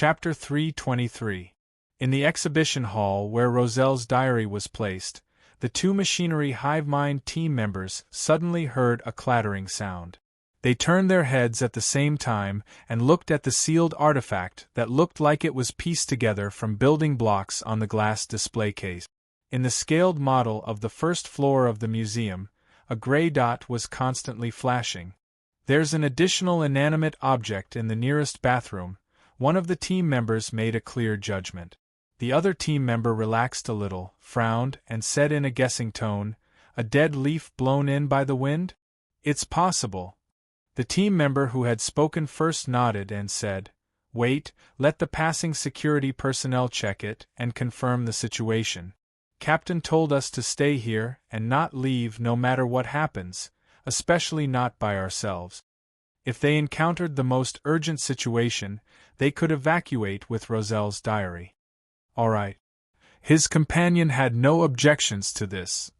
Chapter 323. In the exhibition hall where Roselle's diary was placed, the two machinery hive mind team members suddenly heard a clattering sound. They turned their heads at the same time and looked at the sealed artifact that looked like it was pieced together from building blocks on the glass display case. In the scaled model of the first floor of the museum, a gray dot was constantly flashing. "There's an additional inanimate object in the nearest bathroom," one of the team members made a clear judgment. The other team member relaxed a little, frowned, and said in a guessing tone, "A dead leaf blown in by the wind? It's possible." The team member who had spoken first nodded and said, "Wait, let the passing security personnel check it and confirm the situation. Captain told us to stay here and not leave no matter what happens, especially not by ourselves. If they encountered the most urgent situation, they could evacuate with Roselle's diary." "All right." His companion had no objections to this.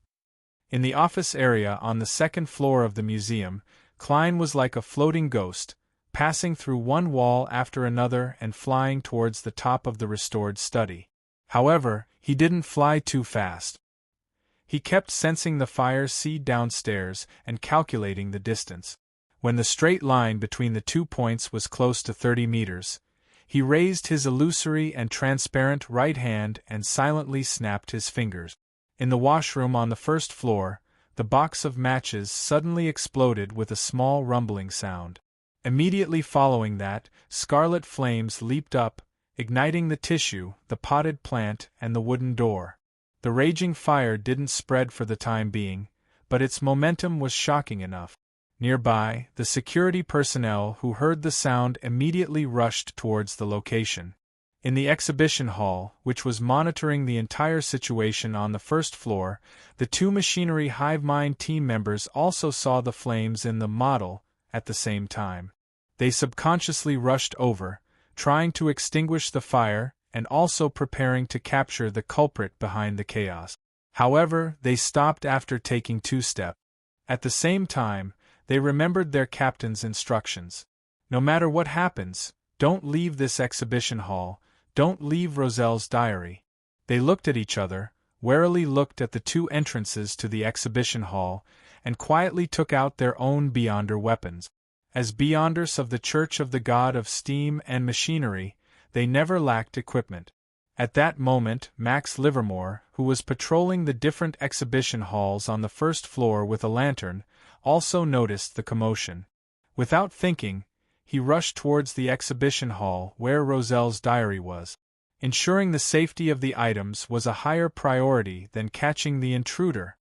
In the office area on the second floor of the museum, Klein was like a floating ghost, passing through one wall after another and flying towards the top of the restored study. However, he didn't fly too fast. He kept sensing the fire seed downstairs and calculating the distance. When the straight line between the 2 points was close to 30 meters, he raised his illusory and transparent right hand and silently snapped his fingers. In the washroom on the first floor, the box of matches suddenly exploded with a small rumbling sound. Immediately following that, scarlet flames leaped up, igniting the tissue, the potted plant, and the wooden door. The raging fire didn't spread for the time being, but its momentum was shocking enough. Nearby, the security personnel who heard the sound immediately rushed towards the location. In the exhibition hall, which was monitoring the entire situation on the first floor, the two machinery hive mind team members also saw the flames in the model at the same time. They subconsciously rushed over, trying to extinguish the fire and also preparing to capture the culprit behind the chaos. However, they stopped after taking 2 steps. At the same time, they remembered their captain's instructions. "No matter what happens, don't leave this exhibition hall, don't leave Roselle's diary." They looked at each other, warily looked at the 2 entrances to the exhibition hall, and quietly took out their own Beyonder weapons. As Beyonders of the Church of the God of Steam and Machinery, they never lacked equipment. At that moment, Max Livermore, who was patrolling the different exhibition halls on the first floor with a lantern, also noticed the commotion. Without thinking, he rushed towards the exhibition hall where Roselle's diary was. Ensuring the safety of the items was a higher priority than catching the intruder.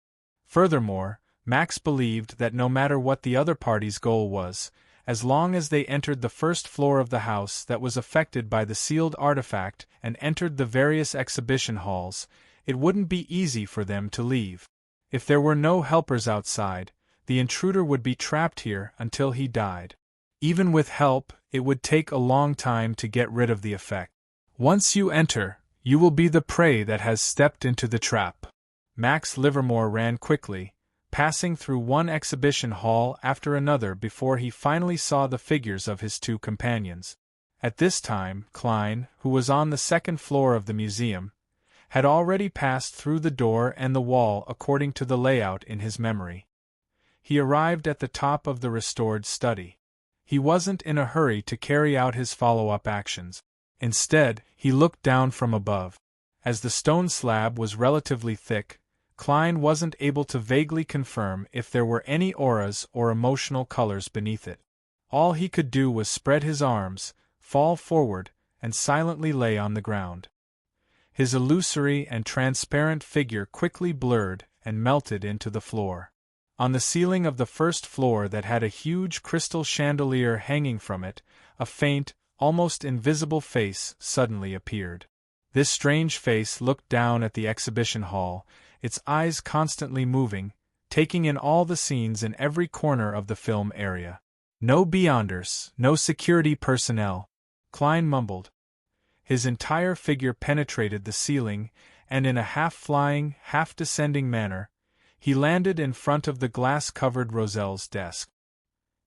Furthermore, Max believed that no matter what the other party's goal was, as long as they entered the first floor of the house that was affected by the sealed artifact and entered the various exhibition halls, it wouldn't be easy for them to leave. If there were no helpers outside, the intruder would be trapped here until he died. Even with help, it would take a long time to get rid of the effect. Once you enter, you will be the prey that has stepped into the trap. Max Livermore ran quickly, passing through one exhibition hall after another before he finally saw the figures of his 2 companions. At this time, Klein, who was on the second floor of the museum, had already passed through the door and the wall according to the layout in his memory. He arrived at the top of the restored study. He wasn't in a hurry to carry out his follow-up actions. Instead, he looked down from above. As the stone slab was relatively thick, Klein wasn't able to vaguely confirm if there were any auras or emotional colors beneath it. All he could do was spread his arms, fall forward, and silently lay on the ground. His illusory and transparent figure quickly blurred and melted into the floor. On the ceiling of the first floor that had a huge crystal chandelier hanging from it, a faint, almost invisible face suddenly appeared. This strange face looked down at the exhibition hall, its eyes constantly moving, taking in all the scenes in every corner of the film area. "No Beyonders, no security personnel," Klein mumbled. His entire figure penetrated the ceiling, and in a half-flying, half-descending manner, he landed in front of the glass-covered Roselle's desk.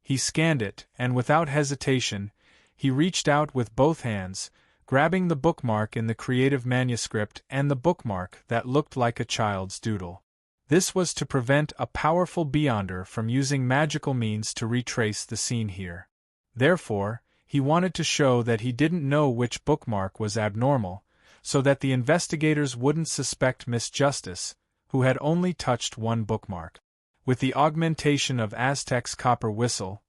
He scanned it, and without hesitation, he reached out with both hands, grabbing the bookmark in the creative manuscript and the bookmark that looked like a child's doodle. This was to prevent a powerful Beyonder from using magical means to retrace the scene here. Therefore, he wanted to show that he didn't know which bookmark was abnormal, so that the investigators wouldn't suspect Miss Justice, who had only touched one bookmark. With the augmentation of Aztec's copper whistle,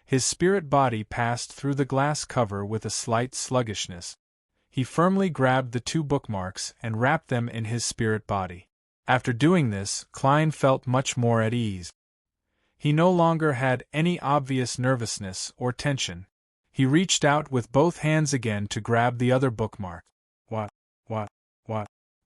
his spirit body passed through the glass cover with a slight sluggishness. He firmly grabbed the two bookmarks and wrapped them in his spirit body. After doing this, Klein felt much more at ease. He no longer had any obvious nervousness or tension. He reached out with both hands again to grab the other bookmark. What?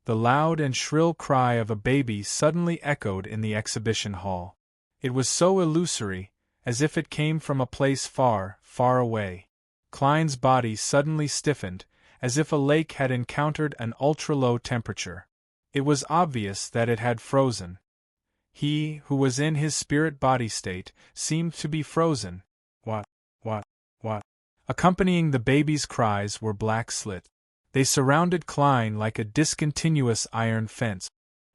The loud and shrill cry of a baby suddenly echoed in the exhibition hall. It was so illusory, as if it came from a place far, far away. Klein's body suddenly stiffened, as if a lake had encountered an ultra-low temperature. It was obvious that it had frozen. He, who was in his spirit body state, seemed to be frozen. What? Accompanying the baby's cries were black slits. They surrounded Klein like a discontinuous iron fence.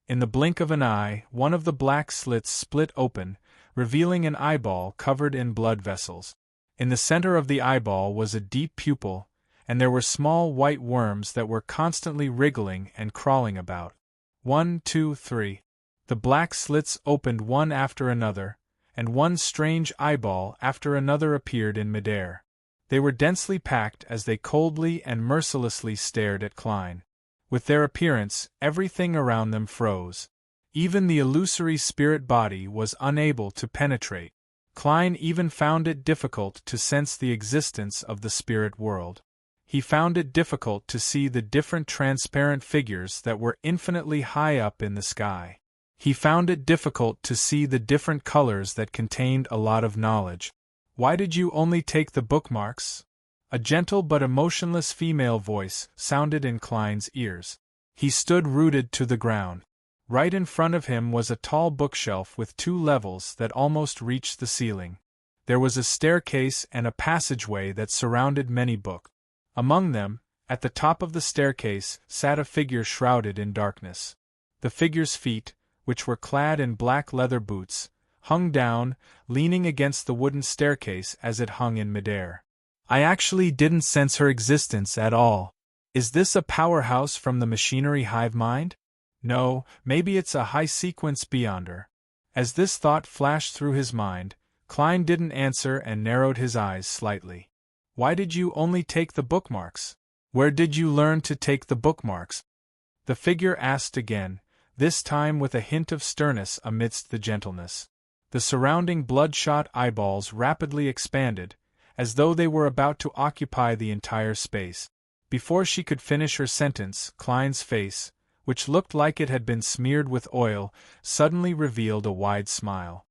In the blink of an eye, one of the black slits split open, revealing an eyeball covered in blood vessels. In the center of the eyeball was a deep pupil, and there were small white worms that were constantly wriggling and crawling about. 1, 2, 3. The black slits opened one after another, and one strange eyeball after another appeared in midair. They were densely packed as they coldly and mercilessly stared at Klein. With their appearance, everything around them froze. Even the illusory spirit body was unable to penetrate. Klein even found it difficult to sense the existence of the spirit world. He found it difficult to see the different transparent figures that were infinitely high up in the sky. He found it difficult to see the different colors that contained a lot of knowledge. Why did you only take the bookmarks? A gentle but emotionless female voice sounded in Klein's ears. He stood rooted to the ground. Right in front of him was a tall bookshelf with 2 levels that almost reached the ceiling. There was a staircase and a passageway that surrounded many books. Among them, at the top of the staircase, sat a figure shrouded in darkness. The figure's feet, which were clad in black leather boots, hung down, leaning against the wooden staircase as it hung in midair. I actually didn't sense her existence at all. Is this a powerhouse from the machinery hive mind? No, maybe it's a high-sequence Beyonder. As this thought flashed through his mind, Klein didn't answer and narrowed his eyes slightly. Why did you only take the bookmarks? Where did you learn to take the bookmarks? The figure asked again, this time with a hint of sternness amidst the gentleness. The surrounding bloodshot eyeballs rapidly expanded, as though they were about to occupy the entire space. Before she could finish her sentence, Klein's face, which looked like it had been smeared with oil, suddenly revealed a wide smile.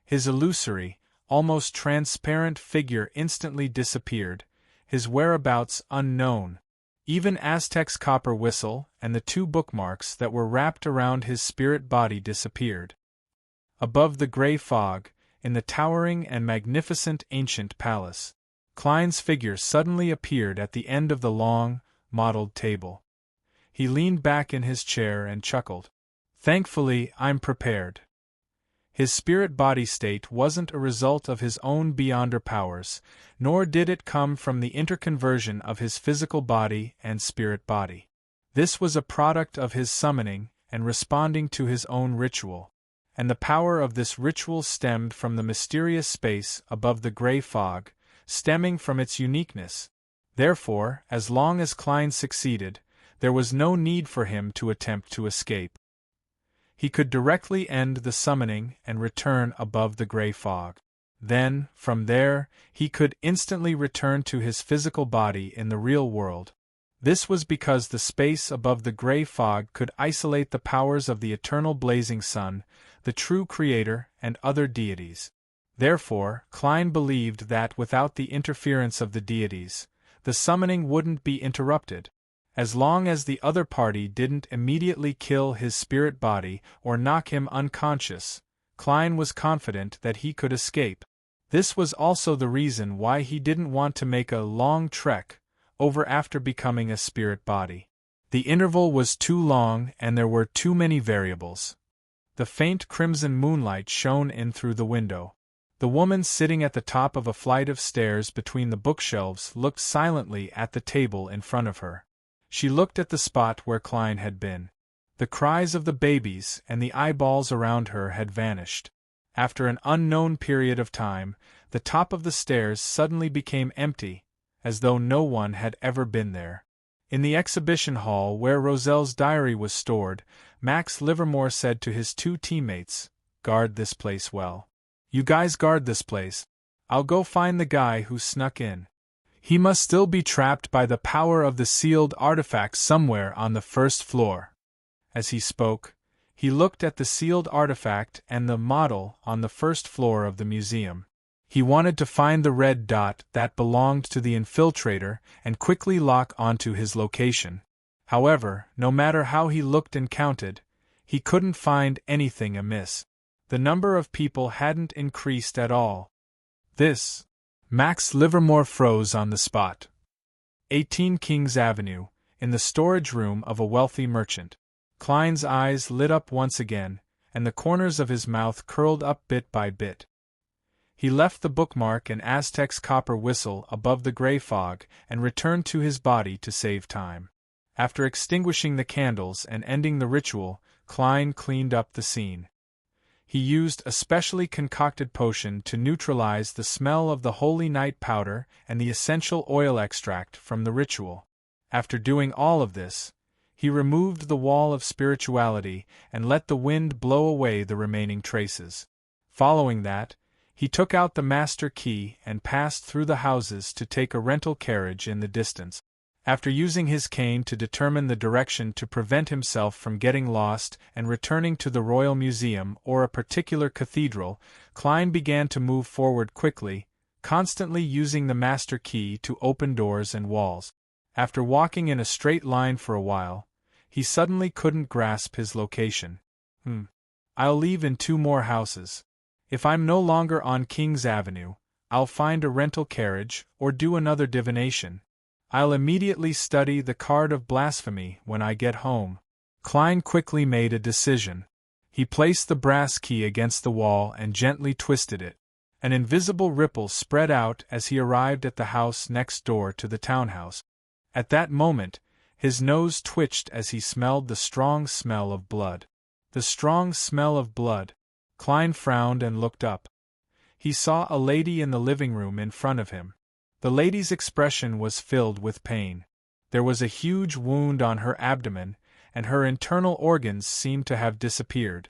His illusory, almost transparent figure instantly disappeared, his whereabouts unknown. Even Aztec's copper whistle and the 2 bookmarks that were wrapped around his spirit body disappeared. Above the gray fog, in the towering and magnificent ancient palace, Klein's figure suddenly appeared at the end of the long, mottled table. He leaned back in his chair and chuckled. Thankfully, I'm prepared. His spirit body state wasn't a result of his own Beyonder powers, nor did it come from the interconversion of his physical body and spirit body. This was a product of his summoning and responding to his own ritual, and the power of this ritual stemmed from the mysterious space above the gray fog, stemming from its uniqueness. Therefore, as long as Klein succeeded, there was no need for him to attempt to escape. He could directly end the summoning and return above the gray fog. Then, from there, he could instantly return to his physical body in the real world. This was because the space above the gray fog could isolate the powers of the eternal blazing sun, the true creator, and other deities. Therefore, Klein believed that without the interference of the deities, the summoning wouldn't be interrupted. As long as the other party didn't immediately kill his spirit body or knock him unconscious, Klein was confident that he could escape. This was also the reason why he didn't want to make a long trek over after becoming a spirit body. The interval was too long and there were too many variables. The faint crimson moonlight shone in through the window. The woman sitting at the top of a flight of stairs between the bookshelves looked silently at the table in front of her. She looked at the spot where Klein had been. The cries of the babies and the eyeballs around her had vanished. After an unknown period of time, the top of the stairs suddenly became empty, as though no one had ever been there. In the exhibition hall where Roselle's diary was stored, Max Livermore said to his two teammates, "Guard this place well. You guys guard this place. I'll go find the guy who snuck in. He must still be trapped by the power of the sealed artifact somewhere on the first floor." As he spoke, he looked at the sealed artifact and the model on the first floor of the museum. He wanted to find the red dot that belonged to the infiltrator and quickly lock onto his location. However, no matter how he looked and counted, he couldn't find anything amiss. The number of people hadn't increased at all. Max Livermore froze on the spot. 18 Kings Avenue, in the storage room of a wealthy merchant. Klein's eyes lit up once again, and the corners of his mouth curled up bit by bit. He left the bookmark and Aztec's copper whistle above the gray fog and returned to his body to save time. After extinguishing the candles and ending the ritual, Klein cleaned up the scene. He used a specially concocted potion to neutralize the smell of the holy night powder and the essential oil extract from the ritual. After doing all of this, he removed the wall of spirituality and let the wind blow away the remaining traces. Following that, he took out the master key and passed through the houses to take a rental carriage in the distance. After using his cane to determine the direction to prevent himself from getting lost and returning to the Royal Museum or a particular cathedral, Klein began to move forward quickly, constantly using the master key to open doors and walls. After walking in a straight line for a while, he suddenly couldn't grasp his location. I'll leave in 2 more houses. If I'm no longer on King's Avenue, I'll find a rental carriage or do another divination. I'll immediately study the card of blasphemy when I get home. Klein quickly made a decision. He placed the brass key against the wall and gently twisted it. An invisible ripple spread out as he arrived at the house next door to the townhouse. At that moment, his nose twitched as he smelled the strong smell of blood. The strong smell of blood. Klein frowned and looked up. He saw a lady in the living room in front of him. The lady's expression was filled with pain. There was a huge wound on her abdomen, and her internal organs seemed to have disappeared.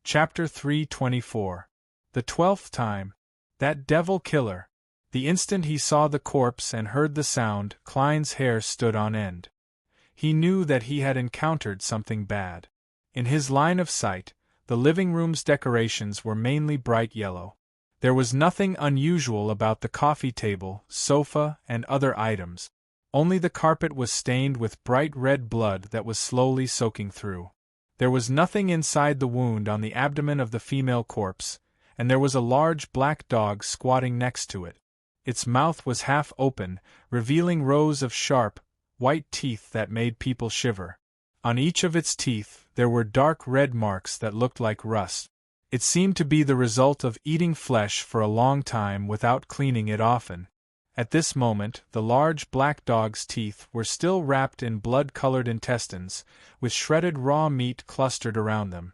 Chapter 324. The 12th time. That devil killer. The instant he saw the corpse and heard the sound, Klein's hair stood on end. He knew that he had encountered something bad. In his line of sight, the living room's decorations were mainly bright yellow. There was nothing unusual about the coffee table, sofa, and other items. Only the carpet was stained with bright red blood that was slowly soaking through. There was nothing inside the wound on the abdomen of the female corpse, and there was a large black dog squatting next to it. Its mouth was half open, revealing rows of sharp, white teeth that made people shiver. On each of its teeth, there were dark red marks that looked like rust. It seemed to be the result of eating flesh for a long time without cleaning it often. At this moment, the large black dog's teeth were still wrapped in blood-colored intestines, with shredded raw meat clustered around them.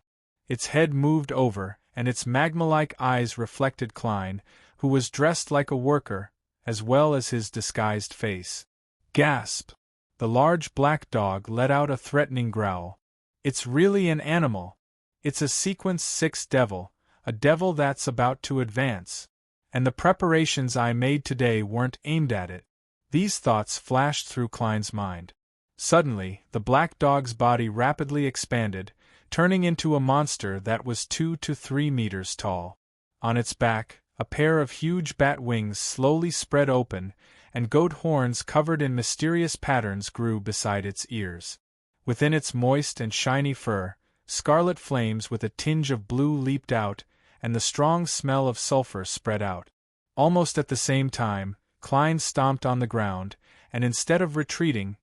Its head moved over, and its magma-like eyes reflected Klein, who was dressed like a worker, as well as his disguised face. Gasp! The large black dog let out a threatening growl. It's really an animal. It's a Sequence 6 devil, a devil that's about to advance. And the preparations I made today weren't aimed at it. These thoughts flashed through Klein's mind. Suddenly, the black dog's body rapidly expanded, turning into a monster that was 2 to 3 meters tall. On its back, a pair of huge bat wings slowly spread open, and goat horns covered in mysterious patterns grew beside its ears. Within its moist and shiny fur, scarlet flames with a tinge of blue leaped out, and the strong smell of sulfur spread out. Almost at the same time, Klein stomped on the ground, and instead of retreating,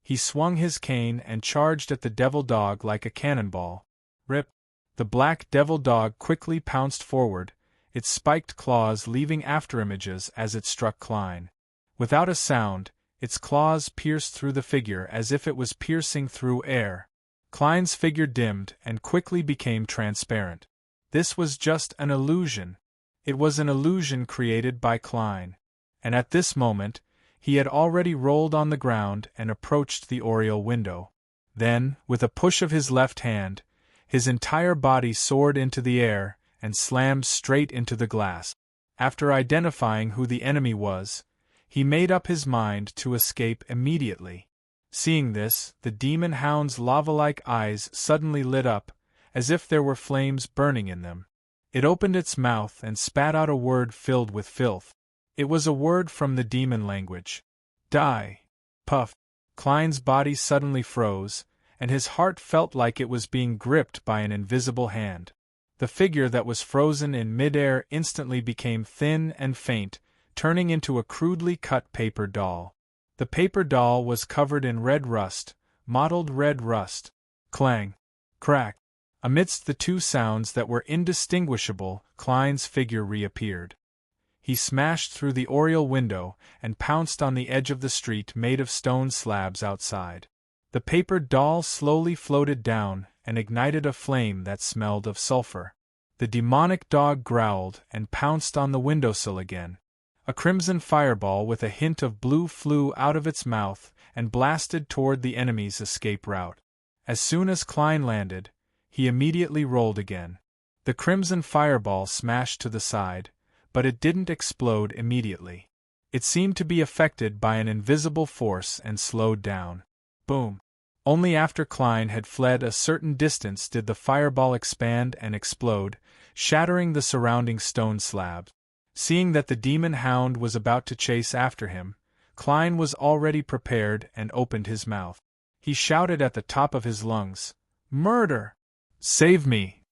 he swung his cane and charged at the devil dog like a cannonball. Rip! The black devil dog quickly pounced forward, its spiked claws leaving afterimages as it struck Klein. Without a sound, its claws pierced through the figure as if it was piercing through air. Klein's figure dimmed and quickly became transparent. This was just an illusion. It was an illusion created by Klein. And at this moment, he had already rolled on the ground and approached the oriel window. Then, with a push of his left hand, his entire body soared into the air and slammed straight into the glass. After identifying who the enemy was, he made up his mind to escape immediately. Seeing this, the demon hound's lava-like eyes suddenly lit up, as if there were flames burning in them. It opened its mouth and spat out a word filled with filth. It was a word from the demon language. Die. Puff. Klein's body suddenly froze, and his heart felt like it was being gripped by an invisible hand. The figure that was frozen in midair instantly became thin and faint, turning into a crudely cut paper doll. The paper doll was covered in red rust, mottled red rust. Clang. Crack. Amidst the two sounds that were indistinguishable, Klein's figure reappeared. He smashed through the oriel window and pounced on the edge of the street made of stone slabs outside. The paper doll slowly floated down and ignited a flame that smelled of sulfur. The demonic dog growled and pounced on the windowsill again. A crimson fireball with a hint of blue flew out of its mouth and blasted toward the enemy's escape route. As soon as Klein landed, he immediately rolled again. The crimson fireball smashed to the side, but it didn't explode immediately. It seemed to be affected by an invisible force and slowed down. Boom! Only after Klein had fled a certain distance did the fireball expand and explode, shattering the surrounding stone slabs. Seeing that the demon hound was about to chase after him, Klein was already prepared and opened his mouth. He shouted at the top of his lungs, "Murder! Save me!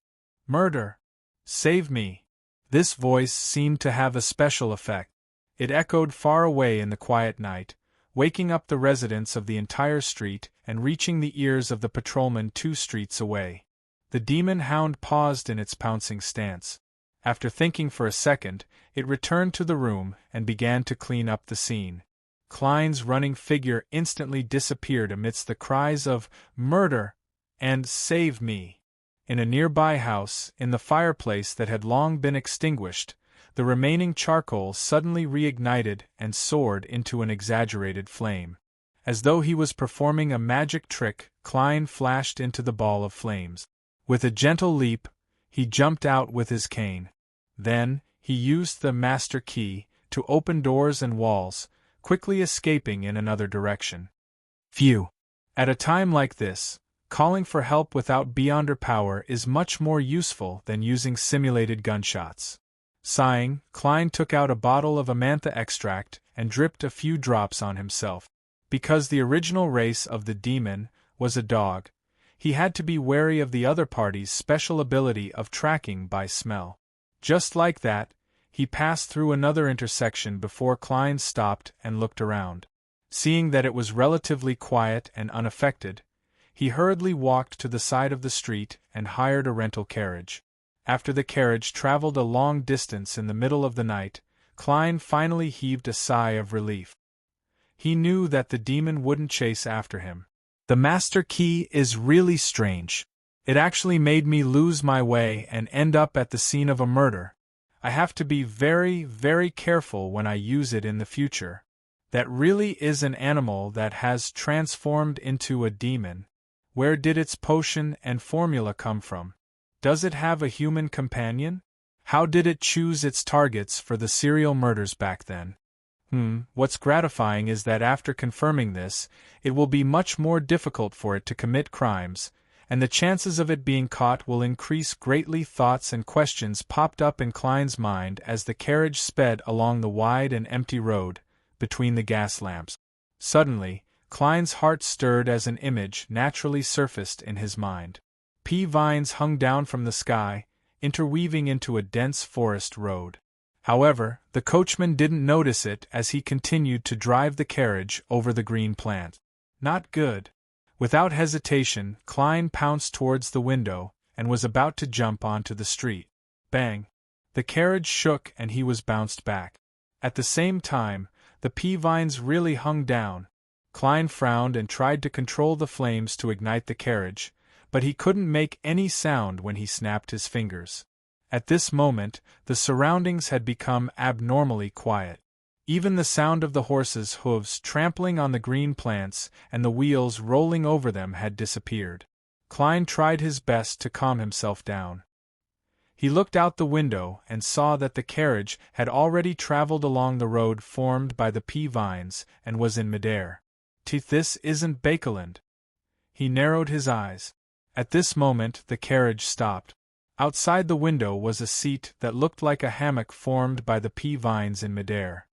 Murder! Save me!" This voice seemed to have a special effect. It echoed far away in the quiet night, waking up the residents of the entire street and reaching the ears of the patrolman 2 streets away. The demon hound paused in its pouncing stance. After thinking for a second, it returned to the room and began to clean up the scene. Klein's running figure instantly disappeared amidst the cries of "Murder!" and "Save me!" In a nearby house, in the fireplace that had long been extinguished, the remaining charcoal suddenly reignited and soared into an exaggerated flame. As though he was performing a magic trick, Klein flashed into the ball of flames. With a gentle leap, he jumped out with his cane. Then, he used the master key to open doors and walls, quickly escaping in another direction. Phew! At a time like this, calling for help without beyonder power is much more useful than using simulated gunshots. Sighing, Klein took out a bottle of Amantha extract and dripped a few drops on himself. Because the original race of the demon was a dog, he had to be wary of the other party's special ability of tracking by smell. Just like that, he passed through another intersection before Klein stopped and looked around. Seeing that it was relatively quiet and unaffected, he hurriedly walked to the side of the street and hired a rental carriage. After the carriage traveled a long distance in the middle of the night, Klein finally heaved a sigh of relief. He knew that the demon wouldn't chase after him. The master key is really strange. It actually made me lose my way and end up at the scene of a murder. I have to be very, very careful when I use it in the future. That really is an animal that has transformed into a demon. Where did its potion and formula come from? Does it have a human companion? How did it choose its targets for the serial murders back then? What's gratifying is that after confirming this, it will be much more difficult for it to commit crimes, and the chances of it being caught will increase greatly. Thoughts and questions popped up in Klein's mind as the carriage sped along the wide and empty road, between the gas lamps. Suddenly, Klein's heart stirred as an image naturally surfaced in his mind. Pea vines hung down from the sky, interweaving into a dense forest road. However, the coachman didn't notice it as he continued to drive the carriage over the green plant. Not good. Without hesitation, Klein pounced towards the window and was about to jump onto the street. Bang! The carriage shook and he was bounced back. At the same time, the pea vines really hung down. Klein frowned and tried to control the flames to ignite the carriage, but he couldn't make any sound when he snapped his fingers. At this moment, the surroundings had become abnormally quiet. Even the sound of the horses' hooves trampling on the green plants and the wheels rolling over them had disappeared. Klein tried his best to calm himself down. He looked out the window and saw that the carriage had already traveled along the road formed by the pea vines and was in midair. This isn't Bakeland. He narrowed his eyes. At this moment the carriage stopped. Outside the window was a seat that looked like a hammock formed by the pea vines in midair.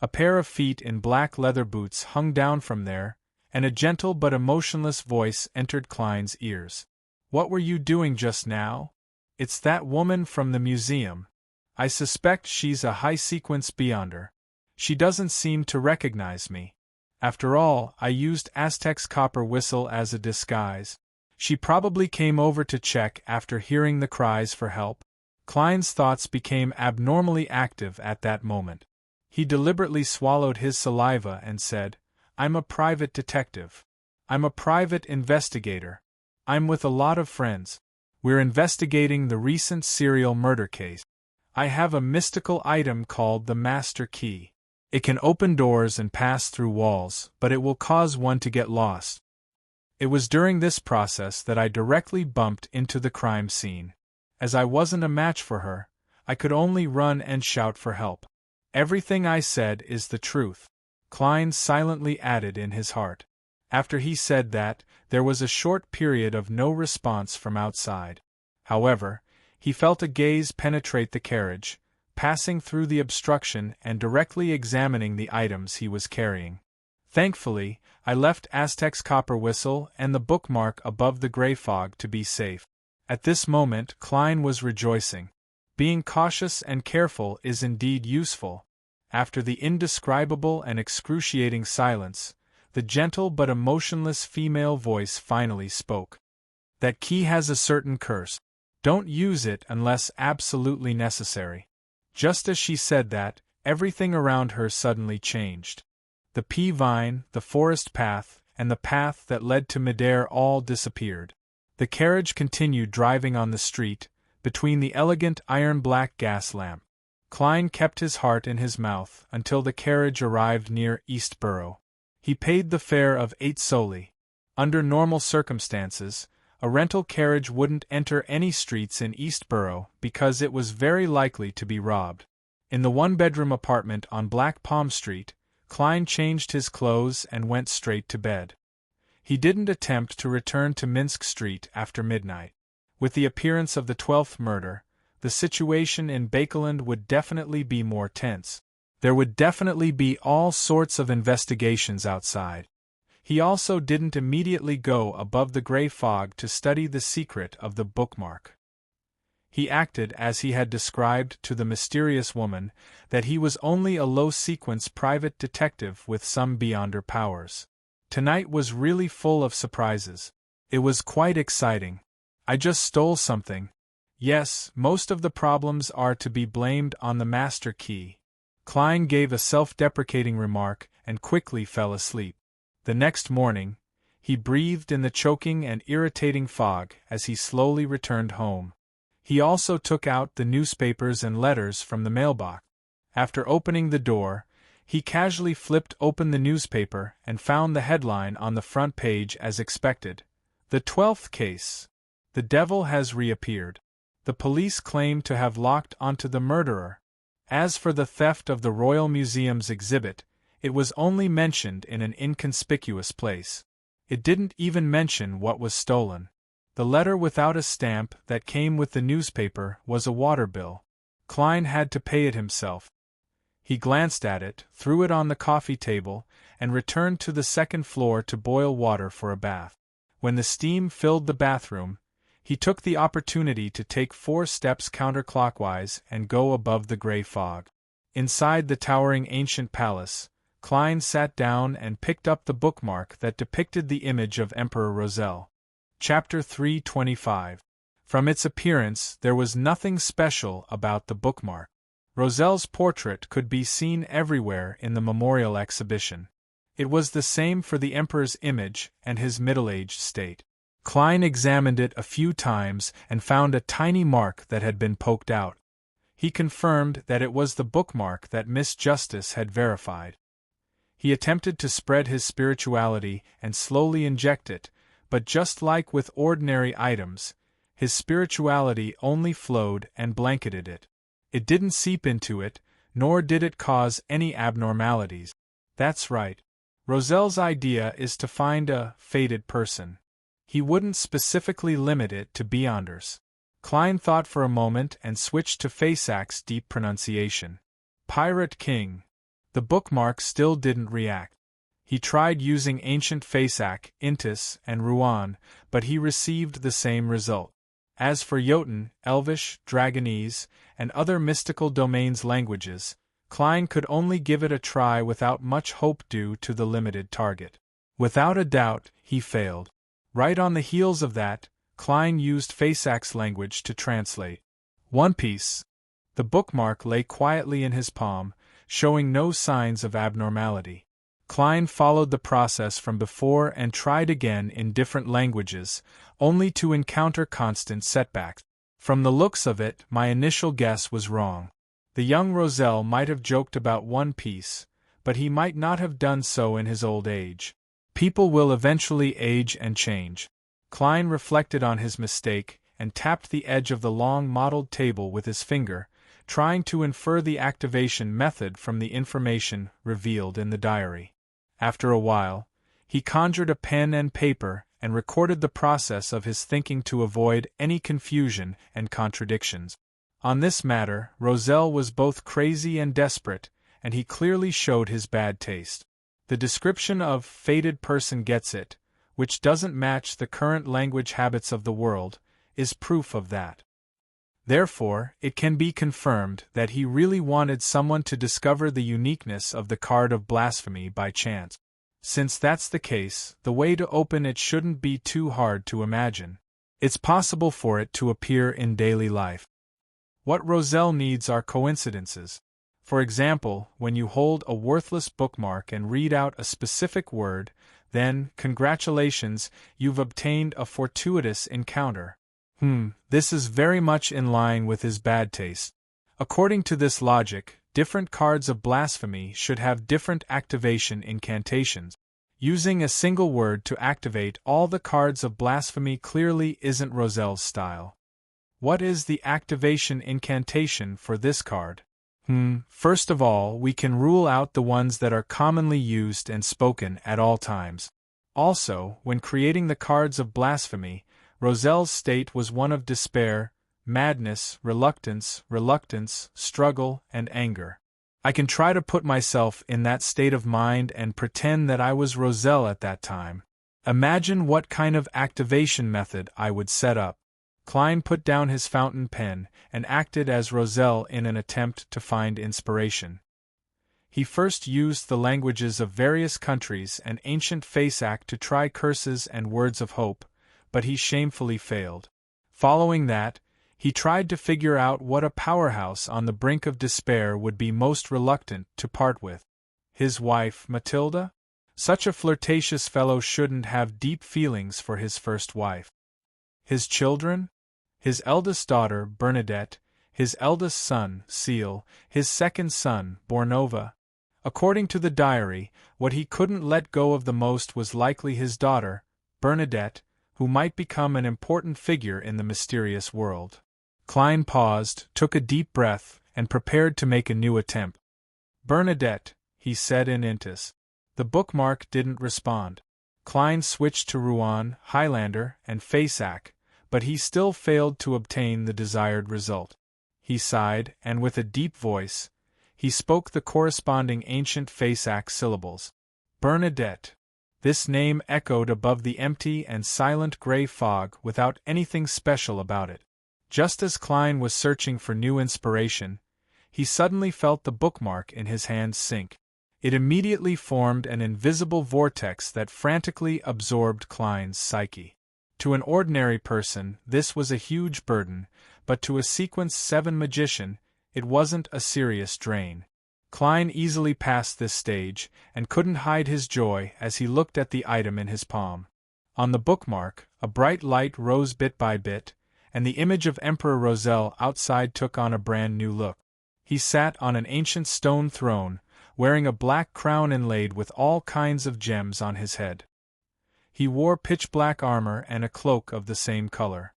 A pair of feet in black leather boots hung down from there, and a gentle but emotionless voice entered Klein's ears. "What were you doing just now? It's that woman from the museum. I suspect she's a high-sequence beyonder. She doesn't seem to recognize me. After all, I used Aztec's copper whistle as a disguise. She probably came over to check after hearing the cries for help." Klein's thoughts became abnormally active at that moment. He deliberately swallowed his saliva and said, "I'm a private detective. I'm a private investigator. I'm with a lot of friends. We're investigating the recent serial murder case. I have a mystical item called the Master Key. It can open doors and pass through walls, but it will cause one to get lost. It was during this process that I directly bumped into the crime scene. As I wasn't a match for her, I could only run and shout for help. Everything I said is the truth," Klein silently added in his heart. After he said that, there was a short period of no response from outside. However, he felt a gaze penetrate the carriage, passing through the obstruction and directly examining the items he was carrying. "Thankfully, I left Aztec's copper whistle and the bookmark above the gray fog to be safe." At this moment Klein was rejoicing. Being cautious and careful is indeed useful. After the indescribable and excruciating silence, the gentle but emotionless female voice finally spoke. "That key has a certain curse. Don't use it unless absolutely necessary." Just as she said that, everything around her suddenly changed. The pea vine, the forest path, and the path that led to midair all disappeared. The carriage continued driving on the street, between the elegant iron-black gas lamp. Klein kept his heart in his mouth until the carriage arrived near Eastborough. He paid the fare of 8 soldi. Under normal circumstances, a rental carriage wouldn't enter any streets in Eastborough because it was very likely to be robbed. In the one-bedroom apartment on Black Palm Street, Klein changed his clothes and went straight to bed. He didn't attempt to return to Minsk Street after midnight. With the appearance of the 12th murder, the situation in Bakeland would definitely be more tense. There would definitely be all sorts of investigations outside. He also didn't immediately go above the gray fog to study the secret of the bookmark. He acted as he had described to the mysterious woman, that he was only a low-sequence private detective with some beyonder powers. Tonight was really full of surprises. It was quite exciting. "I just stole something. Yes, most of the problems are to be blamed on the master key." Klein gave a self-deprecating remark and quickly fell asleep. The next morning, he breathed in the choking and irritating fog as he slowly returned home. He also took out the newspapers and letters from the mailbox. After opening the door, he casually flipped open the newspaper and found the headline on the front page as expected. "The 12th case. The devil has reappeared. The police claim to have locked onto the murderer." As for the theft of the Royal Museum's exhibit, it was only mentioned in an inconspicuous place. It didn't even mention what was stolen. The letter without a stamp that came with the newspaper was a water bill. Klein had to pay it himself. He glanced at it, threw it on the coffee table, and returned to the second floor to boil water for a bath. When the steam filled the bathroom, he took the opportunity to take 4 steps counterclockwise and go above the gray fog. Inside the towering ancient palace, Klein sat down and picked up the bookmark that depicted the image of Emperor Roselle. Chapter 325. From its appearance, there was nothing special about the bookmark. Roselle's portrait could be seen everywhere in the memorial exhibition. It was the same for the emperor's image and his middle-aged state. Klein examined it a few times and found a tiny mark that had been poked out. He confirmed that it was the bookmark that Miss Justice had verified. He attempted to spread his spirituality and slowly inject it, but just like with ordinary items, his spirituality only flowed and blanketed it. It didn't seep into it, nor did it cause any abnormalities. That's right. Roselle's idea is to find a fated person. He wouldn't specifically limit it to beyonders. Klein thought for a moment and switched to Faysac's deep pronunciation. Pirate King. The bookmark still didn't react. He tried using ancient Faysac, Intis, and Ruan, but he received the same result. As for Jotun, Elvish, Dragonese, and other mystical domains languages, Klein could only give it a try without much hope due to the limited target. Without a doubt, he failed. Right on the heels of that, Klein used Faysac's language to translate. One Piece. The bookmark lay quietly in his palm, showing no signs of abnormality. Klein followed the process from before and tried again in different languages, only to encounter constant setbacks. From the looks of it, my initial guess was wrong. The young Roselle might have joked about One Piece, but he might not have done so in his old age. People will eventually age and change. Klein reflected on his mistake and tapped the edge of the long mottled table with his finger, trying to infer the activation method from the information revealed in the diary. After a while, he conjured a pen and paper and recorded the process of his thinking to avoid any confusion and contradictions. On this matter, Roselle was both crazy and desperate, and he clearly showed his bad taste. The description of fated person gets it, which doesn't match the current language habits of the world, is proof of that. Therefore, it can be confirmed that he really wanted someone to discover the uniqueness of the card of blasphemy by chance. Since that's the case, the way to open it shouldn't be too hard to imagine. It's possible for it to appear in daily life. What Roselle needs are coincidences. For example, when you hold a worthless bookmark and read out a specific word, then, congratulations, you've obtained a fortuitous encounter. This is very much in line with his bad taste. According to this logic, different cards of blasphemy should have different activation incantations. Using a single word to activate all the cards of blasphemy clearly isn't Roselle's style. What is the activation incantation for this card? First of all, we can rule out the ones that are commonly used and spoken at all times. Also, when creating the cards of blasphemy, Roselle's state was one of despair, madness, reluctance, struggle, and anger. I can try to put myself in that state of mind and pretend that I was Roselle at that time. Imagine what kind of activation method I would set up. Klein put down his fountain pen and acted as Roselle in an attempt to find inspiration. He first used the languages of various countries and ancient Faysac to try curses and words of hope, but he shamefully failed. Following that, he tried to figure out what a powerhouse on the brink of despair would be most reluctant to part with. His wife, Matilda? Such a flirtatious fellow shouldn't have deep feelings for his first wife. His children? His eldest daughter, Bernadette, his eldest son, Seal, his second son, Bornova. According to the diary, what he couldn't let go of the most was likely his daughter, Bernadette, who might become an important figure in the mysterious world. Klein paused, took a deep breath, and prepared to make a new attempt. Bernadette, he said in Intis. The bookmark didn't respond. Klein switched to Ruan, Highlander, and Faysac, but he still failed to obtain the desired result. He sighed, and with a deep voice, he spoke the corresponding ancient Faysac syllables. Bernadette. This name echoed above the empty and silent gray fog without anything special about it. Just as Klein was searching for new inspiration, he suddenly felt the bookmark in his hand sink. It immediately formed an invisible vortex that frantically absorbed Klein's psyche. To an ordinary person, this was a huge burden, but to a Sequence 7 magician, it wasn't a serious drain. Klein easily passed this stage, and couldn't hide his joy as he looked at the item in his palm. On the bookmark, a bright light rose bit by bit, and the image of Emperor Roselle outside took on a brand new look. He sat on an ancient stone throne, wearing a black crown inlaid with all kinds of gems on his head. He wore pitch-black armor and a cloak of the same color.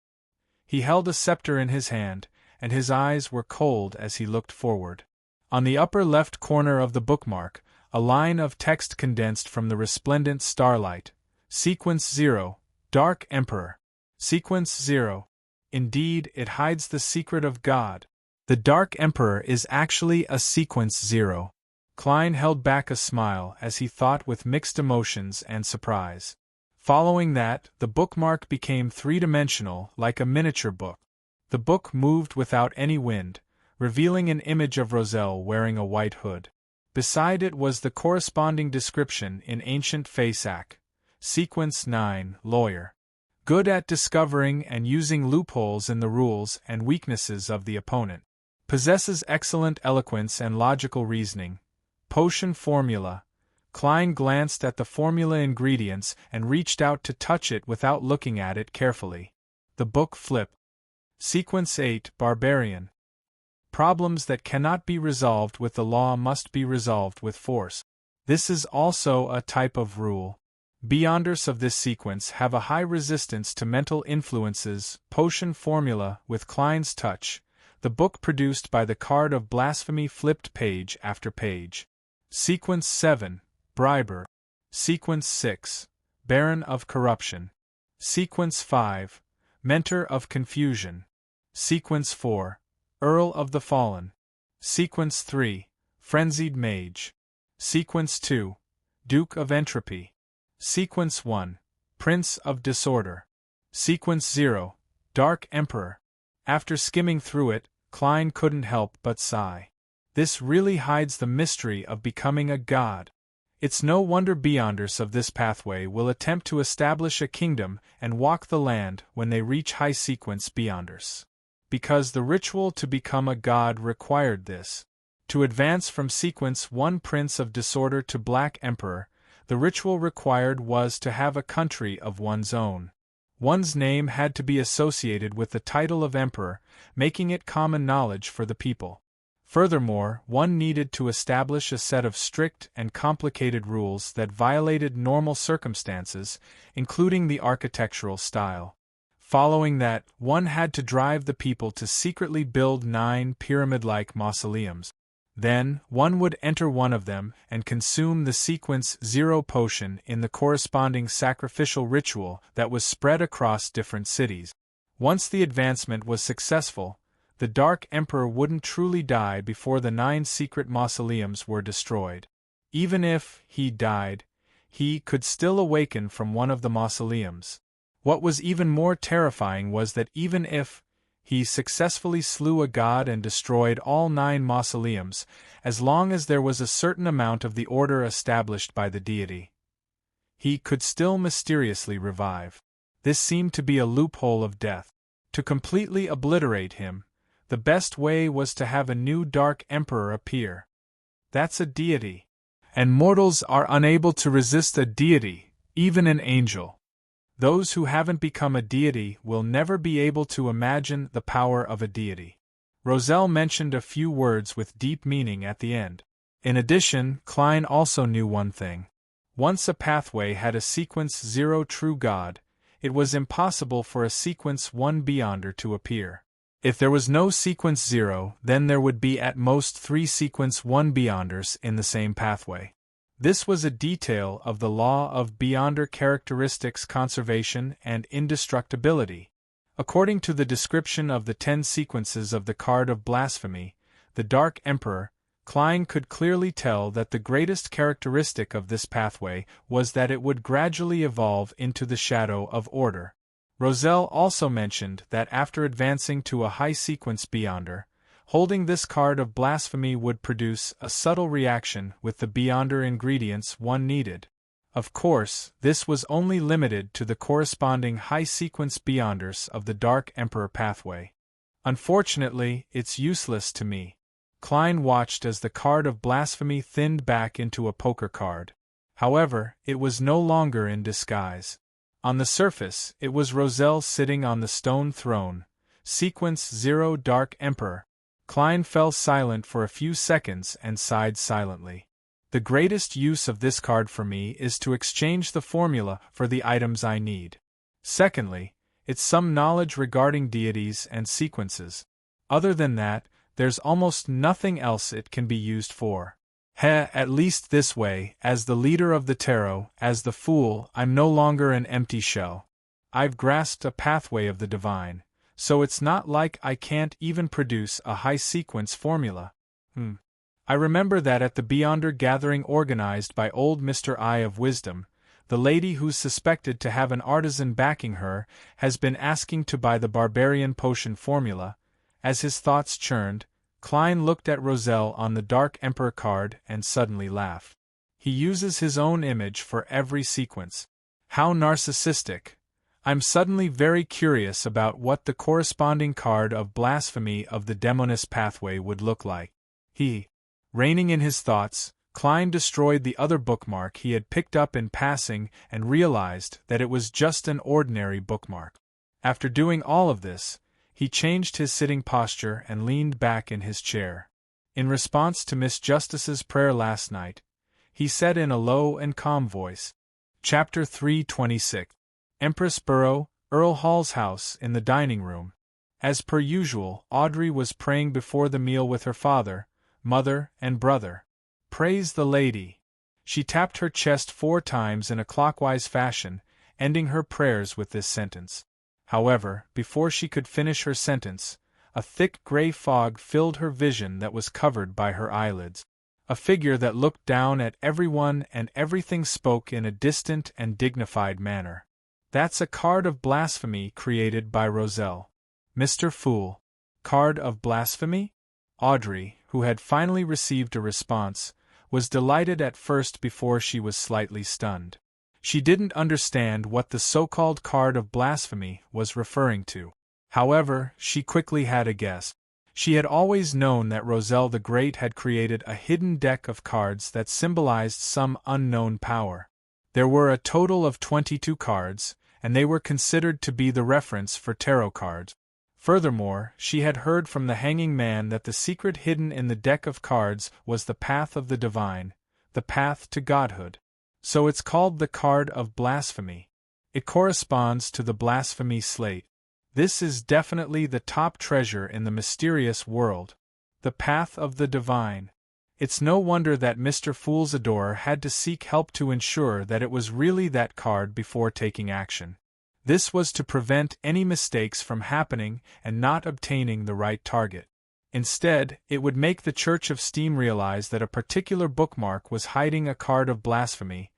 He held a scepter in his hand, and his eyes were cold as he looked forward. On the upper left corner of the bookmark, a line of text condensed from the resplendent starlight. Sequence 0, Dark Emperor. Sequence 0. Indeed, it hides the secret of God. The Dark Emperor is actually a Sequence 0. Klein held back a smile as he thought with mixed emotions and surprise. Following that, the bookmark became three-dimensional, like a miniature book. The book moved without any wind, revealing an image of Roselle wearing a white hood. Beside it was the corresponding description in ancient Fasak. Sequence 9, Lawyer. Good at discovering and using loopholes in the rules and weaknesses of the opponent. Possesses excellent eloquence and logical reasoning. Potion formula. Klein glanced at the formula ingredients and reached out to touch it without looking at it carefully. The book flipped. Sequence 8, Barbarian. Problems that cannot be resolved with the law must be resolved with force. This is also a type of rule. Beyonders of this sequence have a high resistance to mental influences. Potion formula with Klein's touch. The book produced by the card of blasphemy flipped page after page. Sequence 7, Briber. Sequence 6, Baron of Corruption. Sequence 5, Mentor of Confusion. Sequence 4, Earl of the Fallen. Sequence 3, Frenzied Mage. Sequence 2, Duke of Entropy. Sequence 1, Prince of Disorder. Sequence 0, Dark Emperor. After skimming through it, Klein couldn't help but sigh. This really hides the mystery of becoming a god. It's no wonder Beyonders of this pathway will attempt to establish a kingdom and walk the land when they reach high sequence Beyonders. Because the ritual to become a god required this. To advance from sequence 1 Prince of Disorder to Black Emperor, the ritual required was to have a country of one's own. One's name had to be associated with the title of emperor, making it common knowledge for the people. Furthermore, one needed to establish a set of strict and complicated rules that violated normal circumstances, including the architectural style. Following that, one had to drive the people to secretly build 9 pyramid-like mausoleums. Then, one would enter one of them and consume the Sequence 0 potion in the corresponding sacrificial ritual that was spread across different cities. Once the advancement was successful, the Dark Emperor wouldn't truly die before the 9 secret mausoleums were destroyed. Even if he died, he could still awaken from one of the mausoleums. What was even more terrifying was that even if he successfully slew a god and destroyed all 9 mausoleums, as long as there was a certain amount of the order established by the deity, he could still mysteriously revive. This seemed to be a loophole of death. To completely obliterate him, the best way was to have a new Dark Emperor appear. That's a deity. And mortals are unable to resist a deity, even an angel. Those who haven't become a deity will never be able to imagine the power of a deity. Roselle mentioned a few words with deep meaning at the end. In addition, Klein also knew one thing. Once a pathway had a Sequence 0 true god, it was impossible for a Sequence 1 Beyonder to appear. If there was no Sequence 0, then there would be at most 3 Sequence 1 Beyonders in the same pathway. This was a detail of the law of Beyonder characteristics conservation and indestructibility. According to the description of the 10 sequences of the Card of Blasphemy, the Dark Emperor, Klein could clearly tell that the greatest characteristic of this pathway was that it would gradually evolve into the shadow of order. Roselle also mentioned that after advancing to a high sequence Beyonder, Holding this card of blasphemy would produce a subtle reaction with the beyonder ingredients one needed. Of course, this was only limited to the corresponding high-sequence beyonders of the Dark Emperor pathway. Unfortunately, it's useless to me. Klein watched as the card of blasphemy thinned back into a poker card. However, it was no longer in disguise. On the surface, it was Roselle sitting on the stone throne. Sequence 0 Dark Emperor. Klein fell silent for a few seconds and sighed silently. The greatest use of this card for me is to exchange the formula for the items I need. Secondly, it's some knowledge regarding deities and sequences. Other than that, there's almost nothing else it can be used for. At least this way, as the leader of the tarot, as the Fool, I'm no longer an empty shell. I've grasped a pathway of the divine, so it's not like I can't even produce a high-sequence formula. I remember that at the Beyonder gathering organized by old Mr. Eye of Wisdom, the lady who's suspected to have an artisan backing her has been asking to buy the barbarian potion formula. As his thoughts churned, Klein looked at Roselle on the Dark Emperor card and suddenly laughed. He uses his own image for every sequence. How narcissistic. I'm suddenly very curious about what the corresponding card of blasphemy of the Demoness pathway would look like. Reining in his thoughts, Klein destroyed the other bookmark he had picked up in passing and realized that it was just an ordinary bookmark. After doing all of this, he changed his sitting posture and leaned back in his chair. In response to Miss Justice's prayer last night, he said in a low and calm voice, Chapter 326. Empress Burrow, Earl Hall's house, in the dining room. As per usual, Audrey was praying before the meal with her father, mother, and brother. Praise the Lady. She tapped her chest 4 times in a clockwise fashion, ending her prayers with this sentence. However, before she could finish her sentence, a thick gray fog filled her vision that was covered by her eyelids. A figure that looked down at everyone and everything spoke in a distant and dignified manner. That's a card of blasphemy created by Roselle. Mr. Fool. Card of blasphemy? Audrey, who had finally received a response, was delighted at first before she was slightly stunned. She didn't understand what the so-called card of blasphemy was referring to. However, she quickly had a guess. She had always known that Roselle the Great had created a hidden deck of cards that symbolized some unknown power. There were a total of 22 cards, and they were considered to be the reference for tarot cards. Furthermore, she had heard from the Hanging Man that the secret hidden in the deck of cards was the path of the divine, the path to godhood. So it's called the card of blasphemy. It corresponds to the blasphemy slate. This is definitely the top treasure in the mysterious world. The path of the divine. It's no wonder that Mr. Fool's adorer had to seek help to ensure that it was really that card before taking action. This was to prevent any mistakes from happening and not obtaining the right target. Instead, it would make the Church of Steam realize that a particular bookmark was hiding a card of blasphemy.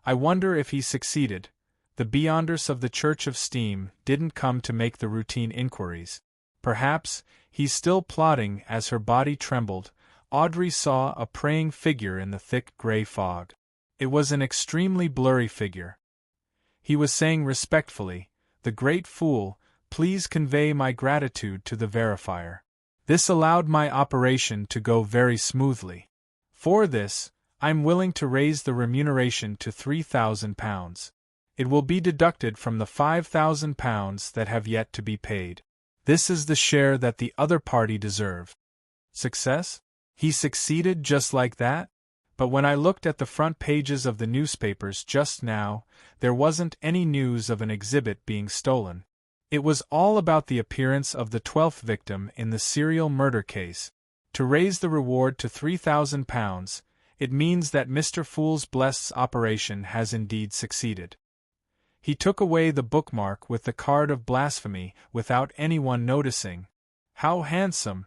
I wonder if he succeeded. The Beyonders of the Church of Steam didn't come to make the routine inquiries. Perhaps he's still plotting. As her body trembled, Audrey saw a praying figure in the thick gray fog. It was an extremely blurry figure. He was saying respectfully, "The Great Fool, please convey my gratitude to the verifier. This allowed my operation to go very smoothly. For this, I'm willing to raise the remuneration to £3,000. It will be deducted from the £5,000 that have yet to be paid. This is the share that the other party deserved." Success? He succeeded just like that? But when I looked at the front pages of the newspapers just now, there wasn't any news of an exhibit being stolen. It was all about the appearance of the 12th victim in the serial murder case. To raise the reward to £3,000, it means that Mr. Fool's Blessed's operation has indeed succeeded. He took away the bookmark with the card of blasphemy without anyone noticing. How handsome!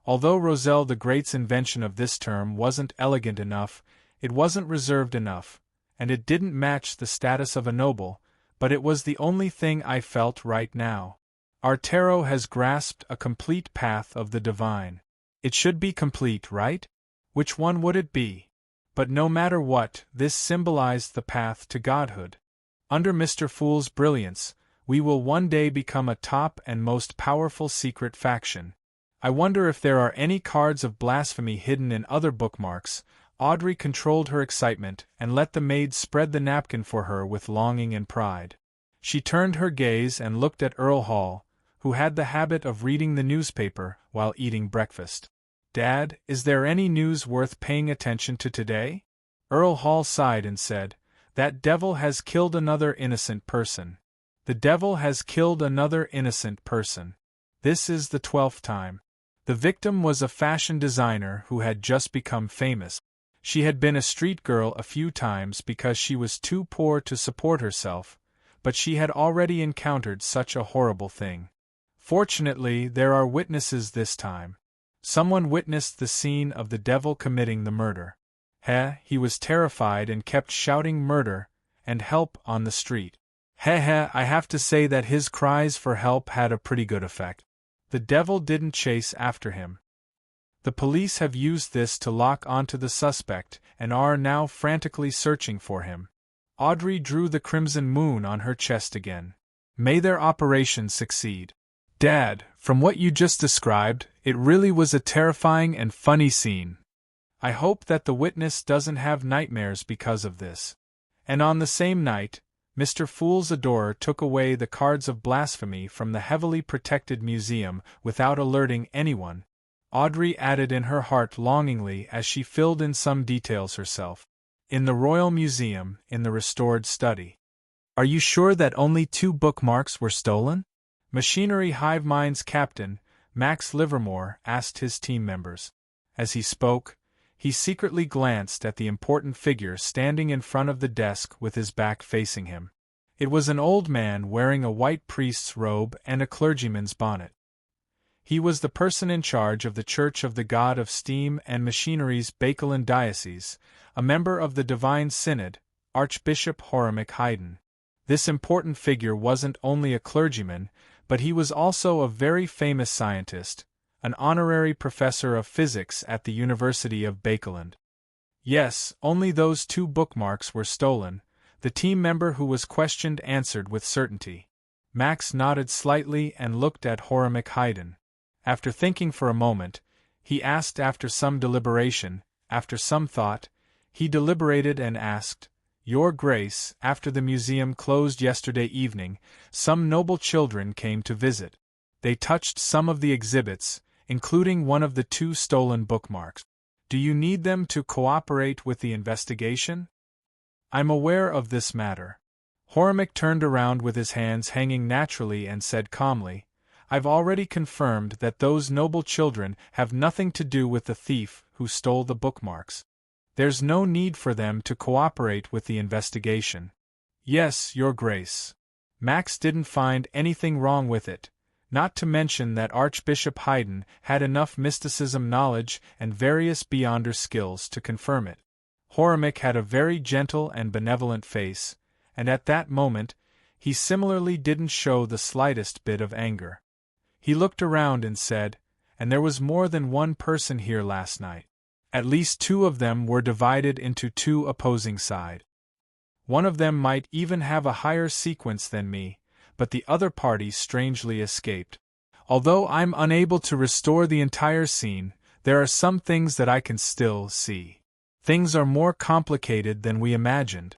Although Roselle the Great's invention of this term wasn't elegant enough, it wasn't reserved enough, and it didn't match the status of a noble, but it was the only thing I felt right now. Our tarot has grasped a complete path of the divine. It should be complete, right? Which one would it be? But no matter what, this symbolized the path to godhood. Under Mr. Fool's brilliance, we will one day become a top and most powerful secret faction. I wonder if there are any cards of blasphemy hidden in other bookmarks. Audrey controlled her excitement and let the maid spread the napkin for her with longing and pride. She turned her gaze and looked at Earl Hall, who had the habit of reading the newspaper while eating breakfast. "Dad, is there any news worth paying attention to today?" Earl Hall sighed and said, "That devil has killed another innocent person. The devil has killed another innocent person. This is the 12th time. The victim was a fashion designer who had just become famous. She had been a street girl a few times because she was too poor to support herself, but she had already encountered such a horrible thing. Fortunately, there are witnesses this time. Someone witnessed the scene of the devil committing the murder. He was terrified and kept shouting murder and help on the street. I have to say that his cries for help had a pretty good effect. The devil didn't chase after him. The police have used this to lock onto the suspect and are now frantically searching for him." Audrey drew the crimson moon on her chest again. "May their operation succeed." "Dad, from what you just described, it really was a terrifying and funny scene. I hope that the witness doesn't have nightmares because of this." And on the same night, Mr. Fool's adorer took away the cards of blasphemy from the heavily protected museum without alerting anyone. Audrey added in her heart longingly as she filled in some details herself. "In the Royal Museum, in the restored study." "Are you sure that only 2 bookmarks were stolen?" Machinery Hive Mind's captain, Max Livermore, asked his team members. As he spoke, he secretly glanced at the important figure standing in front of the desk with his back facing him. It was an old man wearing a white priest's robe and a clergyman's bonnet. He was the person in charge of the Church of the God of Steam and Machinery's Bakelin Diocese, a member of the Divine Synod, Archbishop Horamic Haydn. This important figure wasn't only a clergyman, but he was also a very famous scientist, an honorary professor of physics at the University of Bakelin. "Yes, only those 2 bookmarks were stolen," the team member who was questioned answered with certainty. Max nodded slightly and looked at Horamic Haydn. After thinking for a moment, he asked after some deliberation, after some thought, he deliberated and asked, "Your Grace, after the museum closed yesterday evening, some noble children came to visit. They touched some of the exhibits, including one of the 2 stolen bookmarks. Do you need them to cooperate with the investigation?" "I'm aware of this matter." Horamic turned around with his hands hanging naturally and said calmly, "I've already confirmed that those noble children have nothing to do with the thief who stole the bookmarks. There's no need for them to cooperate with the investigation." "Yes, Your Grace." Max didn't find anything wrong with it, not to mention that Archbishop Haydn had enough mysticism knowledge and various beyonder skills to confirm it. Horamic had a very gentle and benevolent face, and at that moment, he similarly didn't show the slightest bit of anger. He looked around and said, "And there was more than one person here last night. At least 2 of them were divided into 2 opposing sides. One of them might even have a higher sequence than me, but the other party strangely escaped. Although I'm unable to restore the entire scene, there are some things that I can still see. Things are more complicated than we imagined."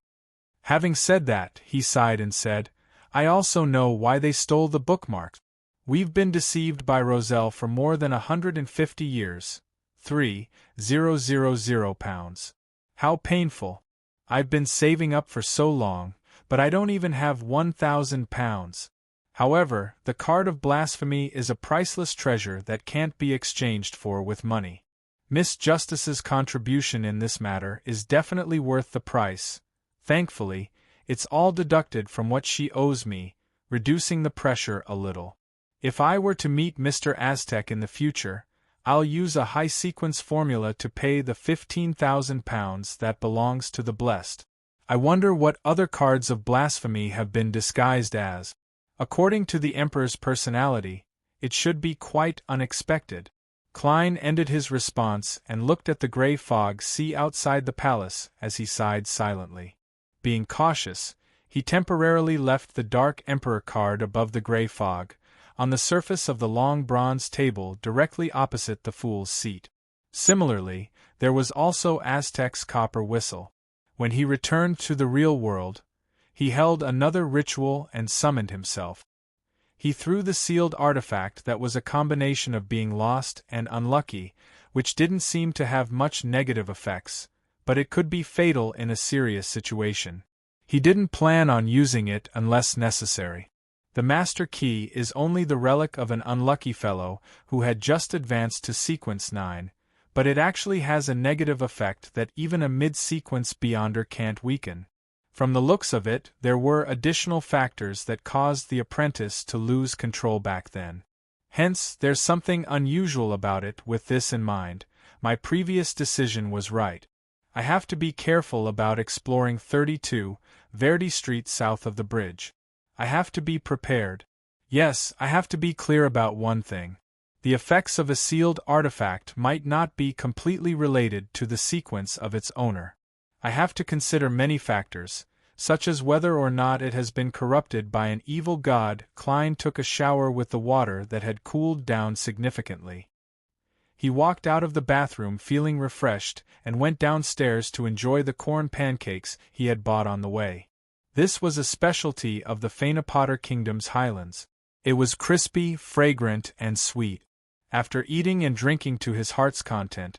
Having said that, he sighed and said, "I also know why they stole the bookmarks. We've been deceived by Roselle for more than 150 years. 3,000 pounds. How painful. I've been saving up for so long, but I don't even have 1,000 pounds. However, the card of blasphemy is a priceless treasure that can't be exchanged for with money. Miss Justice's contribution in this matter is definitely worth the price. Thankfully, it's all deducted from what she owes me, reducing the pressure a little. If I were to meet Mr. Aztec in the future, I'll use a high-sequence formula to pay the 15,000 pounds that belongs to the blessed. I wonder what other cards of blasphemy have been disguised as. According to the Emperor's personality, it should be quite unexpected. Klein ended his response and looked at the gray fog sea outside the palace as he sighed silently. Being cautious, he temporarily left the dark emperor card above the gray fog, on the surface of the long bronze table directly opposite the fool's seat. Similarly, there was also Aztec's copper whistle. When he returned to the real world, he held another ritual and summoned himself. He threw the sealed artifact that was a combination of being lost and unlucky, which didn't seem to have much negative effects, but it could be fatal in a serious situation. He didn't plan on using it unless necessary. The Master Key is only the relic of an unlucky fellow who had just advanced to Sequence 9, but it actually has a negative effect that even a mid-sequence Beyonder can't weaken. From the looks of it, there were additional factors that caused the apprentice to lose control back then. Hence, there's something unusual about it. With this in mind, my previous decision was right. I have to be careful about exploring 32 Verdi Street south of the bridge. I have to be prepared. Yes, I have to be clear about one thing. The effects of a sealed artifact might not be completely related to the sequence of its owner. I have to consider many factors, such as whether or not it has been corrupted by an evil god. Klein took a shower with the water that had cooled down significantly. He walked out of the bathroom feeling refreshed and went downstairs to enjoy the corn pancakes he had bought on the way. This was a specialty of the Fainapotter Kingdom's highlands. It was crispy, fragrant, and sweet. After eating and drinking to his heart's content,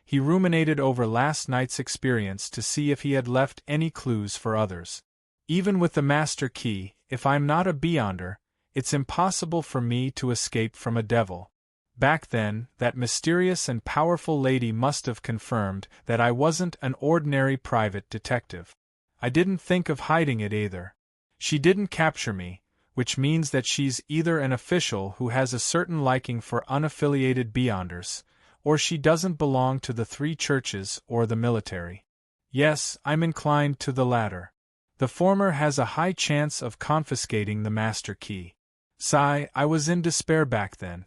he ruminated over last night's experience to see if he had left any clues for others. Even with the Master Key, if I'm not a Beyonder, it's impossible for me to escape from a devil. Back then, that mysterious and powerful lady must have confirmed that I wasn't an ordinary private detective. I didn't think of hiding it either. She didn't capture me, which means that she's either an official who has a certain liking for unaffiliated Beyonders, or she doesn't belong to the three churches or the military. Yes, I'm inclined to the latter. The former has a high chance of confiscating the Master Key. Sigh, I was in despair back then.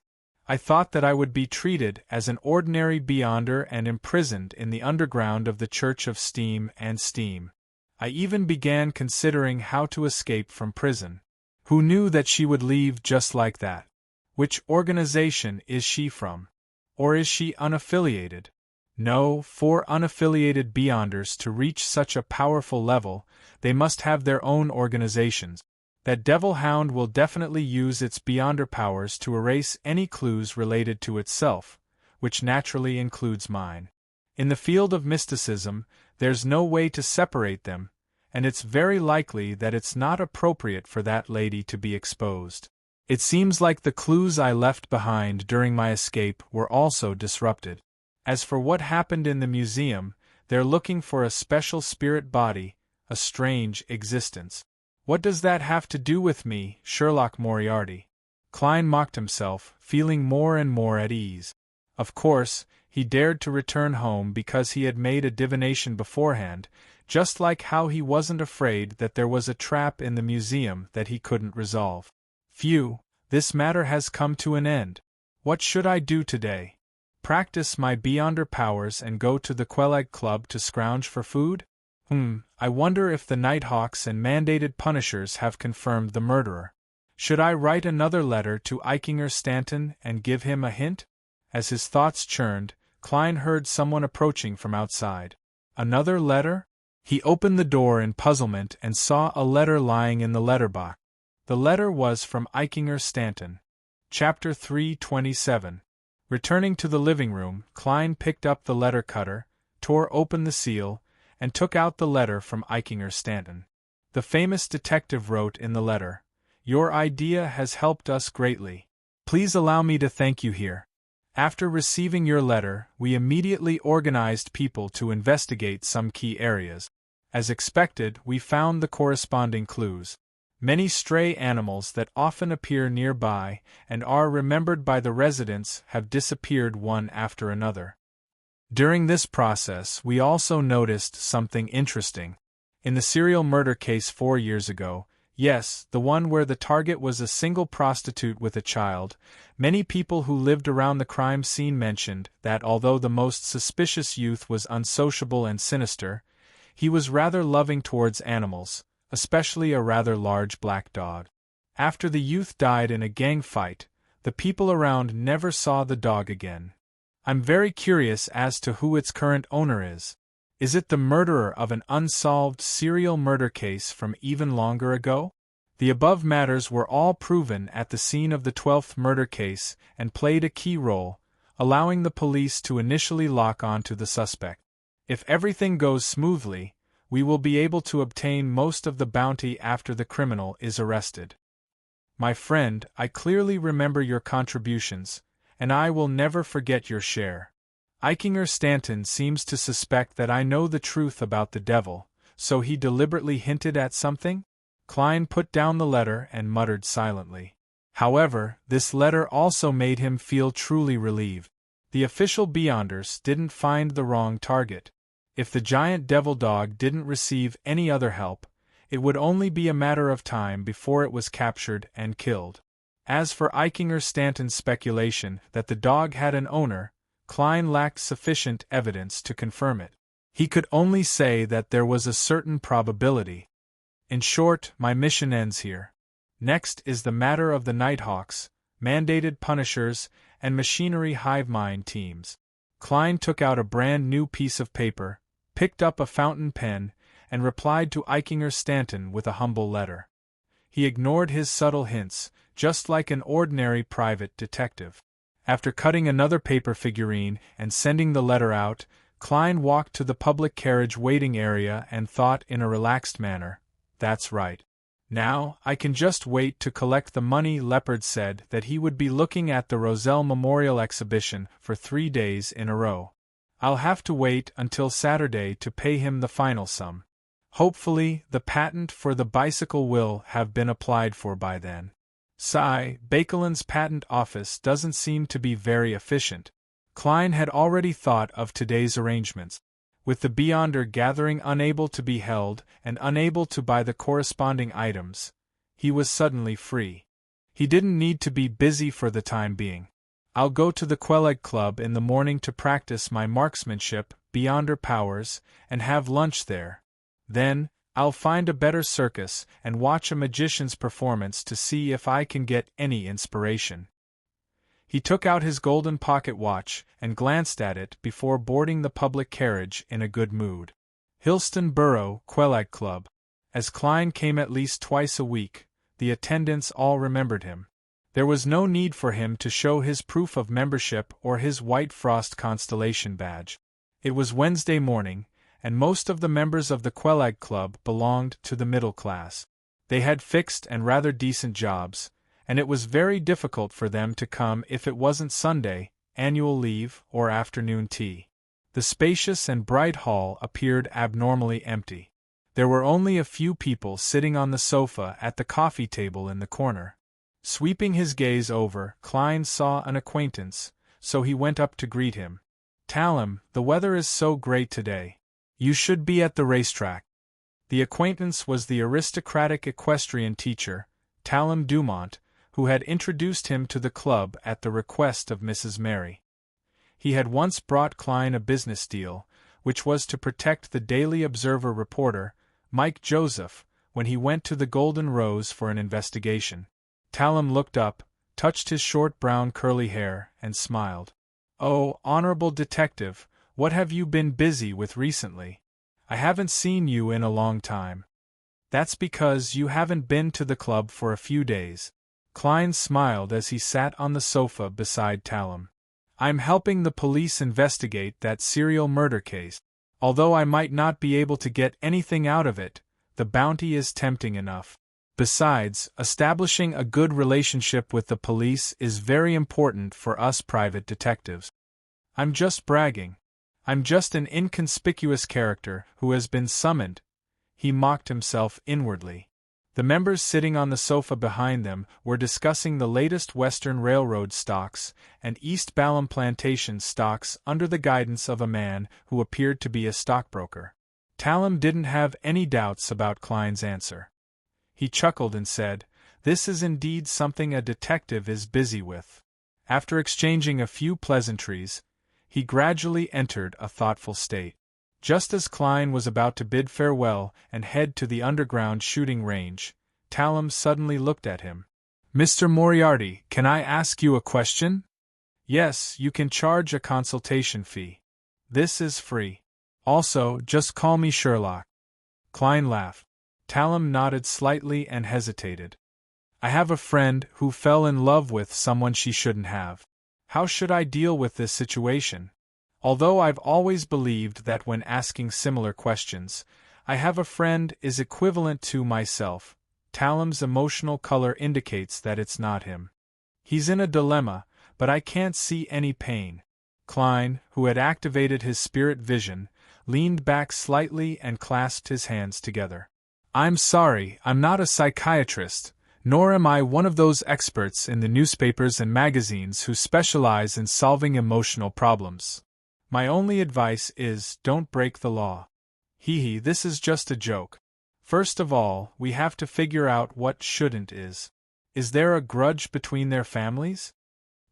I thought that I would be treated as an ordinary Beyonder and imprisoned in the underground of the Church of Steam and Steam. I even began considering how to escape from prison. Who knew that she would leave just like that? Which organization is she from? Or is she unaffiliated? No, for unaffiliated Beyonders to reach such a powerful level, they must have their own organizations. That Devil Hound will definitely use its Beyonder powers to erase any clues related to itself, which naturally includes mine. In the field of mysticism, there's no way to separate them, and it's very likely that it's not appropriate for that lady to be exposed. It seems like the clues I left behind during my escape were also disrupted. As for what happened in the museum, they're looking for a special spirit body, a strange existence. What does that have to do with me, Sherlock Moriarty? Klein mocked himself, feeling more and more at ease. Of course, he dared to return home because he had made a divination beforehand, just like how he wasn't afraid that there was a trap in the museum that he couldn't resolve. Phew, this matter has come to an end. What should I do today? Practice my Beyonder powers and go to the Quelag Club to scrounge for food? I wonder if the Nighthawks and mandated punishers have confirmed the murderer. Should I write another letter to Eichinger Stanton and give him a hint? As his thoughts churned, Klein heard someone approaching from outside. Another letter? He opened the door in puzzlement and saw a letter lying in the letterbox. The letter was from Eichinger Stanton. Chapter 327. Returning to the living room, Klein picked up the letter cutter, tore open the seal, and took out the letter from Eichinger Stanton. The famous detective wrote in the letter, "Your idea has helped us greatly. Please allow me to thank you here. After receiving your letter, we immediately organized people to investigate some key areas. As expected, we found the corresponding clues. Many stray animals that often appear nearby and are remembered by the residents have disappeared one after another. During this process, we also noticed something interesting. In the serial murder case 4 years ago, Yes, the one where the target was a single prostitute with a child. Many people who lived around the crime scene mentioned that although the most suspicious youth was unsociable and sinister, he was rather loving towards animals, especially a rather large black dog. After the youth died in a gang fight, the people around never saw the dog again. I'm very curious as to who its current owner is. Is it the murderer of an unsolved serial murder case from even longer ago? The above matters were all proven at the scene of the 12th murder case and played a key role, allowing the police to initially lock on to the suspect. If everything goes smoothly, we will be able to obtain most of the bounty after the criminal is arrested. My friend, I clearly remember your contributions, and I will never forget your share. Eichinger Stanton seems to suspect that I know the truth about the devil, so he deliberately hinted at something? Klein put down the letter and muttered silently. However, this letter also made him feel truly relieved. The official Beyonders didn't find the wrong target. If the giant devil dog didn't receive any other help, it would only be a matter of time before it was captured and killed. As for Eichinger Stanton's speculation that the dog had an owner, Klein lacked sufficient evidence to confirm it. He could only say that there was a certain probability. In short, my mission ends here. Next is the matter of the Nighthawks, mandated punishers, and machinery hive mind teams. Klein took out a brand new piece of paper, picked up a fountain pen, and replied to Eichinger Stanton with a humble letter. He ignored his subtle hints, just like an ordinary private detective. After cutting another paper figurine and sending the letter out, Klein walked to the public carriage waiting area and thought in a relaxed manner, "That's right. Now, I can just wait to collect the money." Leopard said that he would be looking at the Roselle Memorial Exhibition for 3 days in a row. I'll have to wait until Saturday to pay him the final sum. Hopefully, the patent for the bicycle will have been applied for by then. Sigh, Bakeland's patent office doesn't seem to be very efficient. Klein had already thought of today's arrangements. With the Beyonder gathering unable to be held and unable to buy the corresponding items, he was suddenly free. He didn't need to be busy for the time being. I'll go to the Quelleg Club in the morning to practice my marksmanship, Beyonder powers, and have lunch there. Then, I'll find a better circus and watch a magician's performance to see if I can get any inspiration. He took out his golden pocket watch and glanced at it before boarding the public carriage in a good mood. Hillston Borough Quelleg Club. As Klein came at least twice a week, the attendants all remembered him. There was no need for him to show his proof of membership or his White Frost Constellation badge. It was Wednesday morning, and most of the members of the Quelleg Club belonged to the middle class. They had fixed and rather decent jobs, and it was very difficult for them to come if it wasn't Sunday, annual leave, or afternoon tea. The spacious and bright hall appeared abnormally empty. There were only a few people sitting on the sofa at the coffee table in the corner. Sweeping his gaze over, Klein saw an acquaintance, so he went up to greet him. "Talum, the weather is so great today. You should be at the racetrack." The acquaintance was the aristocratic equestrian teacher, Talum Dumont, who had introduced him to the club at the request of Mrs. Mary. He had once brought Klein a business deal, which was to protect the Daily Observer reporter, Mike Joseph, when he went to the Golden Rose for an investigation. Talum looked up, touched his short brown curly hair, and smiled. "Oh, honorable detective, what have you been busy with recently? I haven't seen you in a long time." "That's because you haven't been to the club for a few days." Klein smiled as he sat on the sofa beside Talum. "I'm helping the police investigate that serial murder case. Although I might not be able to get anything out of it, the bounty is tempting enough. Besides, establishing a good relationship with the police is very important for us private detectives. I'm just bragging. I'm just an inconspicuous character who has been summoned." He mocked himself inwardly. The members sitting on the sofa behind them were discussing the latest Western Railroad stocks and East Balham Plantation stocks under the guidance of a man who appeared to be a stockbroker. Talum didn't have any doubts about Klein's answer. He chuckled and said, "This is indeed something a detective is busy with." After exchanging a few pleasantries, he gradually entered a thoughtful state. Just as Klein was about to bid farewell and head to the underground shooting range, Talum suddenly looked at him. "Mr. Moriarty, can I ask you a question?" "Yes, you can charge a consultation fee. This is free. Also, just call me Sherlock." Klein laughed. Talum nodded slightly and hesitated. "I have a friend who fell in love with someone she shouldn't have. How should I deal with this situation? Although I've always believed that when asking similar questions, I have a friend is equivalent to myself." Talum's emotional color indicates that it's not him. "He's in a dilemma, but I can't see any pain." Klein, who had activated his spirit vision, leaned back slightly and clasped his hands together. "I'm sorry, I'm not a psychiatrist, nor am I one of those experts in the newspapers and magazines who specialize in solving emotional problems. My only advice is, don't break the law. This is just a joke. First of all, we have to figure out what shouldn't is. Is there a grudge between their families?"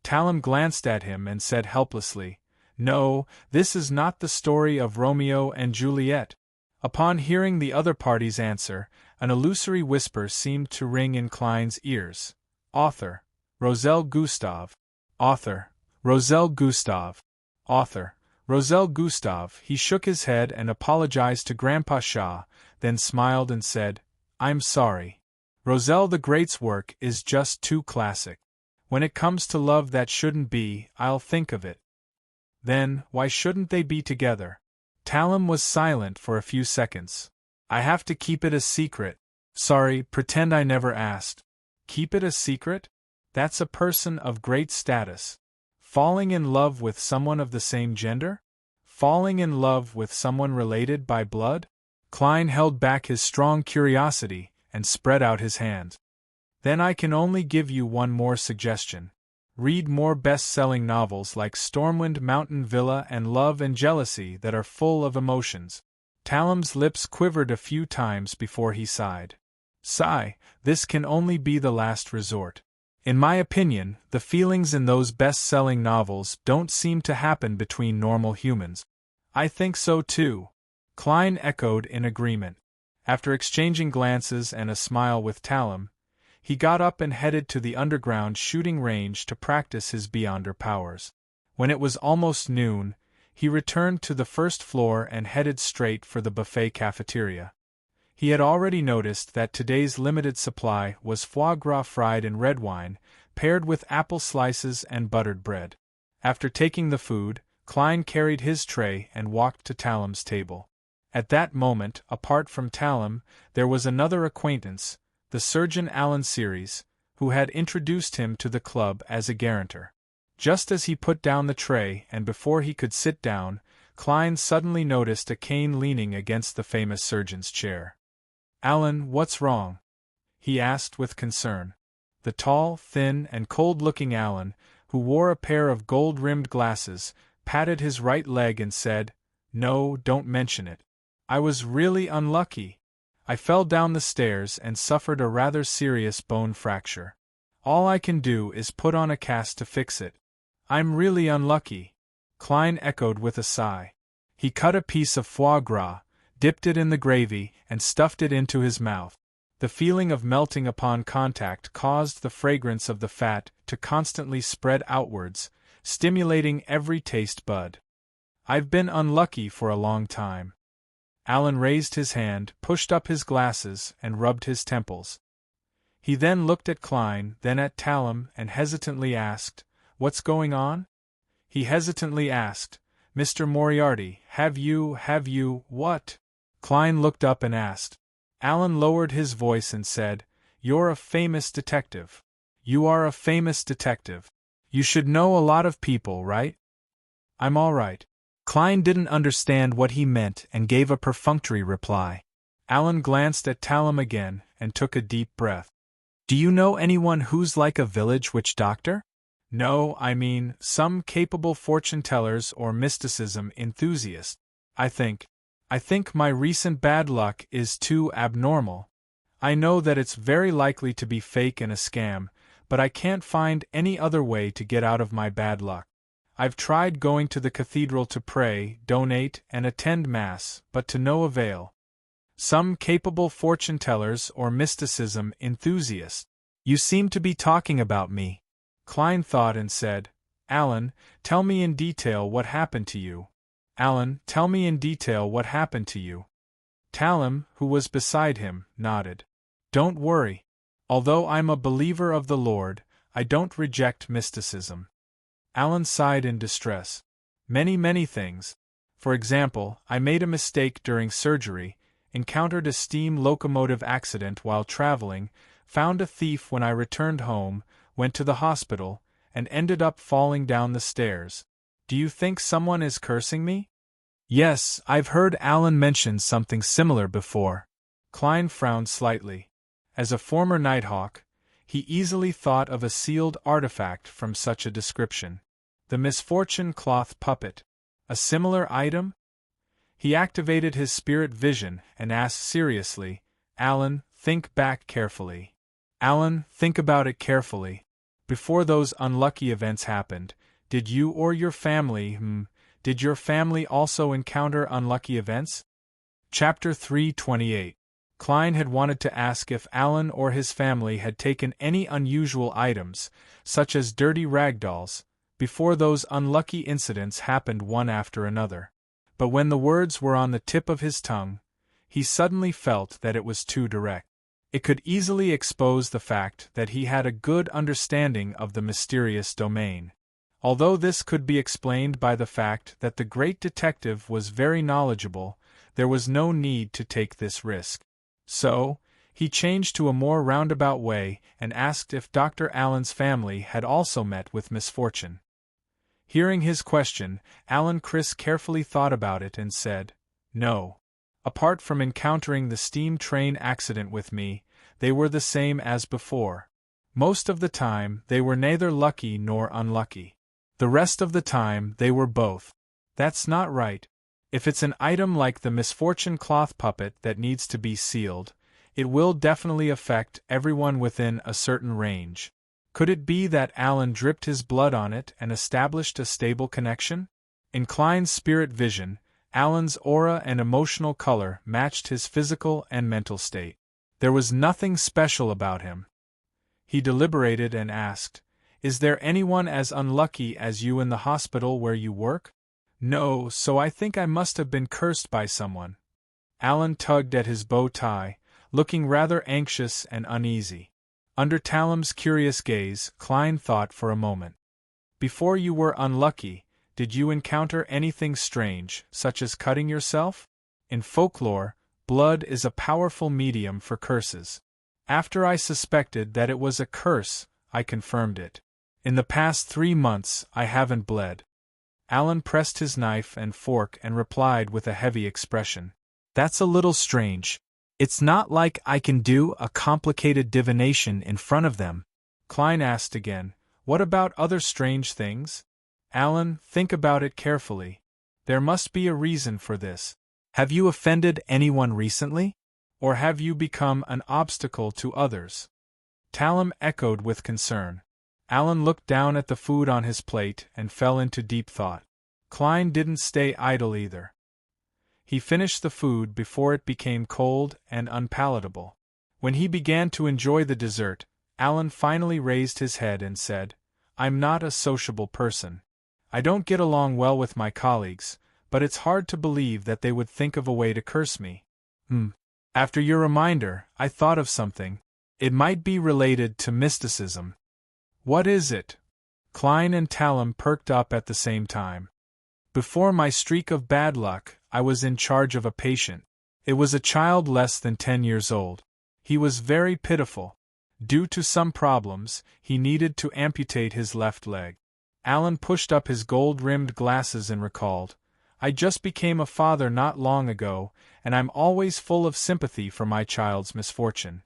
Talum glanced at him and said helplessly, "No, this is not the story of Romeo and Juliet." Upon hearing the other party's answer, an illusory whisper seemed to ring in Klein's ears. "Author, Roselle Gustave. Author, Roselle Gustave. Author, Roselle Gustave." He shook his head and apologized to Grandpa Shaw, then smiled and said, "I'm sorry. Roselle the Great's work is just too classic. When it comes to love that shouldn't be, I'll think of it." "Then, why shouldn't they be together?" Talum was silent for a few seconds. "I have to keep it a secret." "Sorry, pretend I never asked." "Keep it a secret? That's a person of great status. Falling in love with someone of the same gender? Falling in love with someone related by blood?" Klein held back his strong curiosity and spread out his hand. "Then I can only give you one more suggestion. Read more best-selling novels like Stormwind Mountain Villa and Love and Jealousy that are full of emotions." Talum's lips quivered a few times before he sighed. "Sigh, this can only be the last resort. In my opinion, the feelings in those best-selling novels don't seem to happen between normal humans." "I think so too." Klein echoed in agreement. After exchanging glances and a smile with Talum, he got up and headed to the underground shooting range to practice his Beyonder powers. When it was almost noon, he returned to the first floor and headed straight for the buffet cafeteria. He had already noticed that today's limited supply was foie gras fried in red wine, paired with apple slices and buttered bread. After taking the food, Klein carried his tray and walked to Talum's table. At that moment, apart from Talum, there was another acquaintance, the surgeon Alan Series, who had introduced him to the club as a guarantor. Just as he put down the tray and before he could sit down, Klein suddenly noticed a cane leaning against the famous surgeon's chair. "Alan, what's wrong?" he asked with concern. The tall, thin, and cold-looking Alan, who wore a pair of gold-rimmed glasses, patted his right leg and said, "No, don't mention it. I was really unlucky. I fell down the stairs and suffered a rather serious bone fracture. All I can do is put on a cast to fix it. I'm really unlucky." Klein echoed with a sigh. He cut a piece of foie gras, dipped it in the gravy, and stuffed it into his mouth. The feeling of melting upon contact caused the fragrance of the fat to constantly spread outwards, stimulating every taste bud. "I've been unlucky for a long time." Alan raised his hand, pushed up his glasses, and rubbed his temples. He then looked at Klein, then at Talum, and hesitantly asked, "What's going on?" He hesitantly asked, "Mr. Moriarty, have you, what?" Klein looked up and asked. Alan lowered his voice and said, "You're a famous detective. You are a famous detective. You should know a lot of people, right?" "I'm all right." Klein didn't understand what he meant and gave a perfunctory reply. Alan glanced at Talum again and took a deep breath. "Do you know anyone who's like a village witch doctor?" "No, I mean, some capable fortune-tellers or mysticism enthusiast. I think my recent bad luck is too abnormal. I know that it's very likely to be fake and a scam, but I can't find any other way to get out of my bad luck. I've tried going to the cathedral to pray, donate, and attend Mass, but to no avail. Some capable fortune-tellers or mysticism enthusiasts. You seem to be talking about me. Klein thought and said, Alan, tell me in detail what happened to you. Alan, tell me in detail what happened to you. Talim, who was beside him, nodded. Don't worry. Although I'm a believer of the Lord, I don't reject mysticism. Alan sighed in distress. Many things. For example, I made a mistake during surgery, encountered a steam locomotive accident while traveling, found a thief when I returned home, went to the hospital, and ended up falling down the stairs. Do you think someone is cursing me? Yes, I've heard Alan mention something similar before. Klein frowned slightly. As a former Nighthawk, he easily thought of a sealed artifact from such a description. The misfortune cloth puppet. A similar item? He activated his spirit vision and asked seriously, Alan, think back carefully. Alan, think about it carefully. Before those unlucky events happened, did you or your family, did your family also encounter unlucky events? Chapter 328. Klein had wanted to ask if Alan or his family had taken any unusual items, such as dirty ragdolls, before those unlucky incidents happened one after another. But when the words were on the tip of his tongue, he suddenly felt that it was too direct. It could easily expose the fact that he had a good understanding of the mysterious domain. Although this could be explained by the fact that the great detective was very knowledgeable, there was no need to take this risk. So, he changed to a more roundabout way and asked if Dr. Allen's family had also met with misfortune. Hearing his question, Alan Chris carefully thought about it and said, No. Apart from encountering the steam train accident with me, they were the same as before. Most of the time, they were neither lucky nor unlucky. The rest of the time, they were both. That's not right. If it's an item like the misfortune cloth puppet that needs to be sealed, it will definitely affect everyone within a certain range. Could it be that Alan dripped his blood on it and established a stable connection? In Klein's spirit vision, Alan's aura and emotional color matched his physical and mental state. There was nothing special about him. He deliberated and asked, Is there anyone as unlucky as you in the hospital where you work? No, so I think I must have been cursed by someone. Alan tugged at his bow tie, looking rather anxious and uneasy. Under Talim's curious gaze, Klein thought for a moment. Before you were unlucky, did you encounter anything strange, such as cutting yourself? In folklore, blood is a powerful medium for curses. After I suspected that it was a curse, I confirmed it. In the past 3 months, I haven't bled. Alan pressed his knife and fork and replied with a heavy expression. That's a little strange. It's not like I can do a complicated divination in front of them. Klein asked again, What about other strange things? Alan, think about it carefully. There must be a reason for this. Have you offended anyone recently? Or have you become an obstacle to others? Talim echoed with concern. Alan looked down at the food on his plate and fell into deep thought. Klein didn't stay idle either. He finished the food before it became cold and unpalatable. When he began to enjoy the dessert, Alan finally raised his head and said, I'm not a sociable person. I don't get along well with my colleagues, but it's hard to believe that they would think of a way to curse me. After your reminder, I thought of something. It might be related to mysticism. What is it? Klein and Talim perked up at the same time. Before my streak of bad luck, I was in charge of a patient. It was a child less than 10 years old. He was very pitiful. Due to some problems, he needed to amputate his left leg. Alan pushed up his gold-rimmed glasses and recalled, I just became a father not long ago, and I'm always full of sympathy for my child's misfortune.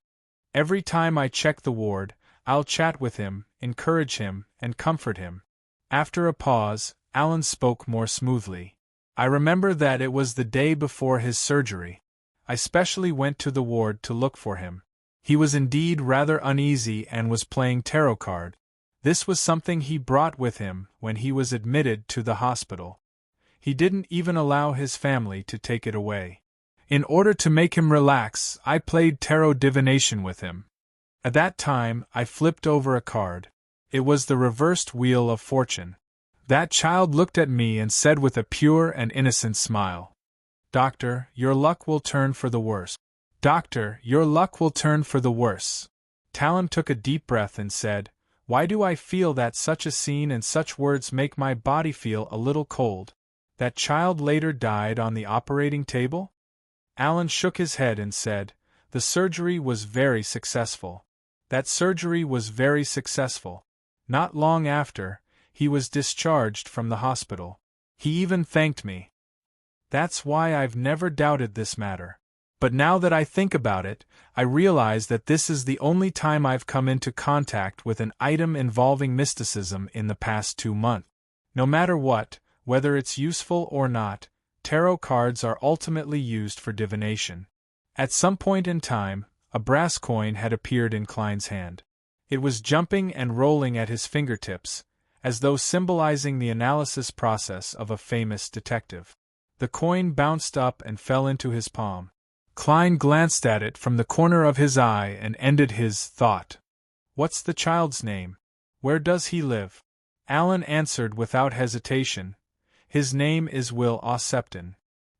Every time I check the ward, I'll chat with him, encourage him, and comfort him. After a pause, Alan spoke more smoothly. I remember that it was the day before his surgery. I specially went to the ward to look for him. He was indeed rather uneasy and was playing tarot card. This was something he brought with him when he was admitted to the hospital. He didn't even allow his family to take it away. In order to make him relax, I played tarot divination with him. At that time, I flipped over a card. It was the reversed Wheel of Fortune. That child looked at me and said with a pure and innocent smile, "Doctor, your luck will turn for the worse. Doctor, your luck will turn for the worse." Talon took a deep breath and said, "Why do I feel that such a scene and such words make my body feel a little cold? That child later died on the operating table?" Alan shook his head and said, "The surgery was very successful. That surgery was very successful. Not long after, he was discharged from the hospital. He even thanked me. That's why I've never doubted this matter. But now that I think about it, I realize that this is the only time I've come into contact with an item involving mysticism in the past 2 months. No matter what, whether it's useful or not, tarot cards are ultimately used for divination." At some point in time, a brass coin had appeared in Klein's hand. It was jumping and rolling at his fingertips, as though symbolizing the analysis process of a famous detective. The coin bounced up and fell into his palm. Klein glanced at it from the corner of his eye and ended his thought. "What's the child's name? Where does he live?" Alan answered without hesitation, "His name is Will Ausepton.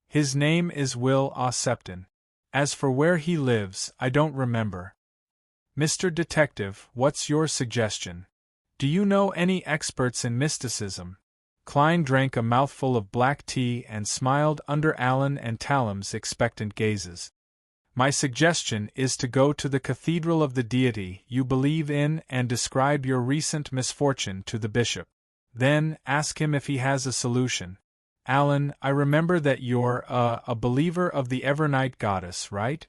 His name is Will Ausepton. As for where he lives, I don't remember." "Mr. Detective, what's your suggestion? Do you know any experts in mysticism?" Klein drank a mouthful of black tea and smiled under Alan and Talon's expectant gazes. "My suggestion is to go to the cathedral of the deity you believe in and describe your recent misfortune to the bishop. Then, ask him if he has a solution. Alan, I remember that you're a believer of the Evernight goddess, right?"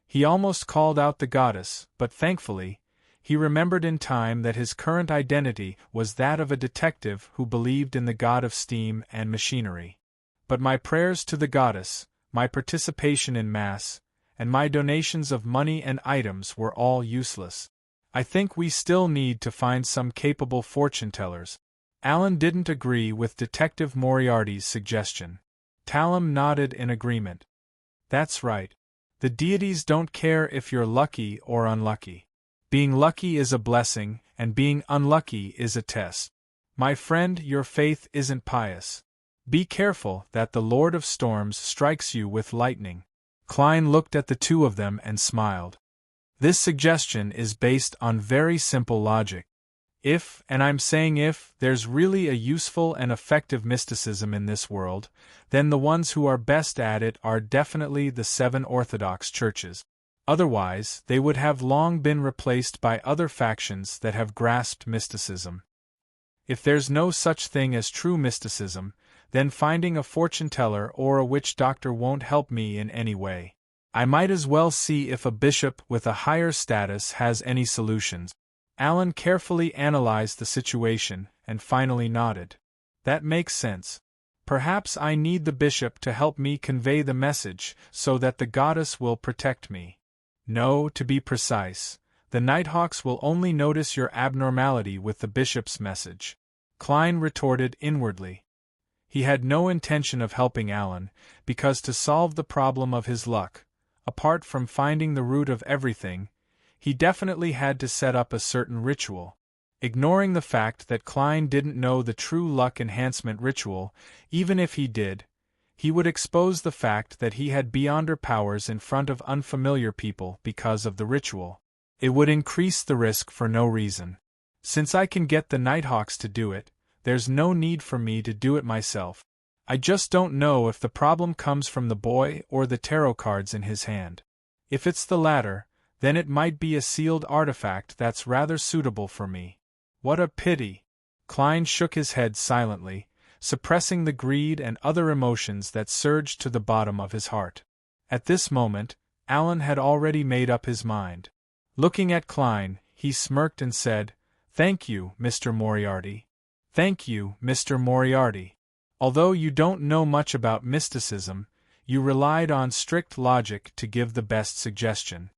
He almost called out the goddess, but thankfully, he remembered in time that his current identity was that of a detective who believed in the god of steam and machinery. "But my prayers to the goddess, my participation in Mass, and my donations of money and items were all useless. I think we still need to find some capable fortune-tellers." Alan didn't agree with Detective Moriarty's suggestion. Talon nodded in agreement. "That's right. The deities don't care if you're lucky or unlucky. Being lucky is a blessing, and being unlucky is a test. My friend, your faith isn't pious. Be careful that the Lord of Storms strikes you with lightning." Klein looked at the two of them and smiled. "This suggestion is based on very simple logic. If, and I'm saying if, there's really a useful and effective mysticism in this world, then the ones who are best at it are definitely the 7 Orthodox churches. Otherwise, they would have long been replaced by other factions that have grasped mysticism. If there's no such thing as true mysticism, then finding a fortune-teller or a witch-doctor won't help me in any way. I might as well see if a bishop with a higher status has any solutions." Alan carefully analyzed the situation and finally nodded. "That makes sense. Perhaps I need the bishop to help me convey the message so that the goddess will protect me. No, to be precise, the Nighthawks will only notice your abnormality with the bishop's message," Klein retorted inwardly. He had no intention of helping Alan, because to solve the problem of his luck, apart from finding the root of everything, he definitely had to set up a certain ritual. Ignoring the fact that Klein didn't know the true luck enhancement ritual, even if he did, he would expose the fact that he had beyonder powers in front of unfamiliar people because of the ritual. It would increase the risk for no reason. Since I can get the Nighthawks to do it, there's no need for me to do it myself. I just don't know if the problem comes from the boy or the tarot cards in his hand. If it's the latter, then it might be a sealed artifact that's rather suitable for me. What a pity! Klein shook his head silently, suppressing the greed and other emotions that surged to the bottom of his heart. At this moment, Alan had already made up his mind. Looking at Klein, he smirked and said, "Thank you, Mr. Moriarty. Thank you, Mr. Moriarty. Although you don't know much about mysticism, you relied on strict logic to give the best suggestion.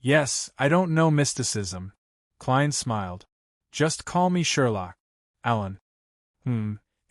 Yes, I don't know mysticism. Klein smiled. Just call me Sherlock. Alan.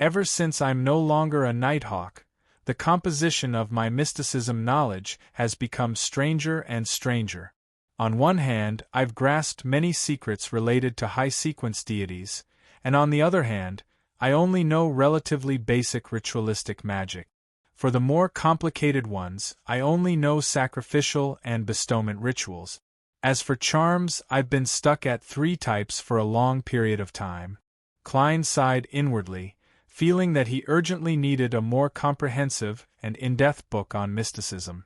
Ever since I'm no longer a Nighthawk, the composition of my mysticism knowledge has become stranger and stranger. On one hand, I've grasped many secrets related to high-sequence deities, and on the other hand, I only know relatively basic ritualistic magic. For the more complicated ones, I only know sacrificial and bestowment rituals. As for charms, I've been stuck at 3 types for a long period of time. Klein sighed inwardly, feeling that he urgently needed a more comprehensive and in-depth book on mysticism.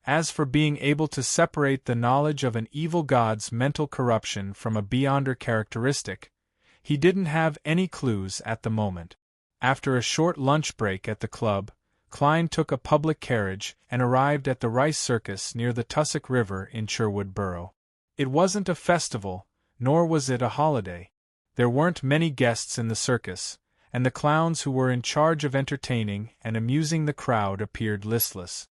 As for being able to separate the knowledge of an evil god's mental corruption from a beyonder characteristic, he didn't have any clues at the moment. After a short lunch break at the club, Klein took a public carriage and arrived at the Rice Circus near the Tussock River in Sherwood Borough. It wasn't a festival, nor was it a holiday. There weren't many guests in the circus, and the clowns who were in charge of entertaining and amusing the crowd appeared listless.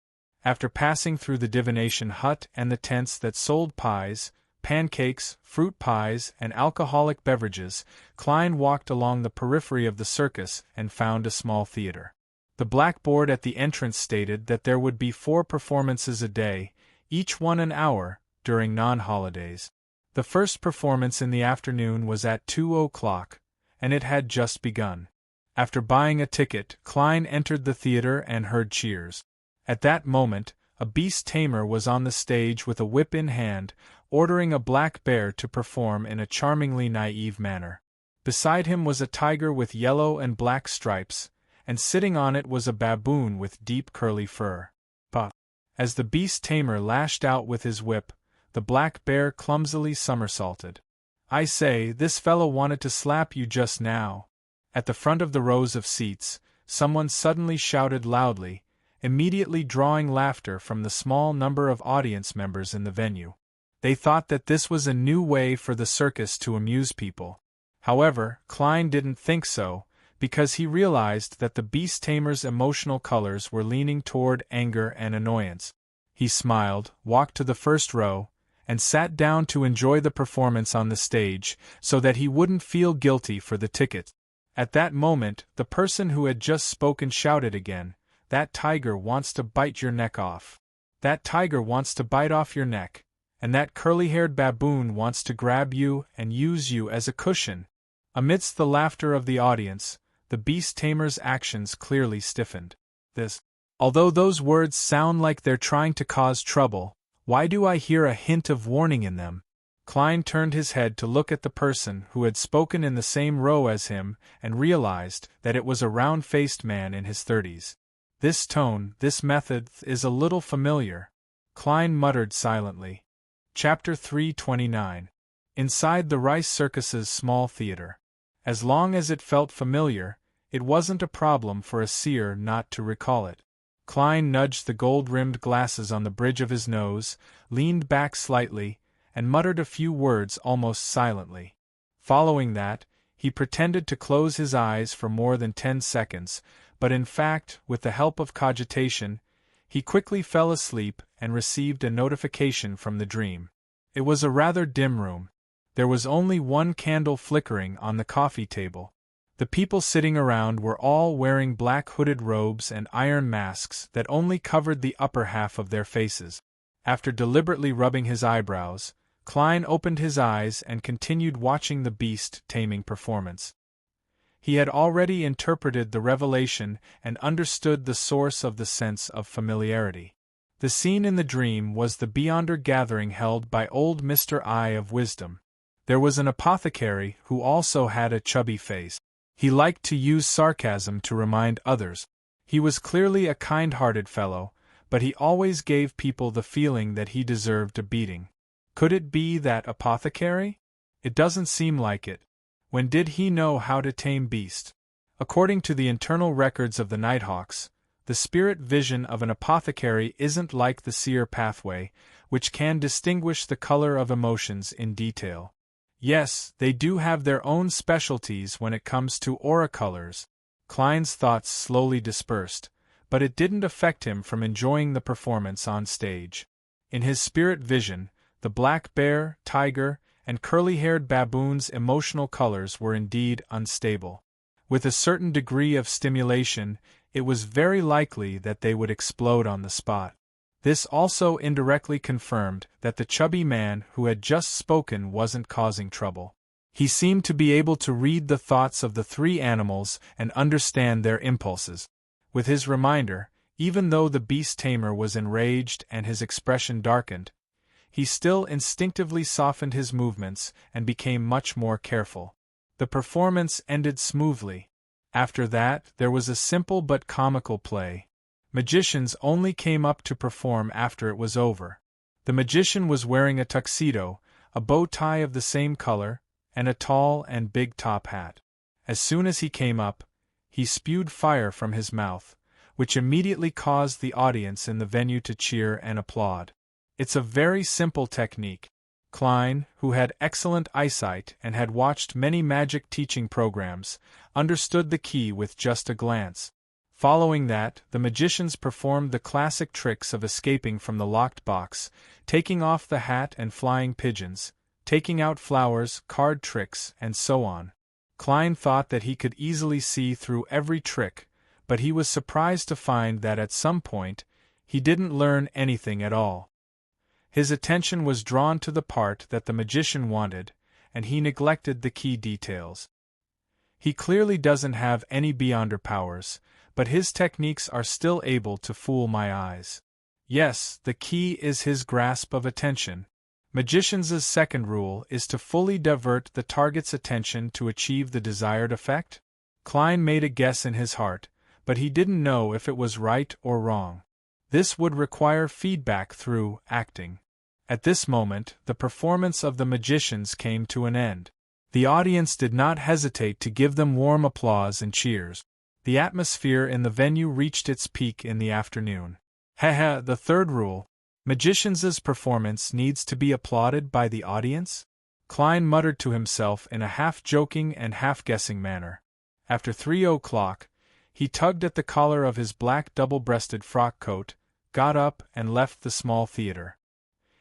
After passing through the divination hut and the tents that sold pies, pancakes, fruit pies, and alcoholic beverages, Klein walked along the periphery of the circus and found a small theater. The blackboard at the entrance stated that there would be 4 performances a day, each one an hour, during non-holidays. The first performance in the afternoon was at 2 o'clock, and it had just begun. After buying a ticket, Klein entered the theater and heard cheers. At that moment, a beast tamer was on the stage with a whip in hand, ordering a black bear to perform in a charmingly naive manner. Beside him was a tiger with yellow and black stripes, and sitting on it was a baboon with deep curly fur. But, as the beast tamer lashed out with his whip, the black bear clumsily somersaulted. "I say, this fellow wanted to slap you just now." At the front of the rows of seats, someone suddenly shouted loudly, immediately drawing laughter from the small number of audience members in the venue. They thought that this was a new way for the circus to amuse people. However, Klein didn't think so, because he realized that the beast tamer's emotional colors were leaning toward anger and annoyance. He smiled, walked to the first row, and sat down to enjoy the performance on the stage, so that he wouldn't feel guilty for the ticket. At that moment, the person who had just spoken shouted again, "That tiger wants to bite your neck off. That tiger wants to bite off your neck, and that curly-haired baboon wants to grab you and use you as a cushion." Amidst the laughter of the audience, the beast tamer's actions clearly stiffened. Although those words sound like they're trying to cause trouble, why do I hear a hint of warning in them? Klein turned his head to look at the person who had spoken in the same row as him and realized that it was a round-faced man in his 30s. This tone, this method, is a little familiar. Klein muttered silently. Chapter 329. Inside the Rice Circus's small theater. As long as it felt familiar, it wasn't a problem for a seer not to recall it. Klein nudged the gold-rimmed glasses on the bridge of his nose, leaned back slightly, and muttered a few words almost silently. Following that, he pretended to close his eyes for more than 10 seconds, but in fact, with the help of cogitation, he quickly fell asleep and received a notification from the dream. It was a rather dim room. There was only one candle flickering on the coffee table. The people sitting around were all wearing black hooded robes and iron masks that only covered the upper half of their faces. After deliberately rubbing his eyebrows, Klein opened his eyes and continued watching the beast-taming performance. He had already interpreted the revelation and understood the source of the sense of familiarity. The scene in the dream was the Beyonder gathering held by old Mr. Eye of Wisdom. There was an apothecary who also had a chubby face. He liked to use sarcasm to remind others. He was clearly a kind-hearted fellow, but he always gave people the feeling that he deserved a beating. Could it be that apothecary? It doesn't seem like it. When did he know how to tame beast? According to the internal records of the Nighthawks, the spirit vision of an apothecary isn't like the seer pathway, which can distinguish the color of emotions in detail. Yes, they do have their own specialties when it comes to aura colors. Klein's thoughts slowly dispersed, but it didn't affect him from enjoying the performance on stage. In his spirit vision, The black bear, tiger, and curly-haired baboon's emotional colors were indeed unstable. With a certain degree of stimulation, it was very likely that they would explode on the spot. This also indirectly confirmed that the chubby man who had just spoken wasn't causing trouble. He seemed to be able to read the thoughts of the three animals and understand their impulses. With his reminder, even though the beast tamer was enraged and his expression darkened, he still instinctively softened his movements and became much more careful. The performance ended smoothly. After that, there was a simple but comical play. Magicians only came up to perform after it was over. The magician was wearing a tuxedo, a bow tie of the same color, and a tall and big top hat. As soon as he came up, he spewed fire from his mouth, which immediately caused the audience in the venue to cheer and applaud. It's a very simple technique. Klein, who had excellent eyesight and had watched many magic teaching programs, understood the key with just a glance. Following that, the magicians performed the classic tricks of escaping from the locked box, taking off the hat and flying pigeons, taking out flowers, card tricks, and so on. Klein thought that he could easily see through every trick, but he was surprised to find that at some point, he didn't learn anything at all. His attention was drawn to the part that the magician wanted, and he neglected the key details. He clearly doesn't have any beyonder powers, but his techniques are still able to fool my eyes. Yes, the key is his grasp of attention. Magicians' second rule is to fully divert the target's attention to achieve the desired effect. Klein made a guess in his heart, but he didn't know if it was right or wrong. This would require feedback through acting. At this moment, the performance of the magicians came to an end. The audience did not hesitate to give them warm applause and cheers. The atmosphere in the venue reached its peak in the afternoon. The third rule. Magicians' performance needs to be applauded by the audience? Klein muttered to himself in a half-joking and half-guessing manner. After 3:00, he tugged at the collar of his black double-breasted frock coat, got up and left the small theater.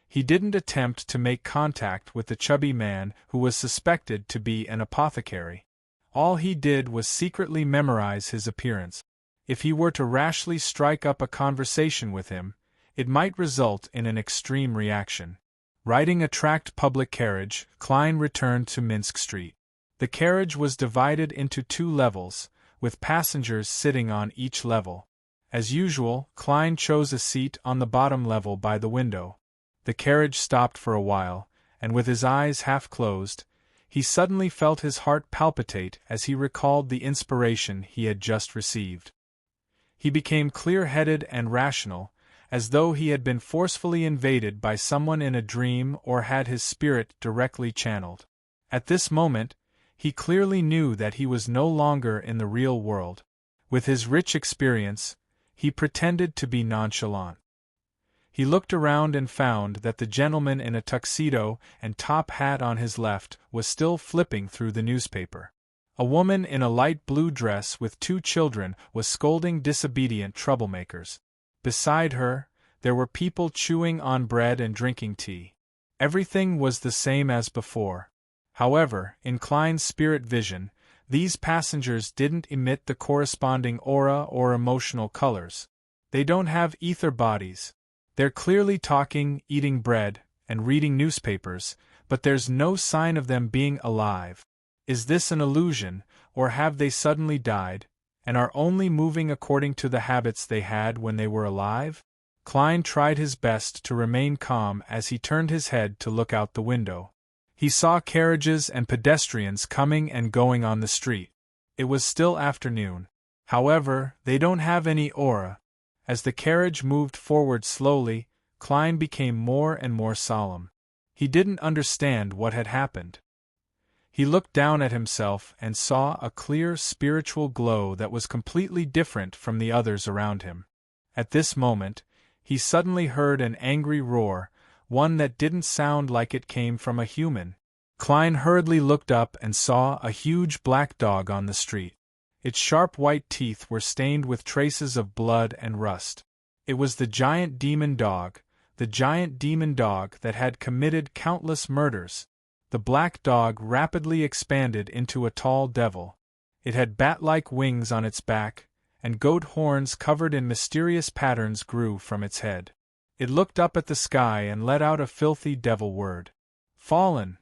He didn't attempt to make contact with the chubby man who was suspected to be an apothecary. All he did was secretly memorize his appearance. If he were to rashly strike up a conversation with him, it might result in an extreme reaction. Riding a tracked public carriage, Klein returned to Minsk Street. The carriage was divided into 2 levels, with passengers sitting on each level. As usual, Klein chose a seat on the bottom level by the window. The carriage stopped for a while, and with his eyes half closed, he suddenly felt his heart palpitate as he recalled the inspiration he had just received. He became clear-headed and rational, as though he had been forcefully invaded by someone in a dream or had his spirit directly channeled. At this moment, he clearly knew that he was no longer in the real world. With his rich experience, he pretended to be nonchalant. He looked around and found that the gentleman in a tuxedo and top hat on his left was still flipping through the newspaper. A woman in a light blue dress with 2 children was scolding disobedient troublemakers. Beside her, there were people chewing on bread and drinking tea. Everything was the same as before. However, in Klein's spirit vision, these passengers didn't emit the corresponding aura or emotional colors. They don't have ether bodies. They're clearly talking, eating bread, and reading newspapers, but there's no sign of them being alive. Is this an illusion, or have they suddenly died, and are only moving according to the habits they had when they were alive? Klein tried his best to remain calm as he turned his head to look out the window. He saw carriages and pedestrians coming and going on the street. It was still afternoon. However, they don't have any aura. As the carriage moved forward slowly, Klein became more and more solemn. He didn't understand what had happened. He looked down at himself and saw a clear spiritual glow that was completely different from the others around him. At this moment, he suddenly heard an angry roar, one that didn't sound like it came from a human. Klein hurriedly looked up and saw a huge black dog on the street. Its sharp white teeth were stained with traces of blood and rust. It was the giant demon dog, the giant demon dog that had committed countless murders. The black dog rapidly expanded into a tall devil. It had bat-like wings on its back, and goat horns covered in mysterious patterns grew from its head. It looked up at the sky and let out a filthy devil word. "Fallen!"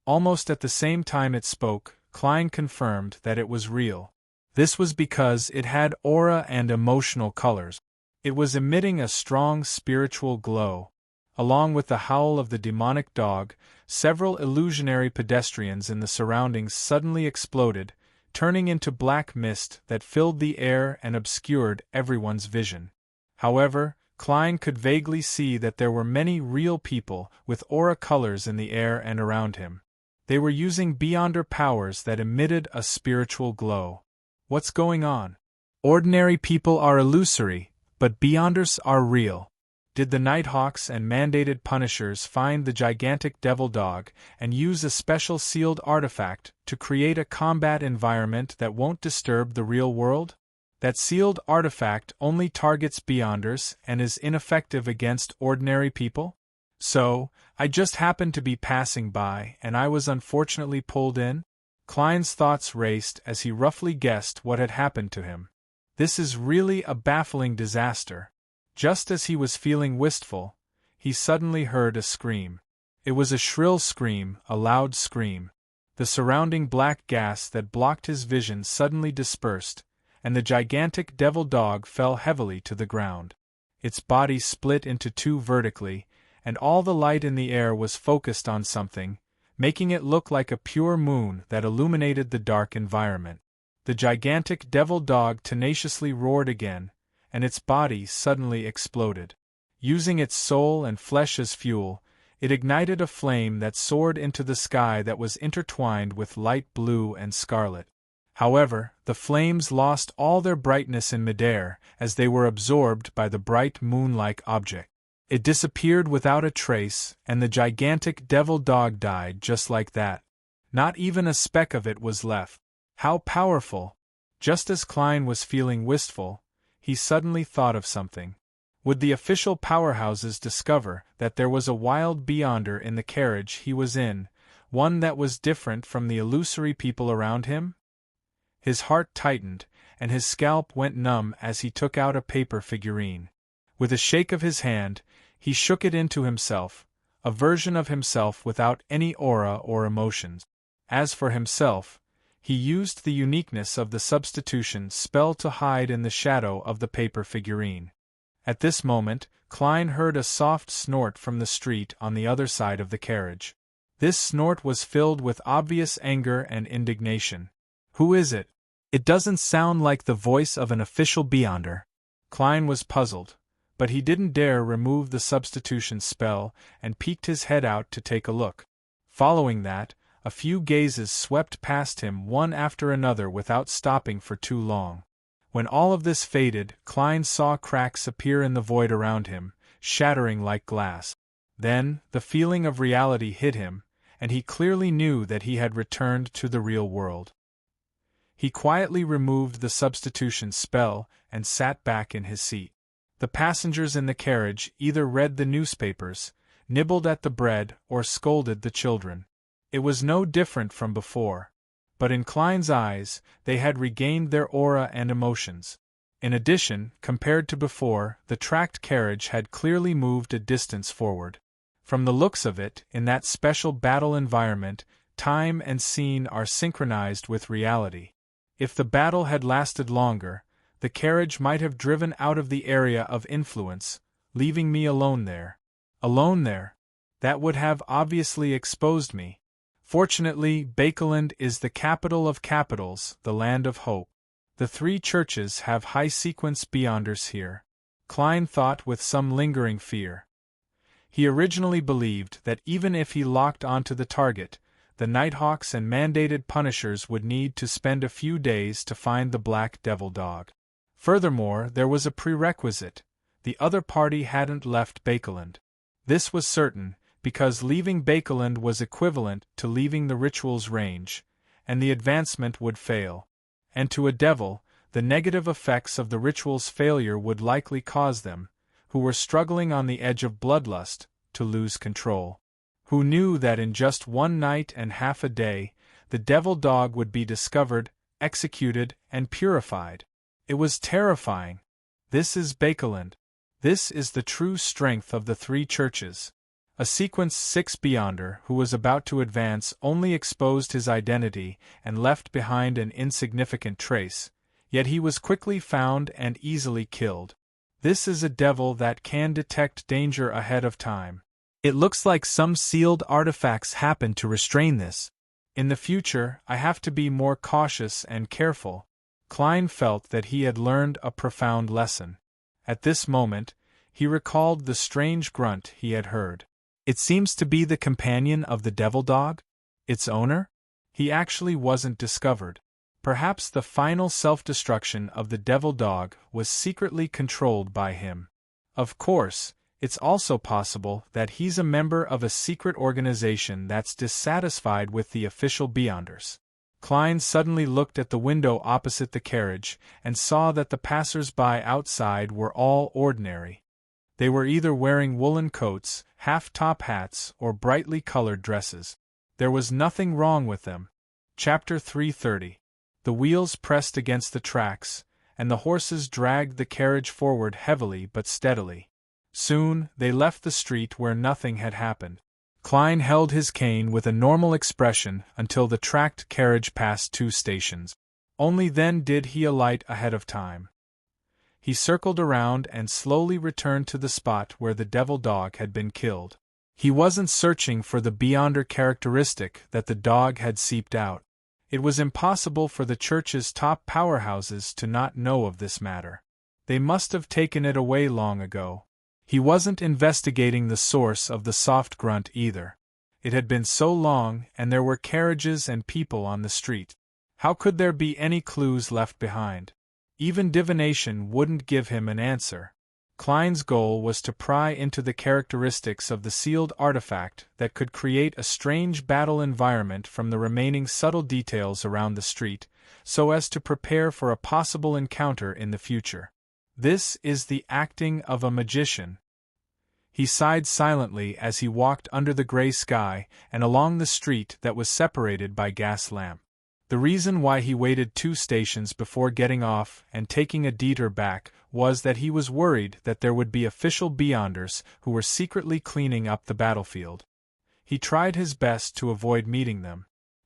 Almost at the same time it spoke, Klein confirmed that it was real. This was because it had aura and emotional colors. It was emitting a strong spiritual glow. Along with the howl of the demonic dog, several illusionary pedestrians in the surroundings suddenly exploded, turning into black mist that filled the air and obscured everyone's vision. However, Klein could vaguely see that there were many real people with aura colors in the air and around him. They were using Beyonder powers that emitted a spiritual glow. What's going on? Ordinary people are illusory, but Beyonders are real. Did the Nighthawks and mandated Punishers find the gigantic devil dog and use a special sealed artifact to create a combat environment that won't disturb the real world? That sealed artifact only targets Beyonders and is ineffective against ordinary people? So, I just happened to be passing by and I was unfortunately pulled in? Klein's thoughts raced as he roughly guessed what had happened to him. This is really a baffling disaster. Just as he was feeling wistful, he suddenly heard a scream. It was a shrill scream, a loud scream. The surrounding black gas that blocked his vision suddenly dispersed, and the gigantic devil dog fell heavily to the ground. Its body split into two vertically, and all the light in the air was focused on something, making it look like a pure moon that illuminated the dark environment. The gigantic devil dog tenaciously roared again, and its body suddenly exploded. Using its soul and flesh as fuel, it ignited a flame that soared into the sky that was intertwined with light blue and scarlet. However, the flames lost all their brightness in midair as they were absorbed by the bright moon-like object. It disappeared without a trace, and the gigantic devil dog died just like that. Not even a speck of it was left. How powerful! Just as Klein was feeling wistful, he suddenly thought of something. Would the official powerhouses discover that there was a wild Beyonder in the carriage he was in, one that was different from the illusory people around him? His heart tightened, and his scalp went numb as he took out a paper figurine. With a shake of his hand, he shook it into himself, a version of himself without any aura or emotions. As for himself, he used the uniqueness of the substitution spell to hide in the shadow of the paper figurine. At this moment, Klein heard a soft snort from the street on the other side of the carriage. This snort was filled with obvious anger and indignation. Who is it? It doesn't sound like the voice of an official Beyonder. Klein was puzzled, but he didn't dare remove the substitution spell and peeked his head out to take a look. Following that, a few gazes swept past him one after another without stopping for too long. When all of this faded, Klein saw cracks appear in the void around him, shattering like glass. Then, the feeling of reality hit him, and he clearly knew that he had returned to the real world. He quietly removed the substitution spell and sat back in his seat. The passengers in the carriage either read the newspapers, nibbled at the bread, or scolded the children. It was no different from before. But in Klein's eyes, they had regained their aura and emotions. In addition, compared to before, the tracked carriage had clearly moved a distance forward. From the looks of it, in that special battle environment, time and scene are synchronized with reality. If the battle had lasted longer, the carriage might have driven out of the area of influence, leaving me alone there. Alone there? That would have obviously exposed me. Fortunately, Bakeland is the capital of capitals, the land of hope. The three churches have high-sequence Beyonders here. Klein thought with some lingering fear. He originally believed that even if he locked onto the target, the Nighthawks and mandated Punishers would need to spend a few days to find the Black Devil Dog. Furthermore, there was a prerequisite: the other party hadn't left Bakeland. This was certain, because leaving Bakeland was equivalent to leaving the ritual's range, and the advancement would fail. And to a devil, the negative effects of the ritual's failure would likely cause them, who were struggling on the edge of bloodlust to lose control, who knew that in just one night and half a day, the devil dog would be discovered, executed, and purified. It was terrifying. This is Bakeland. This is the true strength of the three churches. A Sequence 6 Beyonder who was about to advance only exposed his identity and left behind an insignificant trace, yet he was quickly found and easily killed. This is a devil that can detect danger ahead of time. It looks like some sealed artifacts happened to restrain this. In the future, I have to be more cautious and careful. Klein felt that he had learned a profound lesson. At this moment, he recalled the strange grunt he had heard. It seems to be the companion of the devil dog? Its owner? He actually wasn't discovered. Perhaps the final self-destruction of the devil dog was secretly controlled by him. Of course, it's also possible that he's a member of a secret organization that's dissatisfied with the official Beyonders. Klein suddenly looked at the window opposite the carriage and saw that the passers-by outside were all ordinary. They were either wearing woolen coats, half-top hats, or brightly colored dresses. There was nothing wrong with them. Chapter 330. The wheels pressed against the tracks, and the horses dragged the carriage forward heavily but steadily. Soon, they left the street where nothing had happened. Klein held his cane with a normal expression until the tracked carriage passed 2 stations. Only then did he alight ahead of time. He circled around and slowly returned to the spot where the devil dog had been killed. He wasn't searching for the Beyonder characteristic that the dog had seeped out. It was impossible for the church's top powerhouses to not know of this matter. They must have taken it away long ago. He wasn't investigating the source of the soft grunt either. It had been so long, and there were carriages and people on the street. How could there be any clues left behind? Even divination wouldn't give him an answer. Klein's goal was to pry into the characteristics of the sealed artifact that could create a strange battle environment from the remaining subtle details around the street, so as to prepare for a possible encounter in the future. This is the acting of a magician. He sighed silently as he walked under the gray sky and along the street that was separated by gas lamp. The reason why he waited 2 stations before getting off and taking a detour back was that he was worried that there would be official Beyonders who were secretly cleaning up the battlefield. He tried his best to avoid meeting them.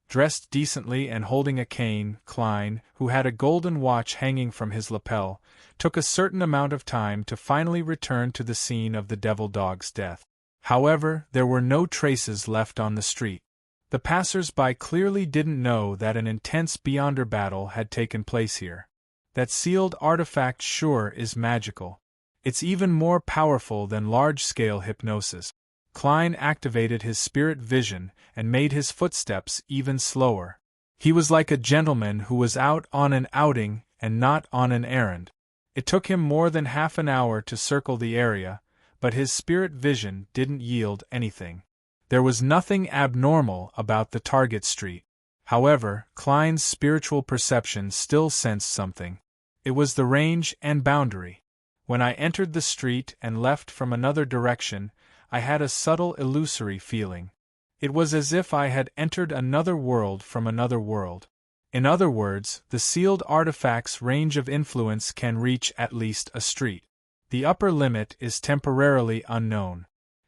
Dressed decently and holding a cane, Klein, who had a golden watch hanging from his lapel, took a certain amount of time to finally return to the scene of the devil dog's death. However, there were no traces left on the street. The passers-by clearly didn't know that an intense Beyonder battle had taken place here. That sealed artifact sure is magical. It's even more powerful than large-scale hypnosis. Klein activated his spirit vision and made his footsteps even slower. He was like a gentleman who was out on an outing and not on an errand. It took him more than half an hour to circle the area, but his spirit vision didn't yield anything. There was nothing abnormal about the target street. However, Klein's spiritual perception still sensed something. It was the range and boundary. When I entered the street and left from another direction, I had a subtle illusory feeling. It was as if I had entered another world from another world. In other words, the sealed artifact's range of influence can reach at least a street. The upper limit is temporarily unknown.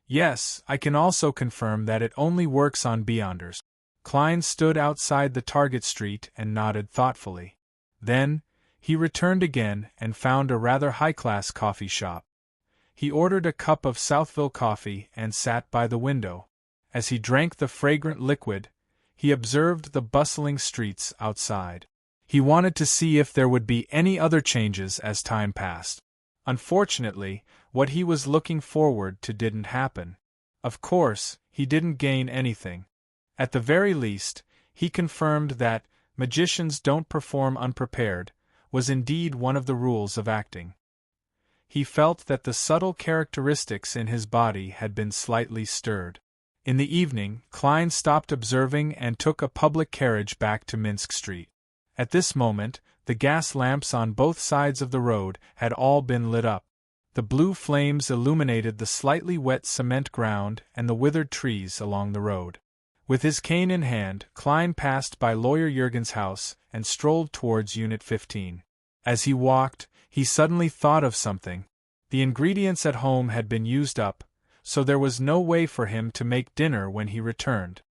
Yes, I can also confirm that it only works on Beyonders. Klein stood outside the target street and nodded thoughtfully. Then, he returned again and found a rather high-class coffee shop. He ordered a cup of Southville coffee and sat by the window. As he drank the fragrant liquid, he observed the bustling streets outside. He wanted to see if there would be any other changes as time passed. Unfortunately, what he was looking forward to didn't happen. Of course, he didn't gain anything. At the very least, he confirmed that magicians don't perform unprepared was indeed one of the rules of acting. He felt that the subtle characteristics in his body had been slightly stirred. In the evening, Klein stopped observing and took a public carriage back to Minsk Street. At this moment, the gas lamps on both sides of the road had all been lit up. The blue flames illuminated the slightly wet cement ground and the withered trees along the road. With his cane in hand, Klein passed by Lawyer Jurgen's house and strolled towards Unit 15. As he walked, he suddenly thought of something. The ingredients at home had been used up, so there was no way for him to make dinner when he returned.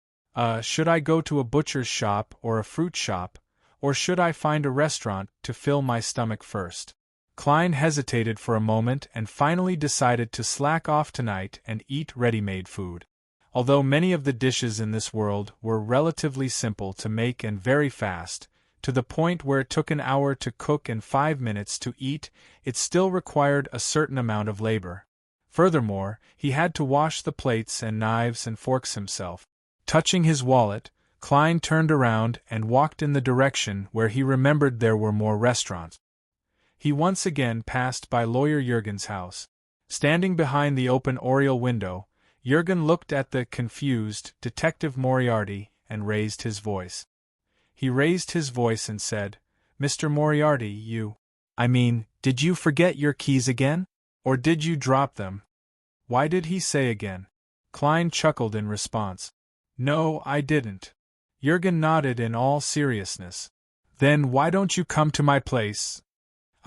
Should I go to a butcher's shop or a fruit shop, or should I find a restaurant to fill my stomach first? Klein hesitated for a moment and finally decided to slack off tonight and eat ready-made food. Although many of the dishes in this world were relatively simple to make and very fast, to the point where it took an hour to cook and 5 minutes to eat, it still required a certain amount of labor. Furthermore, he had to wash the plates and knives and forks himself. Touching his wallet, Klein turned around and walked in the direction where he remembered there were more restaurants. He once again passed by Lawyer Jurgen's house. Standing behind the open oriel window, Jurgen looked at the confused Detective Moriarty and raised his voice. He raised his voice and said, "Mr. Moriarty, did you forget your keys again? Or did you drop them?" Why did he say again? Klein chuckled in response. "No, I didn't." Jurgen nodded in all seriousness. "Then why don't you come to my place?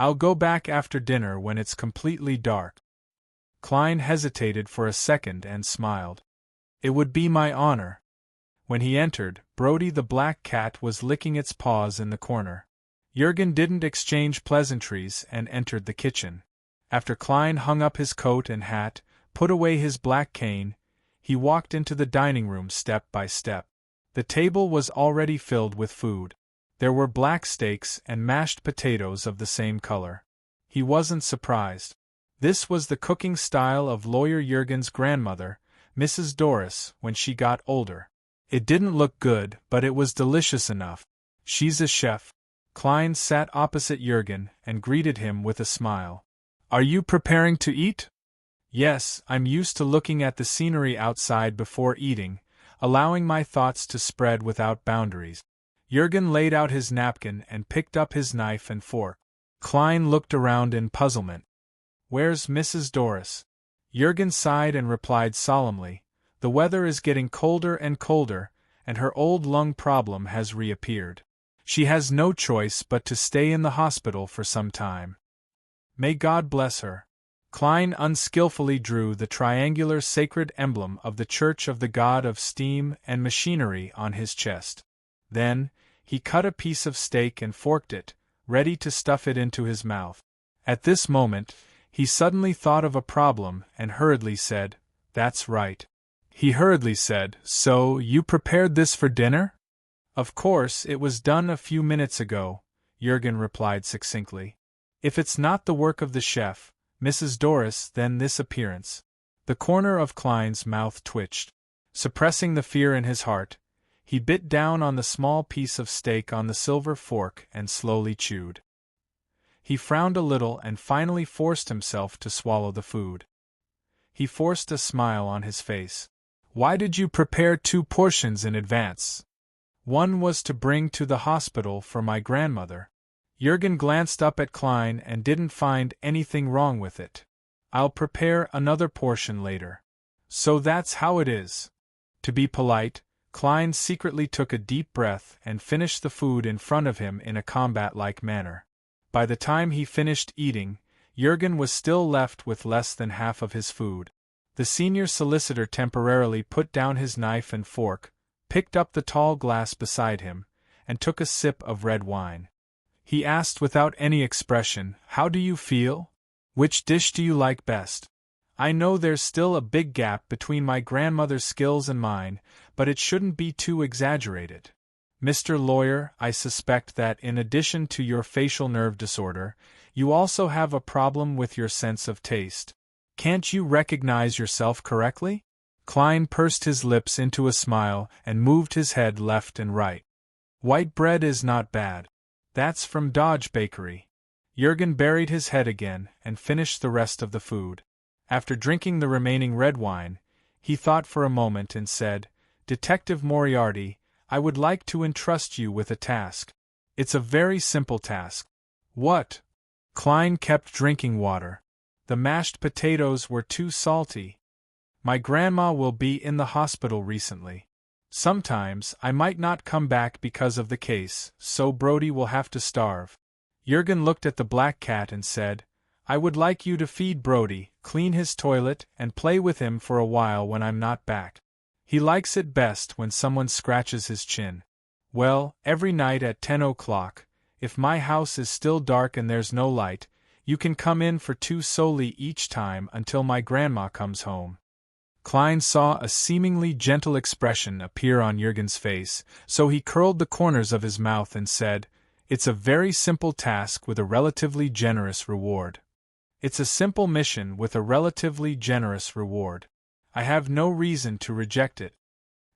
I'll go back after dinner when it's completely dark." Klein hesitated for a second and smiled. "It would be my honor." When he entered, Brody the black cat was licking its paws in the corner. Jurgen didn't exchange pleasantries and entered the kitchen. After Klein hung up his coat and hat, put away his black cane, he walked into the dining room step by step. The table was already filled with food. There were black steaks and mashed potatoes of the same color. He wasn't surprised. This was the cooking style of Lawyer Jurgen's grandmother, Mrs. Doris, when she got older. It didn't look good, but it was delicious enough. "She's a chef." Klein sat opposite Jurgen and greeted him with a smile. "Are you preparing to eat?" "Yes, I'm used to looking at the scenery outside before eating, allowing my thoughts to spread without boundaries." Jurgen laid out his napkin and picked up his knife and fork. Klein looked around in puzzlement. "Where's Mrs. Doris?" Jurgen sighed and replied solemnly, "The weather is getting colder and colder, and her old lung problem has reappeared. She has no choice but to stay in the hospital for some time. May God bless her." Klein unskillfully drew the triangular sacred emblem of the Church of the God of Steam and Machinery on his chest. Then, he cut a piece of steak and forked it, ready to stuff it into his mouth. At this moment, he suddenly thought of a problem and hurriedly said, "That's right." He hurriedly said, "So, you prepared this for dinner?" "Of course, it was done a few minutes ago," Jurgen replied succinctly. "If it's not the work of the chef, Mrs. Doris, then this appearance." The corner of Klein's mouth twitched. Suppressing the fear in his heart, he bit down on the small piece of steak on the silver fork and slowly chewed. He frowned a little and finally forced himself to swallow the food. He forced a smile on his face. "Why did you prepare 2 portions in advance?" "One was to bring to the hospital for my grandmother." Jurgen glanced up at Klein and didn't find anything wrong with it. "I'll prepare another portion later." "So that's how it is." To be polite, Klein secretly took a deep breath and finished the food in front of him in a combat-like manner. By the time he finished eating, Jurgen was still left with less than half of his food. The senior solicitor temporarily put down his knife and fork, picked up the tall glass beside him, and took a sip of red wine. He asked without any expression, "How do you feel? Which dish do you like best? I know there's still a big gap between my grandmother's skills and mine, but it shouldn't be too exaggerated. Mr. Lawyer, I suspect that in addition to your facial nerve disorder, you also have a problem with your sense of taste. Can't you recognize yourself correctly?" Klein pursed his lips into a smile and moved his head left and right. "White bread is not bad. That's from Dodge Bakery." Jurgen buried his head again and finished the rest of the food. After drinking the remaining red wine, he thought for a moment and said, "Detective Moriarty, I would like to entrust you with a task. It's a very simple task." "What?" Klein kept drinking water. The mashed potatoes were too salty. My grandma will be in the hospital recently. Sometimes I might not come back because of the case, so Brody will have to starve. Jurgen looked at the black cat and said, I would like you to feed Brody, clean his toilet, and play with him for a while when I'm not back. He likes it best when someone scratches his chin. Well, every night at 10 o'clock, if my house is still dark and there's no light, you can come in for 2 soldi each time until my grandma comes home. Klein saw a seemingly gentle expression appear on Jurgen's face, so he curled the corners of his mouth and said, It's a very simple task with a relatively generous reward. It's a simple mission with a relatively generous reward. I have no reason to reject it.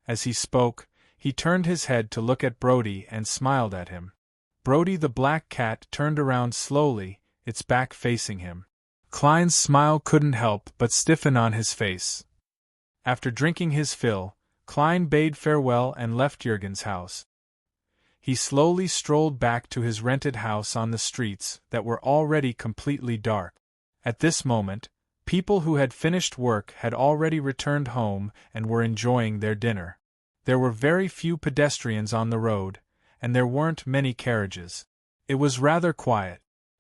As he spoke, he turned his head to look at Brody and smiled at him. Brody the black cat turned around slowly, its back facing him. Klein's smile couldn't help but stiffen on his face. After drinking his fill, Klein bade farewell and left Jurgen's house. He slowly strolled back to his rented house on the streets that were already completely dark. At this moment, people who had finished work had already returned home and were enjoying their dinner. There were very few pedestrians on the road, and there weren't many carriages. It was rather quiet.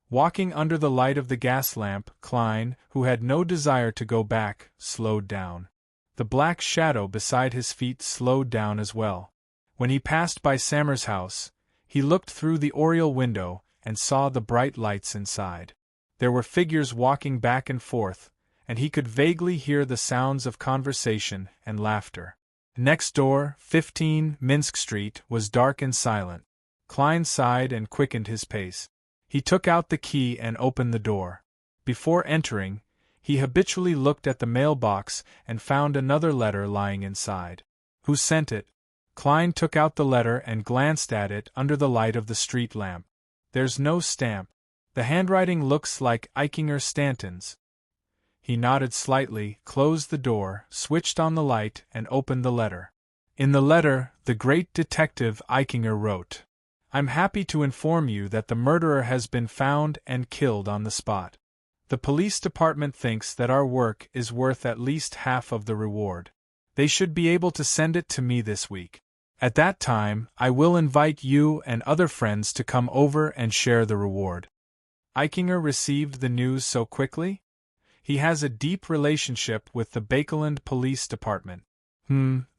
Walking under the light of the gas lamp, Klein, who had no desire to go back, slowed down. The black shadow beside his feet slowed down as well. When he passed by Sammer's house, he looked through the oriel window and saw the bright lights inside. There were figures walking back and forth, and he could vaguely hear the sounds of conversation and laughter. Next door, 15 Minsk Street, was dark and silent. Klein sighed and quickened his pace. He took out the key and opened the door. Before entering, he habitually looked at the mailbox and found another letter lying inside. Who sent it? Klein took out the letter and glanced at it under the light of the street lamp. There's no stamp. The handwriting looks like Eichinger Stanton's. He nodded slightly, closed the door, switched on the light, and opened the letter. In the letter, the great detective Eichinger wrote, I'm happy to inform you that the murderer has been found and killed on the spot. The police department thinks that our work is worth at least half of the reward. They should be able to send it to me this week. At that time, I will invite you and other friends to come over and share the reward. Eichinger received the news so quickly? He has a deep relationship with the Bakeland Police Department.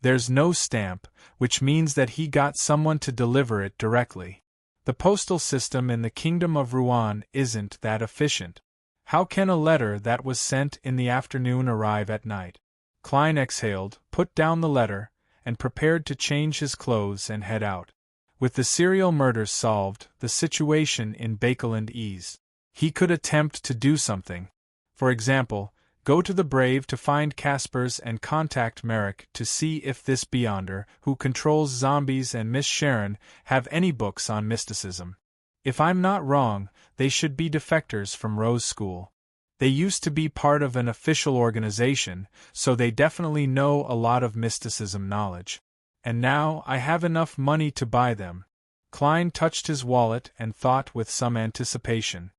There's no stamp, which means that he got someone to deliver it directly. The postal system in the Kingdom of Rouen isn't that efficient. How can a letter that was sent in the afternoon arrive at night? Klein exhaled, put down the letter, and prepared to change his clothes and head out. With the serial murders solved, the situation in Bakeland eased. He could attempt to do something. For example, go to the Brave to find Caspers and contact Merrick to see if this Beyonder, who controls zombies, and Miss Sharon have any books on mysticism. If I'm not wrong, they should be defectors from Rose School. They used to be part of an official organization, so they definitely know a lot of mysticism knowledge. And now I have enough money to buy them. Klein touched his wallet and thought with some anticipation.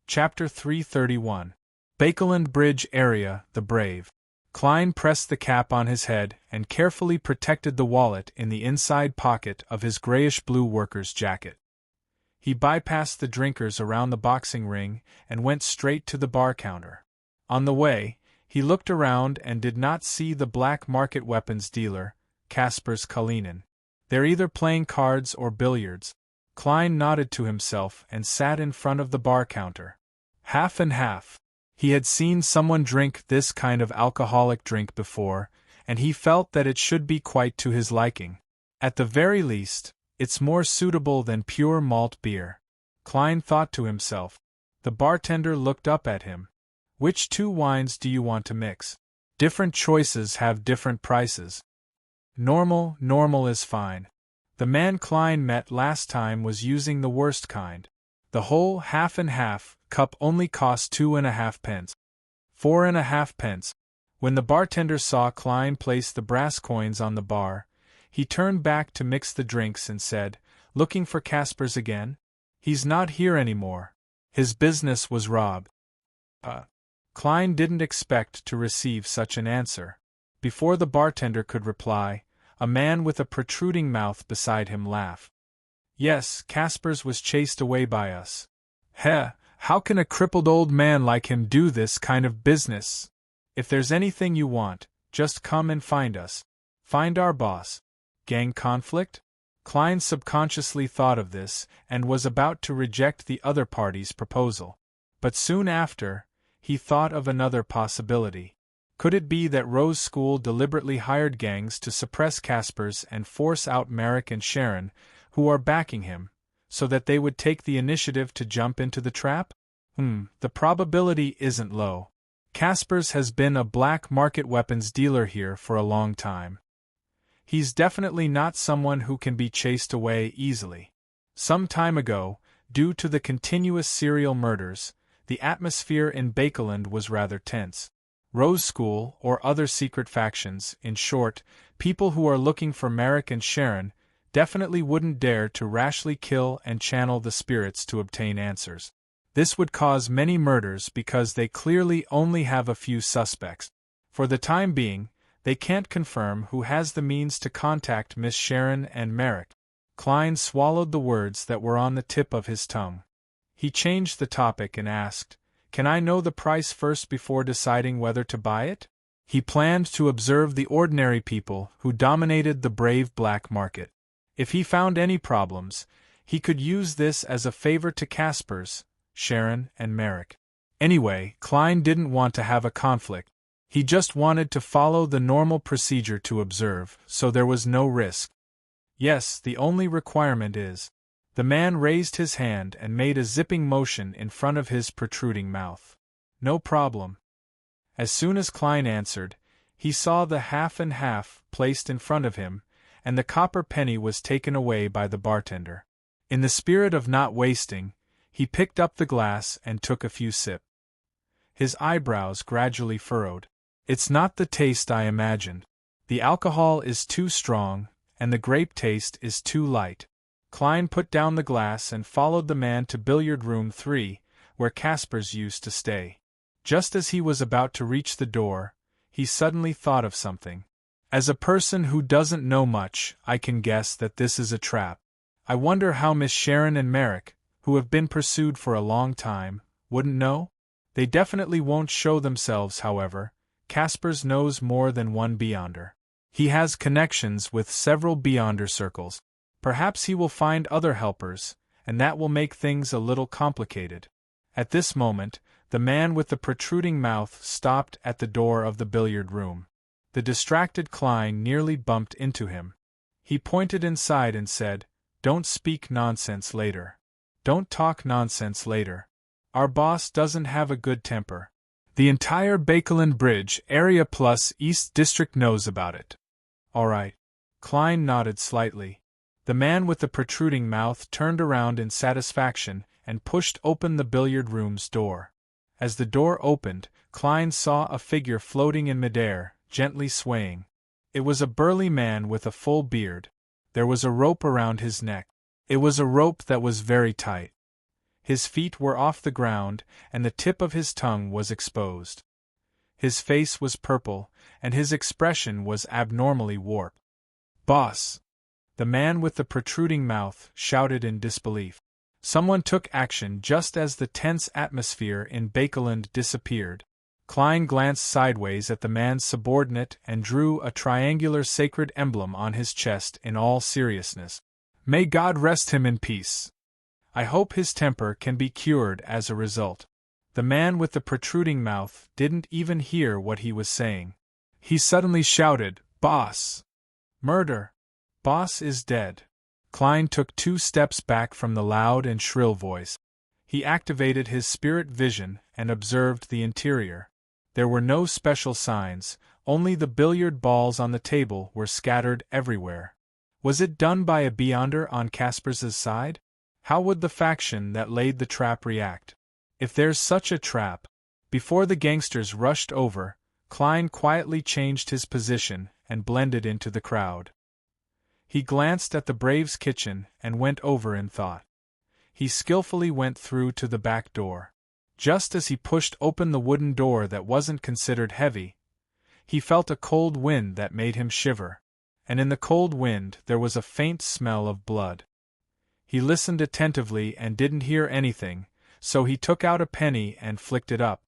Chapter 331. Bakeland Bridge Area, the Brave. Klein pressed the cap on his head and carefully protected the wallet in the inside pocket of his grayish-blue worker's jacket. He bypassed the drinkers around the boxing ring and went straight to the bar counter. On the way, he looked around and did not see the black market weapons dealer, Kaspers Kalinin. They're either playing cards or billiards. Klein nodded to himself and sat in front of the bar counter. Half and half. He had seen someone drink this kind of alcoholic drink before, and he felt that it should be quite to his liking. At the very least, it's more suitable than pure malt beer. Klein thought to himself. The bartender looked up at him. Which 2 wines do you want to mix? Different choices have different prices. Normal is fine. The man Klein met last time was using the worst kind. The whole half and half cup only cost 2.5 pence. 4.5 pence. When the bartender saw Klein place the brass coins on the bar, he turned back to mix the drinks and said, Looking for Kaspers again? He's not here anymore. His business was robbed. Klein didn't expect to receive such an answer. Before the bartender could reply, a man with a protruding mouth beside him laughed. Yes, Caspers was chased away by us. Heh, how can a crippled old man like him do this kind of business? If there's anything you want, just come and find us. Find our boss. Gang conflict? Klein subconsciously thought of this and was about to reject the other party's proposal. But soon after, he thought of another possibility. Could it be that Rose School deliberately hired gangs to suppress Caspers and force out Merrick and Sharon, who are backing him, so that they would take the initiative to jump into the trap? The probability isn't low. Caspers has been a black market weapons dealer here for a long time. He's definitely not someone who can be chased away easily. Some time ago, due to the continuous serial murders, the atmosphere in Bakeland was rather tense. Rose School, or other secret factions, in short, people who are looking for Merrick and Sharon, definitely wouldn't dare to rashly kill and channel the spirits to obtain answers. This would cause many murders because they clearly only have a few suspects. For the time being, they can't confirm who has the means to contact Miss Sharon and Merrick. Klein swallowed the words that were on the tip of his tongue. He changed the topic and asked, "Can I know the price first before deciding whether to buy it?" He planned to observe the ordinary people who dominated the brave black market. If he found any problems, he could use this as a favor to Caspers, Sharon, and Merrick. Anyway, Klein didn't want to have a conflict. He just wanted to follow the normal procedure to observe, so there was no risk. Yes, the only requirement is. The man raised his hand and made a zipping motion in front of his protruding mouth. No problem. As soon as Klein answered, he saw the half and half placed in front of him, and the copper penny was taken away by the bartender. In the spirit of not wasting, he picked up the glass and took a few sips. His eyebrows gradually furrowed. It's not the taste I imagined. The alcohol is too strong, and the grape taste is too light. Klein put down the glass and followed the man to billiard room 3, where Caspers used to stay. Just as he was about to reach the door, he suddenly thought of something. As a person who doesn't know much, I can guess that this is a trap. I wonder how Miss Sharon and Merrick, who have been pursued for a long time, wouldn't know? They definitely won't show themselves, however. Caspers knows more than one Beyonder. He has connections with several Beyonder circles. Perhaps he will find other helpers, and that will make things a little complicated. At this moment, the man with the protruding mouth stopped at the door of the billiard room. The distracted Klein nearly bumped into him. He pointed inside and said, "Don't speak nonsense later. Don't talk nonsense later. Our boss doesn't have a good temper. The entire Bakeland Bridge area plus East District knows about it." "All right." Klein nodded slightly. The man with the protruding mouth turned around in satisfaction and pushed open the billiard room's door. As the door opened, Klein saw a figure floating in midair, gently swaying. It was a burly man with a full beard. There was a rope around his neck. It was a rope that was very tight. His feet were off the ground, and the tip of his tongue was exposed. His face was purple, and his expression was abnormally warped. "Boss!" The man with the protruding mouth shouted in disbelief. Someone took action just as the tense atmosphere in Bakeland disappeared. Klein glanced sideways at the man's subordinate and drew a triangular sacred emblem on his chest in all seriousness. "May God rest him in peace. I hope his temper can be cured as a result." The man with the protruding mouth didn't even hear what he was saying. He suddenly shouted, "Boss! Murder! Boss is dead." Klein took 2 steps back from the loud and shrill voice. He activated his spirit vision and observed the interior. There were no special signs, only the billiard balls on the table were scattered everywhere. Was it done by a Beyonder on Caspers's side? How would the faction that laid the trap react? If there's such a trap. Before the gangsters rushed over, Klein quietly changed his position and blended into the crowd. He glanced at the Braves' kitchen and went over in thought. He skillfully went through to the back door. Just as he pushed open the wooden door that wasn't considered heavy, he felt a cold wind that made him shiver. And in the cold wind there was a faint smell of blood. He listened attentively and didn't hear anything, so he took out a penny and flicked it up.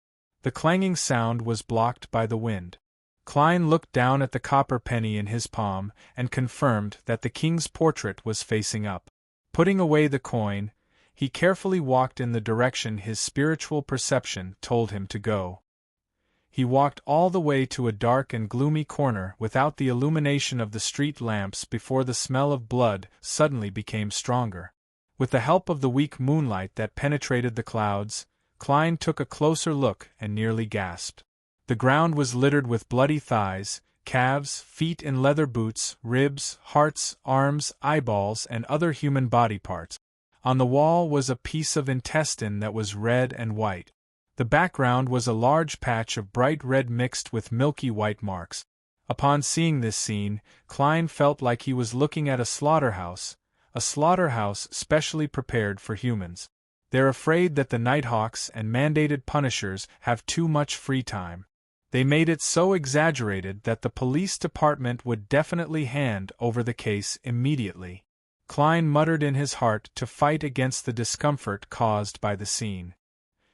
The clanging sound was blocked by the wind. Klein looked down at the copper penny in his palm and confirmed that the king's portrait was facing up. Putting away the coin, he carefully walked in the direction his spiritual perception told him to go. He walked all the way to a dark and gloomy corner without the illumination of the street lamps before the smell of blood suddenly became stronger. With the help of the weak moonlight that penetrated the clouds, Klein took a closer look and nearly gasped. The ground was littered with bloody thighs, calves, feet in leather boots, ribs, hearts, arms, eyeballs, and other human body parts. On the wall was a piece of intestine that was red and white. The background was a large patch of bright red mixed with milky white marks. Upon seeing this scene, Klein felt like he was looking at a slaughterhouse specially prepared for humans. They're afraid that the Nighthawks and mandated punishers have too much free time. They made it so exaggerated that the police department would definitely hand over the case immediately. Klein muttered in his heart to fight against the discomfort caused by the scene.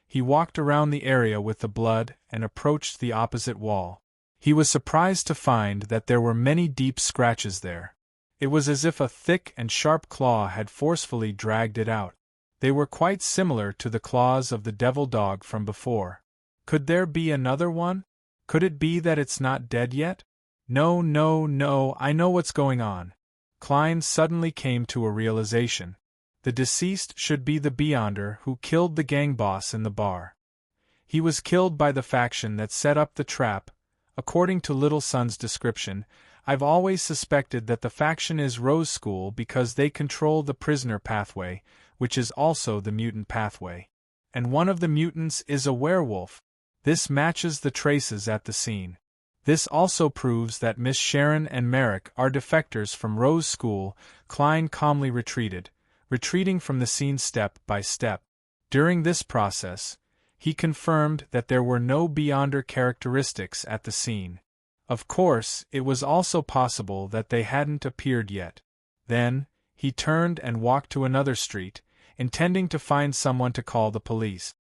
He walked around the area with the blood and approached the opposite wall. He was surprised to find that there were many deep scratches there. It was as if a thick and sharp claw had forcefully dragged it out. They were quite similar to the claws of the devil dog from before. Could there be another one? Could it be that it's not dead yet? No, I know what's going on. Klein suddenly came to a realization. The deceased should be the Beyonder who killed the gang boss in the bar. He was killed by the faction that set up the trap. According to Little Son's description, I've always suspected that the faction is Rose School because they control the prisoner pathway, which is also the mutant pathway. And one of the mutants is a werewolf. This matches the traces at the scene. This also proves that Miss Sharon and Merrick are defectors from Rose School. Klein calmly retreating from the scene step by step. During this process, he confirmed that there were no Beyonder characteristics at the scene. Of course, it was also possible that they hadn't appeared yet. Then, he turned and walked to another street, intending to find someone to call the police.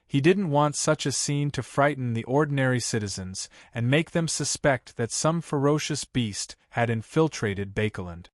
He didn't want such a scene to frighten the ordinary citizens and make them suspect that some ferocious beast had infiltrated Bakeland.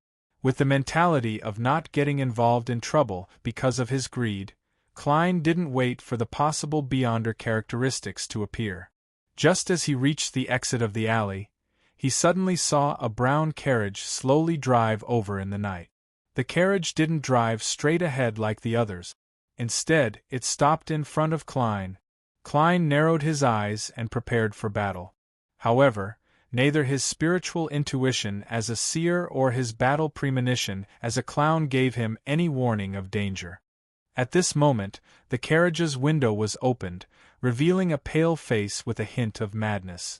With the mentality of not getting involved in trouble because of his greed, Klein didn't wait for the possible Beyonder characteristics to appear. Just as he reached the exit of the alley, he suddenly saw a brown carriage slowly drive over in the night. The carriage didn't drive straight ahead like the others. Instead, it stopped in front of Klein. Klein narrowed his eyes and prepared for battle. However, neither his spiritual intuition as a seer or his battle premonition as a clown gave him any warning of danger. At this moment, the carriage's window was opened, revealing a pale face with a hint of madness.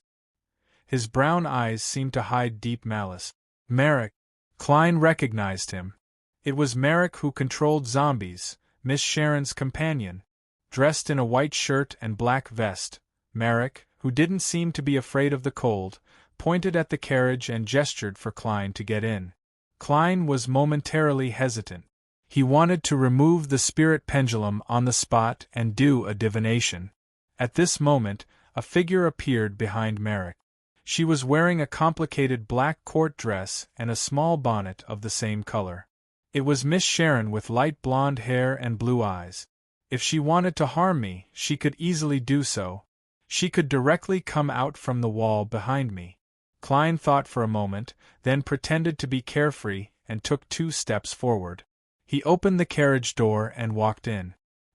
His brown eyes seemed to hide deep malice. Merrick. Klein recognized him. It was Merrick who controlled zombies, Miss Sharon's companion. Dressed in a white shirt and black vest, Merrick, who didn't seem to be afraid of the cold, pointed at the carriage and gestured for Klein to get in. Klein was momentarily hesitant. He wanted to remove the spirit pendulum on the spot and do a divination. At this moment, a figure appeared behind Merrick. She was wearing a complicated black court dress and a small bonnet of the same color. It was Miss Sharon with light blonde hair and blue eyes. If she wanted to harm me, she could easily do so. She could directly come out from the wall behind me. Klein thought for a moment, then pretended to be carefree and took 2 steps forward. He opened the carriage door and walked in.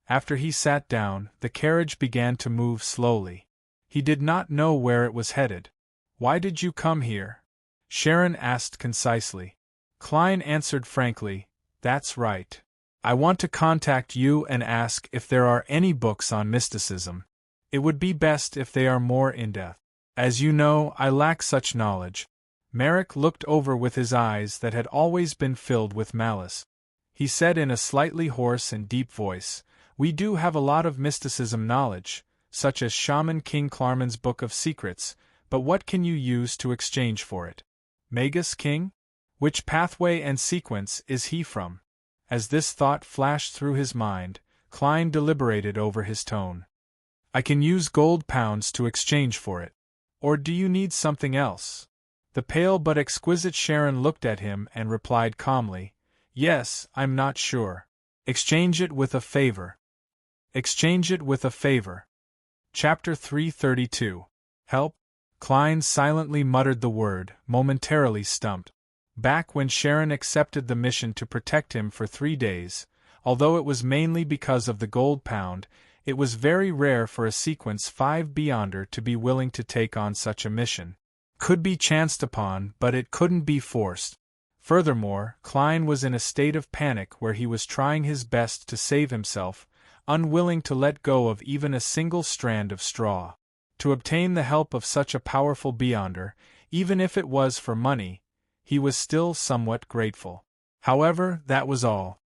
After he sat down, the carriage began to move slowly. He did not know where it was headed. "Why did you come here?" Sharon asked concisely. Klein answered frankly, "That's right. I want to contact you and ask if there are any books on mysticism. It would be best if they are more in-depth. As you know, I lack such knowledge." Merrick looked over with his eyes that had always been filled with malice. He said in a slightly hoarse and deep voice, We do have a lot of mysticism knowledge, such as Shaman King Klarman's Book of Secrets, but what can you use to exchange for it? Magus King? Which pathway and sequence is he from? As this thought flashed through his mind, Klein deliberated over his tone. I can use gold pounds to exchange for it. Or do you need something else? The pale but exquisite Sharon looked at him and replied calmly, Yes, I'm not sure. Exchange it with a favor. Exchange it with a favor. Chapter 332. Help? Klein silently muttered the word, momentarily stumped. Back when Sharon accepted the mission to protect him for 3 days, although it was mainly because of the gold pound, it was very rare for a Sequence 5 Beyonder to be willing to take on such a mission. Could be chanced upon, but it couldn't be forced. Furthermore, Klein was in a state of panic where he was trying his best to save himself, unwilling to let go of even a single strand of straw. To obtain the help of such a powerful Beyonder, even if it was for money, he was still somewhat grateful. However, that was all.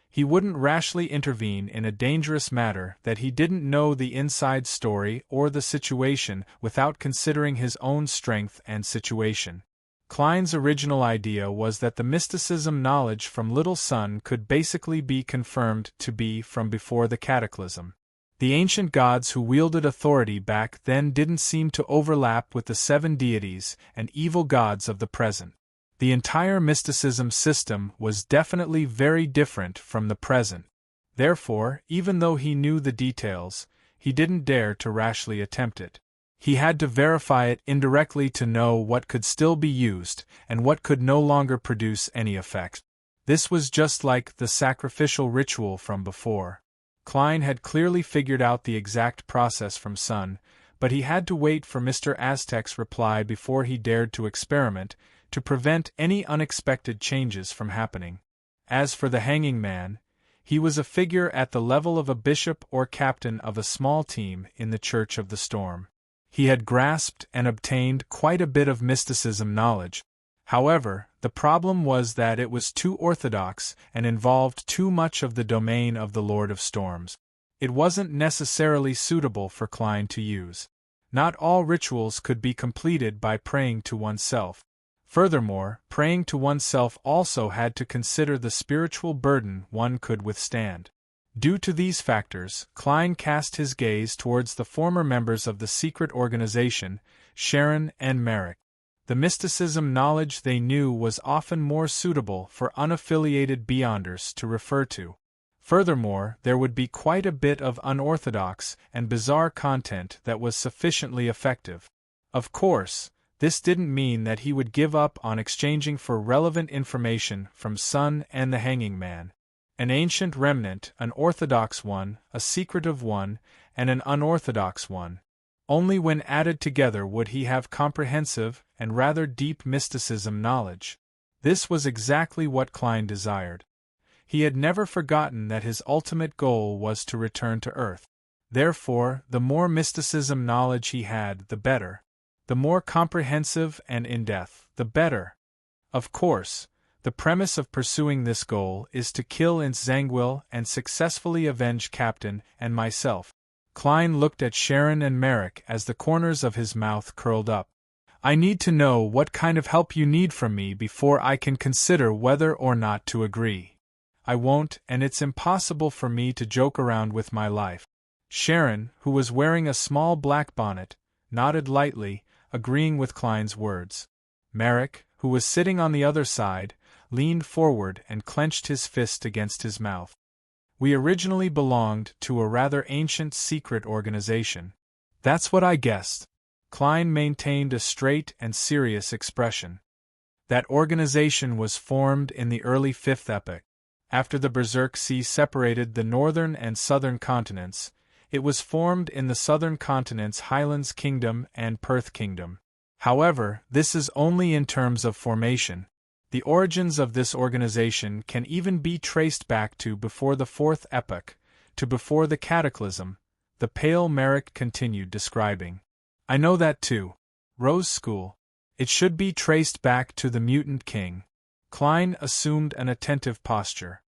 He wouldn't rashly intervene in a dangerous matter that he didn't know the inside story or the situation without considering his own strength and situation. Klein's original idea was that the mysticism knowledge from Little Sun could basically be confirmed to be from before the cataclysm. The ancient gods who wielded authority back then didn't seem to overlap with the 7 deities and evil gods of the present. The entire mysticism system was definitely very different from the present. Therefore, even though he knew the details, he didn't dare to rashly attempt it. He had to verify it indirectly to know what could still be used and what could no longer produce any effect. This was just like the sacrificial ritual from before. Klein had clearly figured out the exact process from Sun, but he had to wait for Mr. Aztec's reply before he dared to experiment, to prevent any unexpected changes from happening. As for the hanging man, he was a figure at the level of a bishop or captain of a small team in the Church of the Storm. He had grasped and obtained quite a bit of mysticism knowledge. However, the problem was that it was too orthodox and involved too much of the domain of the Lord of Storms. It wasn't necessarily suitable for Klein to use. Not all rituals could be completed by praying to oneself. Furthermore, praying to oneself also had to consider the spiritual burden one could withstand. Due to these factors, Klein cast his gaze towards the former members of the secret organization, Sharon and Merrick. The mysticism knowledge they knew was often more suitable for unaffiliated Beyonders to refer to. Furthermore, there would be quite a bit of unorthodox and bizarre content that was sufficiently effective. Of course, this didn't mean that he would give up on exchanging for relevant information from Sun and the Hanging Man. An ancient remnant, an orthodox one, a secretive one, and an unorthodox one. Only when added together would he have comprehensive and rather deep mysticism knowledge. This was exactly what Klein desired. He had never forgotten that his ultimate goal was to return to Earth. Therefore, the more mysticism knowledge he had, the better. The more comprehensive and in-depth, the better. Of course, the premise of pursuing this goal is to kill Zangwill and successfully avenge Captain and myself. Klein looked at Sharon and Merrick as the corners of his mouth curled up. I need to know what kind of help you need from me before I can consider whether or not to agree. I won't, and it's impossible for me to joke around with my life. Sharon, who was wearing a small black bonnet, nodded lightly, agreeing with Klein's words. Merrick, who was sitting on the other side, leaned forward and clenched his fist against his mouth. We originally belonged to a rather ancient secret organization. That's what I guessed. Klein maintained a straight and serious expression. That organization was formed in the early 5th epoch. After the Berserk Sea separated the northern and southern continents, it was formed in the southern continents Highlands Kingdom and Perth Kingdom. However, this is only in terms of formation. The origins of this organization can even be traced back to before the 4th epoch, to before the cataclysm, the pale Merrick continued describing. I know that too. Rose School. It should be traced back to the Mutant King. Klein assumed an attentive posture.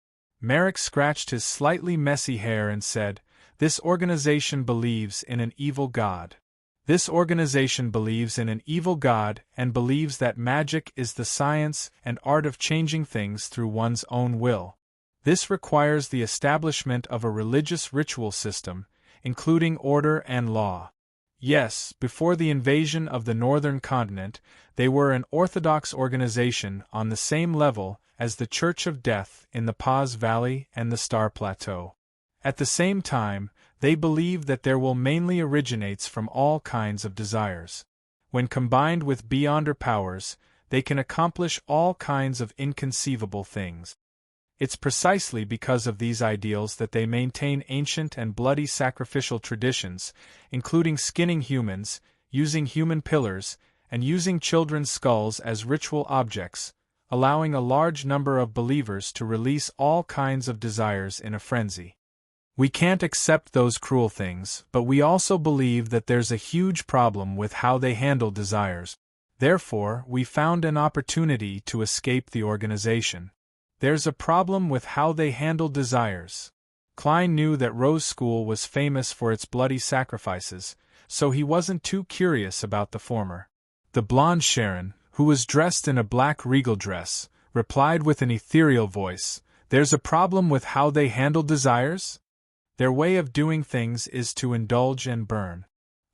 Merrick scratched his slightly messy hair and said, "This organization believes in an evil god. This organization believes in an evil god and believes that magic is the science and art of changing things through one's own will. This requires the establishment of a religious ritual system, including order and law. Yes, before the invasion of the northern continent, they were an orthodox organization on the same level as the Church of Death in the Paz Valley and the Star Plateau. At the same time, they believe that their will mainly originates from all kinds of desires. When combined with beyonder powers, they can accomplish all kinds of inconceivable things. It's precisely because of these ideals that they maintain ancient and bloody sacrificial traditions, including skinning humans, using human pillars, and using children's skulls as ritual objects, allowing a large number of believers to release all kinds of desires in a frenzy. We can't accept those cruel things, but we also believe that there's a huge problem with how they handle desires. Therefore, we found an opportunity to escape the organization. There's a problem with how they handle desires. Klein knew that Rose School was famous for its bloody sacrifices, so he wasn't too curious about the former. The blonde Sharon, who was dressed in a black regal dress, replied with an ethereal voice, "There's a problem with how they handle desires? Their way of doing things is to indulge and burn.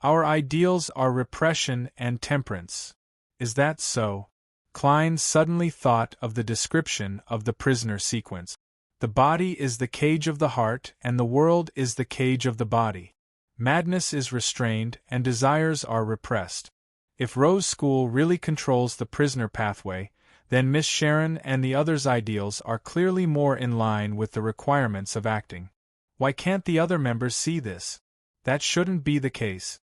Our ideals are repression and temperance. Is that so?" Klein suddenly thought of the description of the prisoner sequence. The body is the cage of the heart, and the world is the cage of the body. Madness is restrained, and desires are repressed. If Rose School really controls the prisoner pathway, then Miss Sharon and the others' ideals are clearly more in line with the requirements of acting. Why can't the other members see this? That shouldn't be the case.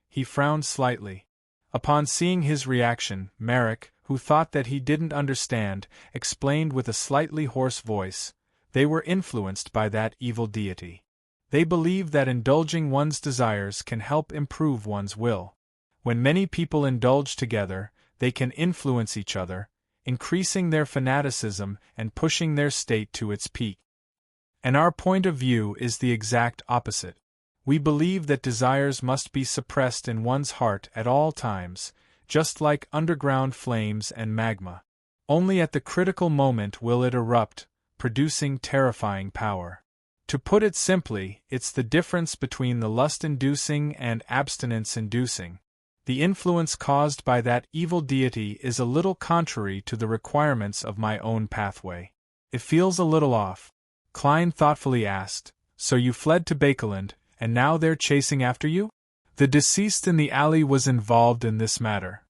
He frowned slightly. Upon seeing his reaction, Merrick, who thought that he didn't understand, explained with a slightly hoarse voice, they were influenced by that evil deity. They believe that indulging one's desires can help improve one's will. When many people indulge together, they can influence each other, increasing their fanaticism and pushing their state to its peak. And our point of view is the exact opposite. We believe that desires must be suppressed in one's heart at all times, just like underground flames and magma. Only at the critical moment will it erupt, producing terrifying power. To put it simply, it's the difference between the lust-inducing and abstinence-inducing. The influence caused by that evil deity is a little contrary to the requirements of my own pathway. It feels a little off. Klein thoughtfully asked, "So you fled to Bakeland, and now they're chasing after you?" "The deceased in the alley was involved in this matter.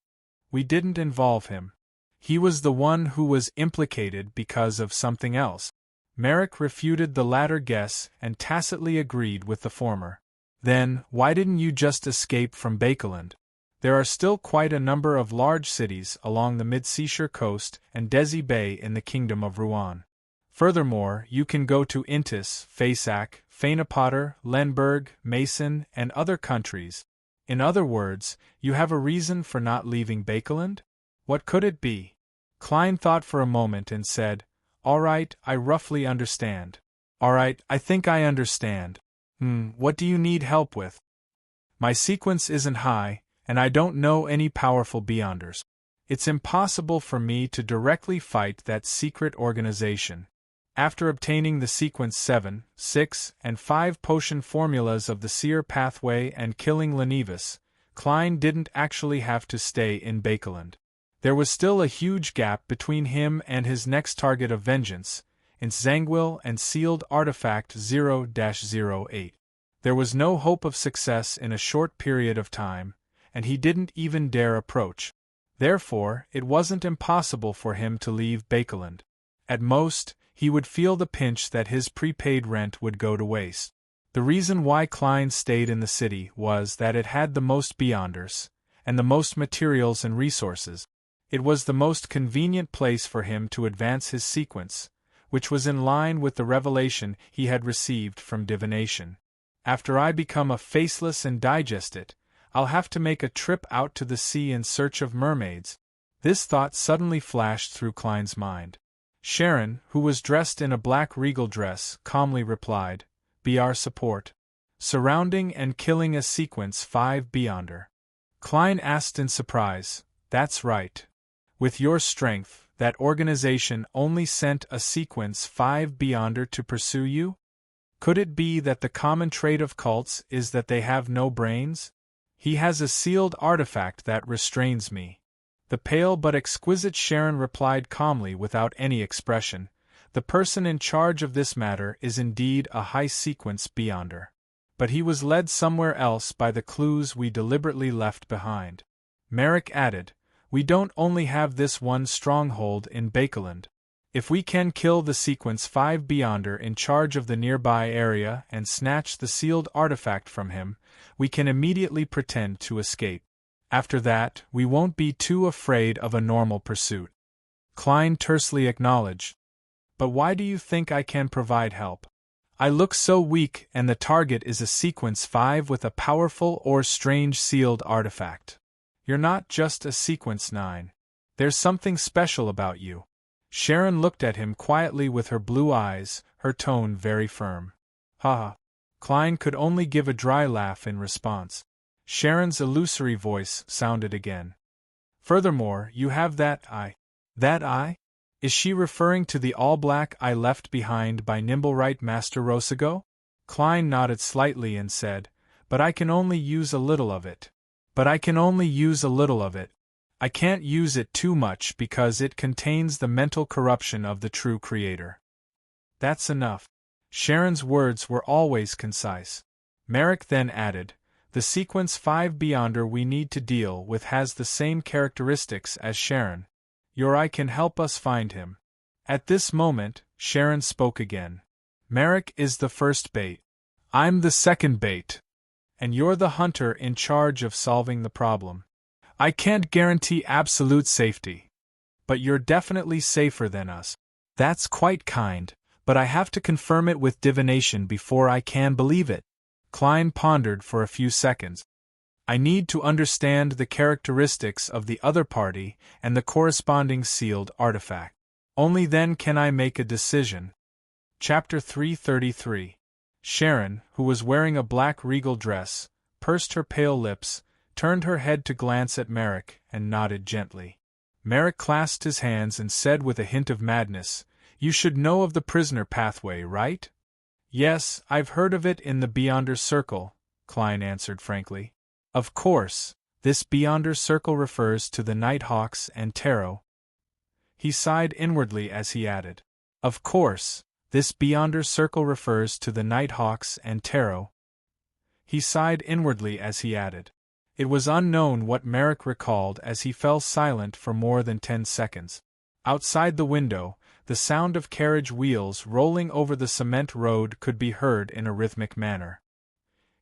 We didn't involve him. He was the one who was implicated because of something else." Merrick refuted the latter guess and tacitly agreed with the former. "Then, why didn't you just escape from Bakeland? There are still quite a number of large cities along the mid-seashore coast and Desi Bay in the Kingdom of Rouen. Furthermore, you can go to Intis, Faisac, Fainapotter, Lemberg, Mason, and other countries. In other words, you have a reason for not leaving Bakeland? What could it be?" Klein thought for a moment and said, "All right, I roughly understand. All right, I think I understand. What do you need help with?" "My sequence isn't high, and I don't know any powerful beyonders. It's impossible for me to directly fight that secret organization. After obtaining the sequence 7, 6, and 5 potion formulas of the seer pathway and killing Lenivus, Klein didn't actually have to stay in Bakeland. There was still a huge gap between him and his next target of vengeance, in Zangwill and sealed artifact 0-08. There was no hope of success in a short period of time, and he didn't even dare approach. Therefore, it wasn't impossible for him to leave Bakeland. At most, he would feel the pinch that his prepaid rent would go to waste. The reason why Klein stayed in the city was that it had the most beyonders, and the most materials and resources. It was the most convenient place for him to advance his sequence, which was in line with the revelation he had received from divination. "After I become a faceless and digest it, I'll have to make a trip out to the sea in search of mermaids." This thought suddenly flashed through Klein's mind. Sharon, who was dressed in a black regal dress, calmly replied, "Be our support. Surrounding and killing a sequence 5 Beyonder." Klein asked in surprise, "That's right. With your strength, that organization only sent a sequence 5 Beyonder to pursue you? Could it be that the common trait of cults is that they have no brains? He has a sealed artifact that restrains me." The pale but exquisite Sharon replied calmly without any expression, "The person in charge of this matter is indeed a high-sequence Beyonder. But he was led somewhere else by the clues we deliberately left behind." Merrick added, "We don't only have this one stronghold in Bakeland. If we can kill the sequence 5 Beyonder in charge of the nearby area and snatch the sealed artifact from him, we can immediately pretend to escape. After that, we won't be too afraid of a normal pursuit." Klein tersely acknowledged, "But why do you think I can provide help? I look so weak, and the target is a sequence 5 with a powerful or strange sealed artifact. You're not just a sequence 9. There's something special about you." Sharon looked at him quietly with her blue eyes, her tone very firm. "Ha!" Klein could only give a dry laugh in response. Sharon's illusory voice sounded again. "Furthermore, you have that eye." "That eye? Is she referring to the all-black eye left behind by Nimblewright Master Rosago?" Klein nodded slightly and said, "But I can only use a little of it. I can't use it too much because it contains the mental corruption of the true creator." "That's enough." Sharon's words were always concise. Merrick then added, "The sequence 5 Beyonder we need to deal with has the same characteristics as Sharon. Your eye can help us find him." At this moment, Sharon spoke again. "Merrick is the first bait. I'm the second bait. And you're the hunter in charge of solving the problem. I can't guarantee absolute safety. But you're definitely safer than us." "That's quite kind, but I have to confirm it with divination before I can believe it." Klein pondered for a few seconds. "I need to understand the characteristics of the other party and the corresponding sealed artifact. Only then can I make a decision." Chapter 333. Sharon, who was wearing a black regal dress, pursed her pale lips, turned her head to glance at Merrick, and nodded gently. Merrick clasped his hands and said with a hint of madness, "You should know of the prisoner pathway, right?" "Yes, I've heard of it in the Beyonder Circle," Klein answered frankly. "Of course, this Beyonder Circle refers to the Nighthawks and Tarot." He sighed inwardly as he added, "Of course, this Beyonder Circle refers to the Nighthawks and Tarot." He sighed inwardly as he added. It was unknown what Merrick recalled as he fell silent for more than 10 seconds. Outside the window, the sound of carriage wheels rolling over the cement road could be heard in a rhythmic manner.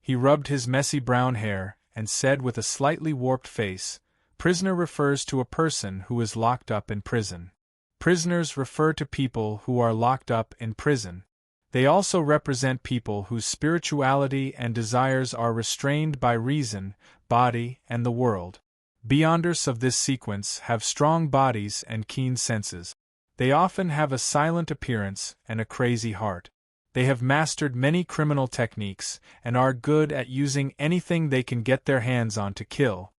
He rubbed his messy brown hair, and said with a slightly warped face, "Prisoner refers to a person who is locked up in prison. Prisoners refer to people who are locked up in prison. They also represent people whose spirituality and desires are restrained by reason, body, and the world. Beyonders of this sequence have strong bodies and keen senses. They often have a silent appearance and a crazy heart. They have mastered many criminal techniques and are good at using anything they can get their hands on to kill.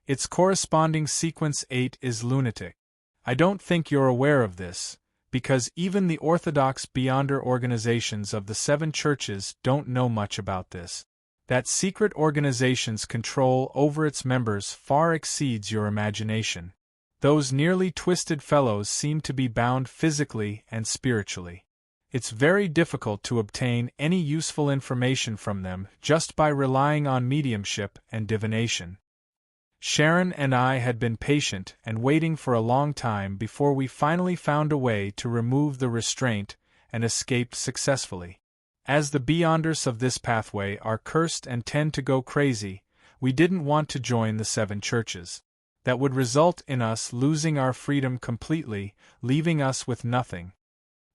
Its corresponding sequence 8 is lunatic. I don't think you're aware of this, because even the orthodox Beyonder organizations of the 7 churches don't know much about this. That secret organization's control over its members far exceeds your imagination. Those nearly twisted fellows seem to be bound physically and spiritually. It's very difficult to obtain any useful information from them just by relying on mediumship and divination. Sharon and I had been patient and waiting for a long time before we finally found a way to remove the restraint and escaped successfully. As the Beyonders of this pathway are cursed and tend to go crazy, we didn't want to join the 7 churches. That would result in us losing our freedom completely, leaving us with nothing.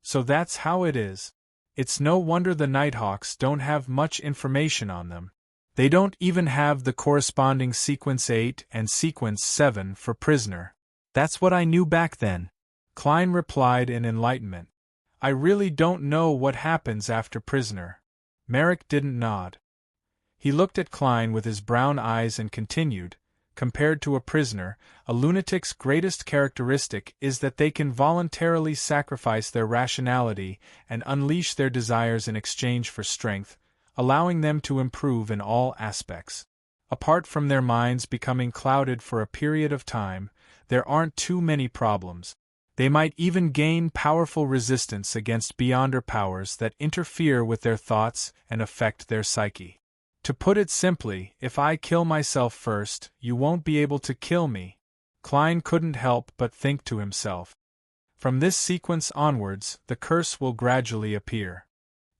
So that's how it is. It's no wonder the Nighthawks don't have much information on them. They don't even have the corresponding Sequence 8 and Sequence 7 for prisoner. That's what I knew back then. Klein replied in enlightenment. I really don't know what happens after prisoner. Merrick didn't nod. He looked at Klein with his brown eyes and continued, compared to a prisoner, a lunatic's greatest characteristic is that they can voluntarily sacrifice their rationality and unleash their desires in exchange for strength, allowing them to improve in all aspects. Apart from their minds becoming clouded for a period of time, there aren't too many problems. They might even gain powerful resistance against beyonder powers that interfere with their thoughts and affect their psyche. To put it simply, if I kill myself first, you won't be able to kill me. Klein couldn't help but think to himself. From this sequence onwards, the curse will gradually appear.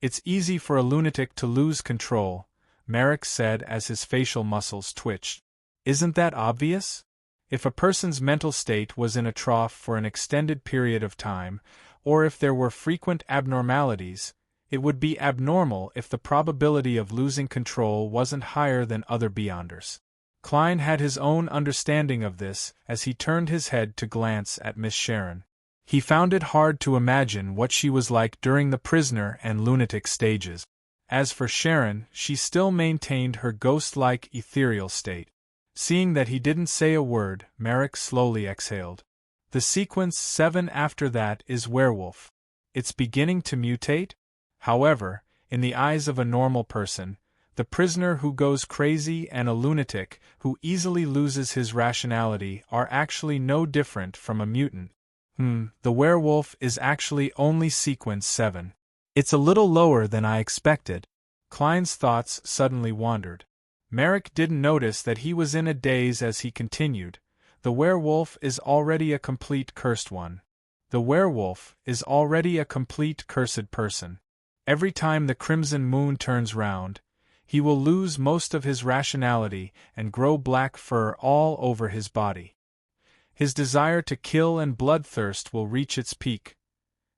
It's easy for a lunatic to lose control, Merrick said as his facial muscles twitched. Isn't that obvious? If a person's mental state was in a trough for an extended period of time, or if there were frequent abnormalities, it would be abnormal if the probability of losing control wasn't higher than other beyonders. Klein had his own understanding of this as he turned his head to glance at Miss Sharon. He found it hard to imagine what she was like during the prisoner and lunatic stages. As for Sharon, she still maintained her ghost-like ethereal state. Seeing that he didn't say a word, Merrick slowly exhaled. The sequence 7 after that is werewolf. It's beginning to mutate? However, in the eyes of a normal person, the prisoner who goes crazy and a lunatic who easily loses his rationality are actually no different from a mutant. The werewolf is actually only sequence 7. It's a little lower than I expected. Klein's thoughts suddenly wandered. Merrick didn't notice that he was in a daze as he continued. The werewolf is already a complete cursed one. The werewolf is already a complete cursed person. Every time the crimson moon turns round, he will lose most of his rationality and grow black fur all over his body. His desire to kill and bloodthirst will reach its peak.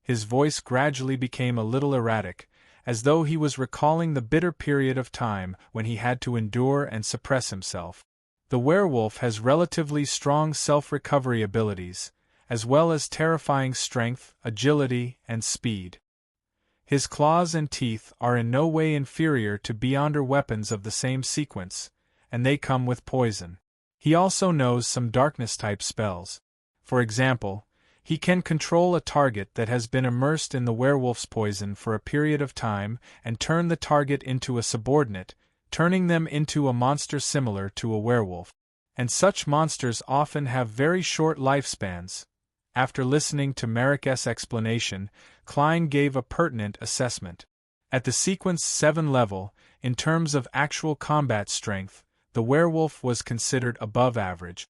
His voice gradually became a little erratic, as though he was recalling the bitter period of time when he had to endure and suppress himself. The werewolf has relatively strong self-recovery abilities, as well as terrifying strength, agility, and speed. His claws and teeth are in no way inferior to beyonder weapons of the same sequence, and they come with poison. He also knows some darkness-type spells. For example, he can control a target that has been immersed in the werewolf's poison for a period of time and turn the target into a subordinate, turning them into a monster similar to a werewolf. And such monsters often have very short lifespans. After listening to Merrick's explanation, Klein gave a pertinent assessment. At the sequence 7 level, in terms of actual combat strength, the werewolf was considered above average.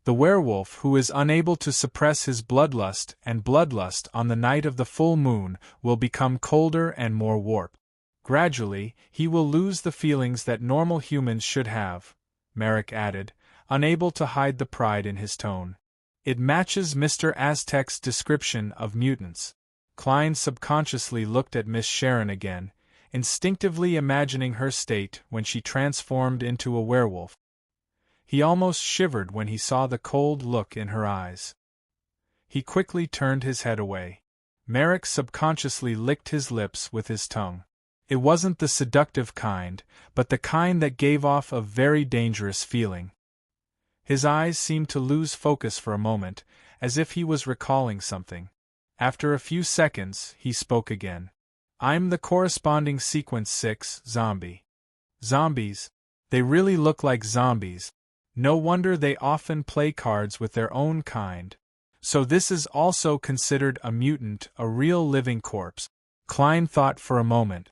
The werewolf who is unable to suppress his bloodlust and bloodlust on the night of the full moon will become colder and more warped. Gradually, he will lose the feelings that normal humans should have, Merrick added, unable to hide the pride in his tone. It matches Mr. Aztec's description of mutants. Klein subconsciously looked at Miss Sharon again, instinctively imagining her state when she transformed into a werewolf. He almost shivered when he saw the cold look in her eyes. He quickly turned his head away. Merrick subconsciously licked his lips with his tongue. It wasn't the seductive kind, but the kind that gave off a very dangerous feeling. His eyes seemed to lose focus for a moment, as if he was recalling something. After a few seconds, he spoke again. I'm the corresponding sequence 6 zombie. Zombies. They really look like zombies. No wonder they often play cards with their own kind. So this is also considered a mutant, a real living corpse. Klein thought for a moment.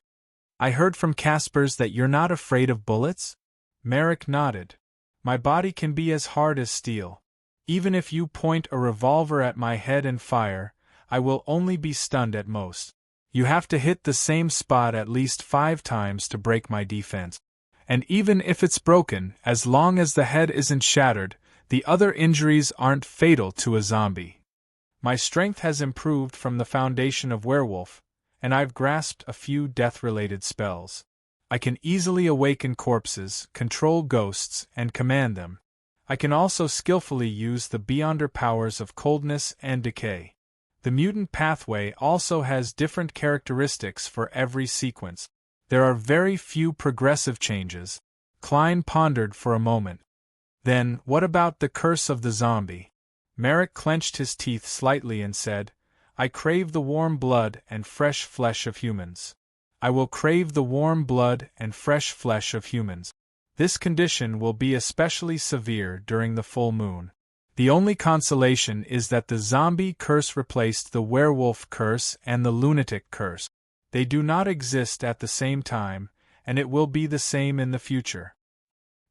I heard from Caspers that you're not afraid of bullets? Merrick nodded. My body can be as hard as steel. Even if you point a revolver at my head and fire, I will only be stunned at most. You have to hit the same spot at least 5 times to break my defense. And even if it's broken, as long as the head isn't shattered, the other injuries aren't fatal to a zombie. My strength has improved from the foundation of werewolf, and I've grasped a few death-related spells. I can easily awaken corpses, control ghosts, and command them. I can also skillfully use the beyonder powers of coldness and decay. The mutant pathway also has different characteristics for every sequence. There are very few progressive changes. Klein pondered for a moment. Then, what about the curse of the zombie? Merrick clenched his teeth slightly and said, I crave the warm blood and fresh flesh of humans. I will crave the warm blood and fresh flesh of humans. This condition will be especially severe during the full moon. The only consolation is that the zombie curse replaced the werewolf curse and the lunatic curse. They do not exist at the same time, and it will be the same in the future.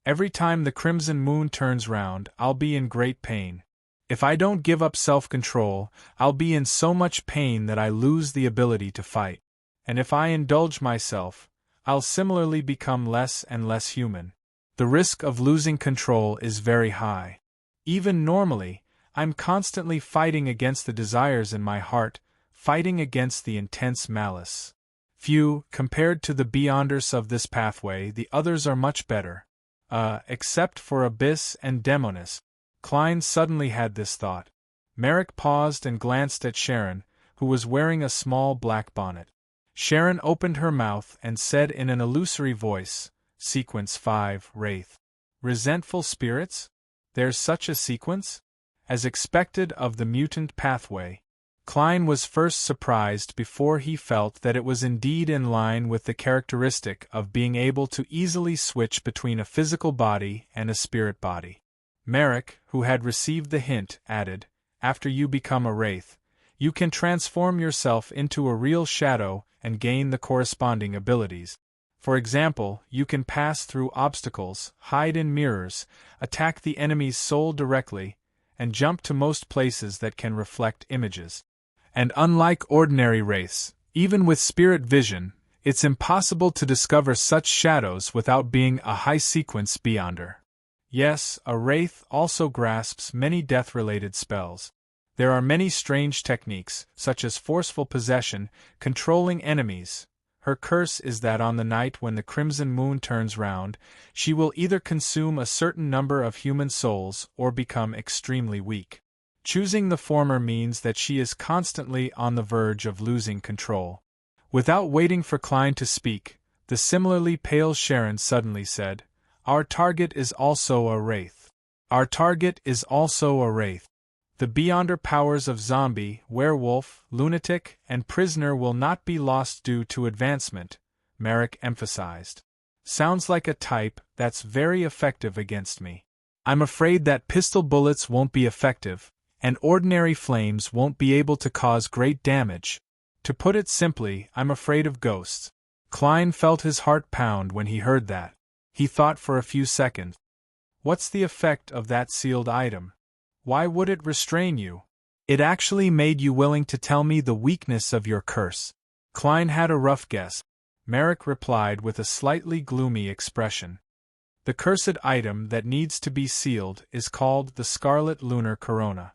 Every time the crimson moon turns round, I'll be in great pain. If I don't give up self-control, I'll be in so much pain that I lose the ability to fight. And if I indulge myself, I'll similarly become less and less human. The risk of losing control is very high. Even normally, I'm constantly fighting against the desires in my heart, fighting against the intense malice. Few, compared to the beyonders of this pathway, the others are much better. Except for Abyss and Demonis. Klein suddenly had this thought. Merrick paused and glanced at Sharon, who was wearing a small black bonnet. Sharon opened her mouth and said in an illusory voice, Sequence 5, Wraith. Resentful spirits? There's such a sequence? As expected of the mutant pathway, Klein was first surprised before he felt that it was indeed in line with the characteristic of being able to easily switch between a physical body and a spirit body. Merrick, who had received the hint, added, After you become a wraith, you can transform yourself into a real shadow and gain the corresponding abilities. For example, you can pass through obstacles, hide in mirrors, attack the enemy's soul directly, and jump to most places that can reflect images. And unlike ordinary wraiths, even with spirit vision, it's impossible to discover such shadows without being a high-sequence beyonder. Yes, a wraith also grasps many death-related spells. There are many strange techniques, such as forceful possession, controlling enemies. Her curse is that on the night when the crimson moon turns round, she will either consume a certain number of human souls or become extremely weak. Choosing the former means that she is constantly on the verge of losing control. Without waiting for Klein to speak, the similarly pale Sharon suddenly said, Our target is also a wraith. Our target is also a wraith. The beyonder powers of zombie, werewolf, lunatic, and prisoner will not be lost due to advancement, Merrick emphasized. Sounds like a type that's very effective against me. I'm afraid that pistol bullets won't be effective, and ordinary flames won't be able to cause great damage. To put it simply, I'm afraid of ghosts. Klein felt his heart pound when he heard that. He thought for a few seconds. What's the effect of that sealed item? Why would it restrain you? It actually made you willing to tell me the weakness of your curse. Klein had a rough guess. Merrick replied with a slightly gloomy expression. The cursed item that needs to be sealed is called the Scarlet Lunar Corona.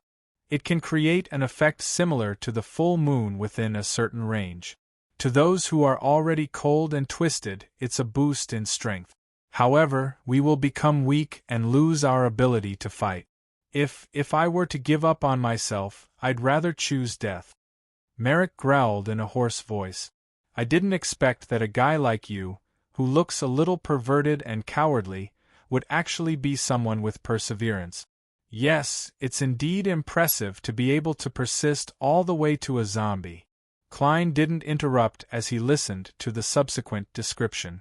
It can create an effect similar to the full moon within a certain range. To those who are already cold and twisted, it's a boost in strength. However, we will become weak and lose our ability to fight. If I were to give up on myself, I'd rather choose death. Merrick growled in a hoarse voice. I didn't expect that a guy like you, who looks a little perverted and cowardly, would actually be someone with perseverance. Yes, it's indeed impressive to be able to persist all the way to a zombie. Klein didn't interrupt as he listened to the subsequent description.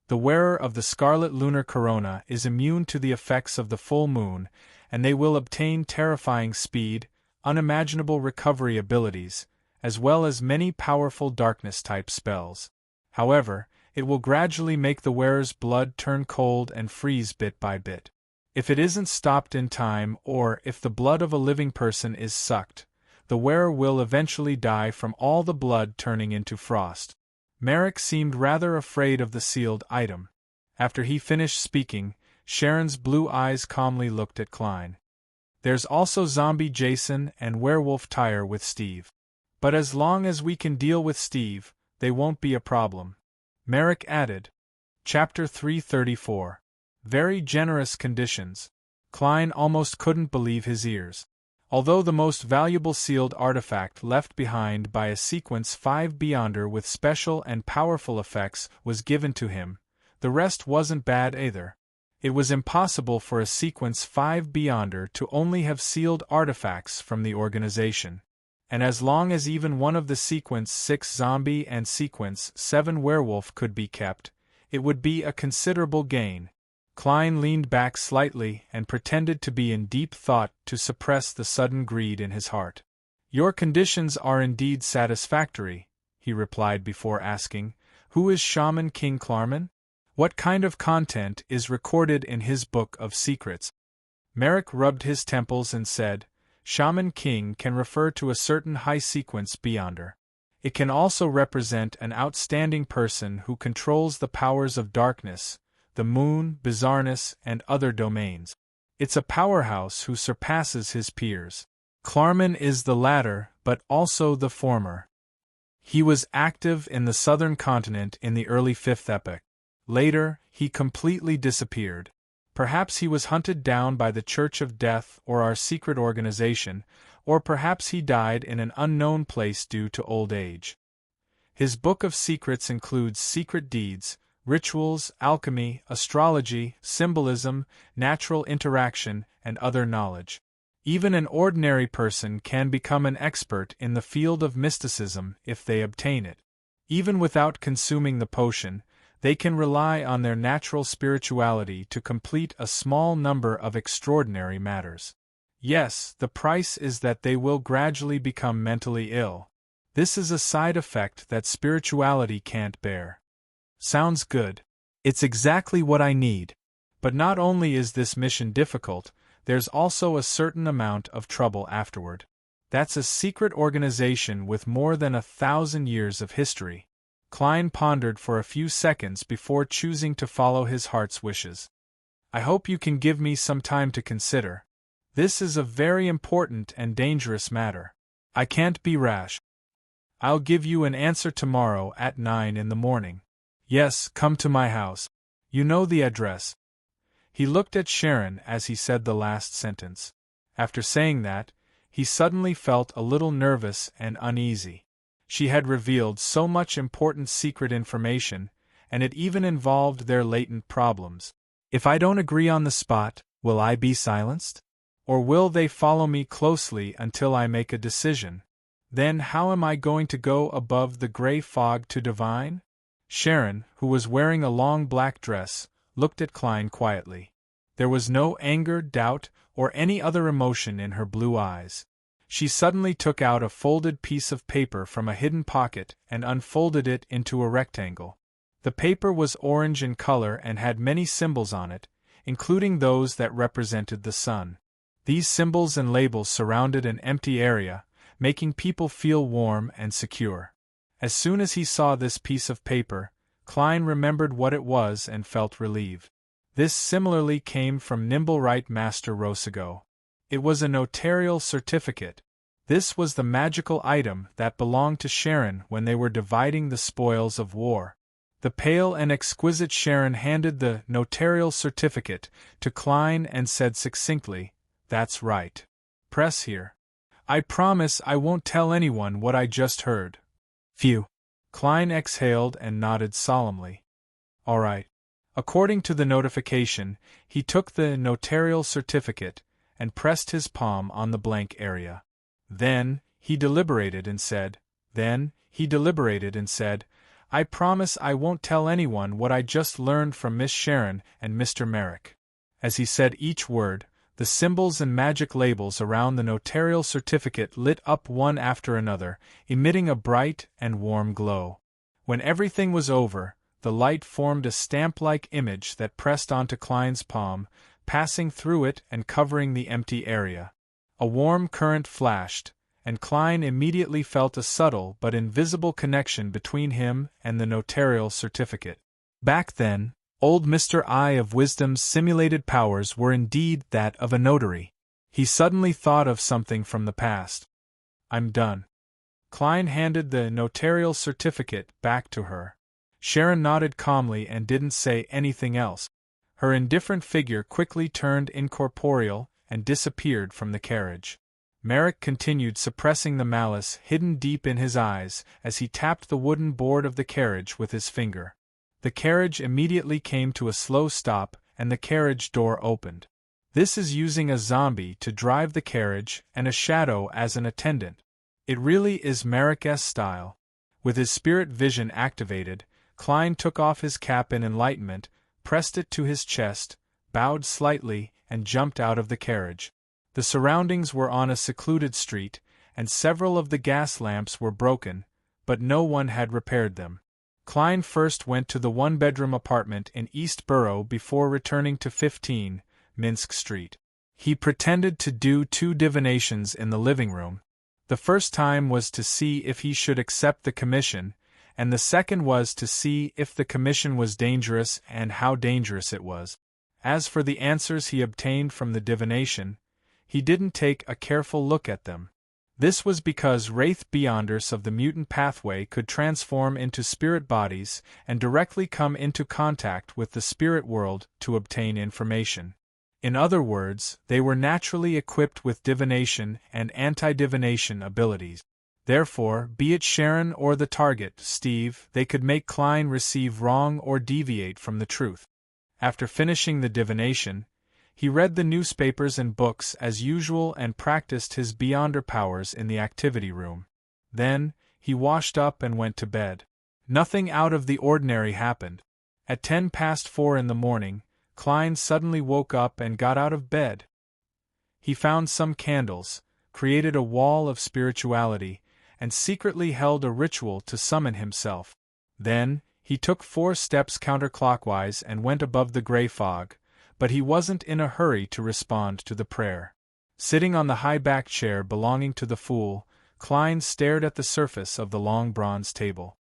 The wearer of the Scarlet Lunar Corona is immune to the effects of the full moon, and they will obtain terrifying speed, unimaginable recovery abilities, as well as many powerful darkness-type spells. However, it will gradually make the wearer's blood turn cold and freeze bit by bit. If it isn't stopped in time or if the blood of a living person is sucked, the wearer will eventually die from all the blood turning into frost. Merrick seemed rather afraid of the sealed item. After he finished speaking, Sharon's blue eyes calmly looked at Klein. There's also Zombie Jason and Werewolf Tyre with Steve. But as long as we can deal with Steve, they won't be a problem. Merrick added. Chapter 334. Very generous conditions. Klein almost couldn't believe his ears. Although the most valuable sealed artifact left behind by a sequence 5 Beyonder with special and powerful effects was given to him, the rest wasn't bad either. It was impossible for a sequence 5 Beyonder to only have sealed artifacts from the organization. And as long as even one of the sequence 6 zombie and sequence 7 werewolf could be kept, it would be a considerable gain. Klein leaned back slightly and pretended to be in deep thought to suppress the sudden greed in his heart. "Your conditions are indeed satisfactory," he replied before asking, "Who is Shaman King Klarman? What kind of content is recorded in his book of secrets?" Merrick rubbed his temples and said, "Shaman King can refer to a certain high sequence Beyonder. It can also represent an outstanding person who controls the powers of darkness, the moon, bizarreness, and other domains. It's a powerhouse who surpasses his peers. Klarman is the latter, but also the former. He was active in the southern continent in the early 5th epoch. Later, he completely disappeared. Perhaps he was hunted down by the Church of Death or our secret organization, or perhaps he died in an unknown place due to old age. His book of secrets includes secret deeds, rituals, alchemy, astrology, symbolism, natural interaction, and other knowledge. Even an ordinary person can become an expert in the field of mysticism if they obtain it. Even without consuming the potion, they can rely on their natural spirituality to complete a small number of extraordinary matters. Yes, the price is that they will gradually become mentally ill. This is a side effect that spirituality can't bear. Sounds good. It's exactly what I need. But not only is this mission difficult, there's also a certain amount of trouble afterward. That's a secret organization with more than 1,000 years of history. Klein pondered for a few seconds before choosing to follow his heart's wishes. "I hope you can give me some time to consider. This is a very important and dangerous matter. I can't be rash. I'll give you an answer tomorrow at 9 in the morning. Yes, come to my house. You know the address." He looked at Sharon as he said the last sentence. After saying that, he suddenly felt a little nervous and uneasy. She had revealed so much important secret information, and it even involved their latent problems. If I don't agree on the spot, will I be silenced? Or will they follow me closely until I make a decision? Then how am I going to go above the gray fog to divine? Sharon, who was wearing a long black dress, looked at Klein quietly. There was no anger, doubt, or any other emotion in her blue eyes. She suddenly took out a folded piece of paper from a hidden pocket and unfolded it into a rectangle. The paper was orange in color and had many symbols on it, including those that represented the sun. These symbols and labels surrounded an empty area, making people feel warm and secure. As soon as he saw this piece of paper, Klein remembered what it was and felt relieved. This similarly came from Nimblewright Master Rosago. It was a notarial certificate. This was the magical item that belonged to Sharon when they were dividing the spoils of war. The pale and exquisite Sharon handed the notarial certificate to Klein and said succinctly, "That's right. Press here. I promise I won't tell anyone what I just heard." Phew. Klein exhaled and nodded solemnly. "All right." According to the notification, he took the notarial certificate and pressed his palm on the blank area. Then he deliberated and said, "I promise I won't tell anyone what I just learned from Miss Sharon and Mr. Merrick." As he said each word, the symbols and magic labels around the notarial certificate lit up one after another, emitting a bright and warm glow. When everything was over, the light formed a stamp-like image that pressed onto Klein's palm, passing through it and covering the empty area. A warm current flashed, and Klein immediately felt a subtle but invisible connection between him and the notarial certificate. Back then, old Mr. Eye of Wisdom's simulated powers were indeed that of a notary. He suddenly thought of something from the past. "I'm done." Klein handed the notarial certificate back to her. Sharon nodded calmly and didn't say anything else. Her indifferent figure quickly turned incorporeal and disappeared from the carriage. Merrick continued, suppressing the malice hidden deep in his eyes as he tapped the wooden board of the carriage with his finger. The carriage immediately came to a slow stop and the carriage door opened. This is using a zombie to drive the carriage and a shadow as an attendant. It really is Merrick's style. With his spirit vision activated, Klein took off his cap in enlightenment, pressed it to his chest, bowed slightly, and jumped out of the carriage. The surroundings were on a secluded street, and several of the gas lamps were broken, but no one had repaired them. Klein first went to the one-bedroom apartment in East Borough before returning to 15 Minsk Street. He pretended to do 2 divinations in the living room. The first time was to see if he should accept the commission, and the second was to see if the commission was dangerous and how dangerous it was. As for the answers he obtained from the divination, he didn't take a careful look at them. This was because wraith beyonders of the mutant pathway could transform into spirit bodies and directly come into contact with the spirit world to obtain information. In other words, they were naturally equipped with divination and anti-divination abilities. Therefore, be it Sharon or the target, Steve, they could make Klein receive wrong or deviate from the truth. After finishing the divination, he read the newspapers and books as usual and practiced his beyonder powers in the activity room. Then, he washed up and went to bed. Nothing out of the ordinary happened. At 4:10 in the morning, Klein suddenly woke up and got out of bed. He found some candles, created a wall of spirituality, and secretly held a ritual to summon himself. Then, he took 4 steps counterclockwise and went above the gray fog, but he wasn't in a hurry to respond to the prayer. Sitting on the high-backed chair belonging to the fool, Klein stared at the surface of the long bronze table.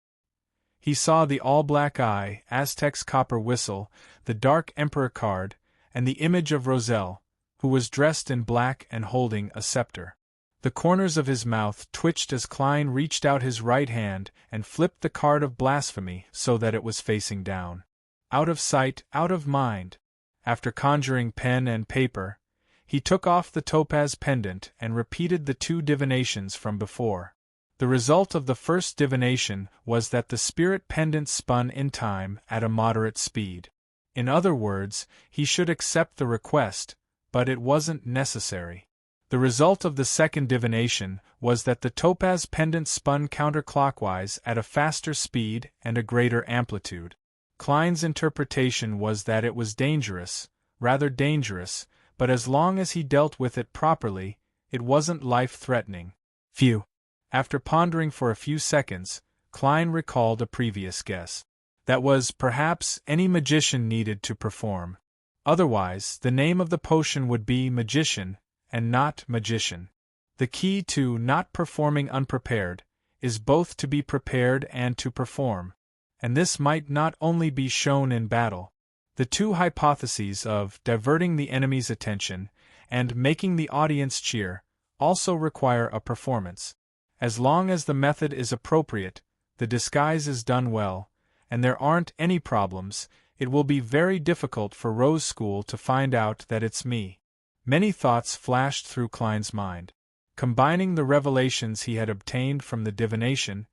He saw the all-black eye, Aztec's copper whistle, the dark emperor card, and the image of Roselle, who was dressed in black and holding a scepter. The corners of his mouth twitched as Klein reached out his right hand and flipped the card of blasphemy so that it was facing down. Out of sight, out of mind. After conjuring pen and paper, he took off the topaz pendant and repeated the 2 divinations from before. The result of the first divination was that the spirit pendant spun in time at a moderate speed. In other words, he should accept the request, but it wasn't necessary. The result of the second divination was that the topaz pendant spun counterclockwise at a faster speed and a greater amplitude. Klein's interpretation was that it was dangerous, rather dangerous, but as long as he dealt with it properly, it wasn't life-threatening. Phew! After pondering for a few seconds, Klein recalled a previous guess. That was, perhaps, any magician needed to perform. Otherwise, the name of the potion would be magician, and not magician. The key to not performing unprepared is both to be prepared and to perform. And this might not only be shown in battle. The 2 hypotheses of diverting the enemy's attention and making the audience cheer also require a performance. As long as the method is appropriate, the disguise is done well, and there aren't any problems, it will be very difficult for Rose School to find out that it's me. Many thoughts flashed through Klein's mind. Combining the revelations he had obtained from the divination,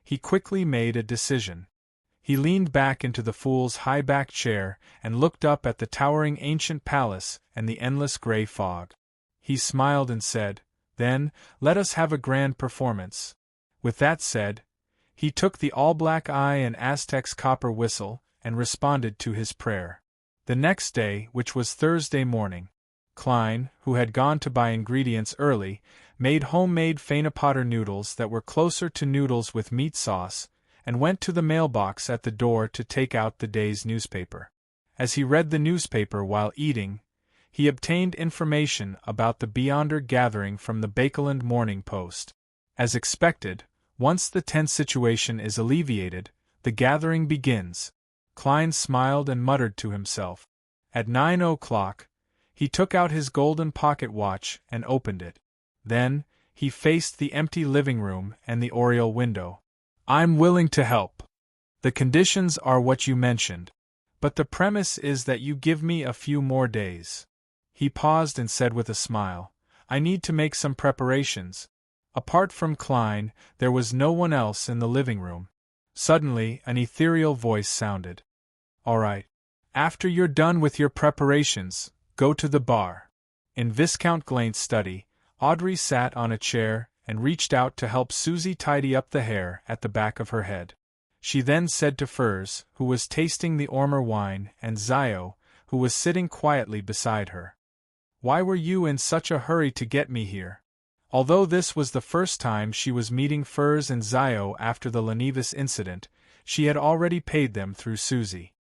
he quickly made a decision. He leaned back into the fool's high-backed chair and looked up at the towering ancient palace and the endless gray fog. He smiled and said, "Then, let us have a grand performance." With that said, he took the all-black eye and Aztec's copper whistle and responded to his prayer. The next day, which was Thursday morning, Klein, who had gone to buy ingredients early, made homemade Feinapotter noodles that were closer to noodles with meat sauce, and went to the mailbox at the door to take out the day's newspaper. As he read the newspaper while eating, he obtained information about the Beyonder gathering from the Bakeland Morning Post. As expected, once the tense situation is alleviated, the gathering begins. Klein smiled and muttered to himself. At 9:00, he took out his golden pocket watch and opened it. Then, he faced the empty living room and the oriel window. "I'm willing to help. The conditions are what you mentioned. But the premise is that you give me a few more days." He paused and said with a smile, I need to make some preparations. Apart from Klein, there was no one else in the living room. Suddenly, an ethereal voice sounded. All right. After you're done with your preparations, go to the bar. In Viscount Glaint's study, Audrey sat on a chair and reached out to help Susie tidy up the hair at the back of her head. She then said to Furs, who was tasting the Ormer wine, and Zio, who was sitting quietly beside her. Why were you in such a hurry to get me here? Although this was the first time she was meeting Furs and Zio after the Lenivus incident, she had already paid them through Susie.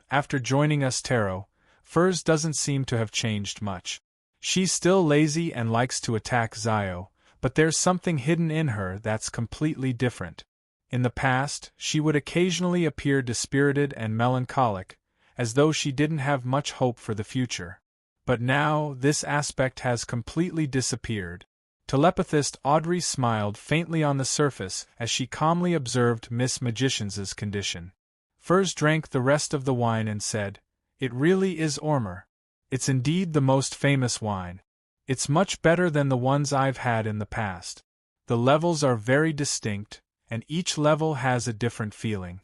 After joining us Taro, Furs doesn't seem to have changed much. She's still lazy and likes to attack Zio, but there's something hidden in her that's completely different. In the past, she would occasionally appear dispirited and melancholic, as though she didn't have much hope for the future. But now, this aspect has completely disappeared. Telepathist Audrey smiled faintly on the surface as she calmly observed Miss Magician's condition. Furs drank the rest of the wine and said, "It really is Ormer. It's indeed the most famous wine. It's much better than the ones I've had in the past. The levels are very distinct, and each level has a different feeling."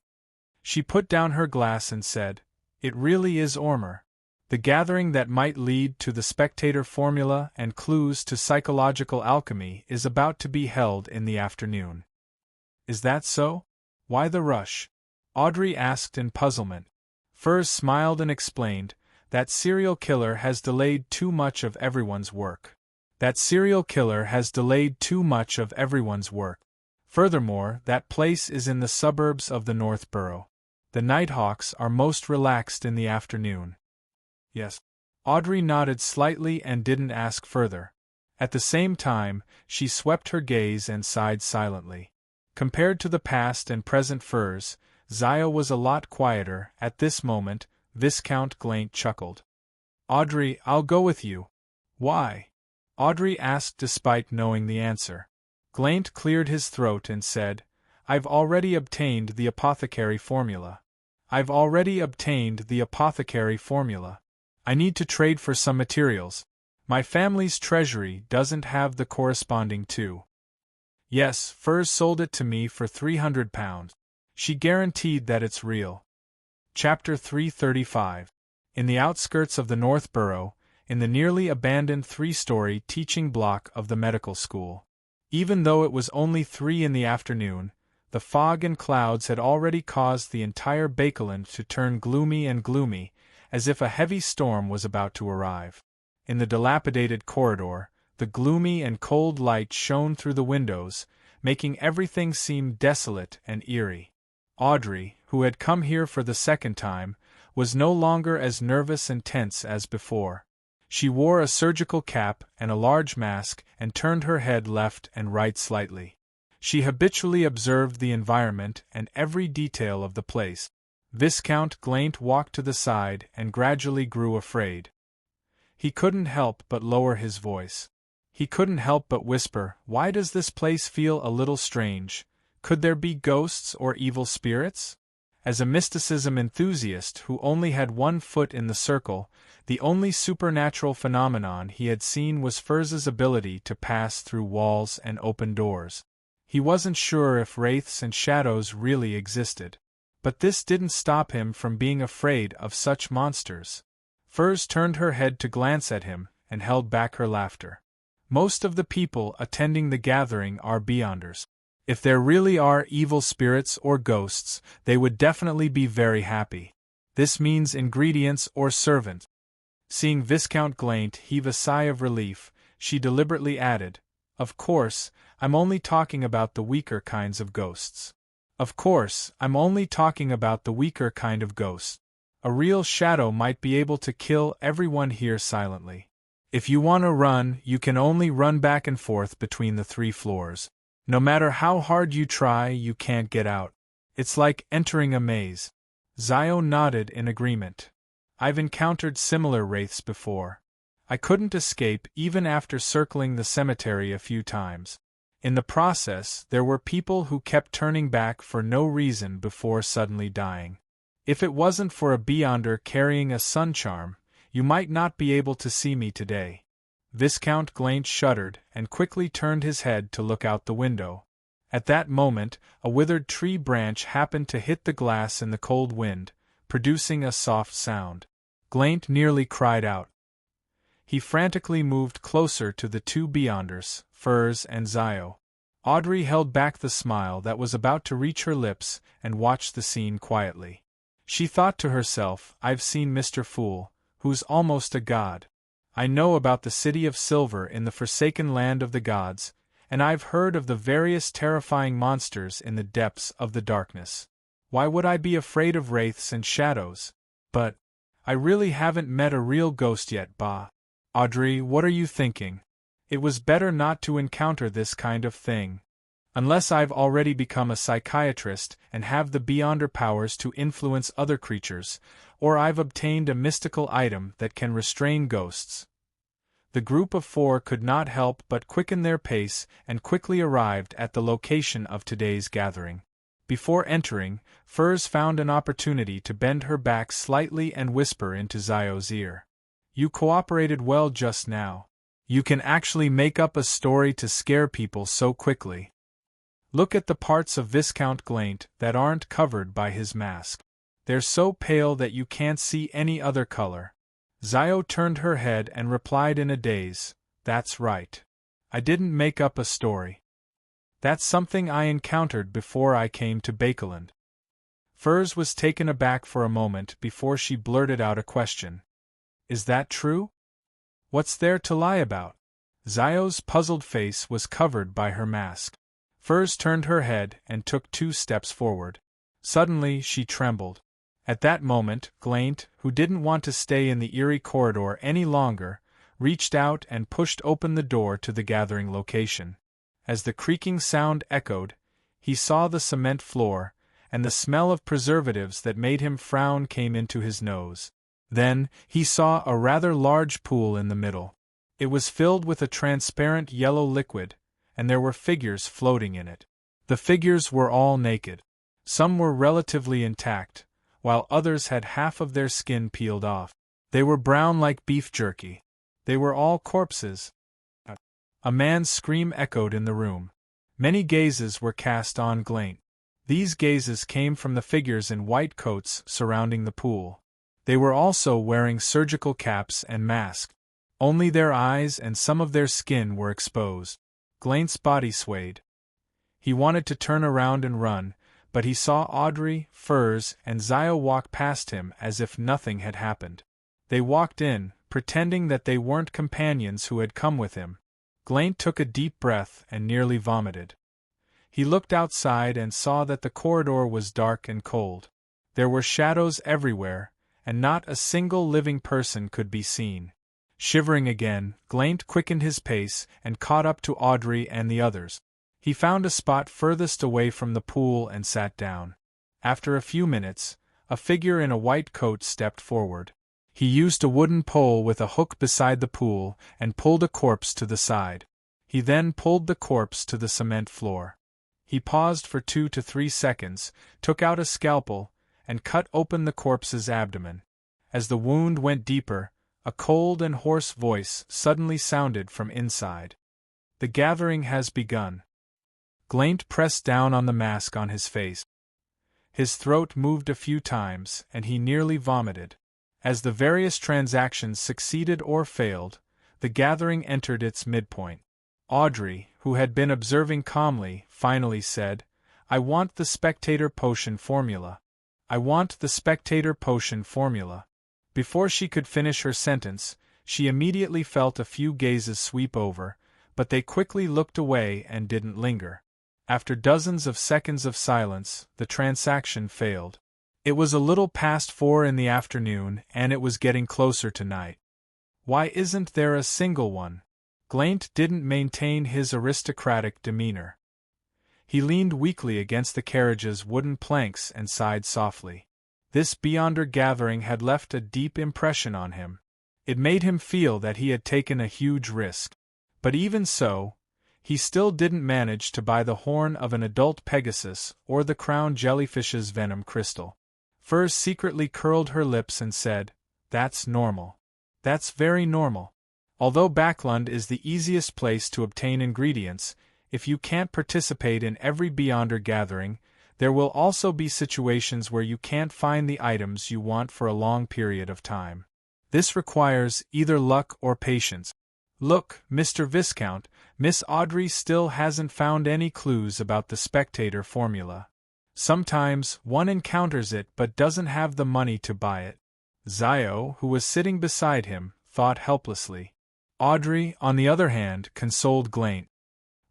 She put down her glass and said, "It really is Ormer. The gathering that might lead to the spectator formula and clues to psychological alchemy is about to be held in the afternoon." "Is that so? Why the rush?" Audrey asked in puzzlement. Furs smiled and explained, "That serial killer has delayed too much of everyone's work. That serial killer has delayed too much of everyone's work. Furthermore, that place is in the suburbs of the North Borough. The Nighthawks are most relaxed in the afternoon." "Yes." Audrey nodded slightly and didn't ask further. At the same time, she swept her gaze and sighed silently. Compared to the past and present Furs, Zio was a lot quieter. At this moment, Viscount Glaint chuckled. "Audrey, I'll go with you." "Why?" Audrey asked despite knowing the answer. Glaint cleared his throat and said, "I've already obtained the apothecary formula. I've already obtained the apothecary formula. I need to trade for some materials. My family's treasury doesn't have the corresponding to." "Yes, Furs sold it to me for £300. She guaranteed that it's real." Chapter 335. In the outskirts of the North Borough, in the nearly abandoned 3-story teaching block of the medical school. Even though it was only 3 in the afternoon, the fog and clouds had already caused the entire Bakeland to turn gloomy and gloomy, as if a heavy storm was about to arrive. In the dilapidated corridor, the gloomy and cold light shone through the windows, making everything seem desolate and eerie. Audrey, who had come here for the second time, was no longer as nervous and tense as before. She wore a surgical cap and a large mask and turned her head left and right slightly. She habitually observed the environment and every detail of the place. Viscount Glaint walked to the side and gradually grew afraid. He couldn't help but lower his voice. He couldn't help but whisper, "Why does this place feel a little strange? Could there be ghosts or evil spirits?" As a mysticism enthusiast who only had one foot in the circle, the only supernatural phenomenon he had seen was Furs's ability to pass through walls and open doors. He wasn't sure if wraiths and shadows really existed. But this didn't stop him from being afraid of such monsters. Furs turned her head to glance at him and held back her laughter. "Most of the people attending the gathering are Beyonders. If there really are evil spirits or ghosts, they would definitely be very happy. This means ingredients or servant." Seeing Viscount Glaint heave a sigh of relief, she deliberately added, "Of course, I'm only talking about the weaker kinds of ghosts. Of course, I'm only talking about the weaker kind of ghost. A real shadow might be able to kill everyone here silently. If you want to run, you can only run back and forth between the 3 floors. No matter how hard you try, you can't get out. It's like entering a maze." Zio nodded in agreement. "I've encountered similar wraiths before. I couldn't escape even after circling the cemetery a few times. In the process, there were people who kept turning back for no reason before suddenly dying. If it wasn't for a Beyonder carrying a sun charm, you might not be able to see me today." Viscount Glaint shuddered and quickly turned his head to look out the window. At that moment, a withered tree branch happened to hit the glass in the cold wind, producing a soft sound. Glaint nearly cried out. He frantically moved closer to the two beyonders, Furs and Zio. Audrey held back the smile that was about to reach her lips and watched the scene quietly. She thought to herself, I've seen Mr. Fool, who's almost a god. I know about the City of Silver in the forsaken land of the gods, and I've heard of the various terrifying monsters in the depths of the darkness. Why would I be afraid of wraiths and shadows? But I really haven't met a real ghost yet, bah. Audrey, what are you thinking? It was better not to encounter this kind of thing. Unless I've already become a psychiatrist and have the Beyonder powers to influence other creatures, or I've obtained a mystical item that can restrain ghosts. The group of four could not help but quicken their pace and quickly arrived at the location of today's gathering. Before entering, Furs found an opportunity to bend her back slightly and whisper into Zio's ear. You cooperated well just now. You can actually make up a story to scare people so quickly. Look at the parts of Viscount Glaint that aren't covered by his mask. They're so pale that you can't see any other color. Zio turned her head and replied in a daze, That's right. I didn't make up a story. That's something I encountered before I came to Bakeland. Furs was taken aback for a moment before she blurted out a question. Is that true? What's there to lie about? Zio's puzzled face was covered by her mask. Furs turned her head and took 2 steps forward. Suddenly she trembled. At that moment, Glaint, who didn't want to stay in the eerie corridor any longer, reached out and pushed open the door to the gathering location. As the creaking sound echoed, he saw the cement floor, and the smell of preservatives that made him frown came into his nose. Then, he saw a rather large pool in the middle. It was filled with a transparent yellow liquid, and there were figures floating in it. The figures were all naked. Some were relatively intact, while others had half of their skin peeled off. They were brown like beef jerky. They were all corpses. A man's scream echoed in the room. Many gazes were cast on Glaint. These gazes came from the figures in white coats surrounding the pool. They were also wearing surgical caps and masks. Only their eyes and some of their skin were exposed. Glaint's body swayed. He wanted to turn around and run, but he saw Audrey, Furs, and Zio walk past him as if nothing had happened. They walked in, pretending that they weren't companions who had come with him. Glaint took a deep breath and nearly vomited. He looked outside and saw that the corridor was dark and cold. There were shadows everywhere, and not a single living person could be seen. Shivering again, Glaint quickened his pace and caught up to Audrey and the others. He found a spot furthest away from the pool and sat down. After a few minutes, a figure in a white coat stepped forward. He used a wooden pole with a hook beside the pool and pulled a corpse to the side. He then pulled the corpse to the cement floor. He paused for 2 to 3 seconds, took out a scalpel, and cut open the corpse's abdomen. As the wound went deeper, a cold and hoarse voice suddenly sounded from inside. The gathering has begun. Glaint pressed down on the mask on his face. His throat moved a few times, and he nearly vomited. As the various transactions succeeded or failed, the gathering entered its midpoint. Audrey, who had been observing calmly, finally said, I want the spectator potion formula. I want the spectator potion formula. Before she could finish her sentence, she immediately felt a few gazes sweep over, but they quickly looked away and didn't linger. After dozens of seconds of silence, the transaction failed. It was a little past 4 in the afternoon, and it was getting closer to night. Why isn't there a single one? Glaint didn't maintain his aristocratic demeanor. He leaned weakly against the carriage's wooden planks and sighed softly. This Beyonder gathering had left a deep impression on him. It made him feel that he had taken a huge risk. But even so, he still didn't manage to buy the horn of an adult Pegasus or the crown jellyfish's venom crystal. Furs secretly curled her lips and said, That's normal. That's very normal. Although Backlund is the easiest place to obtain ingredients, if you can't participate in every Beyonder gathering, there will also be situations where you can't find the items you want for a long period of time. This requires either luck or patience. Look, Mr. Viscount, Miss Audrey still hasn't found any clues about the spectator formula. Sometimes one encounters it but doesn't have the money to buy it. Zio, who was sitting beside him, thought helplessly. Audrey, on the other hand, consoled Glaint.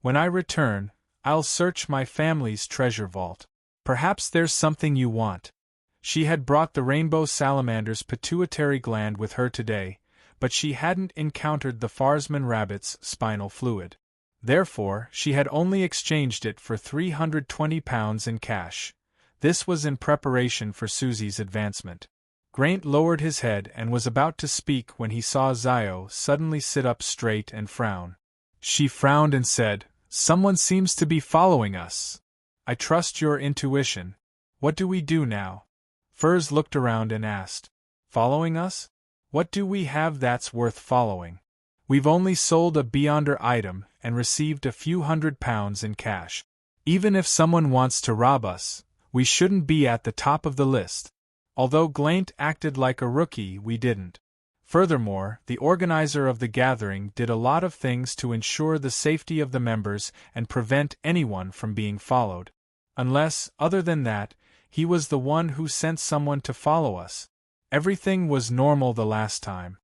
When I return, I'll search my family's treasure vault. Perhaps there's something you want. She had brought the rainbow salamander's pituitary gland with her today, but she hadn't encountered the Farsman rabbit's spinal fluid. Therefore, she had only exchanged it for £320 in cash. This was in preparation for Susie's advancement. Graint lowered his head and was about to speak when he saw Zio suddenly sit up straight and frown. She frowned and said, "Someone seems to be following us. I trust your intuition. What do we do now?" Furs looked around and asked, "Following us? What do we have that's worth following? We've only sold a Beyonder item and received a few £100 in cash. Even if someone wants to rob us, we shouldn't be at the top of the list. Although Glaint acted like a rookie, we didn't. Furthermore, the organizer of the gathering did a lot of things to ensure the safety of the members and prevent anyone from being followed. Unless, other than that, he was the one who sent someone to follow us. Everything was normal the last time.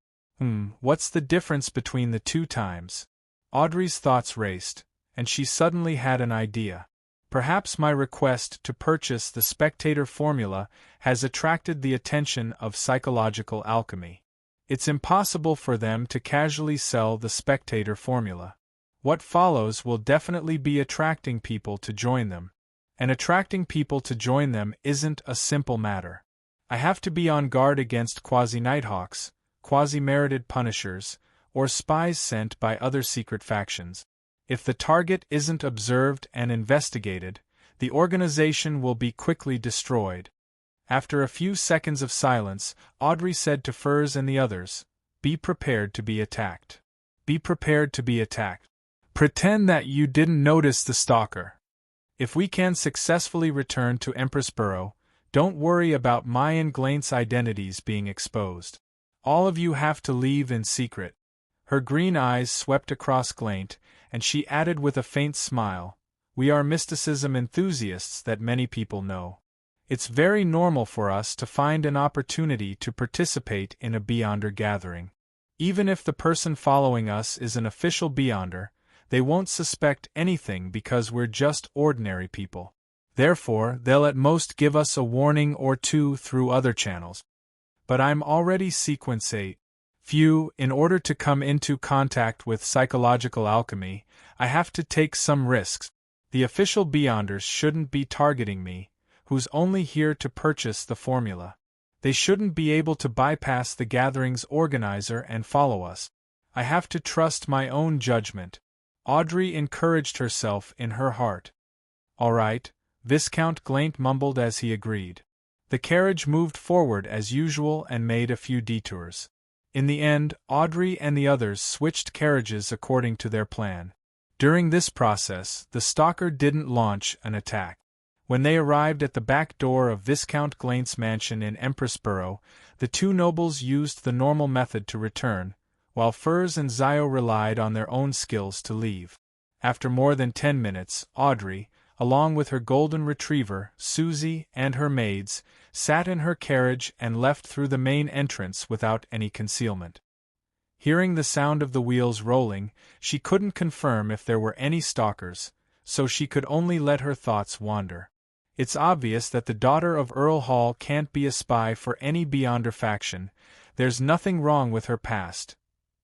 What's the difference between the two times?" Audrey's thoughts raced, and she suddenly had an idea. Perhaps my request to purchase the spectator formula has attracted the attention of psychological alchemy. It's impossible for them to casually sell the spectator formula. What follows will definitely be attracting people to join them. And attracting people to join them isn't a simple matter. I have to be on guard against quasi-nighthawks, quasi-merited punishers, or spies sent by other secret factions. If the target isn't observed and investigated, the organization will be quickly destroyed. After a few seconds of silence, Audrey said to Furs and the others, "Be prepared to be attacked. Be prepared to be attacked. Pretend that you didn't notice the stalker. If we can successfully return to Empressboro, don't worry about my and Glaint's identities being exposed. All of you have to leave in secret." Her green eyes swept across Glaint, and she added with a faint smile, "We are mysticism enthusiasts that many people know. It's very normal for us to find an opportunity to participate in a Beyonder gathering. Even if the person following us is an official Beyonder, they won't suspect anything because we're just ordinary people. Therefore, they'll at most give us a warning or two through other channels. But I'm already Sequence 8. Phew, in order to come into contact with psychological alchemy, I have to take some risks. The official Beyonders shouldn't be targeting me, who's only here to purchase the formula. They shouldn't be able to bypass the gathering's organizer and follow us. I have to trust my own judgment." Audrey encouraged herself in her heart. "All right," Viscount Glaint mumbled as he agreed. The carriage moved forward as usual and made a few detours. In the end, Audrey and the others switched carriages according to their plan. During this process, the stalker didn't launch an attack. When they arrived at the back door of Viscount Glaint's mansion in Empressboro, the two nobles used the normal method to return, while Furs and Zio relied on their own skills to leave. After more than 10 minutes, Audrey, along with her golden retriever, Susie, and her maids, sat in her carriage and left through the main entrance without any concealment. Hearing the sound of the wheels rolling, she couldn't confirm if there were any stalkers, so she could only let her thoughts wander. It's obvious that the daughter of Earl Hall can't be a spy for any Beyonder faction. There's nothing wrong with her past.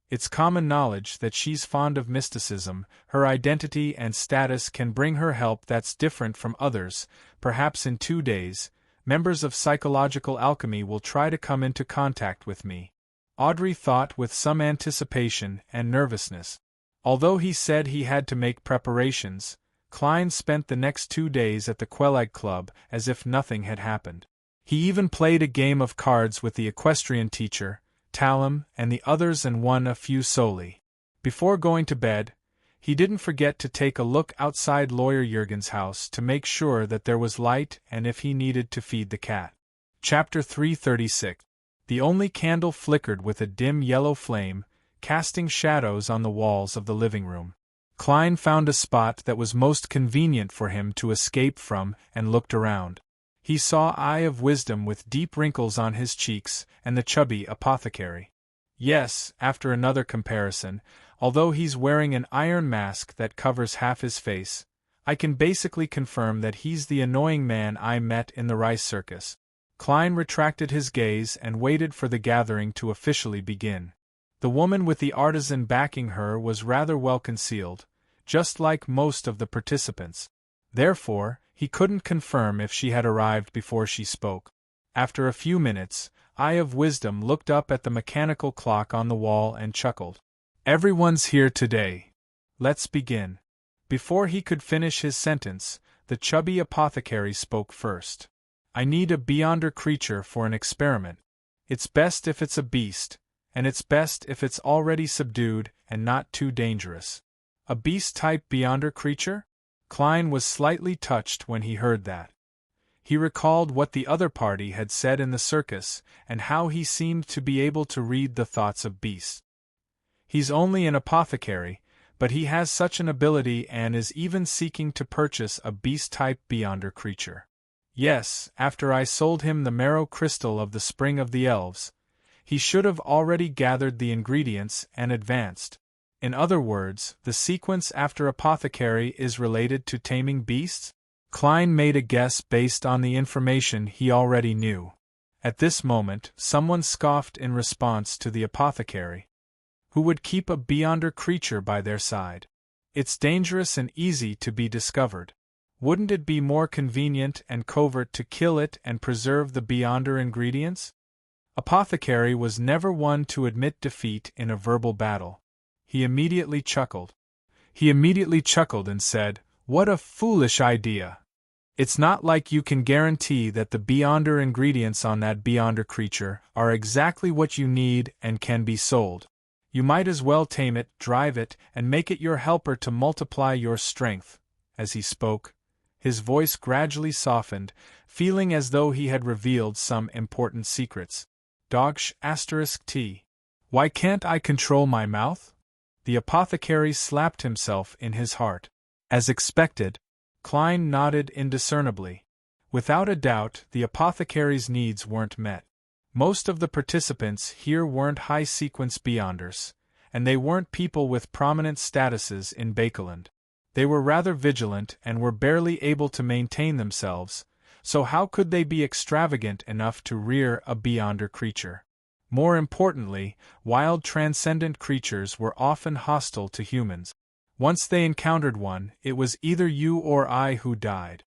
It's common knowledge that she's fond of mysticism. Her identity and status can bring her help that's different from others. Perhaps in 2 days, members of psychological alchemy will try to come into contact with me. Audrey thought with some anticipation and nervousness. Although he said he had to make preparations, Klein spent the next 2 days at the Quelag Club as if nothing had happened. He even played a game of cards with the equestrian teacher, Talum, and the others and won a few solely. Before going to bed, he didn't forget to take a look outside Lawyer Jurgen's house to make sure that there was light and if he needed to feed the cat. Chapter 336. The only candle flickered with a dim yellow flame, casting shadows on the walls of the living room. Klein found a spot that was most convenient for him to escape from and looked around. He saw Eye of Wisdom with deep wrinkles on his cheeks and the chubby apothecary. Yes, after another comparison, although he's wearing an iron mask that covers half his face, I can basically confirm that he's the annoying man I met in the rice circus. Klein retracted his gaze and waited for the gathering to officially begin. The woman with the artisan backing her was rather well concealed, just like most of the participants. Therefore, he couldn't confirm if she had arrived before she spoke. After a few minutes, Eye of Wisdom looked up at the mechanical clock on the wall and chuckled. "Everyone's here today. Let's begin." Before he could finish his sentence, the chubby apothecary spoke first. "I need a beyonder creature for an experiment. It's best if it's a beast, and it's best if it's already subdued and not too dangerous." A beast-type beyonder creature? Klein was slightly touched when he heard that. He recalled what the other party had said in the circus and how he seemed to be able to read the thoughts of beasts. He's only an apothecary, but he has such an ability and is even seeking to purchase a beast-type beyonder creature. Yes, after I sold him the marrow crystal of the Spring of the Elves, he should have already gathered the ingredients and advanced. In other words, the sequence after apothecary is related to taming beasts? Klein made a guess based on the information he already knew. At this moment, someone scoffed in response to the apothecary. Who would keep a beyonder creature by their side? It's dangerous and easy to be discovered. Wouldn't it be more convenient and covert to kill it and preserve the beyonder ingredients? Apothecary was never one to admit defeat in a verbal battle. He immediately chuckled and said, "What a foolish idea! It's not like you can guarantee that the beyonder ingredients on that beyonder creature are exactly what you need and can be sold. You might as well tame it, drive it, and make it your helper to multiply your strength." As he spoke, his voice gradually softened, feeling as though he had revealed some important secrets. T. Why can't I control my mouth? The apothecary slapped himself in his heart. As expected, Klein nodded indiscernibly. Without a doubt, the apothecary's needs weren't met. Most of the participants here weren't high-sequence beyonders, and they weren't people with prominent statuses in Bakeland. They were rather vigilant and were barely able to maintain themselves, so how could they be extravagant enough to rear a beyonder creature? More importantly, wild transcendent creatures were often hostile to humans. Once they encountered one, it was either you or I who died.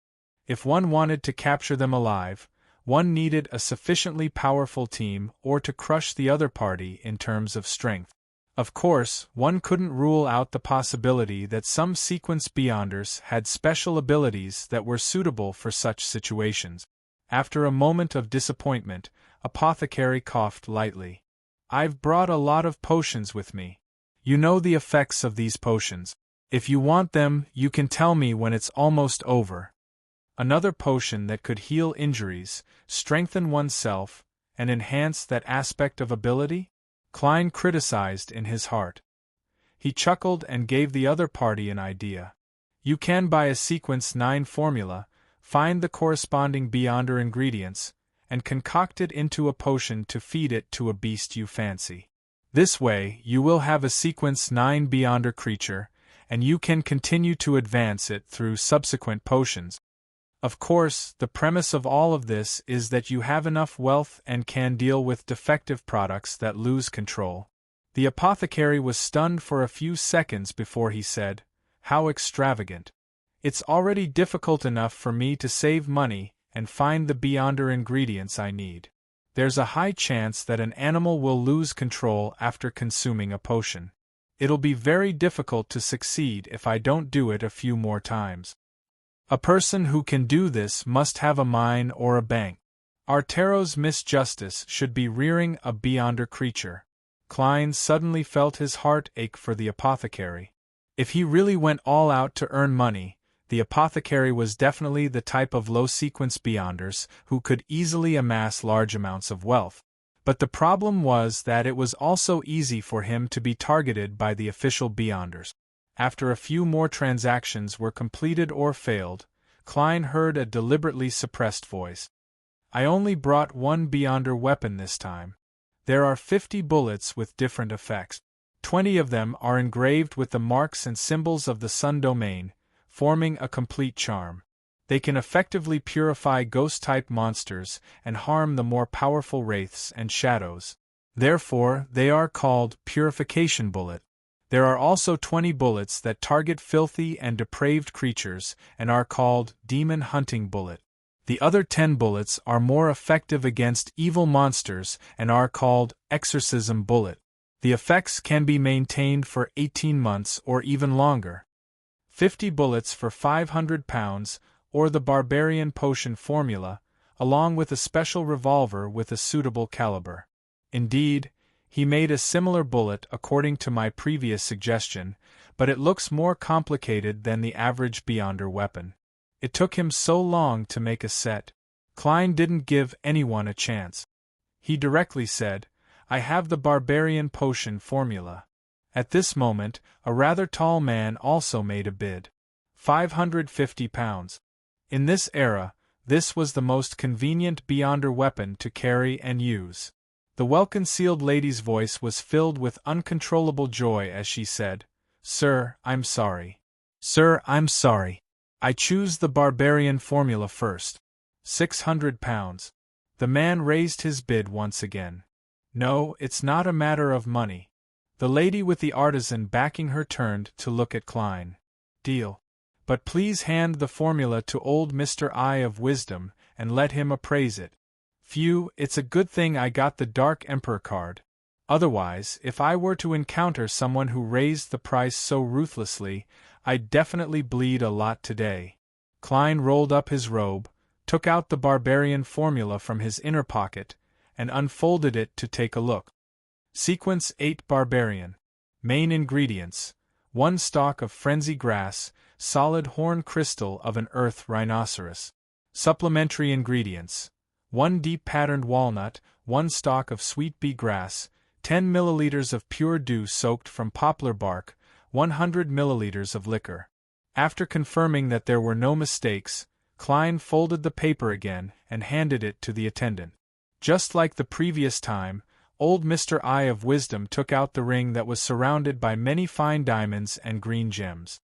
If one wanted to capture them alive, one needed a sufficiently powerful team or to crush the other party in terms of strength. Of course, one couldn't rule out the possibility that some sequence beyonders had special abilities that were suitable for such situations. After a moment of disappointment, Apothecary coughed lightly. "I've brought a lot of potions with me. You know the effects of these potions. If you want them, you can tell me when it's almost over." Another potion that could heal injuries, strengthen oneself, and enhance that aspect of ability? Klein criticized in his heart. He chuckled and gave the other party an idea. "You can buy a Sequence 9 formula, find the corresponding beyonder ingredients, and concoct it into a potion to feed it to a beast you fancy. This way, you will have a Sequence 9 beyonder creature, and you can continue to advance it through subsequent potions. Of course, the premise of all of this is that you have enough wealth and can deal with defective products that lose control." The apothecary was stunned for a few seconds before he said, "How extravagant. It's already difficult enough for me to save money and find the beyonder ingredients I need. There's a high chance that an animal will lose control after consuming a potion. It'll be very difficult to succeed if I don't do it a few more times. A person who can do this must have a mine or a bank. Artero's Miss Justice should be rearing a beyonder creature. Klein suddenly felt his heart ache for the apothecary. If he really went all out to earn money, the apothecary was definitely the type of low-sequence beyonders who could easily amass large amounts of wealth. But the problem was that it was also easy for him to be targeted by the official beyonders. After a few more transactions were completed or failed, Klein heard a deliberately suppressed voice. I only brought one beyonder weapon this time. There are 50 bullets with different effects. 20 of them are engraved with the marks and symbols of the Sun domain, forming a complete charm. They can effectively purify ghost-type monsters and harm the more powerful wraiths and shadows. Therefore, they are called Purification Bullet. There are also 20 bullets that target filthy and depraved creatures and are called Demon Hunting Bullet. The other 10 bullets are more effective against evil monsters and are called Exorcism Bullet. The effects can be maintained for 18 months or even longer. 50 bullets for £500, or the Barbarian Potion formula, along with a special revolver with a suitable caliber. Indeed, he made a similar bullet according to my previous suggestion, but it looks more complicated than the average beyonder weapon. It took him so long to make a set. Klein didn't give anyone a chance. He directly said, I have the Barbarian Potion formula. At this moment, a rather tall man also made a bid. £550. In this era, this was the most convenient beyonder weapon to carry and use. The well-concealed lady's voice was filled with uncontrollable joy as she said, Sir, I'm sorry. Sir, I'm sorry. I choose the Barbarian formula first. £600. The man raised his bid once again. No, it's not a matter of money. The lady with the artisan backing her turned to look at Klein. Deal. But please hand the formula to old Mr. Eye of Wisdom and let him appraise it. Phew, it's a good thing I got the Dark Emperor card. Otherwise, if I were to encounter someone who raised the price so ruthlessly, I'd definitely bleed a lot today. Klein rolled up his robe, took out the Barbarian formula from his inner pocket, and unfolded it to take a look. Sequence 8 Barbarian. Main ingredients: 1 stalk of frenzy grass, solid horn crystal of an earth rhinoceros. Supplementary ingredients: 1 deep patterned walnut, 1 stalk of sweet bee grass, 10 milliliters of pure dew soaked from poplar bark, 100 milliliters of liquor. After confirming that there were no mistakes, Klein folded the paper again and handed it to the attendant. Just like the previous time, old Mr. Eye of Wisdom took out the ring that was surrounded by many fine diamonds and green gems.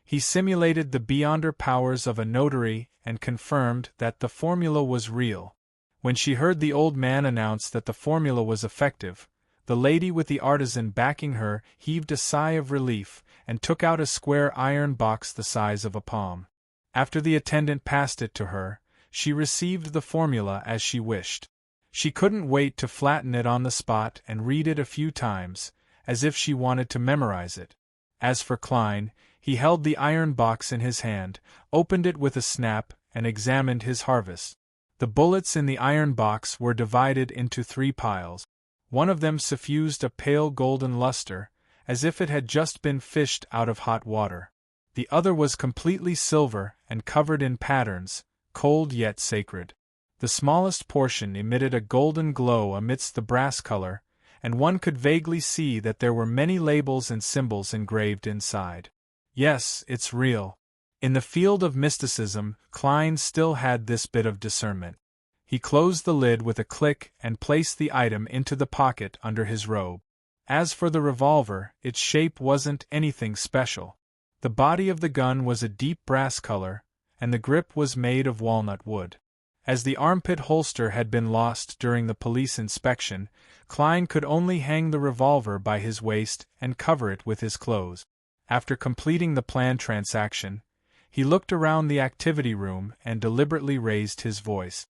He simulated the beyonder powers of a notary and confirmed that the formula was real. When she heard the old man announce that the formula was effective, the lady with the artisan backing her heaved a sigh of relief and took out a square iron box the size of a palm. After the attendant passed it to her, she received the formula as she wished. She couldn't wait to flatten it on the spot and read it a few times, as if she wanted to memorize it. As for Klein, he held the iron box in his hand, opened it with a snap, and examined his harvest. The bullets in the iron box were divided into 3 piles. One of them suffused a pale golden luster, as if it had just been fished out of hot water. The other was completely silver and covered in patterns, cold yet sacred. The smallest portion emitted a golden glow amidst the brass color, and one could vaguely see that there were many labels and symbols engraved inside. Yes, it's real. In the field of mysticism, Klein still had this bit of discernment. He closed the lid with a click and placed the item into the pocket under his robe. As for the revolver, its shape wasn't anything special. The body of the gun was a deep brass color, and the grip was made of walnut wood. As the armpit holster had been lost during the police inspection, Klein could only hang the revolver by his waist and cover it with his clothes. After completing the planned transaction, he looked around the activity room and deliberately raised his voice.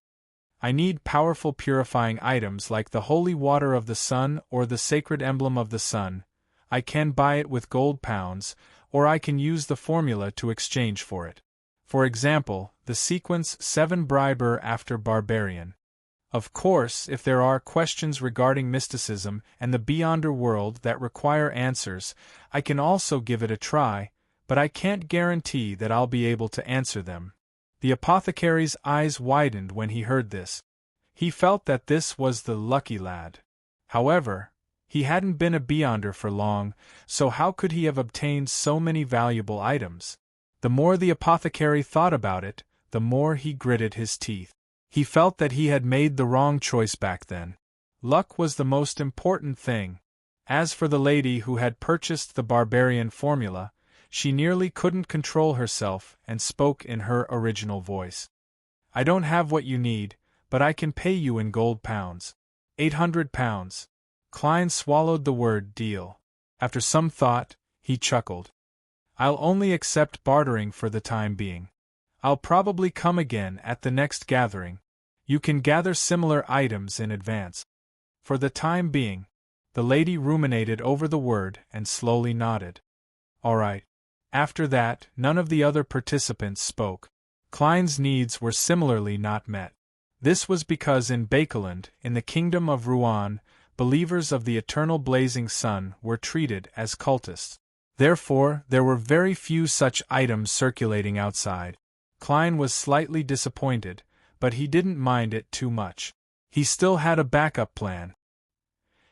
I need powerful purifying items like the holy water of the sun or the sacred emblem of the sun. I can buy it with gold pounds, or I can use the formula to exchange for it. For example, the sequence 7 Briber after Barbarian. Of course, if there are questions regarding mysticism and the beyonder world that require answers, I can also give it a try, but I can't guarantee that I'll be able to answer them." The apothecary's eyes widened when he heard this. He felt that this was the lucky lad. However, he hadn't been a beyonder for long, so how could he have obtained so many valuable items? The more the apothecary thought about it, the more he gritted his teeth. He felt that he had made the wrong choice back then. Luck was the most important thing. As for the lady who had purchased the barbarian formula, she nearly couldn't control herself and spoke in her original voice. "I don't have what you need, but I can pay you in gold pounds. 800 pounds. Klein swallowed the word deal. After some thought, he chuckled. "I'll only accept bartering for the time being. I'll probably come again at the next gathering. You can gather similar items in advance." For the time being, the lady ruminated over the word and slowly nodded. "All right." After that, none of the other participants spoke. Klein's needs were similarly not met. This was because in Bakeland, in the kingdom of Rouen, believers of the eternal blazing sun were treated as cultists. Therefore, there were very few such items circulating outside. Klein was slightly disappointed, but he didn't mind it too much. He still had a backup plan.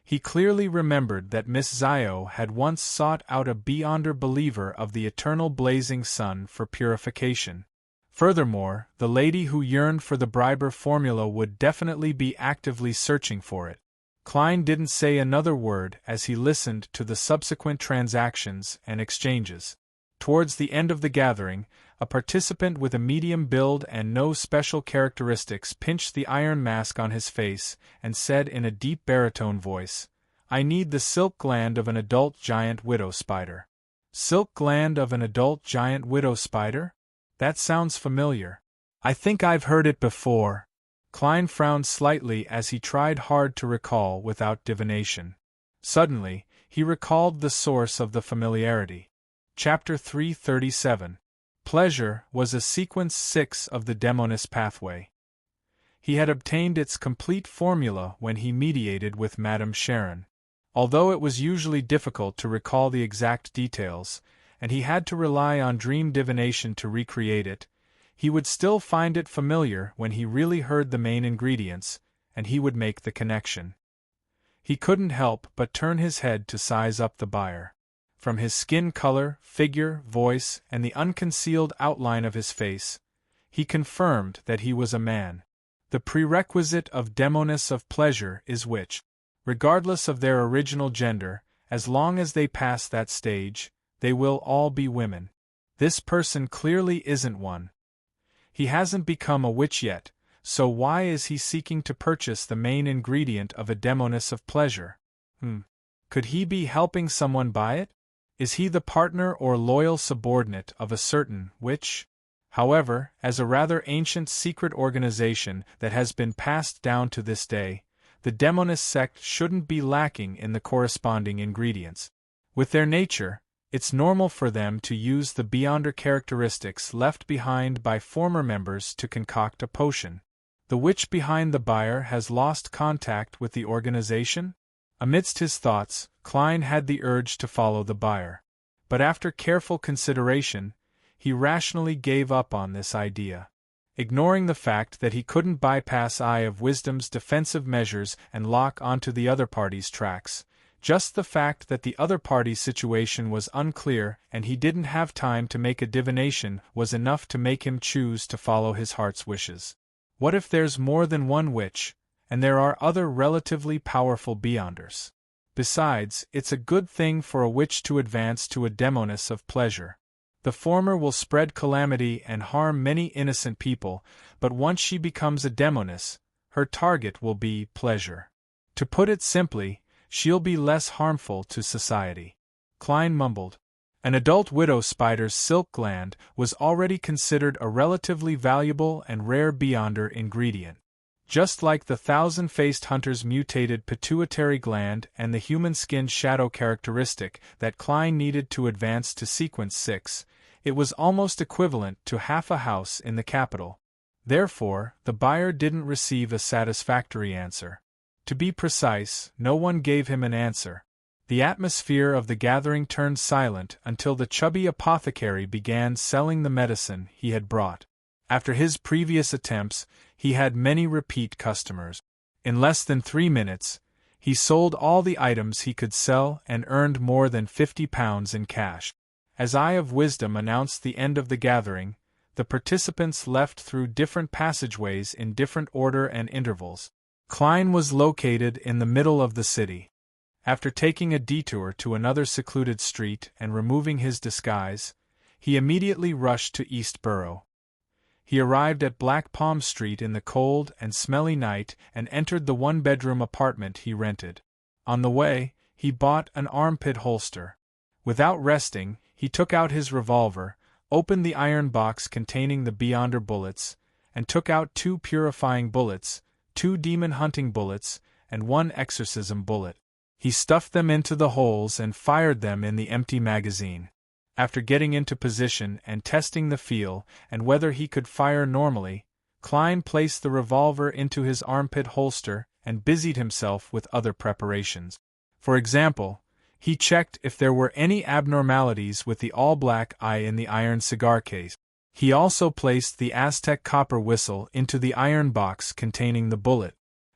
He clearly remembered that Miss Zio had once sought out a beyonder believer of the eternal blazing sun for purification. Furthermore, the lady who yearned for the Briber formula would definitely be actively searching for it. Klein didn't say another word as he listened to the subsequent transactions and exchanges. Towards the end of the gathering, a participant with a medium build and no special characteristics pinched the iron mask on his face and said in a deep baritone voice, "I need the silk gland of an adult giant widow spider." Silk gland of an adult giant widow spider? That sounds familiar. I think I've heard it before. Klein frowned slightly as he tried hard to recall without divination. Suddenly, he recalled the source of the familiarity. Chapter 337. Pleasure was a sequence 6 of the Demonist pathway. He had obtained its complete formula when he mediated with Madame Sharon. Although it was usually difficult to recall the exact details, and he had to rely on dream divination to recreate it, he would still find it familiar when he really heard the main ingredients, and he would make the connection. He couldn't help but turn his head to size up the buyer. From his skin color, figure, voice, and the unconcealed outline of his face, he confirmed that he was a man. The prerequisite of demonists of pleasure is which, regardless of their original gender, as long as they pass that stage, they will all be women. This person clearly isn't one. He hasn't become a witch yet, so why is he seeking to purchase the main ingredient of a demoness of pleasure? Could he be helping someone buy it? Is he the partner or loyal subordinate of a certain witch? However, as a rather ancient secret organization that has been passed down to this day, the demonist sect shouldn't be lacking in the corresponding ingredients. With their nature, it's normal for them to use the beyonder characteristics left behind by former members to concoct a potion. The witch behind the buyer has lost contact with the organization? Amidst his thoughts, Klein had the urge to follow the buyer. But after careful consideration, he rationally gave up on this idea. Ignoring the fact that he couldn't bypass Eye of Wisdom's defensive measures and lock onto the other party's tracks, just the fact that the other party's situation was unclear and he didn't have time to make a divination was enough to make him choose to follow his heart's wishes. What if there's more than one witch, and there are other relatively powerful beyonders? Besides, it's a good thing for a witch to advance to a demoness of pleasure. The former will spread calamity and harm many innocent people, but once she becomes a demoness, her target will be pleasure. To put it simply, she'll be less harmful to society. Klein mumbled. An adult widow spider's silk gland was already considered a relatively valuable and rare beyonder ingredient. Just like the thousand-faced hunter's mutated pituitary gland and the human skin shadow characteristic that Klein needed to advance to sequence 6, it was almost equivalent to half a house in the capital. Therefore, the buyer didn't receive a satisfactory answer. To be precise, no one gave him an answer. The atmosphere of the gathering turned silent until the chubby apothecary began selling the medicine he had brought. After his previous attempts, he had many repeat customers. In less than 3 minutes, he sold all the items he could sell and earned more than £50 in cash. As Eye of Wisdom announced the end of the gathering, the participants left through different passageways in different order and intervals. Klein was located in the middle of the city. After taking a detour to another secluded street and removing his disguise, he immediately rushed to East Borough. He arrived at Black Palm Street in the cold and smelly night and entered the one-bedroom apartment he rented. On the way, he bought an armpit holster. Without resting, he took out his revolver, opened the iron box containing the Beyonder bullets, and took out 2 purifying bullets, 2 demon hunting bullets, and 1 exorcism bullet. He stuffed them into the holes and fired them in the empty magazine. After getting into position and testing the feel and whether he could fire normally, Klein placed the revolver into his armpit holster and busied himself with other preparations. For example, he checked if there were any abnormalities with the all-black eye in the iron cigar case. He also placed the Aztec copper whistle into the iron box containing the bullet.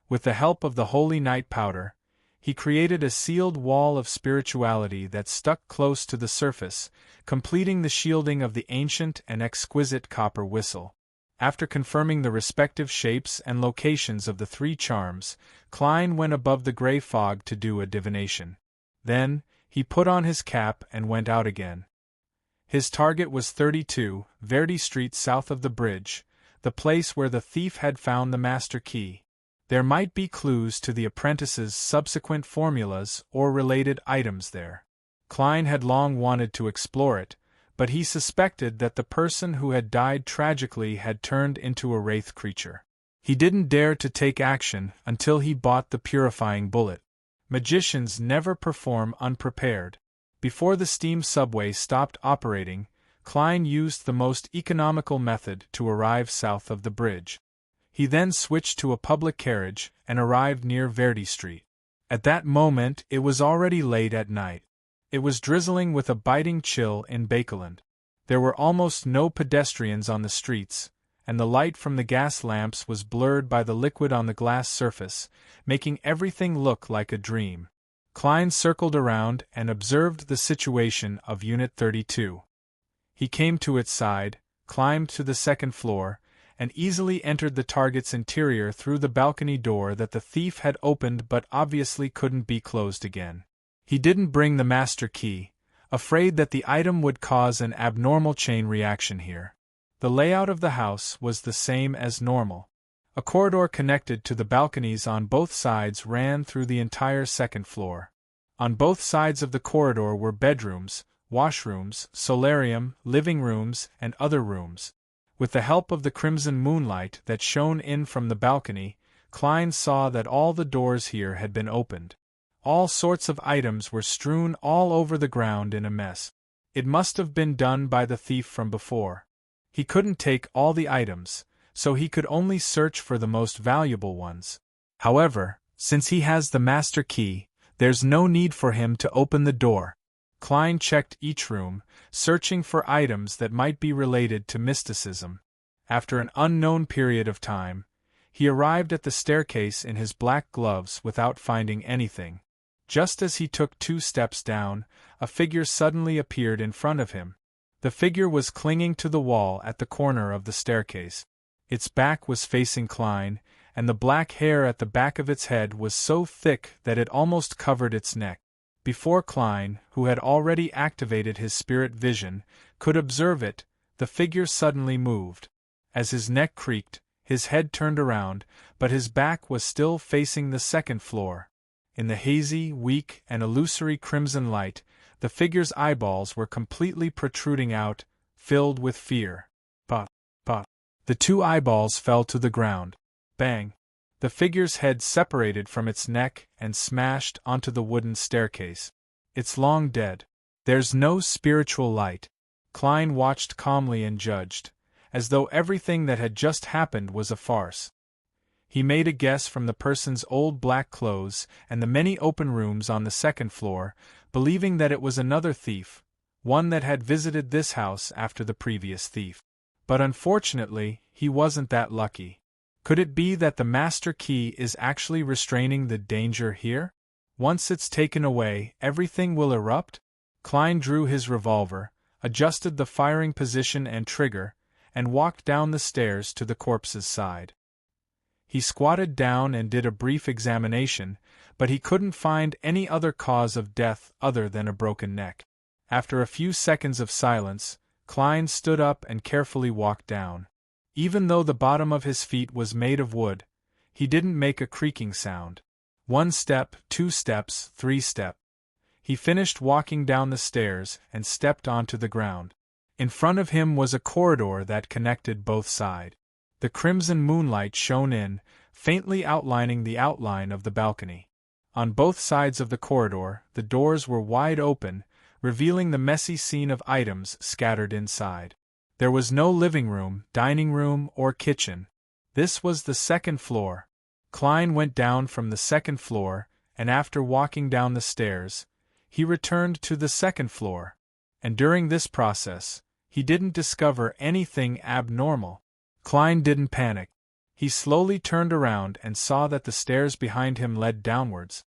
With the help of the holy night powder, he created a sealed wall of spirituality that stuck close to the surface, completing the shielding of the ancient and exquisite copper whistle. After confirming the respective shapes and locations of the 3 charms, Klein went above the gray fog to do a divination. Then, he put on his cap and went out again. His target was 32, Verdi Street south of the bridge, the place where the thief had found the master key. There might be clues to the apprentice's subsequent formulas or related items there. Klein had long wanted to explore it, but he suspected that the person who had died tragically had turned into a wraith creature. He didn't dare to take action until he bought the purifying bullet. Magicians never perform unprepared. Before the steam subway stopped operating, Klein used the most economical method to arrive south of the bridge. He then switched to a public carriage and arrived near Verdi Street. At that moment it was already late at night. It was drizzling with a biting chill in Bakeland. There were almost no pedestrians on the streets, and the light from the gas lamps was blurred by the liquid on the glass surface, making everything look like a dream. Klein circled around and observed the situation of Unit 32. He came to its side, climbed to the 2nd floor, and easily entered the target's interior through the balcony door that the thief had opened but obviously couldn't be closed again. He didn't bring the master key, afraid that the item would cause an abnormal chain reaction here. The layout of the house was the same as normal. A corridor connected to the balconies on both sides ran through the entire 2nd floor. On both sides of the corridor were bedrooms, washrooms, solarium, living rooms, and other rooms. With the help of the crimson moonlight that shone in from the balcony, Klein saw that all the doors here had been opened. All sorts of items were strewn all over the ground in a mess. It must have been done by the thief from before. He couldn't take all the items, so he could only search for the most valuable ones. However, since he has the master key, there's no need for him to open the door. Klein checked each room, searching for items that might be related to mysticism. After an unknown period of time, he arrived at the staircase in his black gloves without finding anything. Just as he took 2 steps down, a figure suddenly appeared in front of him. The figure was clinging to the wall at the corner of the staircase. Its back was facing Klein, and the black hair at the back of its head was so thick that it almost covered its neck. Before Klein, who had already activated his spirit vision, could observe it, the figure suddenly moved. As his neck creaked, his head turned around, but his back was still facing the 2nd floor. In the hazy, weak, and illusory crimson light, the figure's eyeballs were completely protruding out, filled with fear. Pop, pop. The 2 eyeballs fell to the ground. Bang. The figure's head separated from its neck and smashed onto the wooden staircase. It's long dead. There's no spiritual light. Klein watched calmly and judged. as though everything that had just happened was a farce. He made a guess from the person's old black clothes and the many open rooms on the second floor, believing that it was another thief, one that had visited this house after the previous thief. But unfortunately, he wasn't that lucky. Could it be that the master key is actually restraining the danger here? Once it's taken away, everything will erupt? Klein drew his revolver, adjusted the firing position and trigger, and walked down the stairs to the corpse's side. He squatted down and did a brief examination, but he couldn't find any other cause of death other than a broken neck. After a few seconds of silence, Klein stood up and carefully walked down. Even though the bottom of his feet was made of wood, he didn't make a creaking sound. 1 step, 2 steps, 3 steps. He finished walking down the stairs and stepped onto the ground. In front of him was a corridor that connected both sides. The crimson moonlight shone in, faintly outlining the outline of the balcony. On both sides of the corridor, the doors were wide open, revealing the messy scene of items scattered inside. There was no living room, dining room, or kitchen. This was the second floor. Klein went down from the second floor, and after walking down the stairs, he returned to the second floor. And during this process, he didn't discover anything abnormal. Klein didn't panic. He slowly turned around and saw that the stairs behind him led downwards.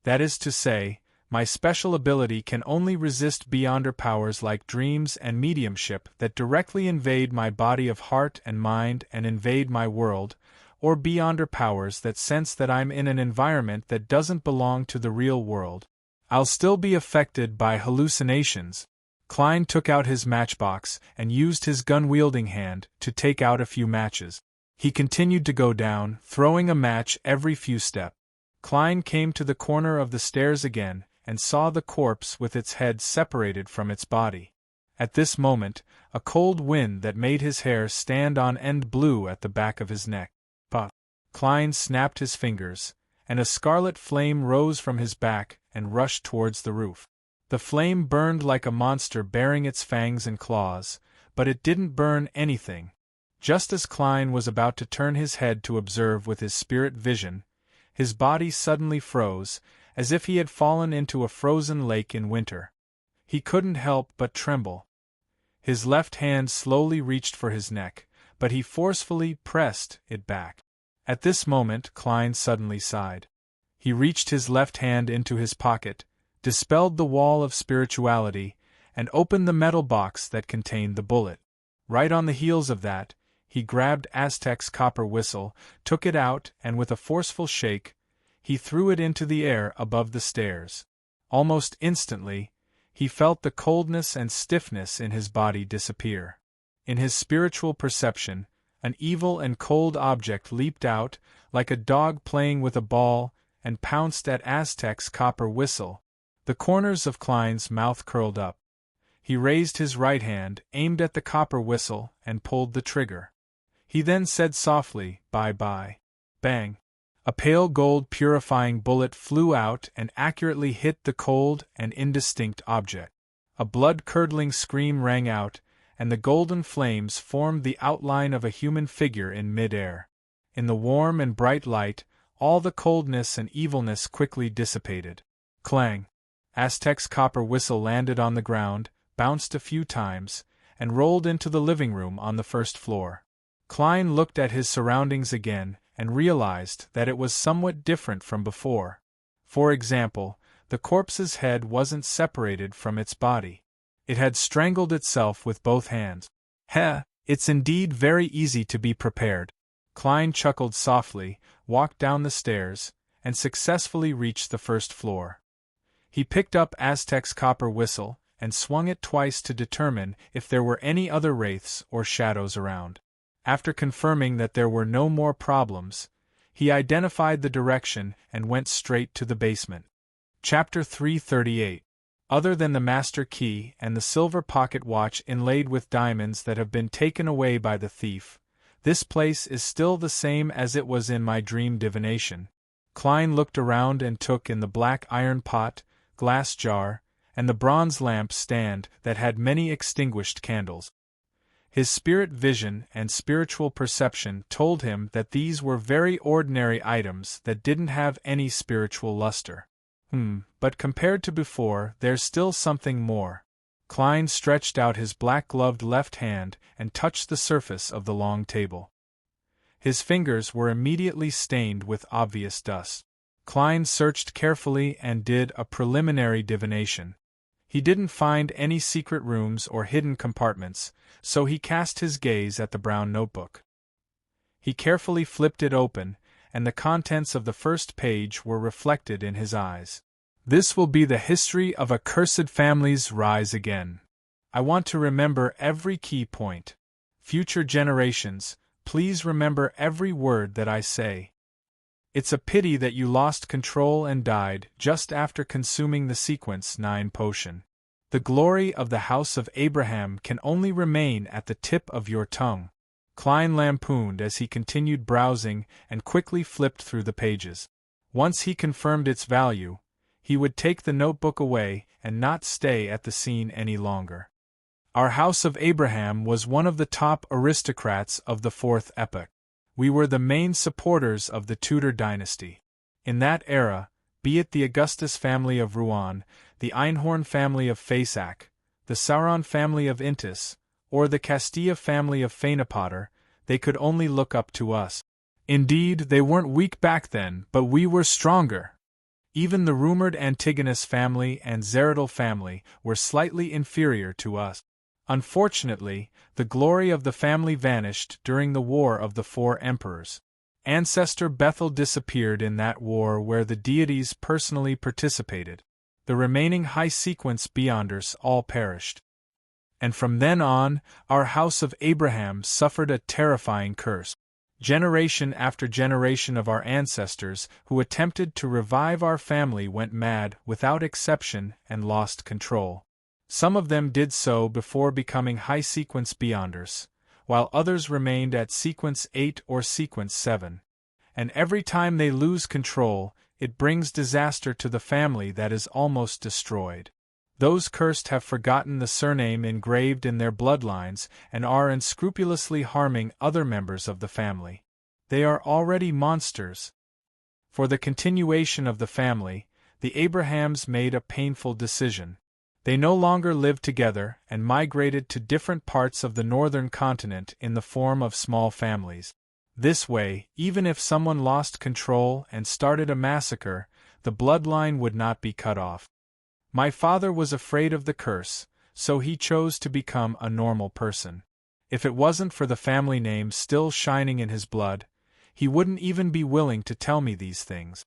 That is to say, my special ability can only resist beyonder powers like dreams and mediumship that directly invade my body of heart and mind and invade my world, or beyonder powers that sense that I'm in an environment that doesn't belong to the real world. I'll still be affected by hallucinations. Klein took out his matchbox and used his gun-wielding hand to take out a few matches. He continued to go down, throwing a match every few steps. Klein came to the corner of the stairs again and saw the corpse with its head separated from its body. At this moment, a cold wind that made his hair stand on end blew at the back of his neck. Puff! Klein snapped his fingers, and a scarlet flame rose from his back and rushed towards the roof. The flame burned like a monster baring its fangs and claws, but it didn't burn anything. Just as Klein was about to turn his head to observe with his spirit vision, his body suddenly froze, as if he had fallen into a frozen lake in winter. He couldn't help but tremble. His left hand slowly reached for his neck, but he forcefully pressed it back. At this moment, Klein suddenly sighed. He reached his left hand into his pocket, dispelled the wall of spirituality, and opened the metal box that contained the bullet. Right on the heels of that, he grabbed Aztec's copper whistle, took it out, and with a forceful shake, he threw it into the air above the stairs. Almost instantly, he felt the coldness and stiffness in his body disappear. In his spiritual perception, an evil and cold object leaped out, like a dog playing with a ball, and pounced at Aztec's copper whistle. The corners of Klein's mouth curled up. He raised his right hand, aimed at the copper whistle, and pulled the trigger. He then said softly, "Bye-bye." Bang! A pale gold purifying bullet flew out and accurately hit the cold and indistinct object. A blood-curdling scream rang out, and the golden flames formed the outline of a human figure in mid-air. In the warm and bright light, all the coldness and evilness quickly dissipated. Clang! Aztec's copper whistle landed on the ground, bounced a few times, and rolled into the living room on the first floor. Klein looked at his surroundings again and realized that it was somewhat different from before. For example, the corpse's head wasn't separated from its body. It had strangled itself with both hands. Heh, it's indeed very easy to be prepared. Klein chuckled softly, walked down the stairs, and successfully reached the first floor. He picked up Aztec's copper whistle and swung it twice to determine if there were any other wraiths or shadows around. After confirming that there were no more problems, he identified the direction and went straight to the basement. Chapter 338. Other than the master key and the silver pocket watch inlaid with diamonds that have been taken away by the thief, this place is still the same as it was in my dream divination. Klein looked around and took in the black iron pot, glass jar, and the bronze lamp stand that had many extinguished candles. His spirit vision and spiritual perception told him that these were very ordinary items that didn't have any spiritual luster. But compared to before, there's still something more. Klein stretched out his black-gloved left hand and touched the surface of the long table. His fingers were immediately stained with obvious dust. Klein searched carefully and did a preliminary divination. He didn't find any secret rooms or hidden compartments, so he cast his gaze at the brown notebook. He carefully flipped it open, and the contents of the first page were reflected in his eyes. This will be the history of a cursed family's rise again. I want to remember every key point. Future generations, please remember every word that I say. It's a pity that you lost control and died just after consuming the Sequence 9 potion. The glory of the House of Abraham can only remain at the tip of your tongue. Klein lampooned as he continued browsing and quickly flipped through the pages. Once he confirmed its value, he would take the notebook away and not stay at the scene any longer. Our House of Abraham was one of the top aristocrats of the Fourth Epoch. We were the main supporters of the Tudor dynasty. In that era, be it the Augustus family of Rouen, the Einhorn family of Faisac, the Sauron family of Intis, or the Castilla family of Fainapotter, they could only look up to us. Indeed, they weren't weak back then, but we were stronger. Even the rumored Antigonus family and Zeridal family were slightly inferior to us. Unfortunately, the glory of the family vanished during the War of the Four Emperors. Ancestor Bethel disappeared in that war where the deities personally participated. The remaining high-sequence Beyonders all perished. And from then on, our House of Abraham suffered a terrifying curse. Generation after generation of our ancestors who attempted to revive our family went mad without exception and lost control. Some of them did so before becoming high-sequence Beyonders, while others remained at Sequence 8 or Sequence 7. And every time they lose control, it brings disaster to the family that is almost destroyed. Those cursed have forgotten the surname engraved in their bloodlines and are unscrupulously harming other members of the family. They are already monsters. For the continuation of the family, the Abrahams made a painful decision. They no longer lived together and migrated to different parts of the northern continent in the form of small families. This way, even if someone lost control and started a massacre, the bloodline would not be cut off. My father was afraid of the curse, so he chose to become a normal person. If it wasn't for the family name still shining in his blood, he wouldn't even be willing to tell me these things.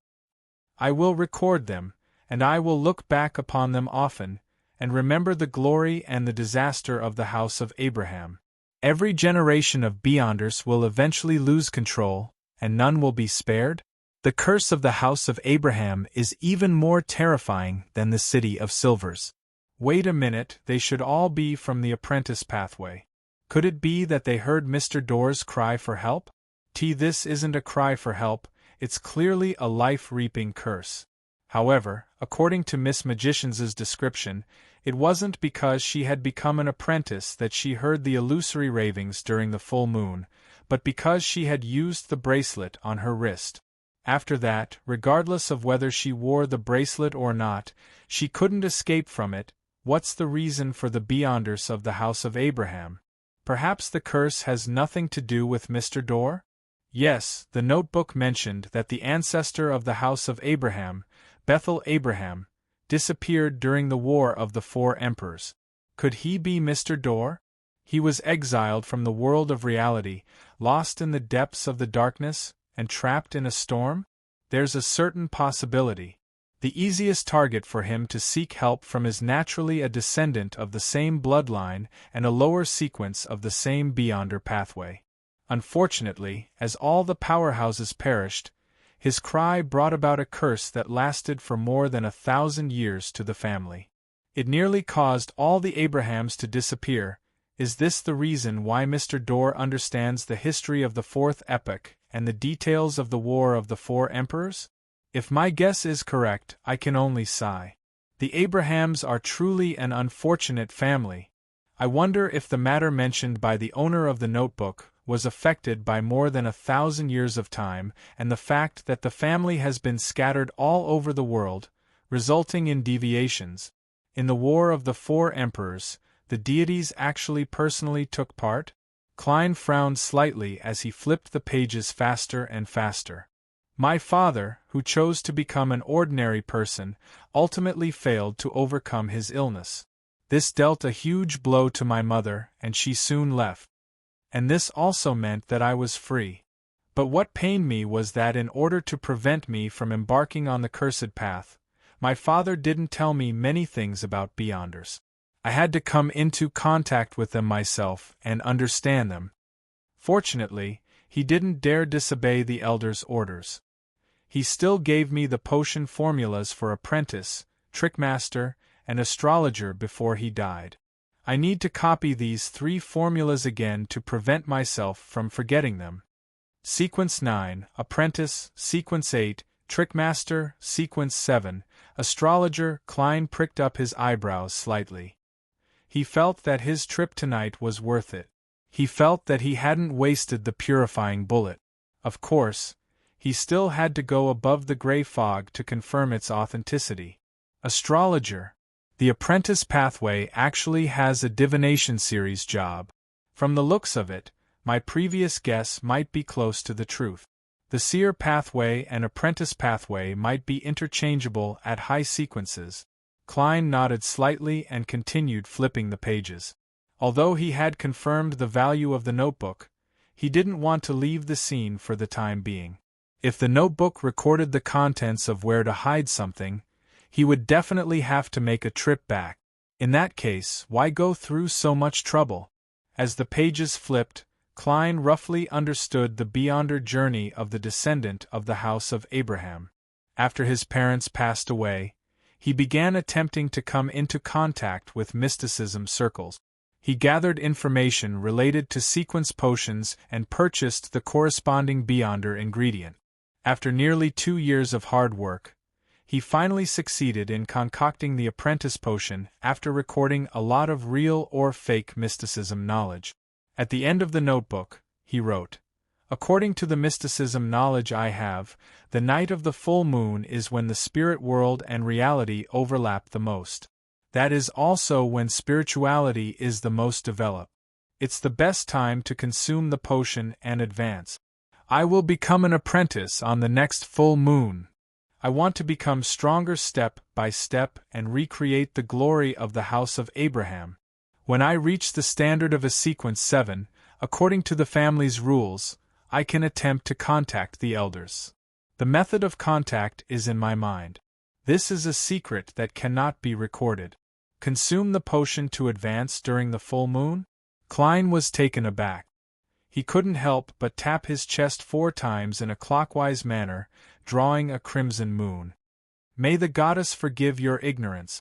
I will record them, and I will look back upon them often, and remember the glory and the disaster of the House of Abraham. Every generation of Beyonders will eventually lose control, and none will be spared. The curse of the House of Abraham is even more terrifying than the City of Silvers. Wait a minute, they should all be from the apprentice pathway. Could it be that they heard Mr. Door's cry for help? This isn't a cry for help, it's clearly a life-reaping curse. However, according to Miss Magician's description, it wasn't because she had become an apprentice that she heard the illusory ravings during the full moon, but because she had used the bracelet on her wrist. After that, regardless of whether she wore the bracelet or not, she couldn't escape from it. What's the reason for the Beyonders of the House of Abraham? Perhaps the curse has nothing to do with Mr. Door? Yes, the notebook mentioned that the ancestor of the House of Abraham, Bethel Abraham, disappeared during the War of the Four Emperors. Could he be Mr. Door? He was exiled from the world of reality, lost in the depths of the darkness, and trapped in a storm? There's a certain possibility. The easiest target for him to seek help from is naturally a descendant of the same bloodline and a lower sequence of the same Beyonder pathway. Unfortunately, as all the powerhouses perished, his cry brought about a curse that lasted for more than 1,000 years to the family. It nearly caused all the Abrahams to disappear. Is this the reason why Mr. Door understands the history of the Fourth Epoch and the details of the War of the Four Emperors? If my guess is correct, I can only sigh. The Abrahams are truly an unfortunate family. I wonder if the matter mentioned by the owner of the notebook was affected by more than 1,000 years of time and the fact that the family has been scattered all over the world, resulting in deviations. In the War of the Four Emperors, the deities actually personally took part? Klein frowned slightly as he flipped the pages faster and faster. My father, who chose to become an ordinary person, ultimately failed to overcome his illness. This dealt a huge blow to my mother, and she soon left. And this also meant that I was free. But what pained me was that in order to prevent me from embarking on the cursed path, my father didn't tell me many things about Beyonders. I had to come into contact with them myself and understand them. Fortunately, he didn't dare disobey the Elder's orders. He still gave me the potion formulas for apprentice, trickmaster, and astrologer before he died. I need to copy these 3 formulas again to prevent myself from forgetting them. Sequence 9, apprentice, sequence 8, trickmaster, sequence 7, astrologer. Klein pricked up his eyebrows slightly. He felt that his trip tonight was worth it. He felt that he hadn't wasted the purifying bullet. Of course, he still had to go above the gray fog to confirm its authenticity. Astrologer. The apprentice pathway actually has a divination series job. From the looks of it, my previous guess might be close to the truth. The seer pathway and apprentice pathway might be interchangeable at high sequences. Klein nodded slightly and continued flipping the pages. Although he had confirmed the value of the notebook, he didn't want to leave the scene for the time being. If the notebook recorded the contents of where to hide something, he would definitely have to make a trip back. In that case, why go through so much trouble? As the pages flipped, Klein roughly understood the beyonder journey of the descendant of the house of Abraham. After his parents passed away, he began attempting to come into contact with mysticism circles. He gathered information related to sequence potions and purchased the corresponding beyonder ingredient. After nearly 2 years of hard work, he finally succeeded in concocting the apprentice potion after recording a lot of real or fake mysticism knowledge. At the end of the notebook, he wrote, "According to the mysticism knowledge I have, the night of the full moon is when the spirit world and reality overlap the most. That is also when spirituality is the most developed. It's the best time to consume the potion and advance. I will become an apprentice on the next full moon. I want to become stronger step by step and recreate the glory of the house of Abraham. When I reach the standard of a sequence 7, according to the family's rules, I can attempt to contact the elders. The method of contact is in my mind. This is a secret that cannot be recorded. Consume the potion to advance during the full moon?" Klein was taken aback. He couldn't help but tap his chest 4 times in a clockwise manner, drawing a crimson moon. "May the goddess forgive your ignorance."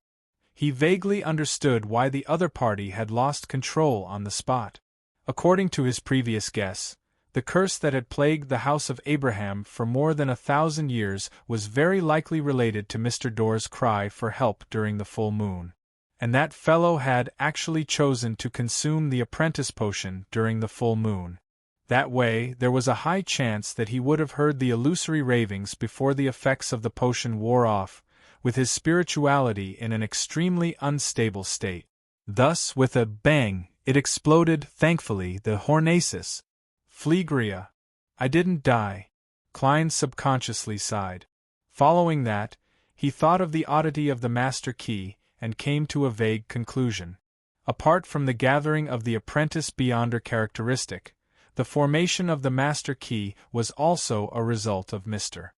He vaguely understood why the other party had lost control on the spot. According to his previous guess, the curse that had plagued the house of Abraham for more than 1,000 years was very likely related to Mr. Door's cry for help during the full moon. And that fellow had actually chosen to consume the apprentice potion during the full moon. That way, there was a high chance that he would have heard the illusory ravings before the effects of the potion wore off, with his spirituality in an extremely unstable state. Thus, with a bang, it exploded, thankfully, the hornasis. Phlegria. I didn't die. Klein subconsciously sighed. Following that, he thought of the oddity of the master key and came to a vague conclusion. Apart from the gathering of the apprentice beyonder characteristic, the formation of the master key was also a result of Mr.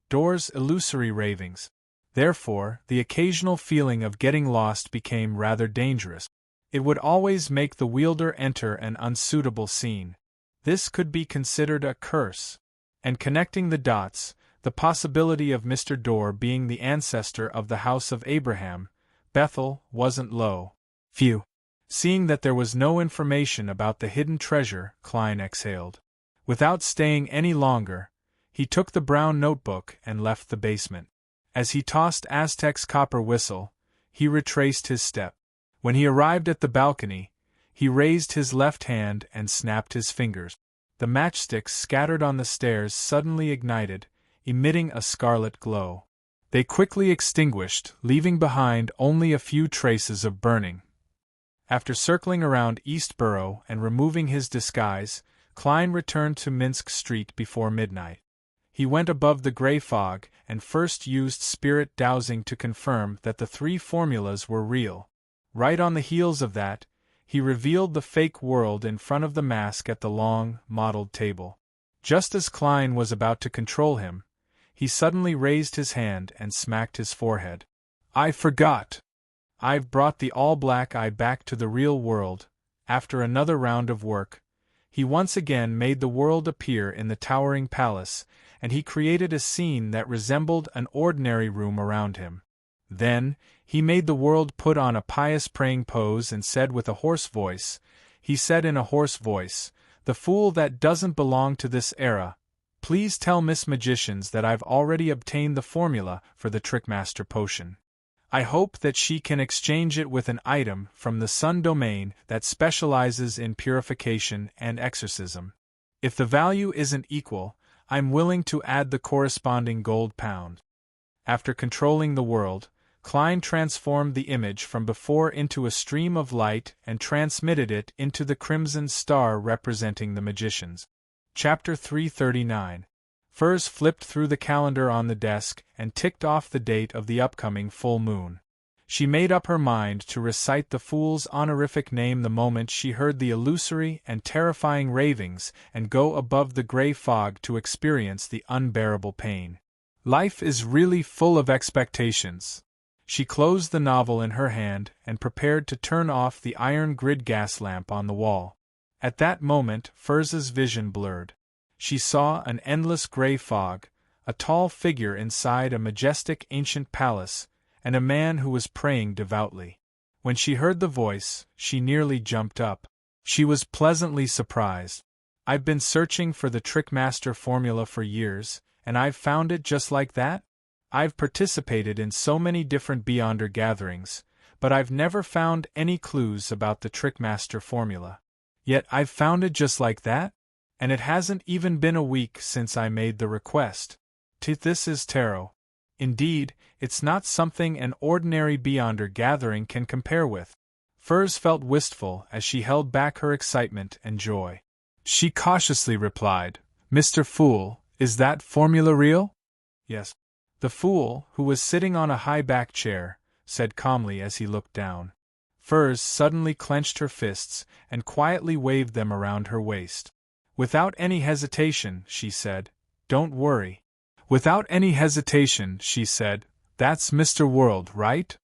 Door's illusory ravings. Therefore, the occasional feeling of getting lost became rather dangerous. It would always make the wielder enter an unsuitable scene. This could be considered a curse. And connecting the dots, the possibility of Mr. Door being the ancestor of the house of Abraham, Bethel, wasn't low. Phew. Seeing that there was no information about the hidden treasure, Klein exhaled. Without staying any longer, he took the brown notebook and left the basement. As he tossed Aztec's copper whistle, he retraced his step. When he arrived at the balcony, He raised his left hand and snapped his fingers. The matchsticks scattered on the stairs suddenly ignited, emitting a scarlet glow. They quickly extinguished, leaving behind only a few traces of burning. After circling around Eastborough and removing his disguise, Klein returned to Minsk Street before midnight. He went above the grey fog and first used spirit dowsing to confirm that the 3 formulas were real. Right on the heels of that, he revealed the fake world in front of the mask at the long, mottled table. Just as Klein was about to control him, he suddenly raised his hand and smacked his forehead. "I forgot! I've brought the all-black eye back to the real world." After another round of work, he once again made the world appear in the towering palace, and he created a scene that resembled an ordinary room around him. Then, he made the world put on a pious praying pose and said with a hoarse voice, "The fool that doesn't belong to this era, please tell Miss Magicians that I've already obtained the formula for the Trickmaster potion. I hope that she can exchange it with an item from the Sun domain that specializes in purification and exorcism. If the value isn't equal, I'm willing to add the corresponding gold pound." After controlling the world, Klein transformed the image from before into a stream of light and transmitted it into the crimson star representing the magicians. Chapter 339. Furs flipped through the calendar on the desk and ticked off the date of the upcoming full moon. She made up her mind to recite the fool's honorific name the moment she heard the illusory and terrifying ravings and go above the grey fog to experience the unbearable pain. Life is really full of expectations. She closed the novel in her hand and prepared to turn off the iron grid gas lamp on the wall. At that moment, Furz's vision blurred. She saw an endless grey fog, a tall figure inside a majestic ancient palace, and a man who was praying devoutly. When she heard the voice, she nearly jumped up. She was pleasantly surprised. "I've been searching for the Trickmaster formula for years, and I've found it just like that? I've participated in so many different Beyonder gatherings, but I've never found any clues about the Trickmaster formula. Yet I've found it just like that? And it hasn't even been a week since I made the request. This is tarot. Indeed, it's not something an ordinary Beyonder gathering can compare with." Furz felt wistful as she held back her excitement and joy. She cautiously replied, "Mr. Fool, is that formula real?" "Yes." The fool, who was sitting on a high-backed chair, said calmly as he looked down. Furz suddenly clenched her fists and quietly waved them around her waist. "Without any hesitation," she said, "don't worry." Without any hesitation, she said, "That's Mr. World, right?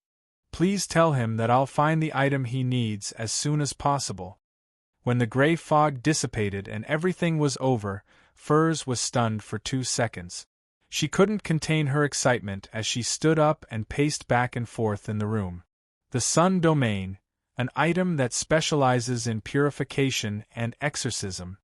Please tell him that I'll find the item he needs as soon as possible." When the grey fog dissipated and everything was over, Furz was stunned for 2 seconds. She couldn't contain her excitement as she stood up and paced back and forth in the room. The Sun domain, an item that specializes in purification and exorcism.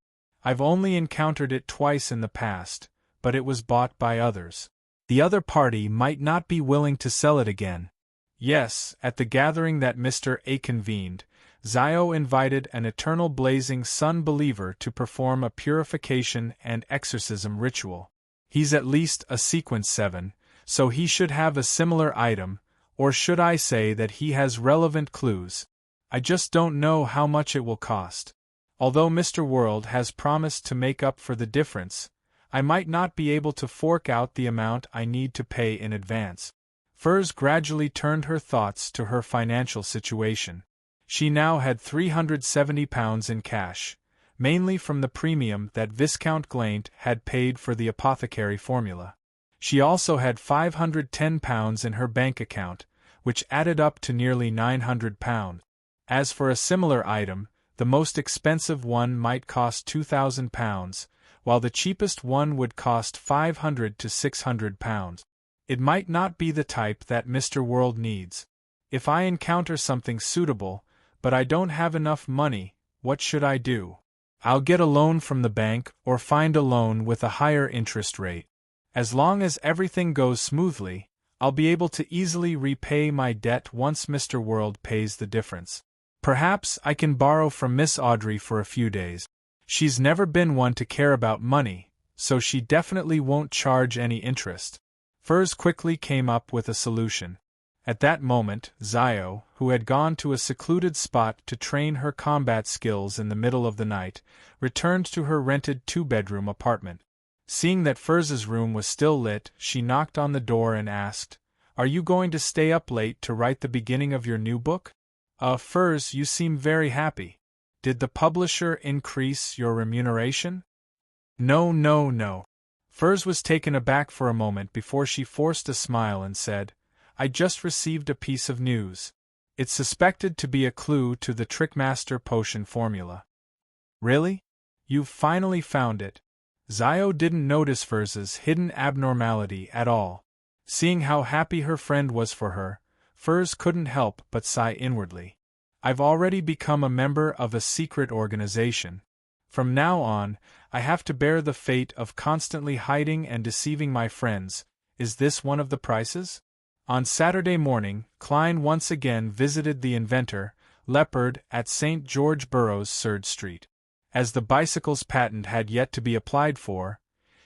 I've only encountered it twice in the past, but it was bought by others. The other party might not be willing to sell it again. Yes, at the gathering that Mr. A convened, Zio invited an eternal blazing sun believer to perform a purification and exorcism ritual. He's at least a sequence 7, so he should have a similar item, or should I say that he has relevant clues. I just don't know how much it will cost. Although Mr. World has promised to make up for the difference, I might not be able to fork out the amount I need to pay in advance. Furz gradually turned her thoughts to her financial situation. She now had £370 in cash, mainly from the premium that Viscount Glaint had paid for the apothecary formula. She also had £510 in her bank account, which added up to nearly £900. As for a similar item, the most expensive one might cost £2,000, while the cheapest one would cost £500 to £600. It might not be the type that Mr. World needs. If I encounter something suitable, but I don't have enough money, what should I do? I'll get a loan from the bank or find a loan with a higher interest rate. As long as everything goes smoothly, I'll be able to easily repay my debt once Mr. World pays the difference. Perhaps I can borrow from Miss Audrey for a few days. She's never been one to care about money, so she definitely won't charge any interest. Furs quickly came up with a solution. At that moment, Zio, who had gone to a secluded spot to train her combat skills in the middle of the night, returned to her rented two-bedroom apartment. Seeing that Furs's room was still lit, she knocked on the door and asked, "Are you going to stay up late to write the beginning of your new book? Furs, you seem very happy. Did the publisher increase your remuneration?" No, no, no. Furs was taken aback for a moment before she forced a smile and said, "I just received a piece of news. It's suspected to be a clue to the Trickmaster potion formula." "Really? You've finally found it?" Zio didn't notice Furs's hidden abnormality at all. Seeing how happy her friend was for her, Furs couldn't help but sigh inwardly. "I've already become a member of a secret organization. From now on, I have to bear the fate of constantly hiding and deceiving my friends. Is this one of the prices?" On Saturday morning, Klein once again visited the inventor, Leopard, at St. George Burroughs' Surd Street. As the bicycle's patent had yet to be applied for,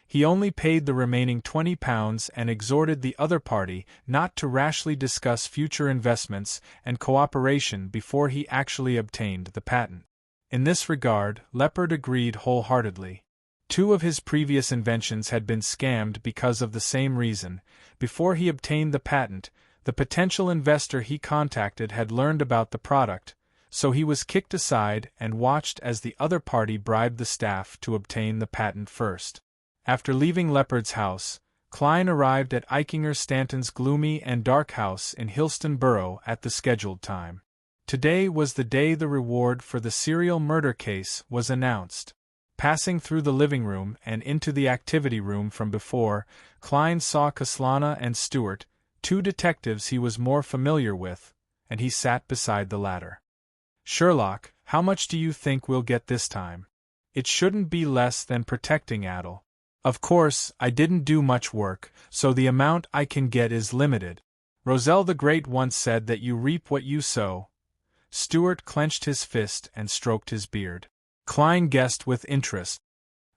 he only paid the remaining £20 and exhorted the other party not to rashly discuss future investments and cooperation before he actually obtained the patent. In this regard, Leopard agreed wholeheartedly. 2 of his previous inventions had been scammed because of the same reason. Before he obtained the patent, the potential investor he contacted had learned about the product, so he was kicked aside and watched as the other party bribed the staff to obtain the patent first. After leaving Leopard's house, Klein arrived at Eichinger Stanton's gloomy and dark house in Hillston Borough at the scheduled time. Today was the day the reward for the serial murder case was announced. Passing through the living room and into the activity room from before, Klein saw Kaslana and Stewart, 2 detectives he was more familiar with, and he sat beside the latter. "Sherlock, how much do you think we'll get this time?" "It shouldn't be less than protecting Adel. Of course, I didn't do much work, so the amount I can get is limited. Roselle the Great once said that you reap what you sow." Stewart clenched his fist and stroked his beard. Klein guessed with interest.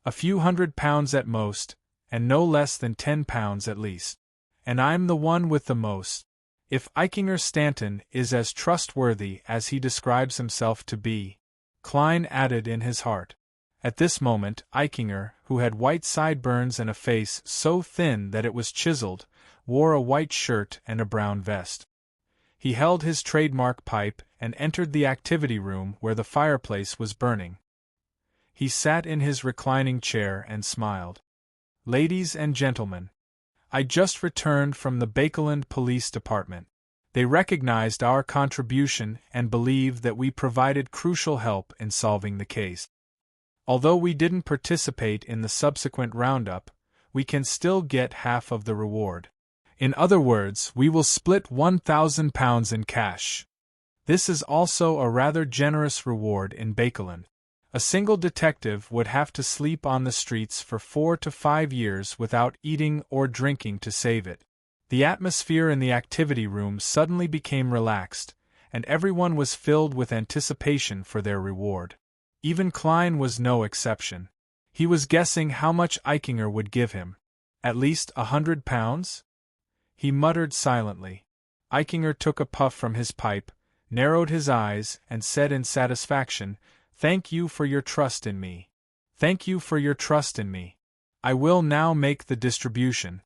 "A few £100 at most, and no less than £10 at least. And I'm the one with the most. If Eichinger Stanton is as trustworthy as he describes himself to be," Klein added in his heart. At this moment, Eichinger, who had white sideburns and a face so thin that it was chiseled, wore a white shirt and a brown vest. He held his trademark pipe and entered the activity room where the fireplace was burning. He sat in his reclining chair and smiled. "Ladies and gentlemen, I just returned from the Bakeland Police Department. They recognized our contribution and believe that we provided crucial help in solving the case. Although we didn't participate in the subsequent roundup, we can still get half of the reward. In other words, we will split £1,000 in cash. This is also a rather generous reward in Bakeland. A single detective would have to sleep on the streets for 4 to 5 years without eating or drinking to save it." The atmosphere in the activity room suddenly became relaxed, and everyone was filled with anticipation for their reward. Even Klein was no exception. He was guessing how much Eichinger would give him. At least £100? He muttered silently. Eichinger took a puff from his pipe, narrowed his eyes, and said in satisfaction, "Thank you for your trust in me. Thank you for your trust in me. I will now make the distribution.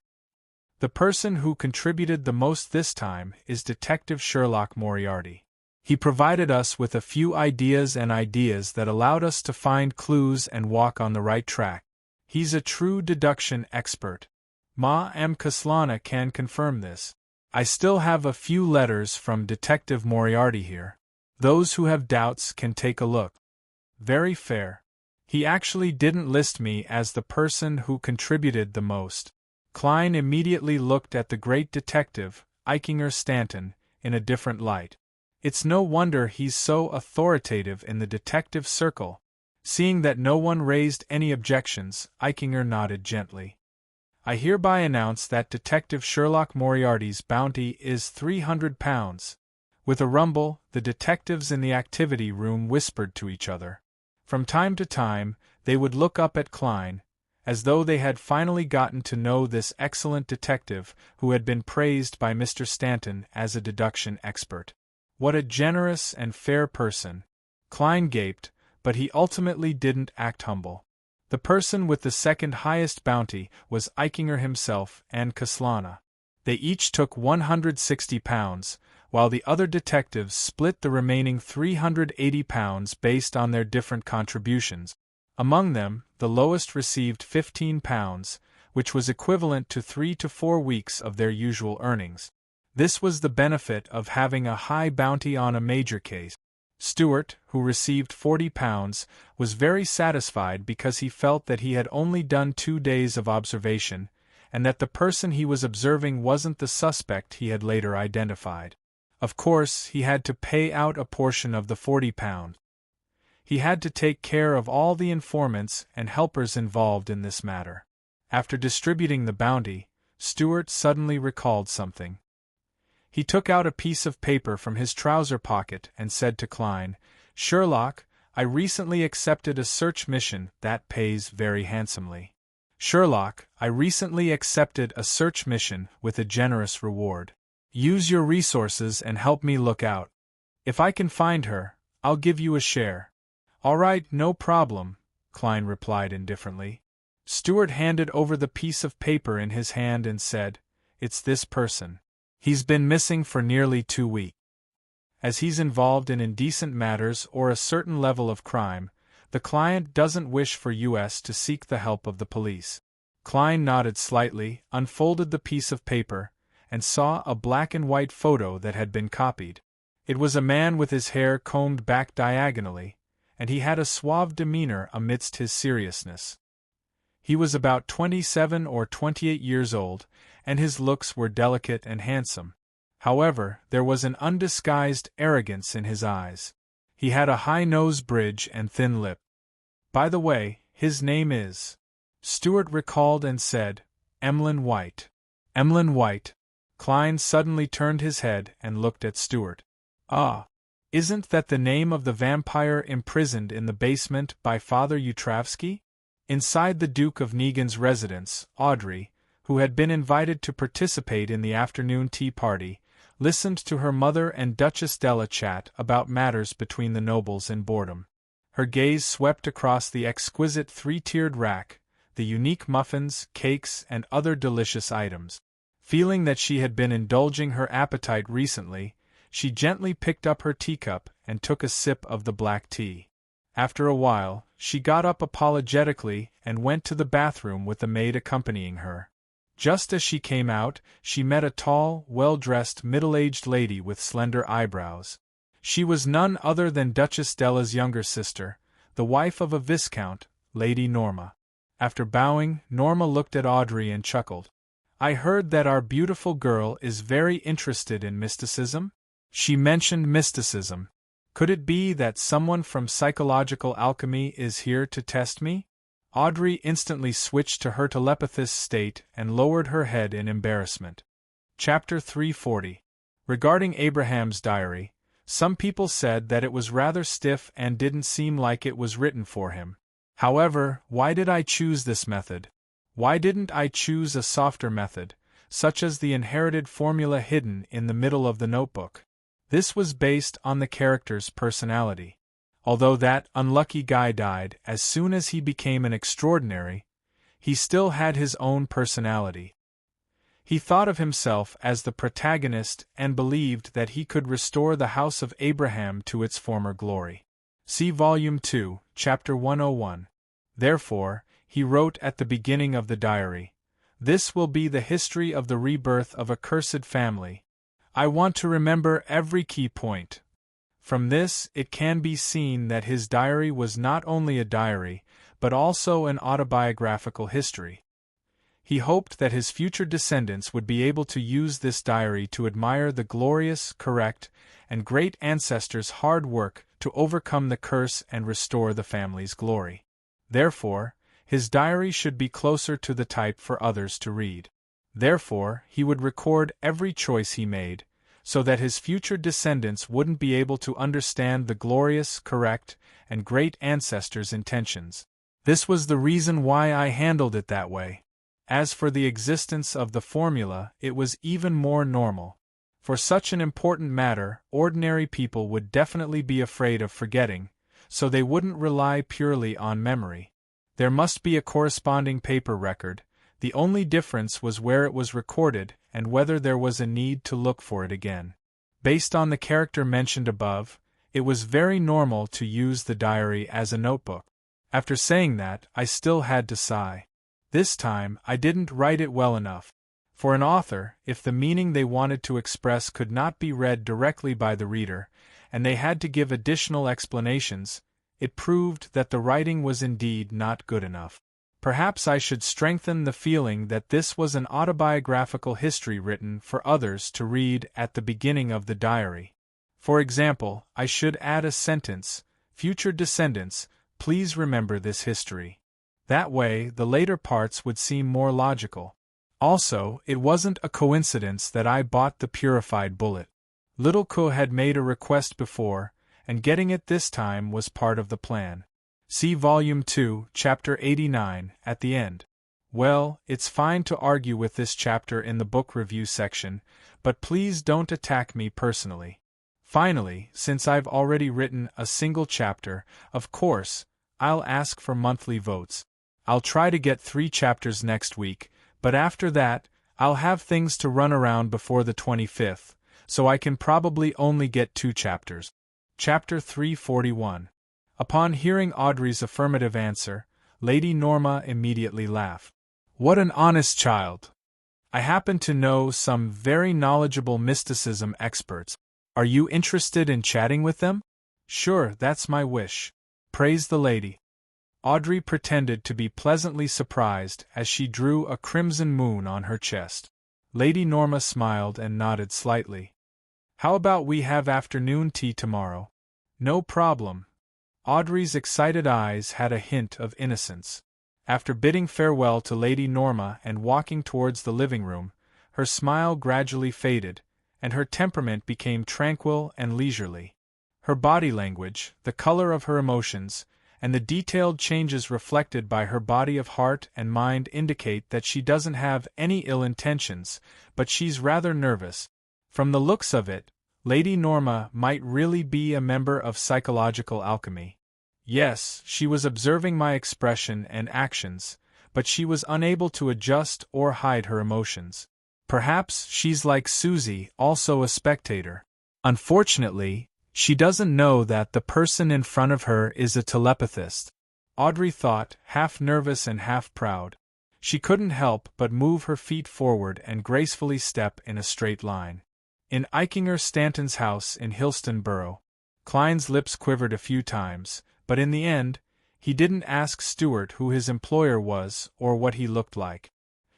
The person who contributed the most this time is Detective Sherlock Moriarty. He provided us with a few ideas that allowed us to find clues and walk on the right track. He's a true deduction expert. Ma M. Kaslana can confirm this. I still have a few letters from Detective Moriarty here. Those who have doubts can take a look. Very fair. He actually didn't list me as the person who contributed the most." Klein immediately looked at the great detective, Eichinger Stanton, in a different light. It's no wonder he's so authoritative in the detective circle. Seeing that no one raised any objections, Eichinger nodded gently. "I hereby announce that Detective Sherlock Moriarty's bounty is £300. With a rumble, the detectives in the activity room whispered to each other. From time to time, they would look up at Klein, as though they had finally gotten to know this excellent detective who had been praised by Mr. Stanton as a deduction expert. What a generous and fair person! Klein gaped, but he ultimately didn't act humble. The person with the second highest bounty was Eichinger himself and Kaslana. They each took £160, while the other detectives split the remaining £380 based on their different contributions. Among them, the lowest received £15, which was equivalent to 3 to 4 weeks of their usual earnings. This was the benefit of having a high bounty on a major case. Stewart, who received £40, was very satisfied because he felt that he had only done 2 days of observation, and that the person he was observing wasn't the suspect he had later identified. Of course, he had to pay out a portion of the £40. He had to take care of all the informants and helpers involved in this matter. After distributing the bounty, Stewart suddenly recalled something. He took out a piece of paper from his trouser pocket and said to Klein, "Sherlock, I recently accepted a search mission that pays very handsomely. Sherlock, I recently accepted a search mission with a generous reward. Use your resources and help me look out. If I can find her, I'll give you a share." "All right, no problem," Klein replied indifferently. Stewart handed over the piece of paper in his hand and said, "It's this person. He's been missing for nearly 2 weeks. As he's involved in indecent matters or a certain level of crime, the client doesn't wish for us to seek the help of the police." Klein nodded slightly, unfolded the piece of paper, and saw a black and white photo that had been copied. It was a man with his hair combed back diagonally, and he had a suave demeanor amidst his seriousness. He was about 27 or 28 years old, and his looks were delicate and handsome. However, there was an undisguised arrogance in his eyes. He had a high nose bridge and thin lip. "By the way, his name is—" Stewart recalled and said, "Emlyn White." "Emlyn White." Klein suddenly turned his head and looked at Stewart. "Ah, isn't that the name of the vampire imprisoned in the basement by Father Utravsky?" Inside the Duke of Negan's residence, Audrey, who had been invited to participate in the afternoon tea party, listened to her mother and Duchess Della chat about matters between the nobles in boredom. Her gaze swept across the exquisite 3-tiered rack, the unique muffins, cakes, and other delicious items. Feeling that she had been indulging her appetite recently, she gently picked up her teacup and took a sip of the black tea. After a while, she got up apologetically and went to the bathroom with the maid accompanying her. Just as she came out, she met a tall, well-dressed middle-aged lady with slender eyebrows. She was none other than Duchess Della's younger sister, the wife of a viscount, Lady Norma. After bowing, Norma looked at Audrey and chuckled. "I heard that our beautiful girl is very interested in mysticism?" She mentioned mysticism. "Could it be that someone from psychological alchemy is here to test me?" Audrey instantly switched to her telepathist state and lowered her head in embarrassment. Chapter 340. Regarding Abraham's diary, some people said that it was rather stiff and didn't seem like it was written for him. However, why did I choose this method? Why didn't I choose a softer method, such as the inherited formula hidden in the middle of the notebook? This was based on the character's personality. Although that unlucky guy died as soon as he became an extraordinary, he still had his own personality. He thought of himself as the protagonist and believed that he could restore the house of Abraham to its former glory. See Volume 2, Chapter 101. Therefore, he wrote at the beginning of the diary, "This will be the history of the rebirth of a cursed family. I want to remember every key point." From this, it can be seen that his diary was not only a diary, but also an autobiographical history. He hoped that his future descendants would be able to use this diary to admire the glorious, correct, and great ancestors' hard work to overcome the curse and restore the family's glory. Therefore, his diary should be closer to the type for others to read. Therefore, he would record every choice he made, so that his future descendants wouldn't be able to understand the glorious, correct, and great ancestors' intentions. This was the reason why I handled it that way. As for the existence of the formula, it was even more normal. For such an important matter, ordinary people would definitely be afraid of forgetting, so they wouldn't rely purely on memory. There must be a corresponding paper record. The only difference was where it was recorded and whether there was a need to look for it again. Based on the character mentioned above, it was very normal to use the diary as a notebook. After saying that, I still had to sigh. This time, I didn't write it well enough. For an author, if the meaning they wanted to express could not be read directly by the reader, and they had to give additional explanations, it proved that the writing was indeed not good enough. Perhaps I should strengthen the feeling that this was an autobiographical history written for others to read at the beginning of the diary. For example, I should add a sentence, "Future descendants, please remember this history." That way, the later parts would seem more logical. Also, it wasn't a coincidence that I bought the purified bullet. Little Ko had made a request before, and getting it this time was part of the plan. See Volume 2, Chapter 89, at the end. Well, it's fine to argue with this chapter in the book review section, but please don't attack me personally. Finally, since I've already written a single chapter, of course, I'll ask for monthly votes. I'll try to get 3 chapters next week, but after that, I'll have things to run around before the 25th, so I can probably only get 2 chapters. Chapter 341. Upon hearing Audrey's affirmative answer, Lady Norma immediately laughed. What an honest child! I happen to know some very knowledgeable mysticism experts. Are you interested in chatting with them? Sure, that's my wish. Praise the lady. Audrey pretended to be pleasantly surprised as she drew a crimson moon on her chest. Lady Norma smiled and nodded slightly. How about we have afternoon tea tomorrow? No problem. Audrey's excited eyes had a hint of innocence. After bidding farewell to Lady Norma and walking towards the living room, her smile gradually faded, and her temperament became tranquil and leisurely. Her body language, the color of her emotions, and the detailed changes reflected by her body of heart and mind indicate that she doesn't have any ill intentions, but she's rather nervous. From the looks of it, Lady Norma might really be a member of psychological alchemy. Yes, she was observing my expression and actions, but she was unable to adjust or hide her emotions. Perhaps she's like Susie, also a spectator. Unfortunately, she doesn't know that the person in front of her is a telepathist. Audrey thought, half nervous and half proud. She couldn't help but move her feet forward and gracefully step in a straight line. In Eichinger Stanton's house in Hillston Borough, Klein's lips quivered a few times, but in the end, he didn't ask Stuart who his employer was or what he looked like.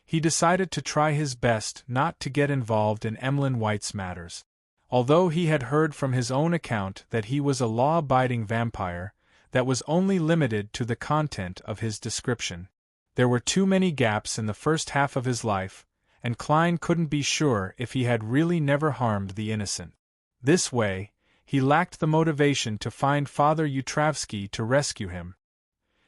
He decided to try his best not to get involved in Emlyn White's matters. Although he had heard from his own account that he was a law-abiding vampire, that was only limited to the content of his description. There were too many gaps in the first half of his life, and Klein couldn't be sure if he had really never harmed the innocent. This way, he lacked the motivation to find Father Yutravsky to rescue him.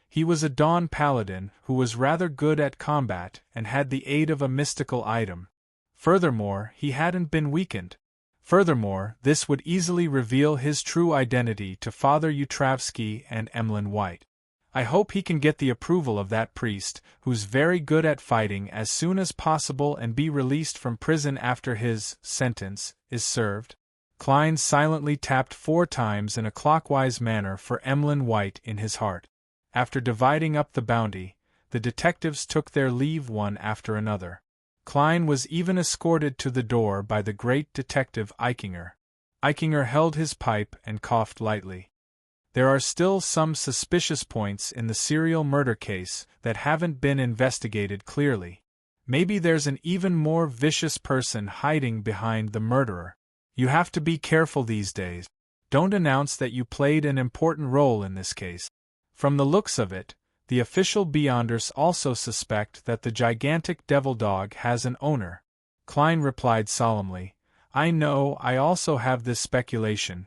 He was a Dawn Paladin who was rather good at combat and had the aid of a mystical item. Furthermore, he hadn't been weakened. Furthermore, this would easily reveal his true identity to Father Yutravsky and Emlyn White. I hope he can get the approval of that priest, who's very good at fighting, as soon as possible and be released from prison after his sentence is served. Klein silently tapped 4 times in a clockwise manner for Emlyn White in his heart. After dividing up the bounty, the detectives took their leave one after another. Klein was even escorted to the door by the great detective Eichinger. Eichinger held his pipe and coughed lightly. There are still some suspicious points in the serial murder case that haven't been investigated clearly. Maybe there's an even more vicious person hiding behind the murderer. You have to be careful these days. Don't announce that you played an important role in this case. From the looks of it, the official Beyonders also suspect that the gigantic devil dog has an owner. Klein replied solemnly, I know, I also have this speculation.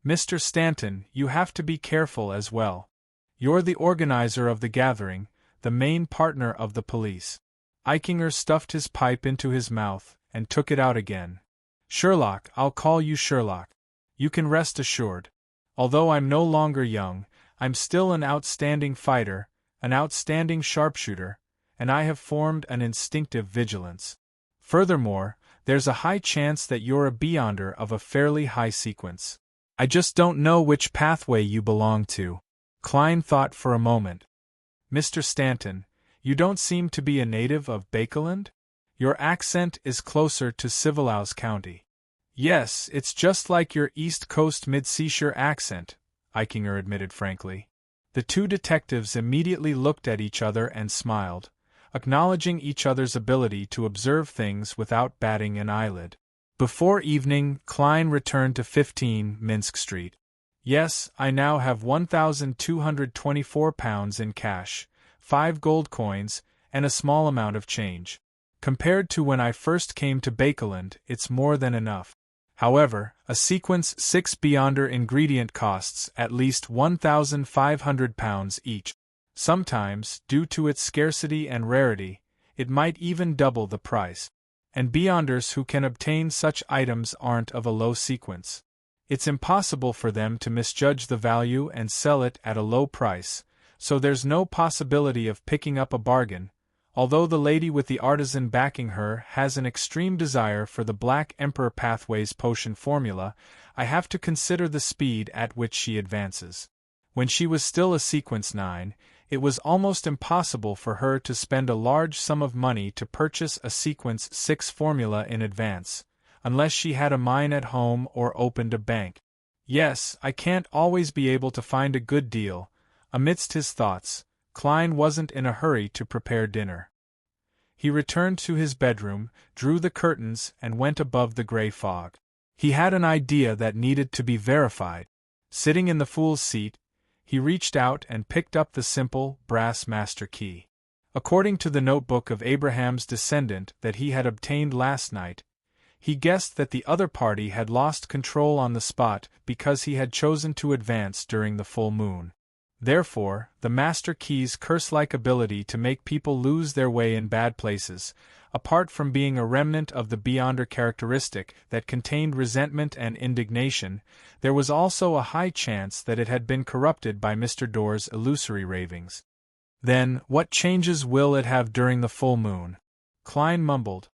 Mr. Stanton, you have to be careful as well. You're the organizer of the gathering, the main partner of the police. Eichinger stuffed his pipe into his mouth, and took it out again. Sherlock, I'll call you Sherlock. You can rest assured. Although I'm no longer young, I'm still an outstanding fighter, an outstanding sharpshooter, and I have formed an instinctive vigilance. Furthermore, there's a high chance that you're a beyonder of a fairly high sequence. I just don't know which pathway you belong to. Klein thought for a moment. Mr. Stanton, you don't seem to be a native of Bakeland? Your accent is closer to Civilhouse County. Yes, it's just like your East Coast mid-seashore accent, Eichinger admitted frankly. The two detectives immediately looked at each other and smiled, acknowledging each other's ability to observe things without batting an eyelid. Before evening, Klein returned to 15 Minsk Street. Yes, I now have £1,224 in cash, 5 gold coins, and a small amount of change. Compared to when I first came to Bakeland, it's more than enough. However, a sequence 6 beyonder ingredient costs at least £1,500 each. Sometimes, due to its scarcity and rarity, it might even double the price. And beyonders who can obtain such items aren't of a low sequence. It's impossible for them to misjudge the value and sell it at a low price, so there's no possibility of picking up a bargain. Although the lady with the artisan backing her has an extreme desire for the Black Emperor Pathways potion formula, I have to consider the speed at which she advances. When she was still a sequence 9, it was almost impossible for her to spend a large sum of money to purchase a sequence 6 formula in advance, unless she had a mine at home or opened a bank. Yes, I can't always be able to find a good deal. Amidst his thoughts, Klein wasn't in a hurry to prepare dinner. He returned to his bedroom, drew the curtains, and went above the gray fog. He had an idea that needed to be verified. Sitting in the fool's seat, he reached out and picked up the simple, brass master key. According to the notebook of Abraham's descendant that he had obtained last night, he guessed that the other party had lost control on the spot because he had chosen to advance during the full moon. Therefore, the master key's curse-like ability to make people lose their way in bad places, apart from being a remnant of the beyonder characteristic that contained resentment and indignation, there was also a high chance that it had been corrupted by Mr. Dorr's illusory ravings. Then, what changes will it have during the full moon? Klein mumbled.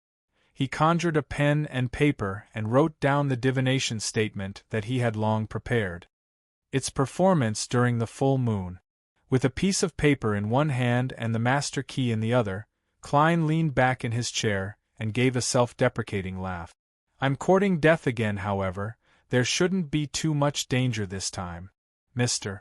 He conjured a pen and paper and wrote down the divination statement that he had long prepared. Its performance during the full moon. With a piece of paper in one hand and the master key in the other, Klein leaned back in his chair and gave a self-deprecating laugh. I'm courting death again, however. There shouldn't be too much danger this time. Mr.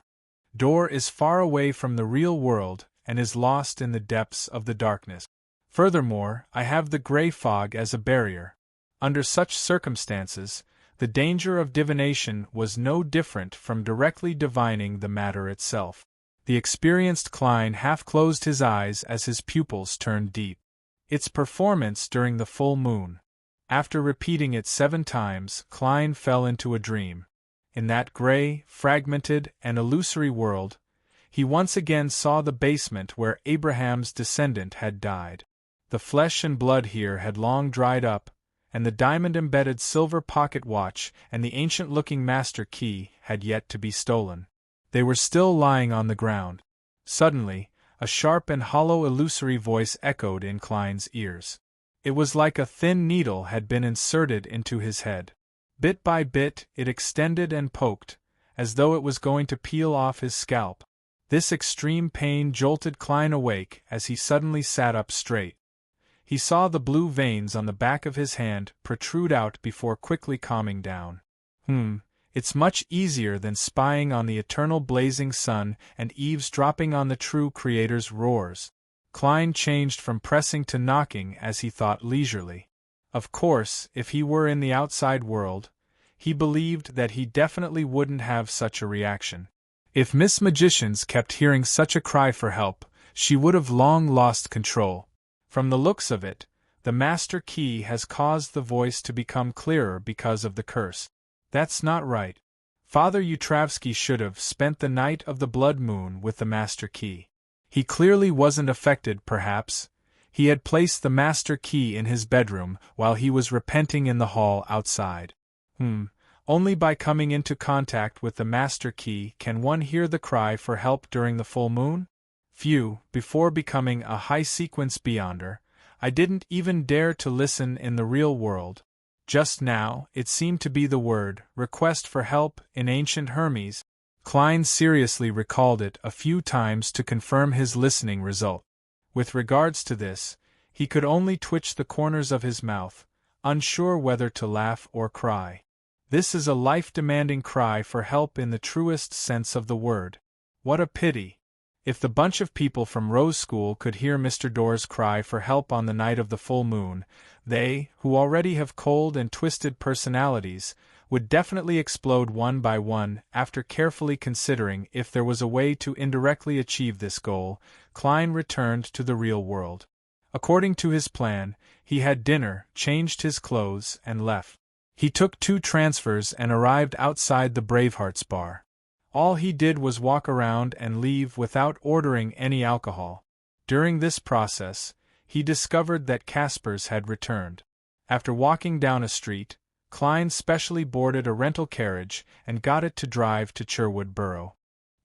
Dorr is far away from the real world and is lost in the depths of the darkness. Furthermore, I have the gray fog as a barrier. Under such circumstances, the danger of divination was no different from directly divining the matter itself. The experienced Klein half closed his eyes as his pupils turned deep. Its performance during the full moon. After repeating it 7 times, Klein fell into a dream. In that gray, fragmented, and illusory world, he once again saw the basement where Abraham's descendant had died. The flesh and blood here had long dried up, and the diamond-embedded silver pocket watch and the ancient-looking master key had yet to be stolen. They were still lying on the ground. Suddenly, a sharp and hollow illusory voice echoed in Klein's ears. It was like a thin needle had been inserted into his head. Bit by bit, it extended and poked, as though it was going to peel off his scalp. This extreme pain jolted Klein awake as he suddenly sat up straight. He saw the blue veins on the back of his hand protrude out before quickly calming down. It's much easier than spying on the eternal blazing sun and eavesdropping on the true Creator's roars. Klein changed from pressing to knocking as he thought leisurely. Of course, if he were in the outside world, he believed that he definitely wouldn't have such a reaction. If Miss Magicians kept hearing such a cry for help, she would have long lost control. From the looks of it, The master key has caused the voice to become clearer because of the curse. That's not right. Father Yutravsky should have spent the night of the blood moon with the master key. He clearly wasn't affected, perhaps. He had placed the master key in his bedroom while he was repenting in the hall outside. Only by coming into contact with the master key can one hear the cry for help during the full moon? Phew, before becoming a high-sequence beyonder, I didn't even dare to listen in the real world. Just now, it seemed to be the word, request for help, in ancient Hermes. Klein seriously recalled it a few times to confirm his listening result. With regards to this, he could only twitch the corners of his mouth, unsure whether to laugh or cry. This is a life-demanding cry for help in the truest sense of the word. What a pity! If the bunch of people from Rose School could hear Mr. Dorr's cry for help on the night of the full moon, they, who already have cold and twisted personalities, would definitely explode one by one. After carefully considering if there was a way to indirectly achieve this goal, Klein returned to the real world. According to his plan, he had dinner, changed his clothes, and left. He took 2 transfers and arrived outside the Bravehearts bar. All he did was walk around and leave without ordering any alcohol. During this process, he discovered that Caspers had returned. After walking down a street, Klein specially boarded a rental carriage and got it to drive to Cherwood Borough.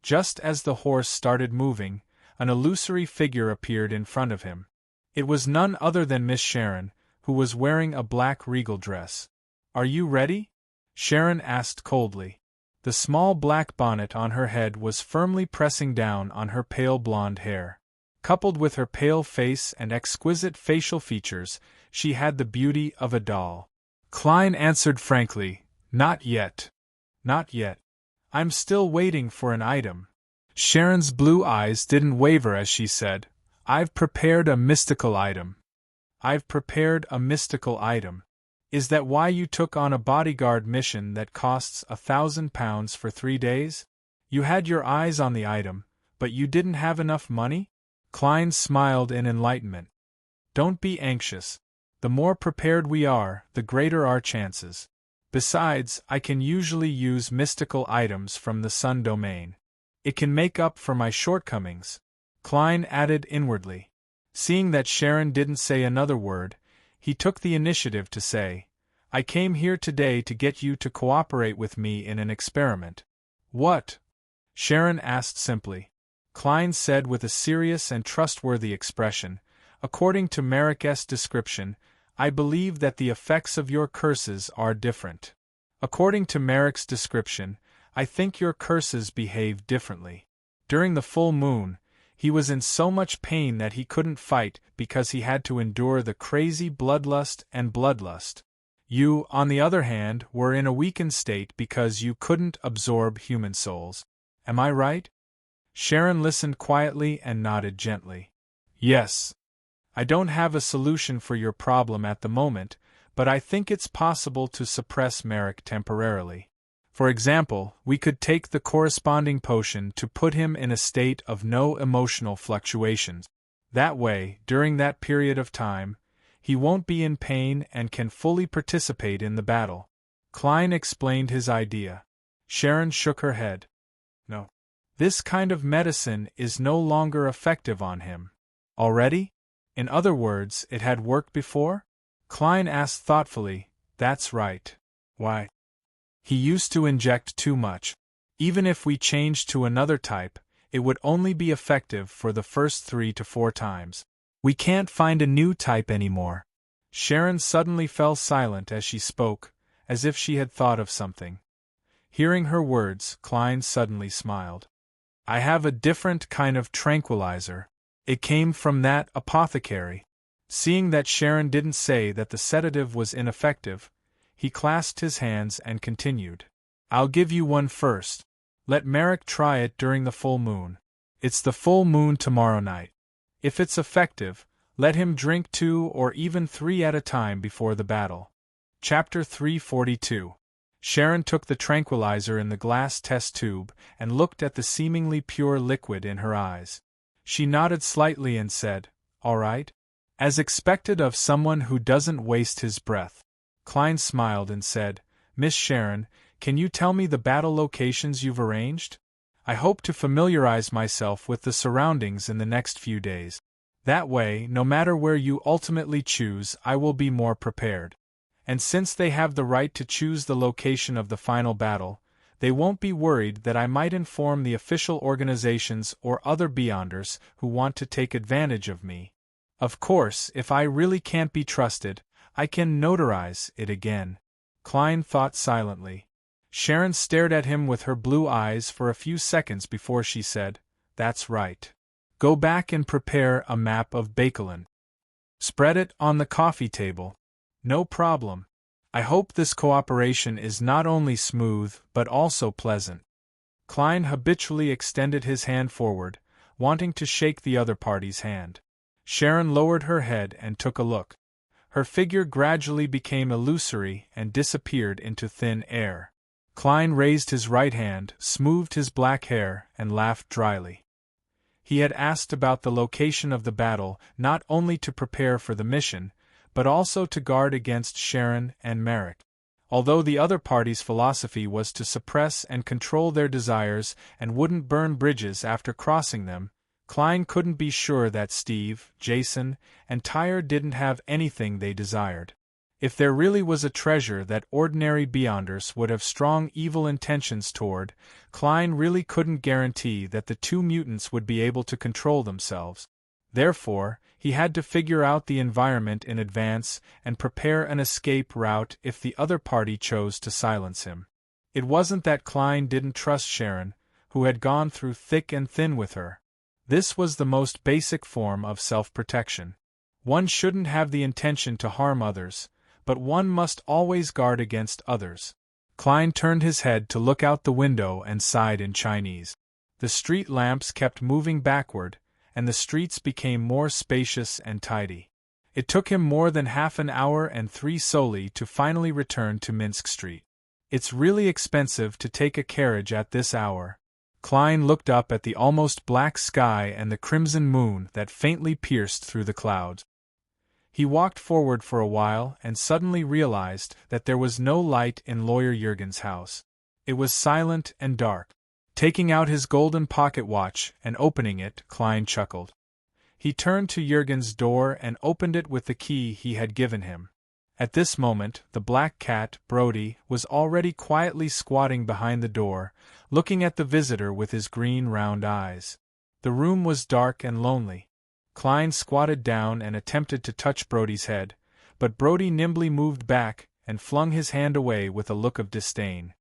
Just as the horse started moving, an illusory figure appeared in front of him. It was none other than Miss Sharon, who was wearing a black regal dress. "Are you ready?" Sharon asked coldly. The small black bonnet on her head was firmly pressing down on her pale blonde hair. Coupled with her pale face and exquisite facial features, she had the beauty of a doll. Klein answered frankly, "Not yet. Not yet. I'm still waiting for an item." Sharon's blue eyes didn't waver as she said, "I've prepared a mystical item." "I've prepared a mystical item. Is that why you took on a bodyguard mission that costs £1,000 for 3 days? You had your eyes on the item, but you didn't have enough money?" Klein smiled in enlightenment. "Don't be anxious. The more prepared we are, the greater our chances. Besides, I can usually use mystical items from the Sun domain. It can make up for my shortcomings," Klein added inwardly. Seeing that Sharon didn't say another word, he took the initiative to say, "I came here today to get you to cooperate with me in an experiment." "What?" Sharon asked simply. Klein said with a serious and trustworthy expression, "According to Merrick's description, I believe that the effects of your curses are different. According to Merrick's description, I think your curses behave differently. During the full moon, he was in so much pain that he couldn't fight because he had to endure the crazy bloodlust and bloodlust. You, on the other hand, were in a weakened state because you couldn't absorb human souls. Am I right?" Sharon listened quietly and nodded gently. "Yes. I don't have a solution for your problem at the moment, but I think it's possible to suppress Merrick temporarily. For example, we could take the corresponding potion to put him in a state of no emotional fluctuations. That way, during that period of time, he won't be in pain and can fully participate in the battle." Klein explained his idea. Sharon shook her head. "No. This kind of medicine is no longer effective on him." "Already? In other words, it had worked before?" Klein asked thoughtfully. "That's right." "Why?" "He used to inject too much. Even if we changed to another type, it would only be effective for the first 3 to 4 times. We can't find a new type anymore." Sharon suddenly fell silent as she spoke, as if she had thought of something. Hearing her words, Klein suddenly smiled. "I have a different kind of tranquilizer. It came from that apothecary." Seeing that Sharon didn't say that the sedative was ineffective, he clasped his hands and continued. "I'll give you one first. Let Merrick try it during the full moon. It's the full moon tomorrow night. If it's effective, let him drink 2 or even 3 at a time before the battle." Chapter 342. Sharon took the tranquilizer in the glass test tube and looked at the seemingly pure liquid in her eyes. She nodded slightly and said, "All right." As expected of someone who doesn't waste his breath. Klein smiled and said, Miss Sharon, can you tell me the battle locations you've arranged? I hope to familiarize myself with the surroundings in the next few days. That way, no matter where you ultimately choose, I will be more prepared. And since they have the right to choose the location of the final battle, they won't be worried that I might inform the official organizations or other Beyonders who want to take advantage of me. Of course, if I really can't be trusted, I can notarize it again. Klein thought silently. Sharon stared at him with her blue eyes for a few seconds before she said, That's right. Go back and prepare a map of Bakelin. Spread it on the coffee table. No problem. I hope this cooperation is not only smooth but also pleasant. Klein habitually extended his hand forward, wanting to shake the other party's hand. Sharon lowered her head and took a look. Her figure gradually became illusory and disappeared into thin air. Klein raised his right hand, smoothed his black hair, and laughed dryly. He had asked about the location of the battle not only to prepare for the mission, but also to guard against Sharon and Merrick. Although the other party's philosophy was to suppress and control their desires and wouldn't burn bridges after crossing them, Klein couldn't be sure that Steve, Jason, and Tyre didn't have anything they desired. If there really was a treasure that ordinary Beyonders would have strong evil intentions toward, Klein really couldn't guarantee that the two mutants would be able to control themselves. Therefore, he had to figure out the environment in advance and prepare an escape route if the other party chose to silence him. It wasn't that Klein didn't trust Sharon, who had gone through thick and thin with her. This was the most basic form of self-protection. One shouldn't have the intention to harm others, but one must always guard against others. Klein turned his head to look out the window and sighed in Chinese. The street lamps kept moving backward, and the streets became more spacious and tidy. It took him more than half an hour and 3 soli to finally return to Minsk Street. It's really expensive to take a carriage at this hour. Klein looked up at the almost black sky and the crimson moon that faintly pierced through the clouds. He walked forward for a while and suddenly realized that there was no light in Lawyer Jurgen's house. It was silent and dark. Taking out his golden pocket watch and opening it, Klein chuckled. He turned to Jurgen's door and opened it with the key he had given him. At this moment, the black cat, Brody, was already quietly squatting behind the door, looking at the visitor with his green round eyes. The room was dark and lonely. Klein squatted down and attempted to touch Brody's head, but Brody nimbly moved back and flung his hand away with a look of disdain.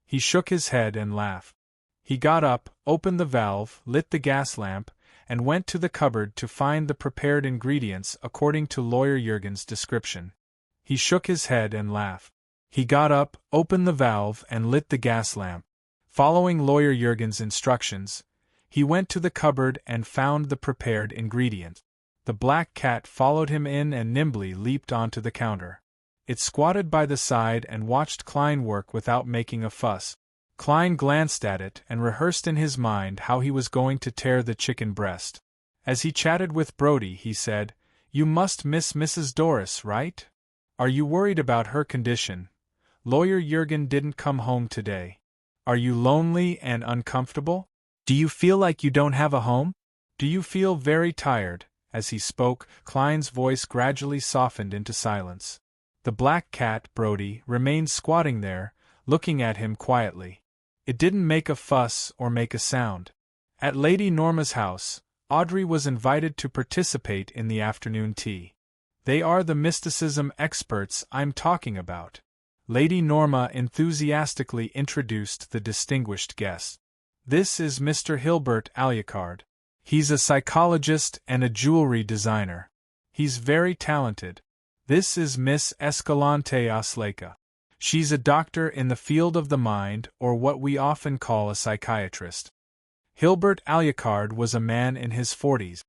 He shook his head and laughed. He got up, opened the valve, lit the gas lamp, and went to the cupboard to find the prepared ingredients according to Lawyer Jurgen's description. He shook his head and laughed. He got up, opened the valve, and lit the gas lamp. Following Lawyer Jurgen's instructions, he went to the cupboard and found the prepared ingredient. The black cat followed him in and nimbly leaped onto the counter. It squatted by the side and watched Klein work without making a fuss. Klein glanced at it and rehearsed in his mind how he was going to tear the chicken breast. As he chatted with Brody, he said, "You must miss Mrs. Doris, right? Are you worried about her condition? Lawyer Jurgen didn't come home today. Are you lonely and uncomfortable? Do you feel like you don't have a home? Do you feel very tired?" As he spoke, Klein's voice gradually softened into silence. The black cat, Brody, remained squatting there, looking at him quietly. It didn't make a fuss or make a sound. At Lady Norma's house, Audrey was invited to participate in the afternoon tea. They are the mysticism experts I'm talking about. Lady Norma enthusiastically introduced the distinguished guest. "This is Mr. Hilbert Alucard. He's a psychologist and a jewelry designer. He's very talented. This is Miss Escalante Osleka. She's a doctor in the field of the mind, or what we often call a psychiatrist." Hilbert Alucard was a man in his 40s.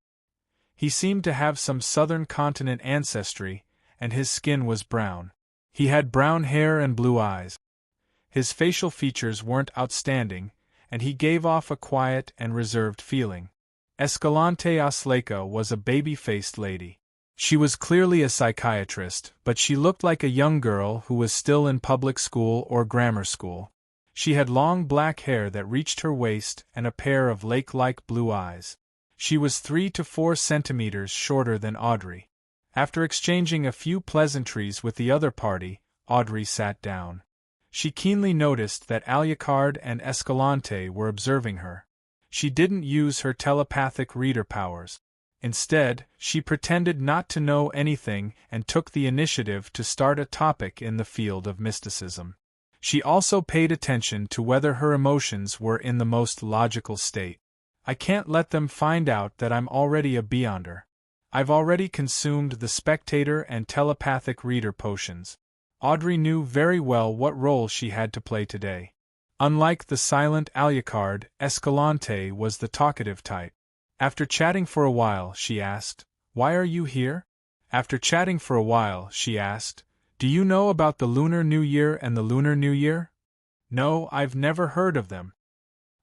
He seemed to have some southern continent ancestry, and his skin was brown. He had brown hair and blue eyes. His facial features weren't outstanding, and he gave off a quiet and reserved feeling. Escalante Osleka was a baby-faced lady. She was clearly a psychiatrist, but she looked like a young girl who was still in public school or grammar school. She had long black hair that reached her waist and a pair of lake-like blue eyes. She was 3 to 4 centimeters shorter than Audrey. After exchanging a few pleasantries with the other party, Audrey sat down. She keenly noticed that Alucard and Escalante were observing her. She didn't use her telepathic reader powers. Instead, she pretended not to know anything and took the initiative to start a topic in the field of mysticism. She also paid attention to whether her emotions were in the most logical state. I can't let them find out that I'm already a beyonder. I've already consumed the spectator and telepathic reader potions. Audrey knew very well what role she had to play today. Unlike the silent Alucard, Escalante was the talkative type. After chatting for a while, she asked, "Why are you here?" After chatting for a while, she asked, "Do you know about the Lunar New Year and the Lunar New Year?" "No, I've never heard of them."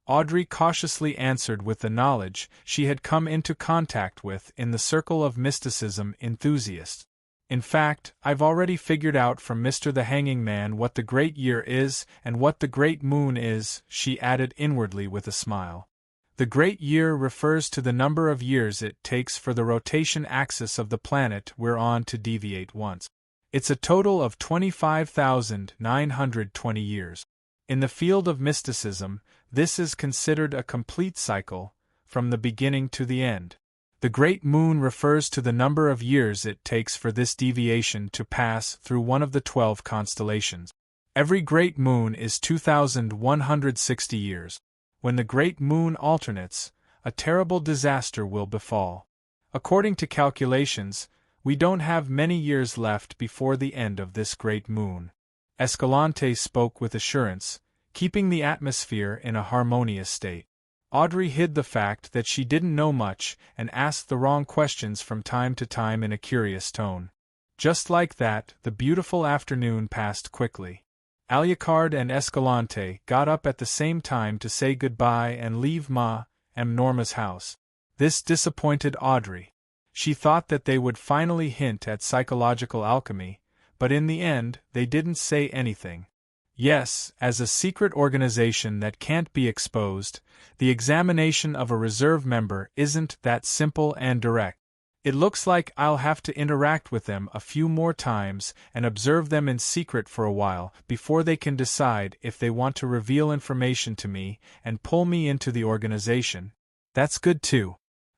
Audrey cautiously answered with the knowledge she had come into contact with in the circle of mysticism enthusiasts. "In fact, I've already figured out from Mr. the Hanging Man what the Great Year is and what the Great Moon is," she added inwardly with a smile. The Great Year refers to the number of years it takes for the rotation axis of the planet we're on to deviate once. It's a total of 25,920 years. In the field of mysticism, this is considered a complete cycle, from the beginning to the end. The Great Moon refers to the number of years it takes for this deviation to pass through one of the 12 constellations. Every Great Moon is 2,160 years. When the Great Moon alternates, a terrible disaster will befall. According to calculations, we don't have many years left before the end of this Great Moon. Escalante spoke with assurance, keeping the atmosphere in a harmonious state. Audrey hid the fact that she didn't know much and asked the wrong questions from time to time in a curious tone. Just like that, the beautiful afternoon passed quickly. Alucard and Escalante got up at the same time to say goodbye and leave Norma's house. This disappointed Audrey. She thought that they would finally hint at psychological alchemy, but in the end, they didn't say anything. Yes, as a secret organization that can't be exposed, the examination of a reserve member isn't that simple and direct. It looks like I'll have to interact with them a few more times and observe them in secret for a while before they can decide if they want to reveal information to me and pull me into the organization. That's good too.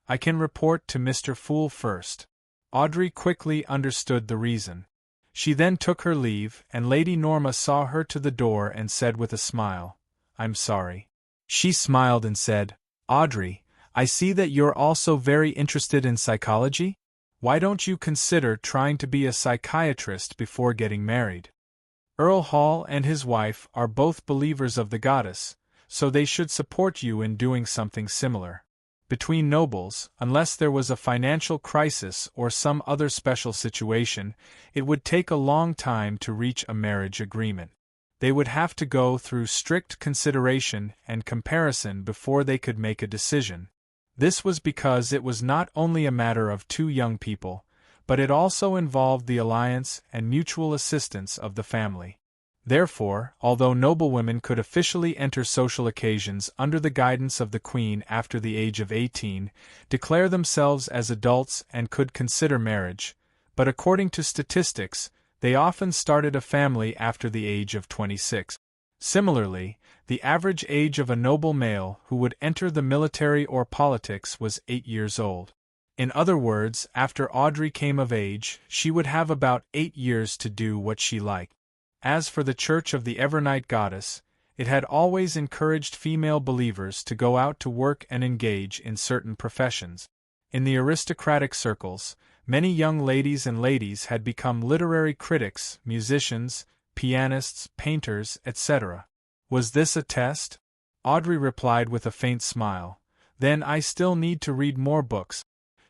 I can report to Mr. Fool first. Audrey quickly understood the reason. She then took her leave, and Lady Norma saw her to the door and said with a smile, "I'm sorry." She smiled and said, "Audrey, I see that you're also very interested in psychology. Why don't you consider trying to be a psychiatrist before getting married? Earl Hall and his wife are both believers of the goddess, so they should support you in doing something similar. Between nobles, unless there was a financial crisis or some other special situation, it would take a long time to reach a marriage agreement. They would have to go through strict consideration and comparison before they could make a decision. This was because it was not only a matter of two young people, but it also involved the alliance and mutual assistance of the family. Therefore, although noblewomen could officially enter social occasions under the guidance of the Queen after the age of 18, declare themselves as adults and could consider marriage, but according to statistics, they often started a family after the age of 26. Similarly, the average age of a noble male who would enter the military or politics was 8 years old. In other words, after Audrey came of age, she would have about 8 years to do what she liked. As for the Church of the Evernight Goddess, it had always encouraged female believers to go out to work and engage in certain professions. In the aristocratic circles, many young ladies and ladies had become literary critics, musicians, pianists, painters, etc. Was this a test? Audrey replied with a faint smile. Then I still need to read more books.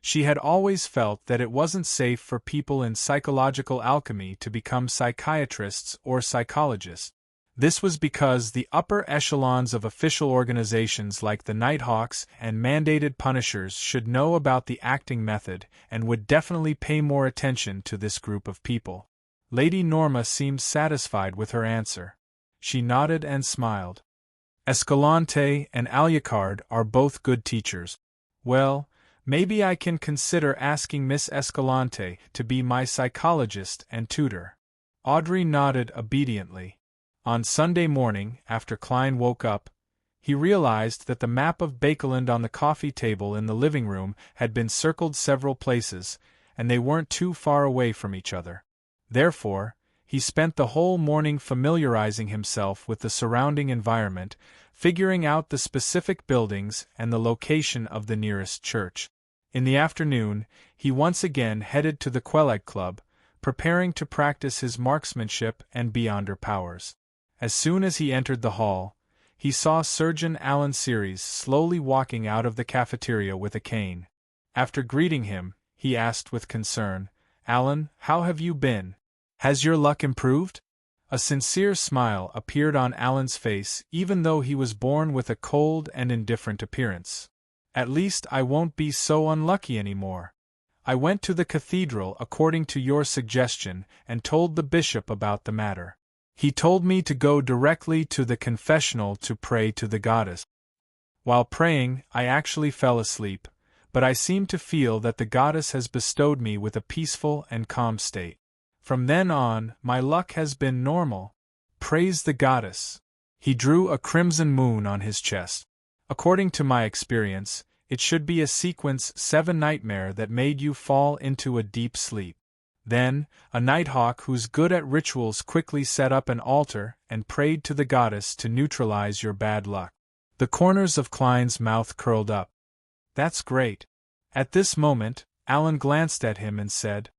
She had always felt that it wasn't safe for people in psychological alchemy to become psychiatrists or psychologists. This was because the upper echelons of official organizations like the Nighthawks and mandated punishers should know about the acting method and would definitely pay more attention to this group of people. Lady Norma seemed satisfied with her answer. She nodded and smiled. Escalante and Alucard are both good teachers. Well, maybe I can consider asking Miss Escalante to be my psychologist and tutor. Audrey nodded obediently. On Sunday morning, after Klein woke up, he realized that the map of Bakeland on the coffee table in the living room had been circled several places, and they weren't too far away from each other. Therefore, he spent the whole morning familiarizing himself with the surrounding environment, figuring out the specific buildings and the location of the nearest church. In the afternoon, he once again headed to the Quelleg Club, preparing to practice his marksmanship and beyonder powers. As soon as he entered the hall, he saw Surgeon Alan Series slowly walking out of the cafeteria with a cane. After greeting him, he asked with concern, "Alan, how have you been? Has your luck improved?" A sincere smile appeared on Alan's face, even though he was born with a cold and indifferent appearance. "At least I won't be so unlucky anymore. I went to the cathedral according to your suggestion and told the bishop about the matter. He told me to go directly to the confessional to pray to the goddess. While praying, I actually fell asleep, but I seem to feel that the goddess has bestowed me with a peaceful and calm state. From then on, my luck has been normal. Praise the goddess." He drew a crimson moon on his chest. "According to my experience, it should be a sequence 7 nightmare that made you fall into a deep sleep. Then, a Nighthawk who's good at rituals quickly set up an altar and prayed to the goddess to neutralize your bad luck." The corners of Klein's mouth curled up. "That's great." At this moment, Alan glanced at him and said,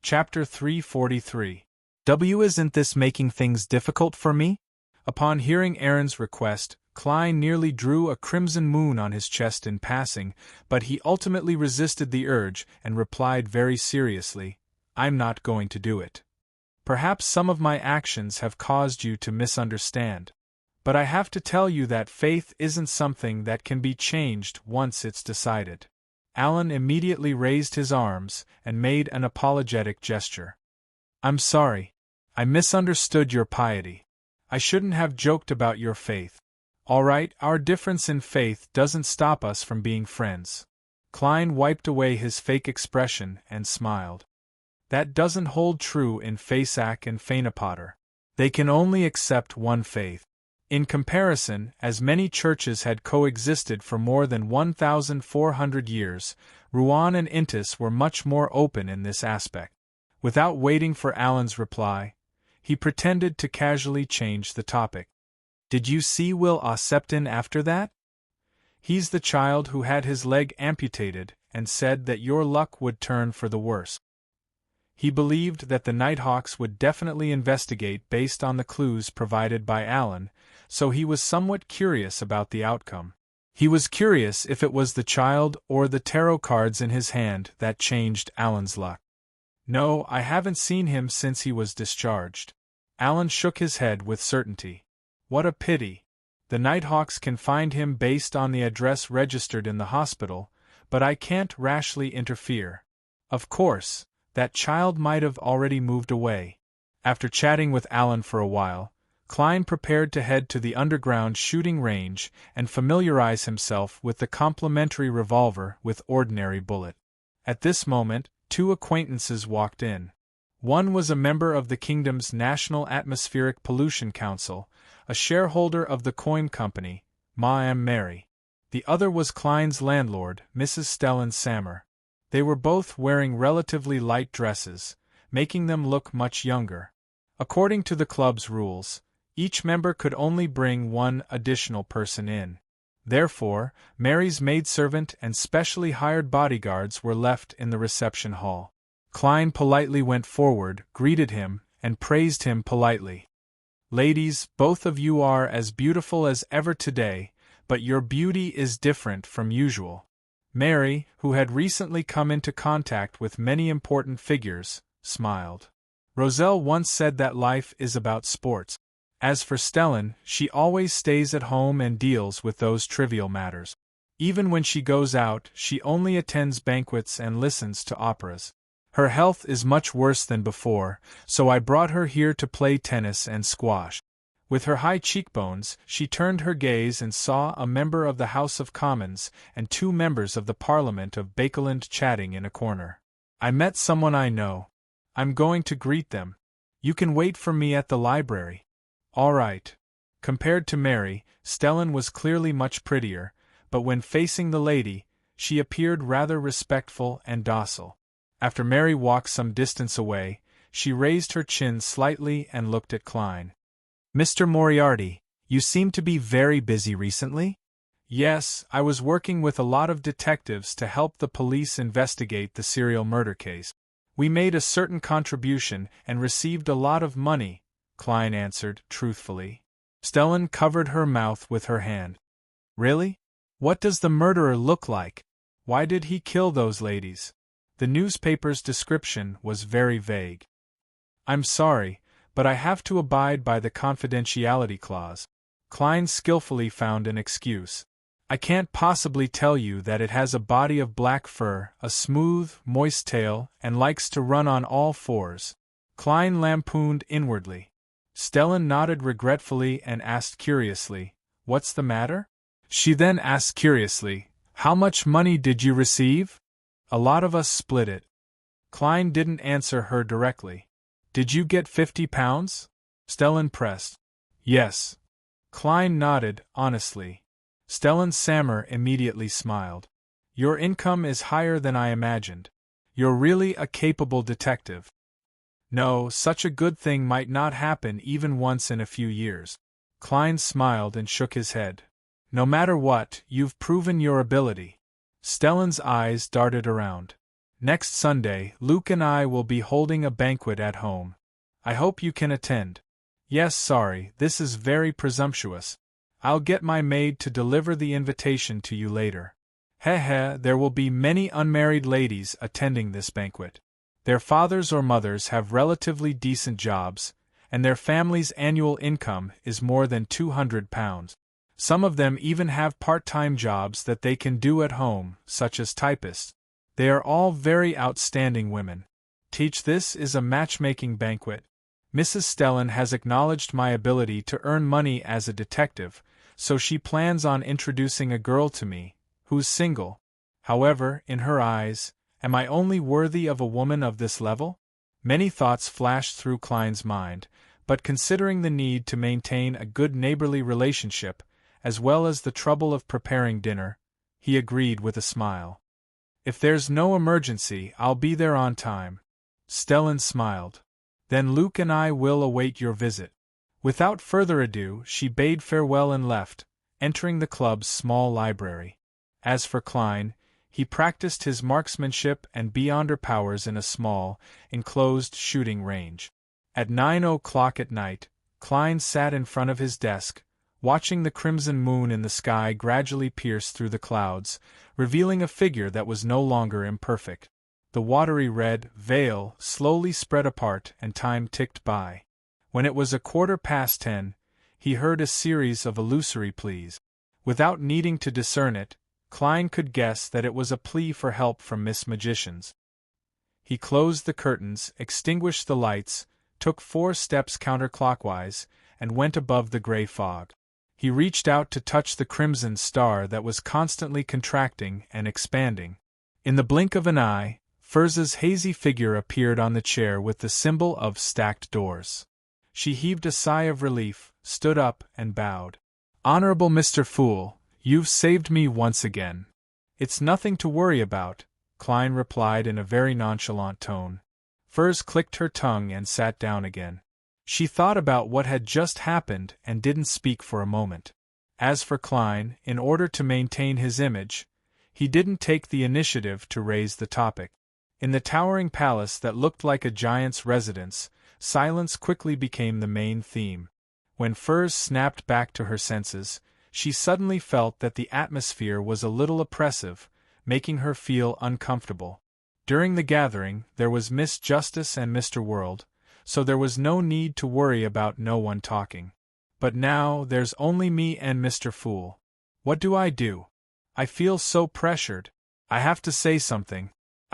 Chapter 343. Isn't this making things difficult for me? Upon hearing Aaron's request, Klein nearly drew a crimson moon on his chest in passing, but he ultimately resisted the urge and replied very seriously, "I'm not going to do it. Perhaps some of my actions have caused you to misunderstand. But I have to tell you that faith isn't something that can be changed once it's decided." Alan immediately raised his arms and made an apologetic gesture. "I'm sorry. I misunderstood your piety. I shouldn't have joked about your faith. All right, our difference in faith doesn't stop us from being friends." Klein wiped away his fake expression and smiled. "That doesn't hold true in Faceac and Fainapotter. They can only accept one faith. In comparison, as many churches had coexisted for more than 1,400 years, Rouen and Intis were much more open in this aspect." Without waiting for Alan's reply, he pretended to casually change the topic. "Did you see Will Ossepton after that? He's the child who had his leg amputated and said that your luck would turn for the worse. He believed that the Nighthawks would definitely investigate based on the clues provided by Alan, so he was somewhat curious about the outcome. He was curious if it was the child or the tarot cards in his hand that changed Alan's luck. "No, I haven't seen him since he was discharged." Alan shook his head with certainty. "What a pity. The Nighthawks can find him based on the address registered in the hospital, but I can't rashly interfere. Of course, that child might have already moved away." After chatting with Alan for a while, Klein prepared to head to the underground shooting range and familiarize himself with the complementary revolver with ordinary bullet. At this moment, 2 acquaintances walked in. One was a member of the kingdom's National Atmospheric Pollution Council, a shareholder of the Coin Company, Ma Mary. The other was Klein's landlord, Mrs. Stellan Sammer. They were both wearing relatively light dresses, making them look much younger. According to the club's rules, each member could only bring 1 additional person in. Therefore, Mary's maidservant and specially hired bodyguards were left in the reception hall. Klein politely went forward, greeted him, and praised him politely. "Ladies, both of you are as beautiful as ever today, but your beauty is different from usual." Mary, who had recently come into contact with many important figures, smiled. "Roselle once said that life is about sports. As for Stellan, she always stays at home and deals with those trivial matters. Even when she goes out, she only attends banquets and listens to operas. Her health is much worse than before, so I brought her here to play tennis and squash. With her high cheekbones, she turned her gaze and saw a member of the House of Commons and 2 members of the Parliament of Bakeland chatting in a corner. I met someone I know. I'm going to greet them. You can wait for me at the library. All right. Compared to Mary, Stellan was clearly much prettier, but when facing the lady, she appeared rather respectful and docile. After Mary walked some distance away, she raised her chin slightly and looked at Klein. Mr. Moriarty, you seem to be very busy recently? Yes, I was working with a lot of detectives to help the police investigate the serial murder case. We made a certain contribution and received a lot of money, Klein answered truthfully. Stellan covered her mouth with her hand. Really? What does the murderer look like? Why did he kill those ladies? The newspaper's description was very vague. I'm sorry, but I have to abide by the confidentiality clause. Klein skillfully found an excuse. I can't possibly tell you that it has a body of black fur, a smooth, moist tail, and likes to run on all fours. Klein lampooned inwardly. Stellan nodded regretfully and asked curiously, What's the matter? She then asked curiously, How much money did you receive? A lot of us split it. Klein didn't answer her directly. Did you get £50? Stellan pressed. Yes. Klein nodded, honestly. Stellan Sammer immediately smiled. Your income is higher than I imagined. You're really a capable detective. No, such a good thing might not happen even once in a few years. Klein smiled and shook his head. No matter what, you've proven your ability. Stellan's eyes darted around. Next Sunday, Luke and I will be holding a banquet at home. I hope you can attend. Yes, sorry, this is very presumptuous. I'll get my maid to deliver the invitation to you later. There will be many unmarried ladies attending this banquet. Their fathers or mothers have relatively decent jobs, and their family's annual income is more than £200. Some of them even have part-time jobs that they can do at home, such as typists. They are all very outstanding women. This is a matchmaking banquet. Mrs. Stellan has acknowledged my ability to earn money as a detective, so she plans on introducing a girl to me, who's single. However, in her eyes, am I only worthy of a woman of this level? Many thoughts flashed through Klein's mind, but considering the need to maintain a good neighborly relationship, as well as the trouble of preparing dinner, he agreed with a smile. If there's no emergency, I'll be there on time. Stellan smiled. Then Luke and I will await your visit. Without further ado, she bade farewell and left, entering the club's small library. As for Klein, he practiced his marksmanship and beyonder powers in a small, enclosed shooting range. At 9 o'clock at night, Klein sat in front of his desk, watching the crimson moon in the sky gradually pierce through the clouds, revealing a figure that was no longer imperfect. The watery red veil slowly spread apart and time ticked by. When it was 10:15, he heard a series of illusory pleas. Without needing to discern it, Klein could guess that it was a plea for help from Miss Magicians. He closed the curtains, extinguished the lights, took 4 steps counterclockwise, and went above the gray fog. He reached out to touch the crimson star that was constantly contracting and expanding. In the blink of an eye, Furza's hazy figure appeared on the chair with the symbol of stacked doors. She heaved a sigh of relief, stood up, and bowed. Honorable Mr. Fool, you've saved me once again. It's nothing to worry about, Klein replied in a very nonchalant tone. Furz clicked her tongue and sat down again. She thought about what had just happened and didn't speak for a moment. As for Klein, in order to maintain his image, he didn't take the initiative to raise the topic. In the towering palace that looked like a giant's residence, silence quickly became the main theme. When Furz snapped back to her senses, she suddenly felt that the atmosphere was a little oppressive, making her feel uncomfortable. During the gathering, there was Miss Justice and Mr. World, so there was no need to worry about no one talking. But now, there's only me and Mr. Fool. What do? I feel so pressured. I have to say something.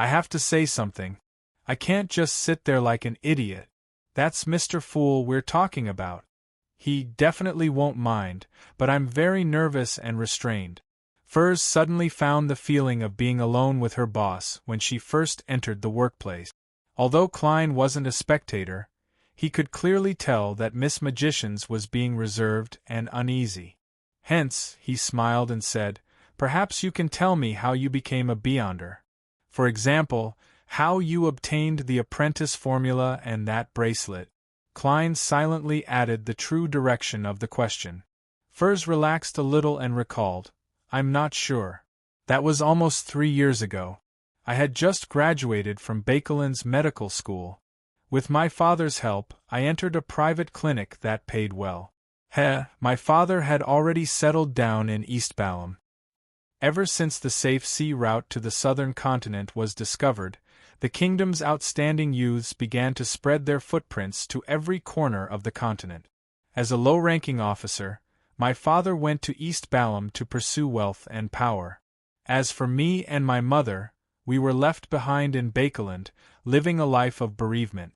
I can't just sit there like an idiot. That's Mr. Fool we're talking about. He definitely won't mind, but I'm very nervous and restrained. Furs suddenly found the feeling of being alone with her boss when she first entered the workplace. Although Klein wasn't a spectator, he could clearly tell that Miss Magicians was being reserved and uneasy. Hence, he smiled and said, "Perhaps you can tell me how you became a Beyonder. For example, how you obtained the apprentice formula and that bracelet." Klein silently added the true direction of the question. Furs relaxed a little and recalled, "I'm not sure. That was almost 3 years ago. I had just graduated from Baekeland's medical school. With my father's help, I entered a private clinic that paid well. My father had already settled down in East Balham. Ever since the safe sea route to the southern continent was discovered, the kingdom's outstanding youths began to spread their footprints to every corner of the continent. As a low-ranking officer, my father went to East Balham to pursue wealth and power. As for me and my mother, we were left behind in Baekeland, living a life of bereavement.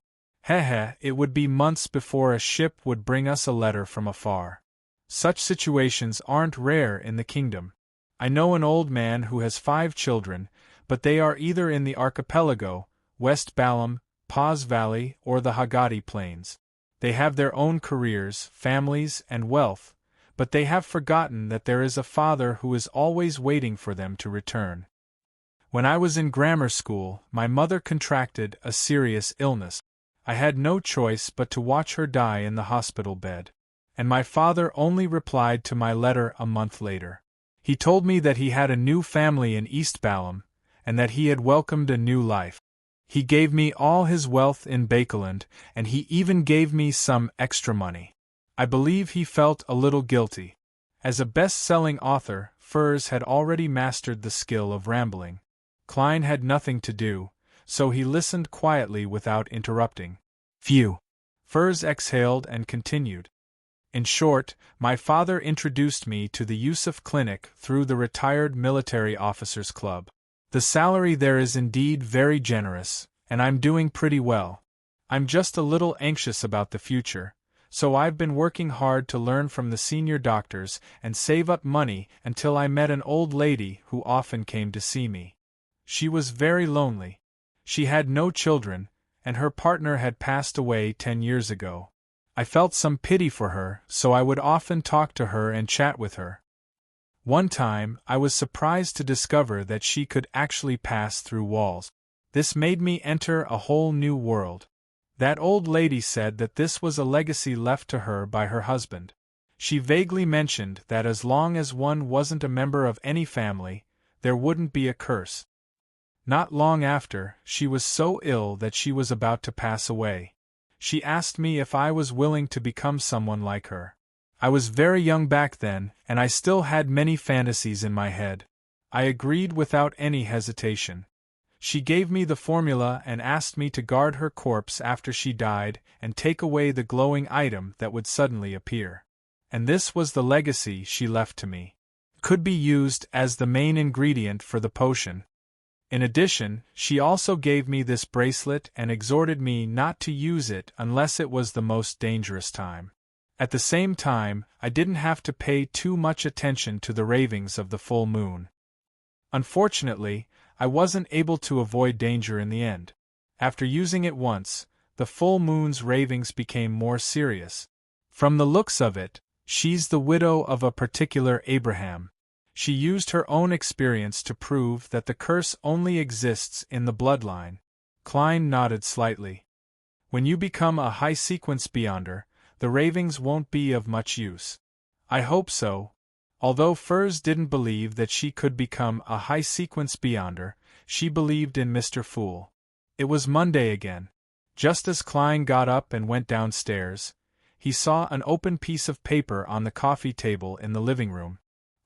It would be months before a ship would bring us a letter from afar. Such situations aren't rare in the kingdom. I know an old man who has 5 children, but they are either in the archipelago, West Balham, Paz Valley, or the Hagati Plains. They have their own careers, families, and wealth, but they have forgotten that there is a father who is always waiting for them to return. When I was in grammar school, my mother contracted a serious illness. I had no choice but to watch her die in the hospital bed. And my father only replied to my letter a month later. He told me that he had a new family in East Balham, and that he had welcomed a new life. He gave me all his wealth in Baekeland, and he even gave me some extra money. I believe he felt a little guilty. As a best-selling author, Furs had already mastered the skill of rambling. Klein had nothing to do, so he listened quietly without interrupting. Phew! Furs exhaled and continued. In short, my father introduced me to the Yusuf Clinic through the Retired Military Officers Club. The salary there is indeed very generous, and I'm doing pretty well. I'm just a little anxious about the future, so I've been working hard to learn from the senior doctors and save up money until I met an old lady who often came to see me. She was very lonely. She had no children, and her partner had passed away 10 years ago. I felt some pity for her, so I would often talk to her and chat with her. One time, I was surprised to discover that she could actually pass through walls. This made me enter a whole new world. That old lady said that this was a legacy left to her by her husband. She vaguely mentioned that as long as one wasn't a member of any family, there wouldn't be a curse. Not long after, she was so ill that she was about to pass away. She asked me if I was willing to become someone like her. I was very young back then, and I still had many fantasies in my head. I agreed without any hesitation. She gave me the formula and asked me to guard her corpse after she died and take away the glowing item that would suddenly appear. And this was the legacy she left to me. Could be used as the main ingredient for the potion. In addition, she also gave me this bracelet and exhorted me not to use it unless it was the most dangerous time. At the same time, I didn't have to pay too much attention to the ravings of the full moon. Unfortunately, I wasn't able to avoid danger in the end. After using it once, the full moon's ravings became more serious. From the looks of it, she's the widow of a particular Abraham. She used her own experience to prove that the curse only exists in the bloodline. Klein nodded slightly. When you become a high-sequence Beyonder, the ravings won't be of much use. I hope so. Although Furs didn't believe that she could become a high-sequence Beyonder, she believed in Mr. Fool. It was Monday again. Just as Klein got up and went downstairs, he saw an open piece of paper on the coffee table in the living room.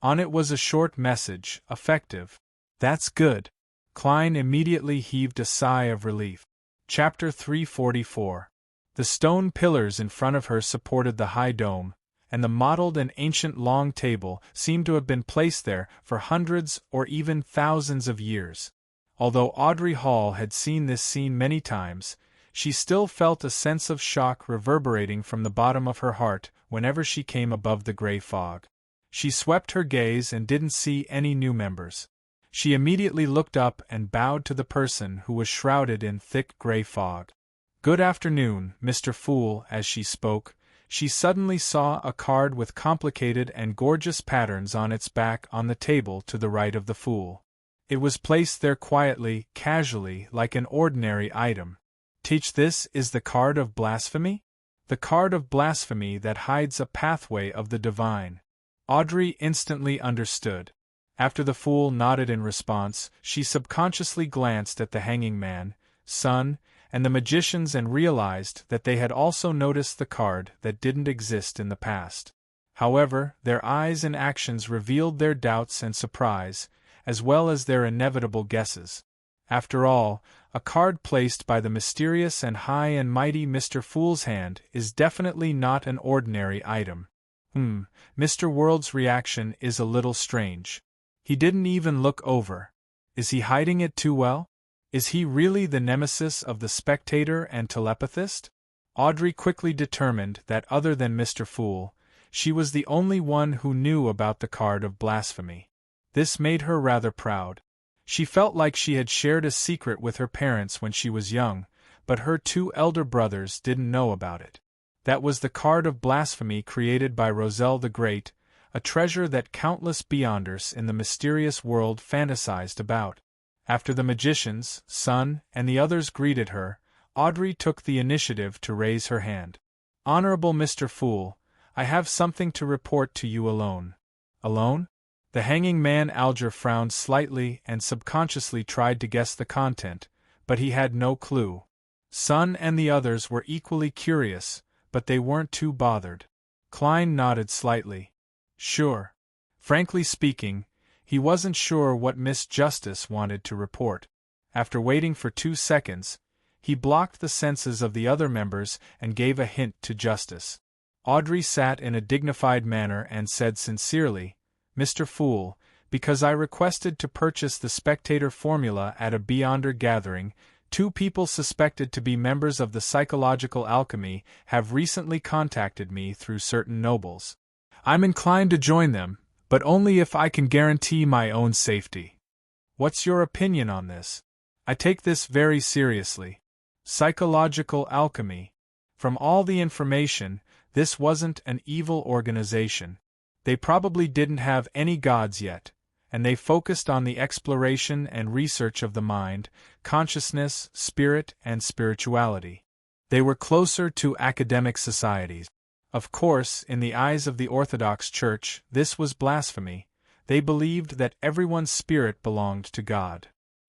On it was a short message, effective. That's good. Klein immediately heaved a sigh of relief. Chapter 344. The stone pillars in front of her supported the high dome, and the mottled and ancient long table seemed to have been placed there for hundreds or even thousands of years. Although Audrey Hall had seen this scene many times, she still felt a sense of shock reverberating from the bottom of her heart whenever she came above the gray fog. She swept her gaze and didn't see any new members. She immediately looked up and bowed to the person who was shrouded in thick gray fog. "Good afternoon, Mr. Fool." As she spoke, she suddenly saw a card with complicated and gorgeous patterns on its back on the table to the right of the Fool. It was placed there quietly, casually, like an ordinary item. "Teach, this is the card of blasphemy? The card of blasphemy that hides a pathway of the divine." Audrey instantly understood. After the Fool nodded in response, she subconsciously glanced at the hanging man, Sun, and the magicians and realized that they had also noticed the card that didn't exist in the past. However, their eyes and actions revealed their doubts and surprise, as well as their inevitable guesses. After all, a card placed by the mysterious and high and mighty Mr. Fool's hand is definitely not an ordinary item. Mr. World's reaction is a little strange. He didn't even look over. Is he hiding it too well? Is he really the nemesis of the spectator and telepathist? Audrey quickly determined that other than Mr. Fool, she was the only one who knew about the card of blasphemy. This made her rather proud. She felt like she had shared a secret with her parents when she was young, but her two elder brothers didn't know about it. That was the card of blasphemy created by Roselle the Great, a treasure that countless beyonders in the mysterious world fantasized about. After the magicians, Sun, and the others greeted her, Audrey took the initiative to raise her hand. "Honorable Mr. Fool, I have something to report to you alone." "Alone?" The hanging man Alger frowned slightly and subconsciously tried to guess the content, but he had no clue. Sun and the others were equally curious, but they weren't too bothered. Klein nodded slightly. Sure. Frankly speaking, he wasn't sure what Miss Justice wanted to report. After waiting for 2 seconds, he blocked the senses of the other members and gave a hint to Justice. Audrey sat in a dignified manner and said sincerely, "Mr. Fool, because I requested to purchase the Spectator formula at a Beyonder gathering, 2 people suspected to be members of the psychological alchemy have recently contacted me through certain nobles. I'm inclined to join them, but only if I can guarantee my own safety. What's your opinion on this? I take this very seriously. Psychological alchemy. From all the information, this wasn't an evil organization. They probably didn't have any gods yet, and they focused on the exploration and research of the mind, consciousness, spirit, and spirituality. They were closer to academic societies. Of course, in the eyes of the Orthodox Church, this was blasphemy. They believed that everyone's spirit belonged to God.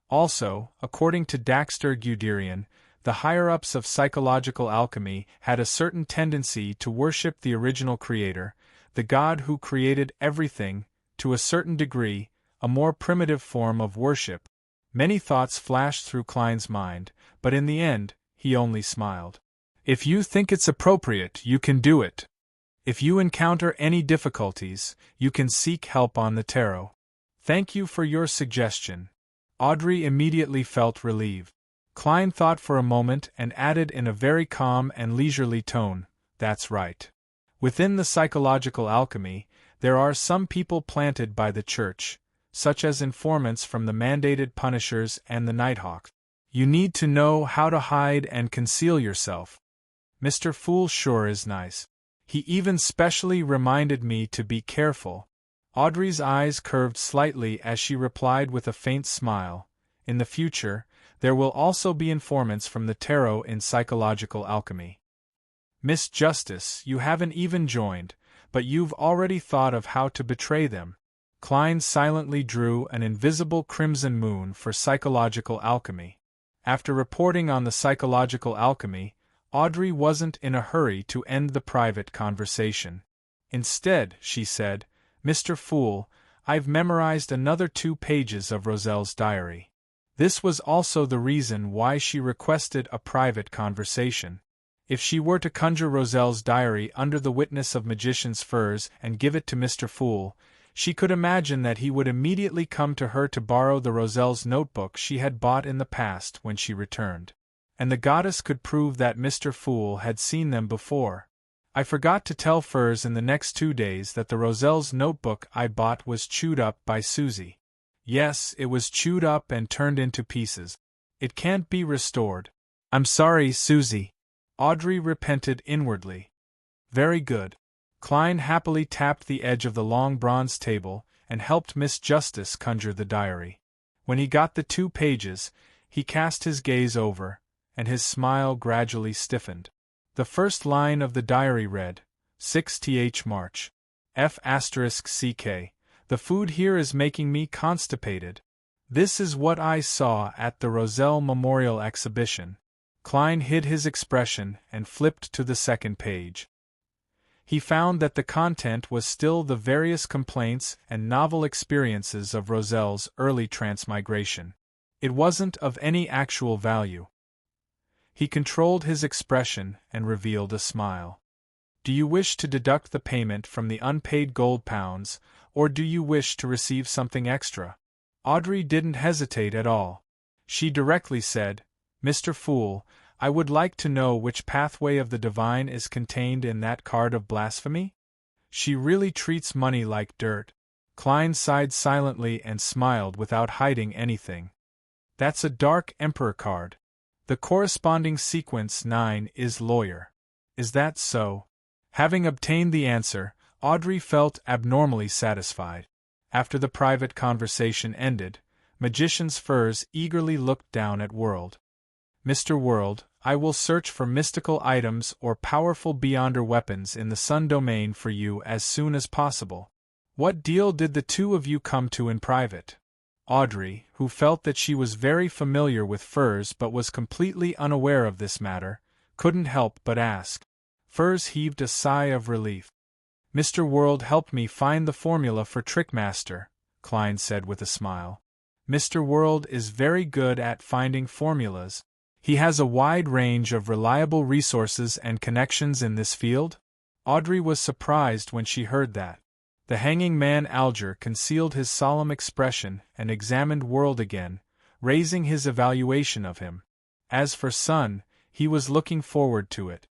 Also, according to Daxter Guderian, the higher-ups of psychological alchemy had a certain tendency to worship the original creator, the God who created everything, to a certain degree, a more primitive form of worship. Many thoughts flashed through Klein's mind, but in the end, he only smiled. If you think it's appropriate, you can do it. If you encounter any difficulties, you can seek help on the tarot. Thank you for your suggestion. Audrey immediately felt relieved. Klein thought for a moment and added in a very calm and leisurely tone, "That's right. Within the psychological alchemy, there are some people planted by the Church, such as informants from the mandated punishers and the Nighthawks. You need to know how to hide and conceal yourself. Mr. Fool sure is nice. He even specially reminded me to be careful." Audrey's eyes curved slightly as she replied with a faint smile, "In the future, there will also be informants from the tarot in psychological alchemy. Miss Justice, you haven't even joined, but you've already thought of how to betray them." Klein silently drew an invisible crimson moon for psychological alchemy. After reporting on the psychological alchemy, Audrey wasn't in a hurry to end the private conversation. Instead, she said, "Mr. Fool, I've memorized another 2 pages of Roselle's diary." This was also the reason why she requested a private conversation. If she were to conjure Roselle's diary under the witness of magician's furs and give it to Mr. Fool, she could imagine that he would immediately come to her to borrow the Roselle's notebook she had bought in the past when she returned. And the goddess could prove that Mr. Fool had seen them before. I forgot to tell Furs in the next 2 days that the Roselle's notebook I bought was chewed up by Susie. Yes, it was chewed up and turned into pieces. It can't be restored. I'm sorry, Susie. Audrey repented inwardly. Very good. Klein happily tapped the edge of the long bronze table and helped Miss Justice conjure the diary. When he got the 2 pages, he cast his gaze over, and his smile gradually stiffened. The first line of the diary read, 6th March. F***ck. The food here is making me constipated. This is what I saw at the Roselle Memorial Exhibition. Klein hid his expression and flipped to the second page. He found that the content was still the various complaints and novel experiences of Roselle's early transmigration. It wasn't of any actual value. He controlled his expression and revealed a smile. Do you wish to deduct the payment from the unpaid gold pounds, or do you wish to receive something extra? Audrey didn't hesitate at all. She directly said, Mr. Fool, I would like to know which pathway of the divine is contained in that card of blasphemy? She really treats money like dirt. Klein sighed silently and smiled without hiding anything. That's a dark emperor card. The corresponding sequence 9 is lawyer. Is that so? Having obtained the answer, Audrey felt abnormally satisfied. After the private conversation ended, Magician's Furs eagerly looked down at World. Mr. World, I will search for mystical items or powerful beyonder weapons in the Sun domain for you as soon as possible. What deal did the 2 of you come to in private? Audrey, who felt that she was very familiar with Furs but was completely unaware of this matter, couldn't help but ask. Furs heaved a sigh of relief. Mr. World helped me find the formula for Trickmaster, Klein said with a smile. Mr. World is very good at finding formulas. He has a wide range of reliable resources and connections in this field? Audrey was surprised when she heard that. The hanging man Alger concealed his solemn expression and examined World again, raising his evaluation of him. As for Sun, he was looking forward to it.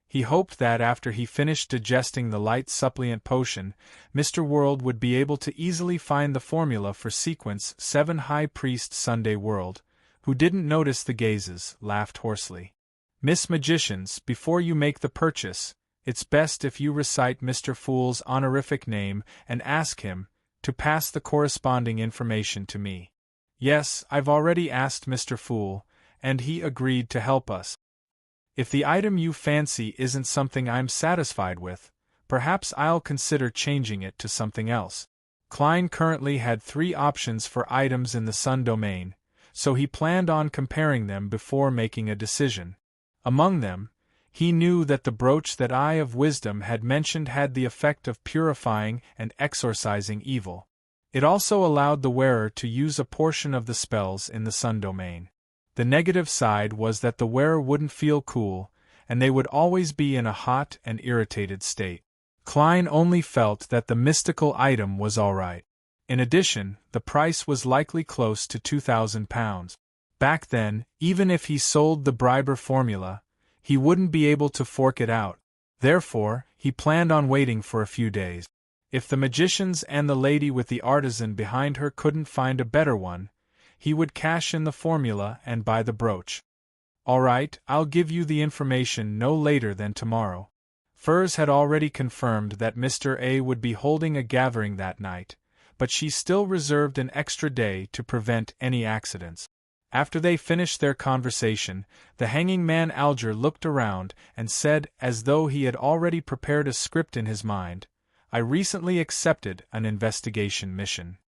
He hoped that after he finished digesting the light supplement potion, Mr. World would be able to easily find the formula for sequence 7. High Priest Sunday World, who didn't notice the gazes, laughed hoarsely. Miss Magicians, before you make the purchase, it's best if you recite Mr. Fool's honorific name and ask him to pass the corresponding information to me. Yes, I've already asked Mr. Fool, and he agreed to help us. If the item you fancy isn't something I'm satisfied with, perhaps I'll consider changing it to something else. Klein currently had 3 options for items in the Sun domain, so he planned on comparing them before making a decision. Among them, he knew that the brooch that Eye of Wisdom had mentioned had the effect of purifying and exorcising evil. It also allowed the wearer to use a portion of the spells in the Sun domain. The negative side was that the wearer wouldn't feel cool, and they would always be in a hot and irritated state. Klein only felt that the mystical item was all right. In addition, the price was likely close to £2,000. Back then, even if he sold the Briber formula, he wouldn't be able to fork it out. Therefore, he planned on waiting for a few days. If the magicians and the lady with the artisan behind her couldn't find a better one, he would cash in the formula and buy the brooch. All right, I'll give you the information no later than tomorrow. Furs had already confirmed that Mr. A would be holding a gathering that night, but she still reserved an extra day to prevent any accidents. After they finished their conversation, the hanging man Alger looked around and said, as though he had already prepared a script in his mind, I recently accepted an investigation mission.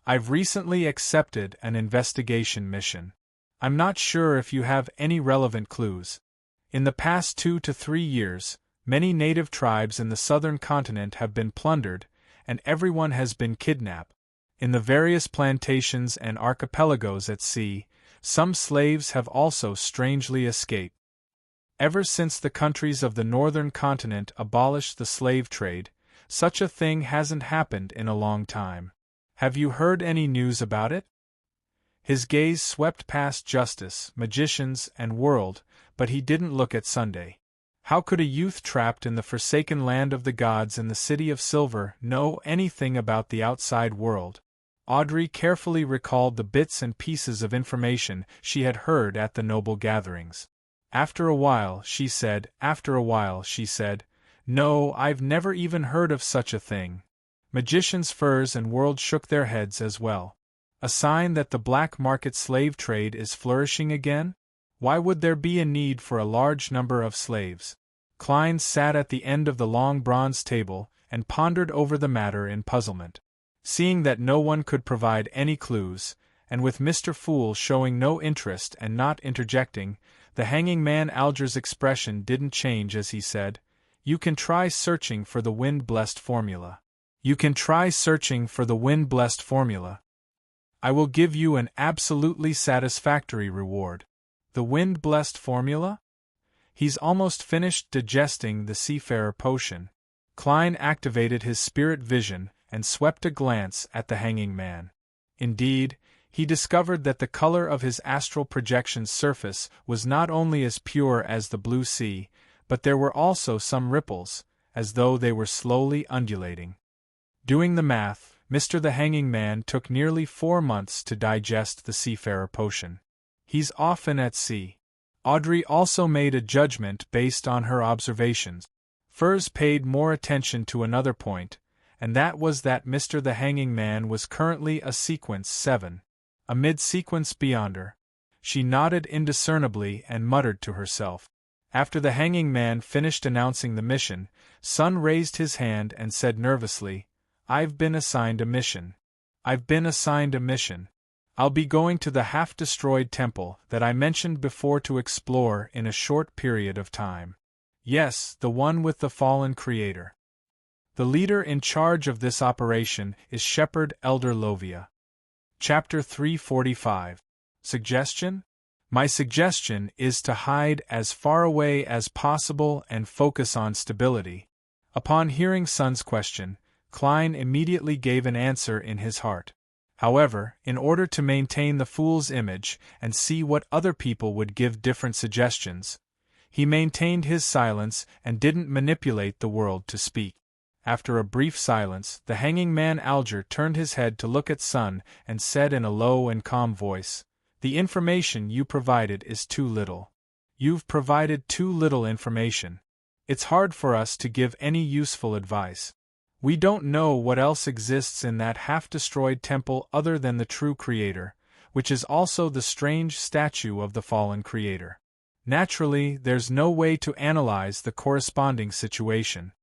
I've recently accepted an investigation mission. I'm not sure if you have any relevant clues. In the past 2 to 3 years, many native tribes in the southern continent have been plundered, and everyone has been kidnapped. In the various plantations and archipelagos at sea, some slaves have also strangely escaped. Ever since the countries of the northern continent abolished the slave trade, such a thing hasn't happened in a long time. Have you heard any news about it? His gaze swept past justice, magicians, and world, but he didn't look at Sunday. How could a youth trapped in the forsaken land of the gods in the City of Silver know anything about the outside world? Audrey carefully recalled the bits and pieces of information she had heard at the noble gatherings. After a while, she said, "No, I've never even heard of such a thing." Magicians Furs and World shook their heads as well. A sign that the black market slave trade is flourishing again? Why would there be a need for a large number of slaves? Klein sat at the end of the long bronze table and pondered over the matter in puzzlement. Seeing that no one could provide any clues, and with Mr. Fool showing no interest and not interjecting, the hanging man Alger's expression didn't change as he said, "You can try searching for the wind-blessed formula. You can try searching for the wind-blessed formula. I will give you an absolutely satisfactory reward." The wind-blessed formula? He's almost finished digesting the seafarer potion. Klein activated his spirit vision and swept a glance at the hanging man. Indeed, he discovered that the color of his astral projection's surface was not only as pure as the blue sea, but there were also some ripples, as though they were slowly undulating. Doing the math, Mr. the Hanging Man took nearly 4 months to digest the seafarer potion. He's often at sea. Audrey also made a judgment based on her observations. Furs paid more attention to another point, and that was that Mr. the Hanging Man was currently a sequence 7. A mid-sequence beyonder. She nodded indiscernibly and muttered to herself. After the Hanging Man finished announcing the mission, Sun raised his hand and said nervously, "I've been assigned a mission. I'll be going to the half-destroyed temple that I mentioned before to explore in a short period of time. Yes, the one with the fallen creator. The leader in charge of this operation is Shepherd Elder Lovia." Chapter 345. Suggestion? My suggestion is to hide as far away as possible and focus on stability. Upon hearing Sun's question, Klein immediately gave an answer in his heart. However, in order to maintain the fool's image and see what other people would give different suggestions, he maintained his silence and didn't manipulate the world to speak. After a brief silence, the hanging man Alger turned his head to look at Sun and said in a low and calm voice, "The information you provided is too little. You've provided too little information. It's hard for us to give any useful advice. We don't know what else exists in that half-destroyed temple other than the true creator, which is also the strange statue of the fallen creator. Naturally, there's no way to analyze the corresponding situation.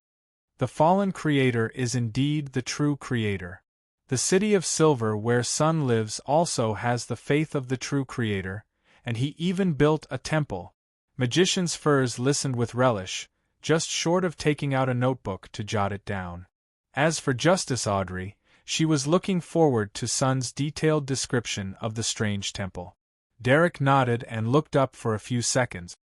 The fallen creator is indeed the true creator. The City of Silver where Sun lives also has the faith of the true creator, and he even built a temple." Magician's Furs listened with relish, just short of taking out a notebook to jot it down. As for Justice Audrey, she was looking forward to Sun's detailed description of the strange temple. Derek nodded and looked up for a few seconds.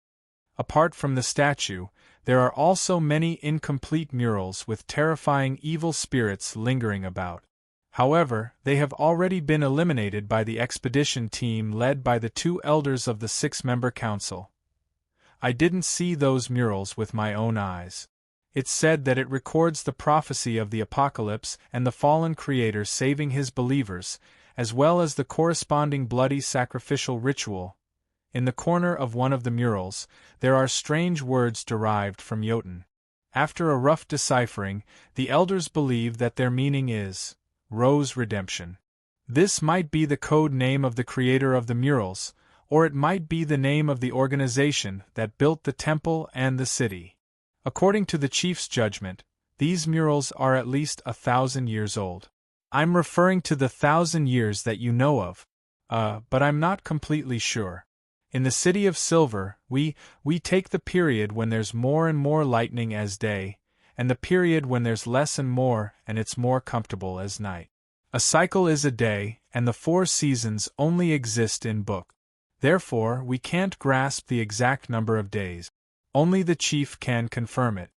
Apart from the statue, there are also many incomplete murals with terrifying evil spirits lingering about. However, they have already been eliminated by the expedition team led by the 2 elders of the 6-member council. I didn't see those murals with my own eyes. It's said that it records the prophecy of the apocalypse and the fallen creator saving his believers, as well as the corresponding bloody sacrificial ritual. In the corner of one of the murals, there are strange words derived from Jotun. After a rough deciphering, the elders believe that their meaning is Rose Redemption. This might be the code name of the creator of the murals, or it might be the name of the organization that built the temple and the city. According to the chief's judgment, these murals are at least 1,000 years old. I'm referring to the 1,000 years that you know of. But I'm not completely sure. In the City of Silver, we take the period when there's more and more lightning as day, and the period when there's less and more and it's more comfortable as night. A cycle is a day, and the 4 seasons only exist in book. Therefore, we can't grasp the exact number of days. Only the chief can confirm it.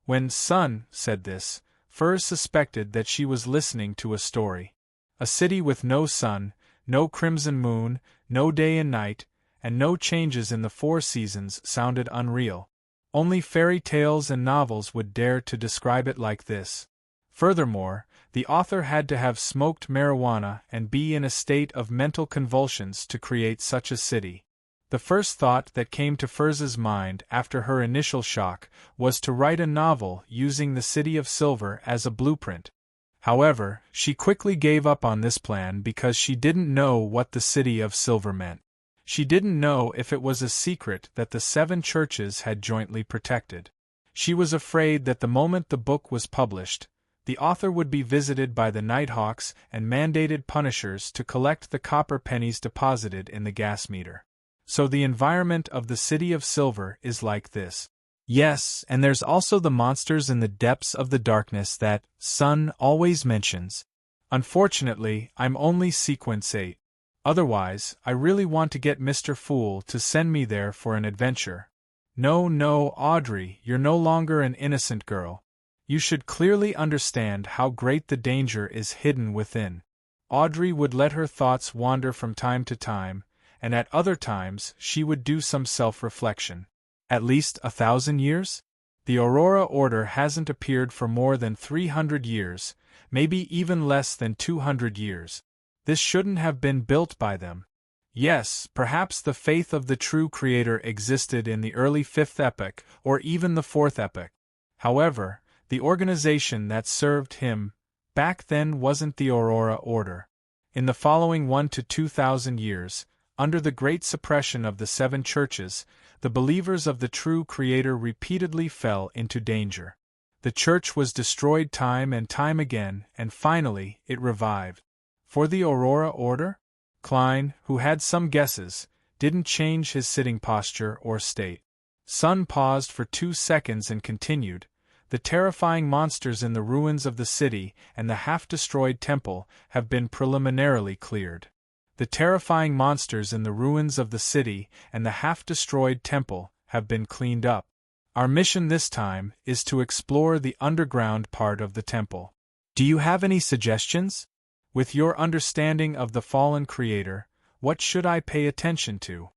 When Sun said this, Furs suspected that she was listening to a story. A city with no sun, no crimson moon, no day and night, and no changes in the 4 seasons sounded unreal. Only fairy tales and novels would dare to describe it like this. Furthermore, the author had to have smoked marijuana and be in a state of mental convulsions to create such a city. The first thought that came to Furs's mind after her initial shock was to write a novel using the City of Silver as a blueprint. However, she quickly gave up on this plan because she didn't know what the City of Silver meant. She didn't know if it was a secret that the 7 churches had jointly protected. She was afraid that the moment the book was published, the author would be visited by the Nighthawks and mandated punishers to collect the copper pennies deposited in the gas meter. So the environment of the City of Silver is like this. Yes, and there's also the monsters in the depths of the darkness that Sun always mentions. Unfortunately, I'm only sequence 8. Otherwise, I really want to get Mr. Fool to send me there for an adventure. No, Audrey, you're no longer an innocent girl. You should clearly understand how great the danger is hidden within. Audrey would let her thoughts wander from time to time, and at other times she would do some self-reflection. At least 1,000 years? The Aurora Order hasn't appeared for more than 300 years, maybe even less than 200 years. This shouldn't have been built by them. Yes, perhaps the faith of the true Creator existed in the early 5th epoch, or even the 4th epoch. However, the organization that served him back then wasn't the Aurora Order. In the following 1 to 2,000 years, under the Great Suppression of the 7 churches, the believers of the true Creator repeatedly fell into danger. The church was destroyed time and time again, and finally, it revived. For the Aurora Order? Klein, who had some guesses, didn't change his sitting posture or state. Sun paused for 2 seconds and continued. The terrifying monsters in the ruins of the city and the half-destroyed temple have been preliminarily cleared. The terrifying monsters in the ruins of the city and the half-destroyed temple have been cleaned up. Our mission this time is to explore the underground part of the temple. Do you have any suggestions? With your understanding of the fallen Creator, what should I pay attention to?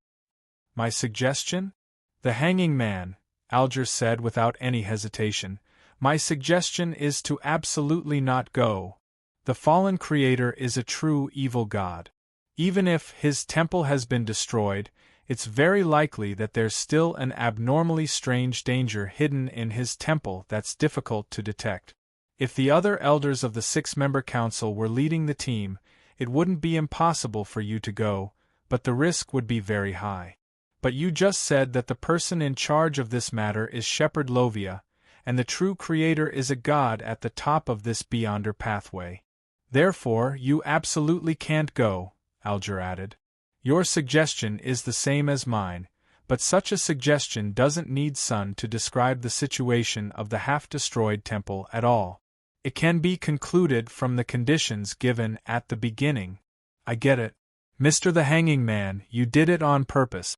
My suggestion? The Hanging Man, Alger said without any hesitation. My suggestion is to absolutely not go. The fallen Creator is a true evil god. Even if his temple has been destroyed, it's very likely that there's still an abnormally strange danger hidden in his temple that's difficult to detect. If the other elders of the 6-member council were leading the team, it wouldn't be impossible for you to go, but the risk would be very high. But you just said that the person in charge of this matter is Shepherd Lovia, and the true Creator is a god at the top of this beyonder pathway. Therefore, you absolutely can't go, Alger added. Your suggestion is the same as mine, but such a suggestion doesn't need Sun to describe the situation of the half-destroyed temple at all. It can be concluded from the conditions given at the beginning. I get it. Mr. the Hanging Man, you did it on purpose.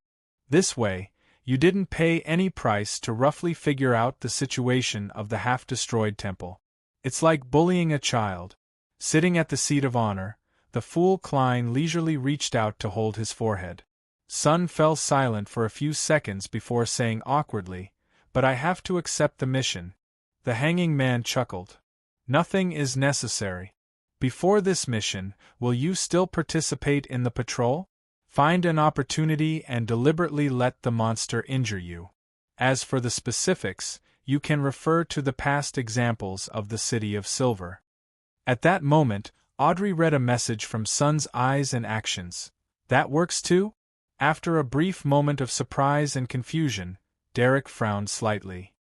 This way, you didn't pay any price to roughly figure out the situation of the half-destroyed temple. It's like bullying a child. Sitting at the seat of honor, the fool Klein leisurely reached out to hold his forehead. Sun fell silent for a few seconds before saying awkwardly, "But I have to accept the mission." The Hanging Man chuckled. "Nothing is necessary. Before this mission, will you still participate in the patrol? Find an opportunity and deliberately let the monster injure you. As for the specifics, you can refer to the past examples of the City of Silver." At that moment, Audrey read a message from Sun's eyes and actions. "That works too?" After a brief moment of surprise and confusion, Derek frowned slightly.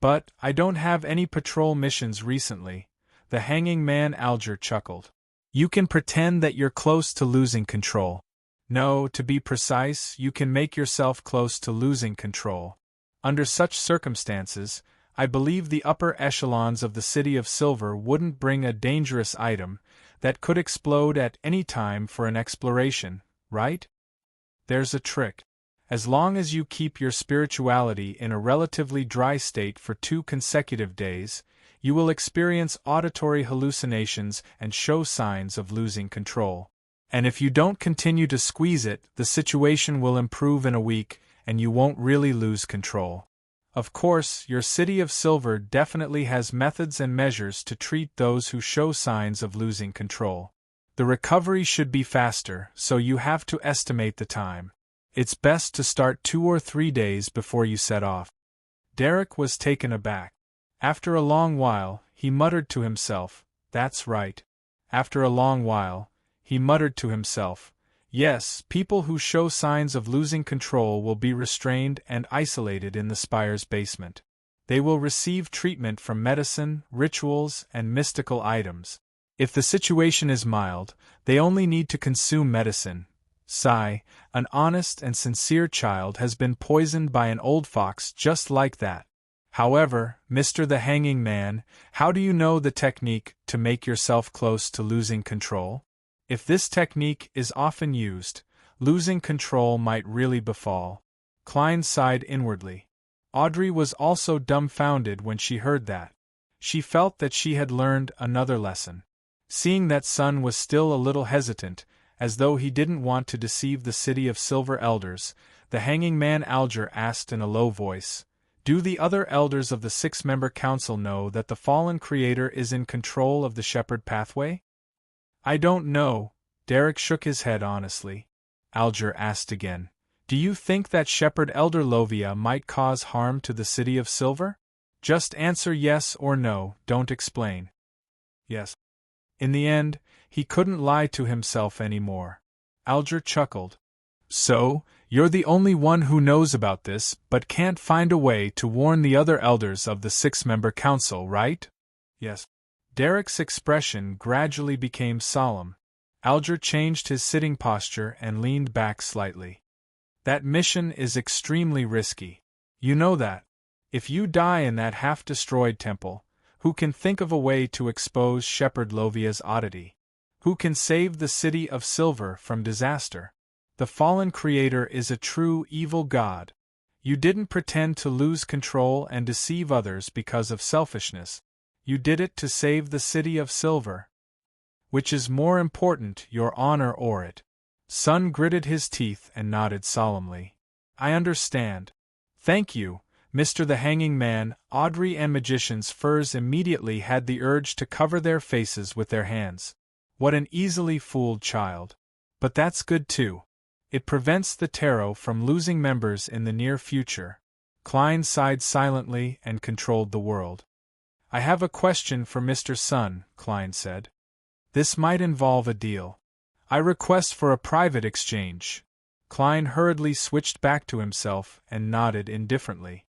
"But I don't have any patrol missions recently," the Hanging Man Alger chuckled. "You can pretend that you're close to losing control. No, to be precise, you can make yourself close to losing control. Under such circumstances, I believe the upper echelons of the City of Silver wouldn't bring a dangerous item that could explode at any time for an exploration, right? There's a trick. As long as you keep your spirituality in a relatively dry state for 2 consecutive days, you will experience auditory hallucinations and show signs of losing control. And if you don't continue to squeeze it, the situation will improve in a week, and you won't really lose control. Of course, your City of Silver definitely has methods and measures to treat those who show signs of losing control. The recovery should be faster, so you have to estimate the time. It's best to start 2 or 3 days before you set off. Derek was taken aback. After a long while, he muttered to himself, "That's right." After a long while, he muttered to himself, "Yes, people who show signs of losing control will be restrained and isolated in the spire's basement. They will receive treatment from medicine, rituals, and mystical items. If the situation is mild, they only need to consume medicine. Sigh, an honest and sincere child has been poisoned by an old fox just like that. However, Mr. the Hanging Man, how do you know the technique to make yourself close to losing control? If this technique is often used, losing control might really befall." Klein sighed inwardly. Audrey was also dumbfounded when she heard that. She felt that she had learned another lesson. Seeing that Sun was still a little hesitant, as though he didn't want to deceive the City of Silver elders, the Hanging Man Alger asked in a low voice, "Do the other elders of the 6-member council know that the fallen creator is in control of the Shepherd Pathway?" "I don't know." Derek shook his head honestly. Alger asked again, "Do you think that Shepherd Elder Lovia might cause harm to the City of Silver? Just answer yes or no, don't explain." "Yes." In the end, he couldn't lie to himself anymore. Alger chuckled. "So, you're the only one who knows about this but can't find a way to warn the other elders of the 6-member council, right?" "Yes." Derek's expression gradually became solemn. Alger changed his sitting posture and leaned back slightly. "That mission is extremely risky. You know that. If you die in that half-destroyed temple, who can think of a way to expose Shepherd Lovia's oddity? Who can save the City of Silver from disaster? The fallen creator is a true evil god. You didn't pretend to lose control and deceive others because of selfishness. You did it to save the City of Silver. Which is more important, your honor or it?" Sun gritted his teeth and nodded solemnly. "I understand. Thank you, Mr. the Hanging Man." Audrey and Magician's Furs immediately had the urge to cover their faces with their hands. What an easily fooled child. But that's good too. It prevents the tarot from losing members in the near future. Klein sighed silently and controlled the world. "I have a question for Mr. Sun," Klein said. "This might involve a deal. I request for a private exchange." Klein hurriedly switched back to himself and nodded indifferently.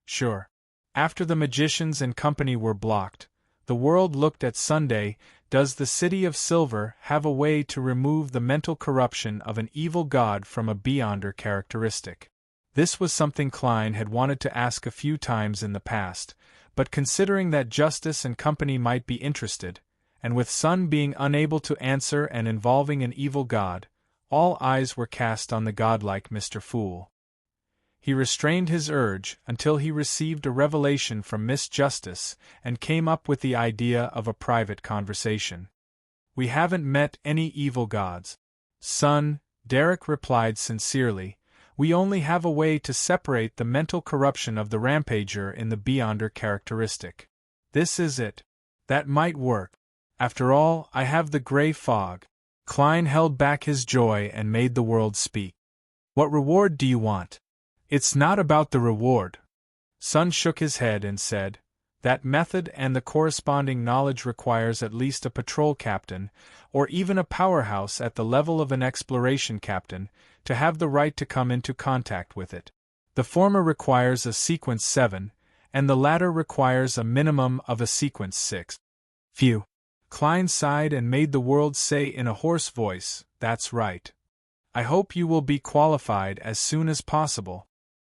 "Sure." After the magicians and company were blocked, the world looked at Sunday. Does the City of Silver have a way to remove the mental corruption of an evil god from a Beyonder characteristic? This was something Klein had wanted to ask a few times in the past, but considering that Justice and company might be interested, and with Sun being unable to answer and involving an evil god, all eyes were cast on the godlike Mr. Fool. He restrained his urge until he received a revelation from Miss Justice and came up with the idea of a private conversation. "We haven't met any evil gods, Sun," Derek replied sincerely. "We only have a way to separate the mental corruption of the Rampager in the Beyonder characteristic. This is it. That might work. After all, I have the gray fog." Klein held back his joy and made the world speak. "What reward do you want?" "It's not about the reward." Sun shook his head and said, "That method and the corresponding knowledge requires at least a patrol captain, or even a powerhouse at the level of an exploration captain, to have the right to come into contact with it. The former requires a sequence 7, and the latter requires a minimum of a sequence 6. Phew. Klein sighed and made the world say in a hoarse voice, "That's right. I hope you will be qualified as soon as possible."